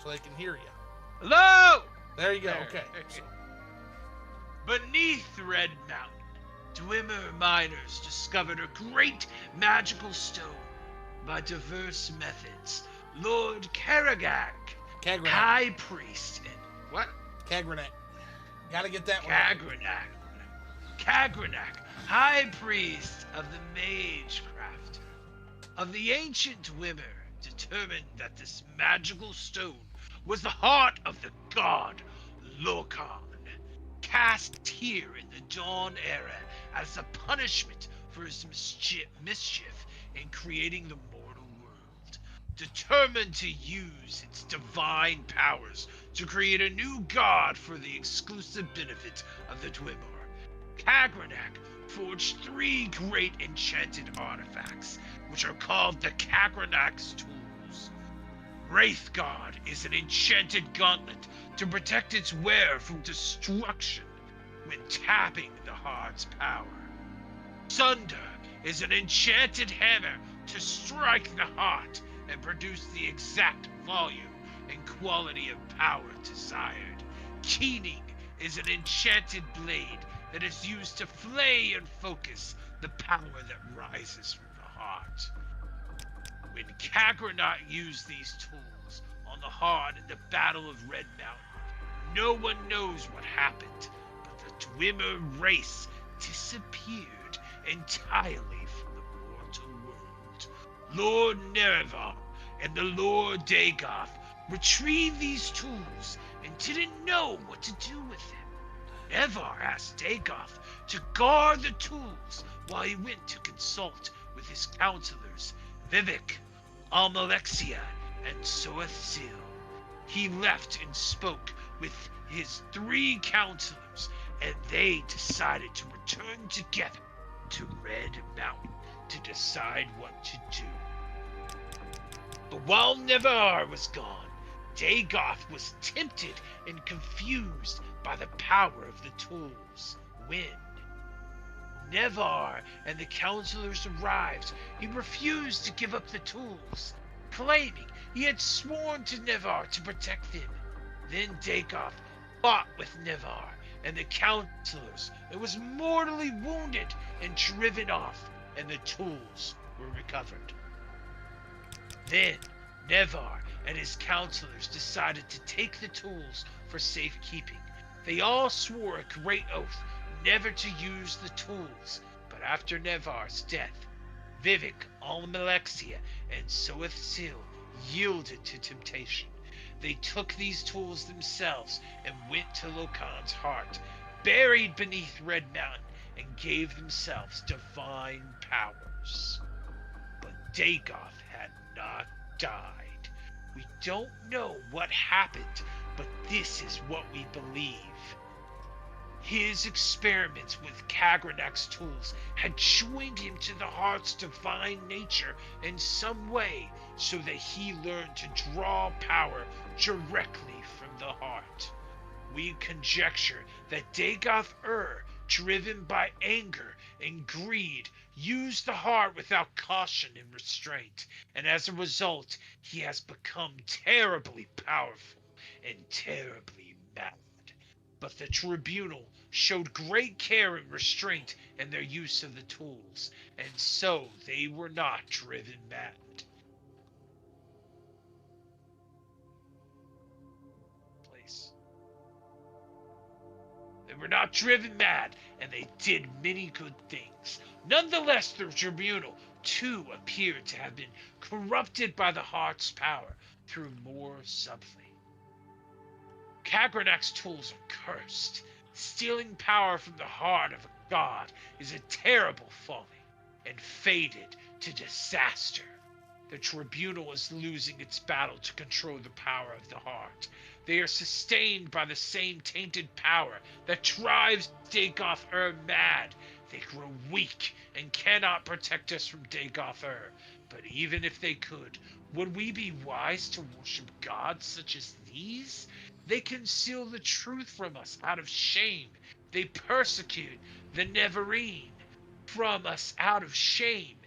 so they can hear you. Hello! There you go. There. Okay. So. Beneath Red Mountain, Dwemer miners discovered a great magical stone by diverse methods. Lord Karagak, High Priest, and what? Kagranak. Gotta get that one. Kagranak, High Priest of the Magecraft of the ancient Dwemer, determined that this magical stone was the heart of the god Lorcan, cast here in the Dawn Era as a punishment for his mischief in creating the mortal world. Determined to use its divine powers to create a new god for the exclusive benefit of the Dwemer, Kagranak forged 3 great enchanted artifacts, which are called the Kagranak's Tools. Wraithguard is an enchanted gauntlet to protect its wearer from destruction when tapping the heart's power. Sunder is an enchanted hammer to strike the heart and produce the exact volume and quality of power desired. Keening is an enchanted blade that is used to flay and focus the power that rises from the heart. When Kagranak used these tools on the heart in the Battle of Red Mountain, no one knows what happened, but the Dwemer race disappeared entirely from the mortal world. Lord Nerevar and the Lord Dagoth retrieved these tools and didn't know what to do with them. Nevar asked Dagoth to guard the tools while he went to consult with his counselors, Vivek, Almalexia, and Soethsil. He left and spoke with his 3 counselors, and they decided to return together to Red Mountain to decide what to do. But while Nevar was gone, Dagoth was tempted and confused by the power of the tools. When Nevar and the counselors arrived, he refused to give up the tools, claiming he had sworn to Nevar to protect them. Then Dagoth fought with Nevar and the counselors and was mortally wounded and driven off, and the tools were recovered. Then Nevar and his counselors decided to take the tools for safekeeping. They all swore a great oath never to use the tools, but after Nevar's death, Vivek, Almalexia, and Soethsil yielded to temptation. They took these tools themselves and went to Lokan's heart, buried beneath Red Mountain, and gave themselves divine powers. But Dagoth had not died. We don't know what happened, but this is what we believe. His experiments with Kagranak's tools had joined him to the heart's divine nature in some way, so that he learned to draw power directly from the heart. We conjecture that Dagoth driven by anger and greed, used the heart without caution and restraint, and as a result, he has become terribly powerful and terribly mad. But the tribunal showed great care and restraint in their use of the tools, and so they were not driven mad. They were not driven mad, and they did many good things. Nonetheless, the tribunal, too, appeared to have been corrupted by the heart's power through more subtly. Kagranak's tools are cursed. Stealing power from the heart of a god is a terrible folly, and fated to disaster. The tribunal is losing its battle to control the power of the heart. They are sustained by the same tainted power that drives Dagoth-Ur mad. They grow weak and cannot protect us from Dagoth-Ur. But even if they could, would we be wise to worship gods such as these? They conceal the truth from us out of shame. They persecute the Neverine from us out of shame.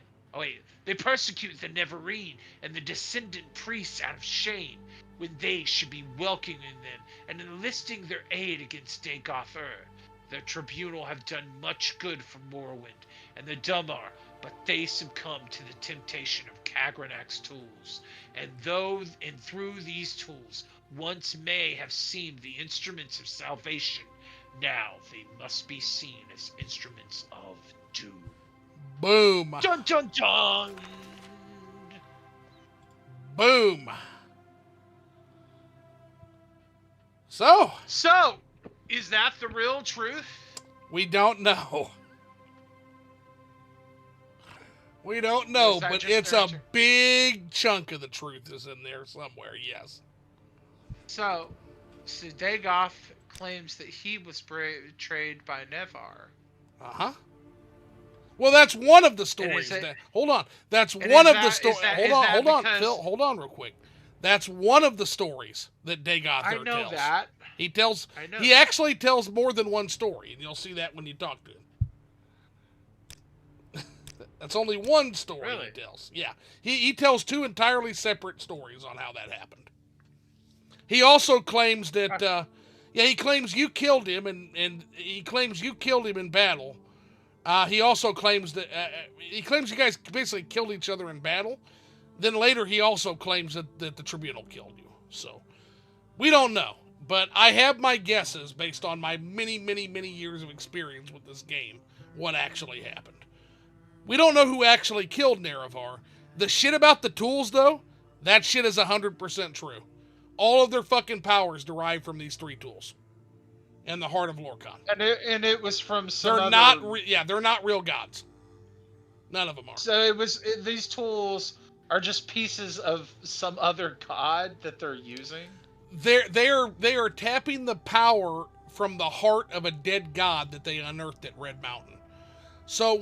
They persecute the Neverine and the descendant priests out of shame, when they should be welcoming them and enlisting their aid against Dagoth-Ur. The tribunal have done much good for Morrowind and the Dummar, but they succumb to the temptation of Kagranak's tools. And through these tools, once may have seemed the instruments of salvation, now they must be seen as instruments of doom. Boom. Dun dun dun. Boom. So, is that the real truth? We don't know. We don't know, but it's a big chunk of the truth is in there somewhere, yes. So Dagoth claims that he was betrayed by Nevar. Uh-huh. Well, that's one of the stories. Hold on. That's one of the stories. Hold on, Phil. Hold on real quick. That's one of the stories that Dagoth-Ur tells. I know that. He actually tells more than one story, and you'll see that when you talk to him. That's only one story he tells. Yeah. He tells two entirely separate stories on how that happened. He also claims that he claims you killed him and he claims you killed him in battle. He also claims that you guys basically killed each other in battle. Then later he also claims that the tribunal killed you. So we don't know, but I have my guesses based on my many, many, many years of experience with this game what actually happened. We don't know who actually killed Nerevar. The shit about the tools, though, that shit is 100% true. All of their fucking powers derive from these three tools and the heart of Lorkhan. And it was from some they're not real gods. None of them are. So these tools are just pieces of some other god that they're using? They are tapping the power from the heart of a dead god that they unearthed at Red Mountain. So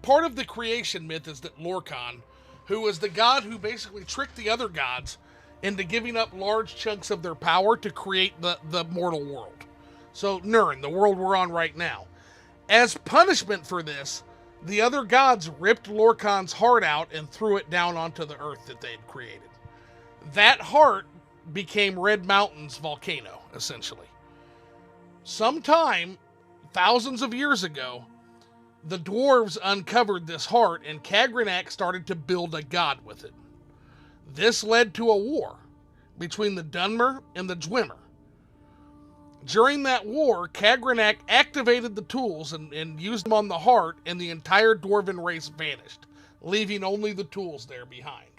part of the creation myth is that Lorkhan, who was the god who basically tricked the other gods into giving up large chunks of their power to create the mortal world. So Nirn, the world we're on right now. As punishment for this, the other gods ripped Lorkhan's heart out and threw it down onto the earth that they had created. That heart became Red Mountain's volcano, essentially. Sometime, thousands of years ago, the dwarves uncovered this heart and Kagranak started to build a god with it. This led to a war between the Dunmer and the Dwemer. During that war, Kagranak activated the tools and used them on the heart, and the entire dwarven race vanished, leaving only the tools there behind.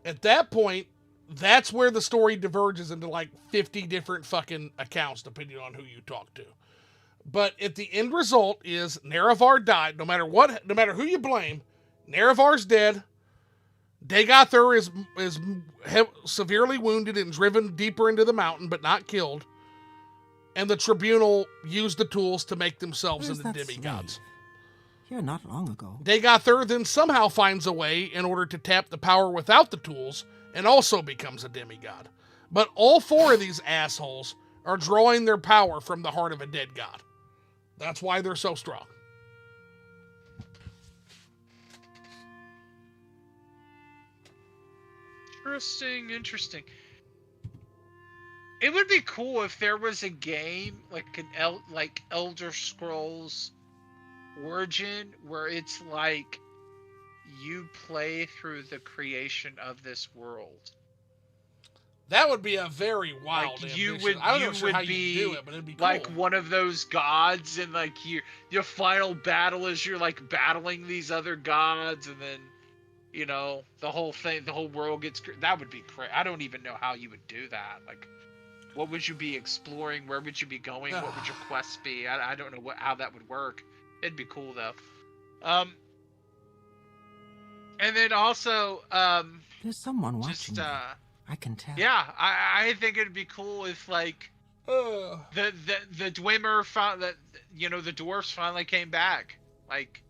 At that point, that's where the story diverges into like 50 different fucking accounts, depending on who you talk to. But at the end result is Nerevar died. No matter who you blame, Nerevar's dead. Dagoth-Ur is severely wounded and driven deeper into the mountain, but not killed. And the tribunal used the tools to make themselves into demigods. Here not long ago. Dagoth-Ur then somehow finds a way in order to tap the power without the tools and also becomes a demigod. But all four of these assholes are drawing their power from the heart of a dead god. That's why they're so strong. Interesting. It would be cool if there was a game like Elder Scrolls Origin, where it's like you play through the creation of this world. That would be a very wild like ambition. I don't know how you do it, but it'd be cool. Like one of those gods, and like your final battle is you're like battling these other gods, and then the whole world gets. That would be crazy. I don't even know how you would do that. Like, what would you be exploring? Where would you be going? What would your quests be? I don't know how that would work. It'd be cool though. And then also, there's someone watching. I can tell. Yeah, I think it'd be cool if like the Dwemer found that the dwarfs finally came back. Like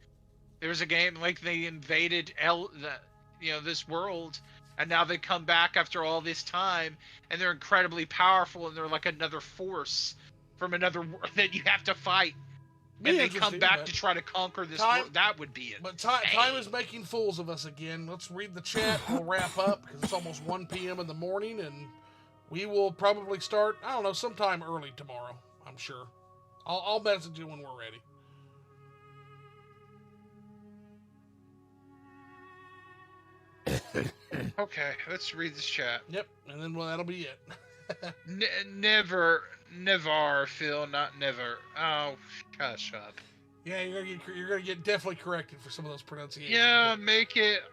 there was a game like they invaded this world, and now they come back after all this time, and they're incredibly powerful, and they're like another force from another world that you have to fight. And they come back to try to conquer this world. That would be it. But time is making fools of us again. Let's read the chat. We'll wrap up because it's almost 1 p.m. in the morning, and we will probably start, I don't know, sometime early tomorrow, I'm sure. I'll message you when we're ready. Okay, let's read this chat. Yep, and then that'll be it. Never, Phil, not never. Oh, hush up. Yeah, you're gonna get definitely corrected for some of those pronunciations. Yeah, make it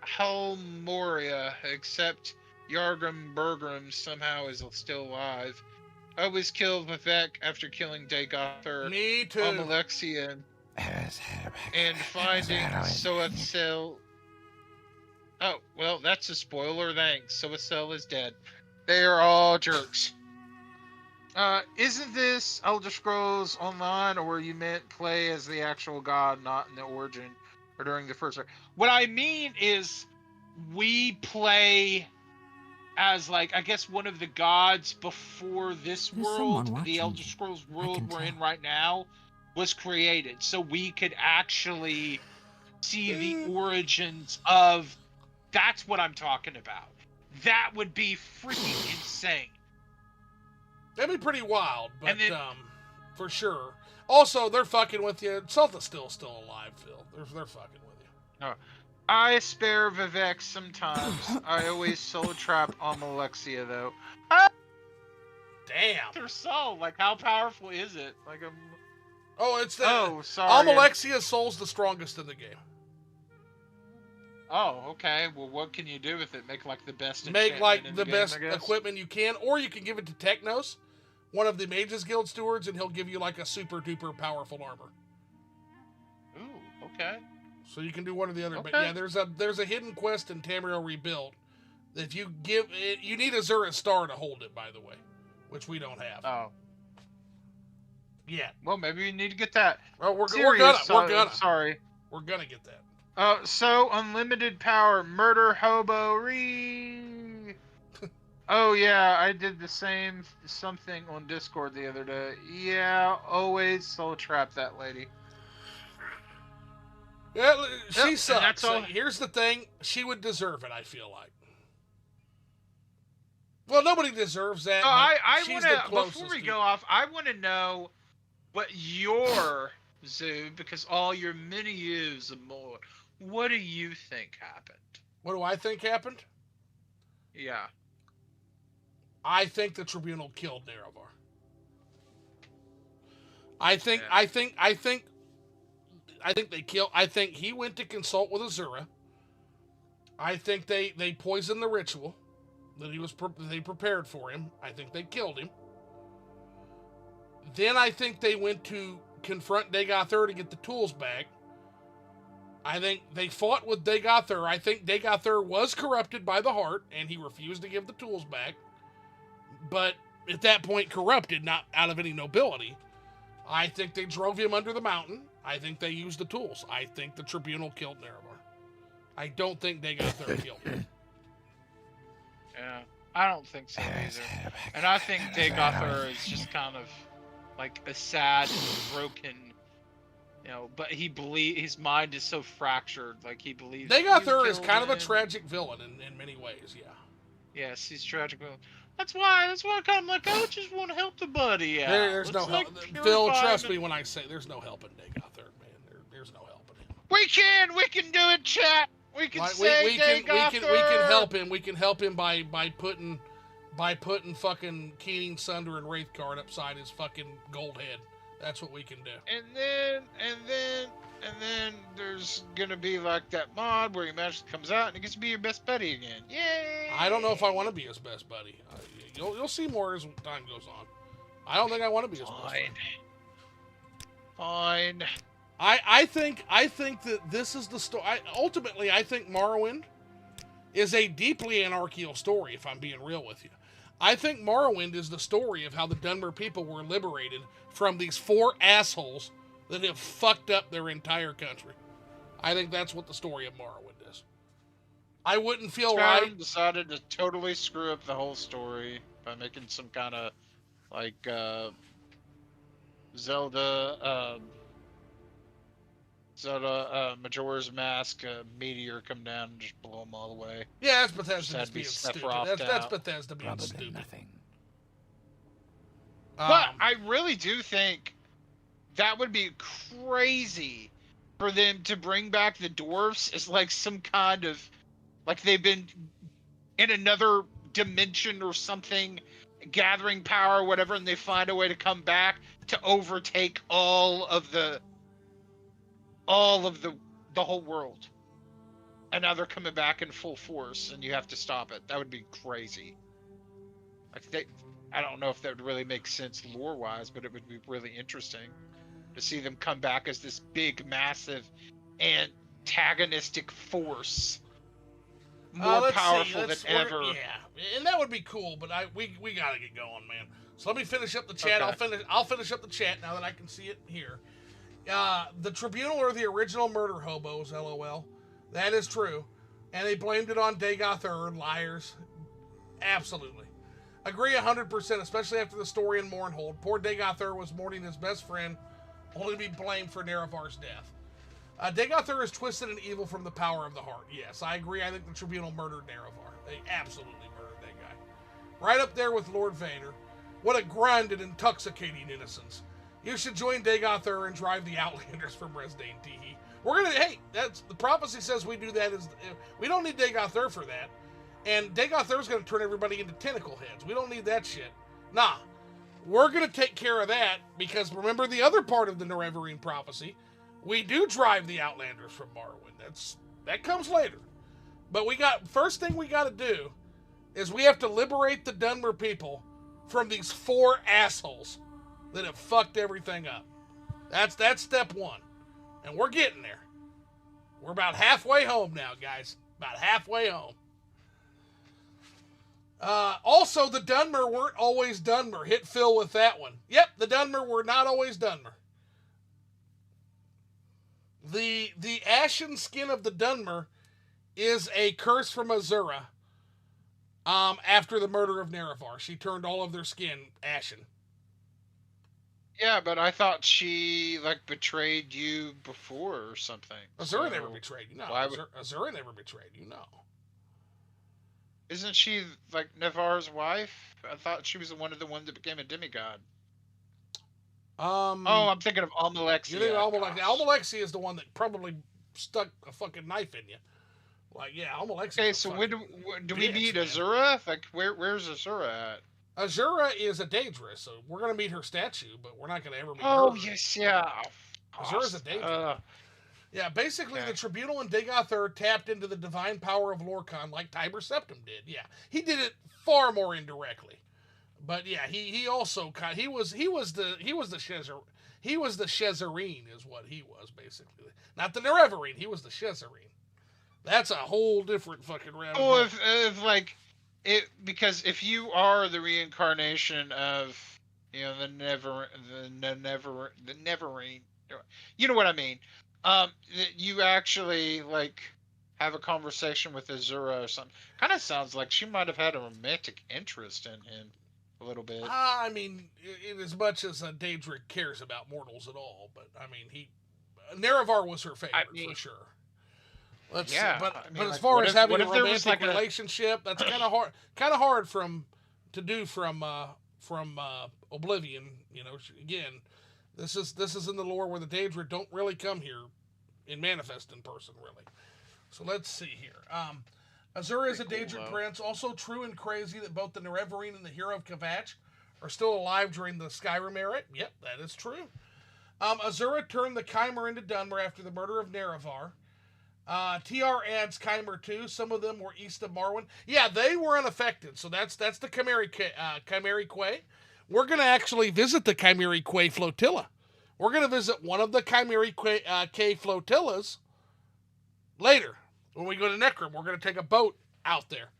Moria, except Yargrim Bergrim somehow is still alive. I was killed with Vec after killing Dagother. Me too. Alexia and finding Soethsel. Oh, well, that's a spoiler, thanks. Soethsel is dead. They are all jerks. Isn't this Elder Scrolls Online, or you meant play as the actual god, not in the origin or during the first? What I mean is, we play as like I guess one of the gods before this world, the Elder Scrolls world we're in right now, was created, so we could actually see the origins of. That's what I'm talking about. That would be freaking insane. That'd be pretty wild, but then, for sure. Also, they're fucking with you. Sulta's still alive, Phil. They're fucking with you. No. I spare Vivek sometimes. I always soul trap Alexia though. Damn. Their soul, like how powerful is it? Like it's the. Oh, sorry. Alexia's soul's the strongest in the game. Oh, okay. Well, what can you do with it? Make like the best. Make like the best equipment you can, or you can give it to Technos, one of the Mages Guild stewards, and he'll give you like a super duper powerful armor. Ooh, okay. So you can do one or the other. Okay. But yeah, there's a hidden quest in Tamriel Rebuilt. If you give it, you need a Zura star to hold it, by the way, which we don't have. Oh. Yeah. Well, maybe we need to get that. Well, we're gonna. Sorry. We're gonna get that. So unlimited power, murder hobo Oh yeah, I did the same something on Discord the other day. Yeah, always soul trap that lady. Yeah, she sucks. That's all. Here's the thing: she would deserve it. I feel like. Well, nobody deserves that. I want to before we go off, I want to know what your zoo, because all your mini yous and more. What do you think happened? What do I think happened? Yeah. I think the tribunal killed Nerevar. I think they killed. I think he went to consult with Azura. I think they poisoned the ritual that they prepared for him. I think they killed him. Then I think they went to confront Dagother to get the tools back. I think they fought with Dagother. I think Dagother was corrupted by the heart, and he refused to give the tools back. But at that point, corrupted, not out of any nobility. I think they drove him under the mountain. I think they used the tools. I think the tribunal killed Nerevar. I don't think Dagother killed him. Yeah. I don't think so either. And I think Dagothar is just kind of like a sad, broken, but his mind is so fractured. Like he believes. Dagothar is kind of a tragic villain in many ways. Yeah. Yes, he's tragic villain. That's why I kind of like, I just want to help the buddy out. There's no help. Phil, trust me when I say there's no helping Dagothar, man. There's no helping him. We can do it, chat. We can we can help him. We can help him by putting fucking Keening, Sunder, and Wraithguard upside his fucking gold head. That's what we can do. And then there's gonna be like that mod where he magically comes out and he gets to be your best buddy again. Yay! I don't know if I want to be his best buddy. You'll see more as time goes on. I don't think I want to be his best buddy. Fine. I think that this is the story. Ultimately, I think Morrowind is a deeply anarchical story, if I'm being real with you. I think Morrowind is the story of how the Dunmer people were liberated from these 4 assholes that have fucked up their entire country. I think that's what the story of Morrowind is. I wouldn't feel right. Decided to totally screw up the whole story by making some kind of like Zelda Majora's Mask meteor come down and just blow them all away. Yeah, that's Bethesda just being stupid. That's Bethesda being stupid. Nothing. But I really do think that would be crazy for them to bring back the dwarves as like some kind of, like they've been in another dimension or something, gathering power or whatever, and they find a way to come back to overtake all of the whole world. And now they're coming back in full force and you have to stop it. That would be crazy. I don't know if that would really make sense lore-wise, but it would be really interesting to see them come back as this big, massive, antagonistic force. More powerful than ever. Yeah, and that would be cool, but we gotta get going, man. So let me finish up the chat. Okay. I'll finish up the chat now that I can see it here. The Tribunal are the original murder hobos, LOL. That is true. And they blamed it on Dagothar, liars. Absolutely. Agree 100%, especially after the story in Mournhold. Poor Dagothar was mourning his best friend, only to be blamed for Nerevar's death. Dagothar is twisted and evil from the power of the heart. Yes, I agree. I think the Tribunal murdered Nerevar. They absolutely murdered that guy. Right up there with Lord Vader. What a grinded, intoxicating innocence. You should join Dagothar and drive the Outlanders from Resdain Teehee. We're gonna, hey, that's the prophecy says we do that. We don't need Dagothar for that. And Dagothar's gonna turn everybody into tentacle heads. We don't need that shit. Nah. We're gonna take care of that because remember the other part of the Nerevarine prophecy. We do drive the Outlanders from Morrowind. That comes later. But first thing we gotta do is we have to liberate the Dunmer people from these 4 assholes that have fucked everything up. That's step 1. And we're getting there. We're about halfway home now, guys. About halfway home. Also, the Dunmer weren't always Dunmer. Hit Phil with that one. Yep, the Dunmer were not always Dunmer. The ashen skin of the Dunmer is a curse from Azura. After the murder of Nerevar, she turned all of their skin ashen. Yeah, but I thought she betrayed you before or something. Azura never betrayed you. No, Azura never betrayed you. No. Isn't she Nevar's wife? I thought she was one of the ones that became a demigod. I'm thinking of Almalexia. You think Almalexia? Almalexia is the one that probably stuck a fucking knife in you. Almalexia. Okay, so when do we meet Azura? Where's Azura at? Azura is a Daedra, so we're gonna meet her statue, but we're not gonna ever meet her. Oh yes, yeah. Azura's a Daedra. Yeah, basically the Tribunal and Dagothar tapped into the divine power of Lorkhan like Tiber Septim did. Yeah, he did it far more indirectly, but yeah, he also he was the Shezarene is what he was basically. Not the Nerevarine, he was the Shezarene. That's a whole different fucking round. Oh, because if you are the reincarnation of the Neverine, you know what I mean. That you actually have a conversation with Azura or something. Kind of sounds like she might have had a romantic interest in him a little bit. I mean, in as much as Daedric cares about mortals at all, but I mean, Nerevar was her favorite for sure. But as far as having a romantic relationship, that's kind of hard to do from Oblivion. You know, again, this is in the lore where the Daedric don't really come here and manifest in person, really. So let's see here. Azura is a Daedric prince, also true and crazy that both the Nerevarine and the hero of Kvatch are still alive during the Skyrim era. Yep, that is true. Azura turned the Chimer into Dunmer after the murder of Nerevar. TR adds Chimer too. Some of them were east of Morrowind. Yeah, they were unaffected. So that's the Chimeri Quay. We're going to actually visit the Chimeri Quay flotilla. We're going to visit one of the Chimeri Quay flotillas later. When we go to Necrom, we're going to take a boat out there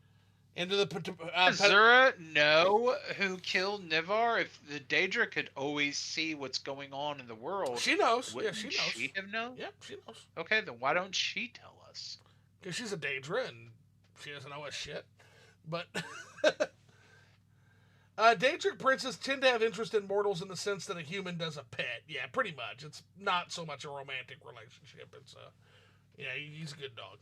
into the. Azura know who killed Nevar? If the Daedra could always see what's going on in the world, she knows. Yeah, she knows. She have known? Yep, she knows. Okay, then why don't she tell us? Because she's a Daedra and she doesn't know us shit. But Daedric princes tend to have interest in mortals in the sense that a human does a pet. Yeah, pretty much. It's not so much a romantic relationship. It's he's a good dog.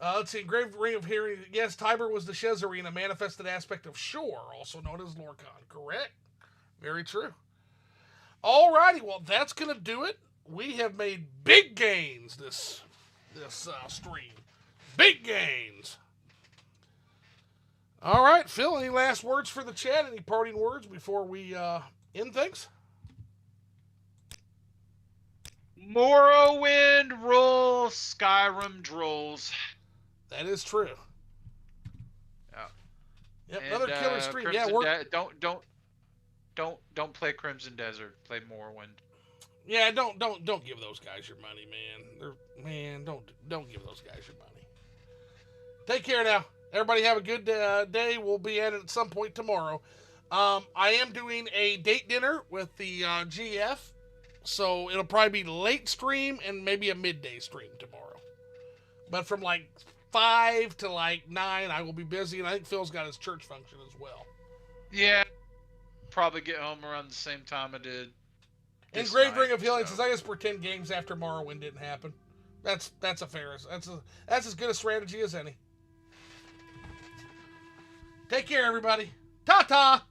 Let's see, Grave Ring of Hearing. Yes, Tiber was the Shezarine, a manifested aspect of Shor, also known as Lorkhan. Correct. Very true. Alrighty, well, that's going to do it. We have made big gains this stream. Big gains. All right, Phil, any last words for the chat? Any parting words before we end things? Morrowind rules, Skyrim drools. That is true. Yeah. Yep, another killer stream. Crimson Yeah, don't play Crimson Desert. Play Morrowind. Yeah, don't give those guys your money, man. Don't give those guys your money. Take care now. Everybody have a good day. We'll be at it at some point tomorrow. I am doing a date dinner with the GF, so it'll probably be late stream and maybe a midday stream tomorrow. But from like 5 to like 9, I will be busy, and I think Phil's got his church function as well. Yeah, probably get home around the same time I did. And Grave Ring of Healing says, I just pretend games after Morrowind didn't happen. That's a fair. That's as good a strategy as any. Take care, everybody. Ta-ta!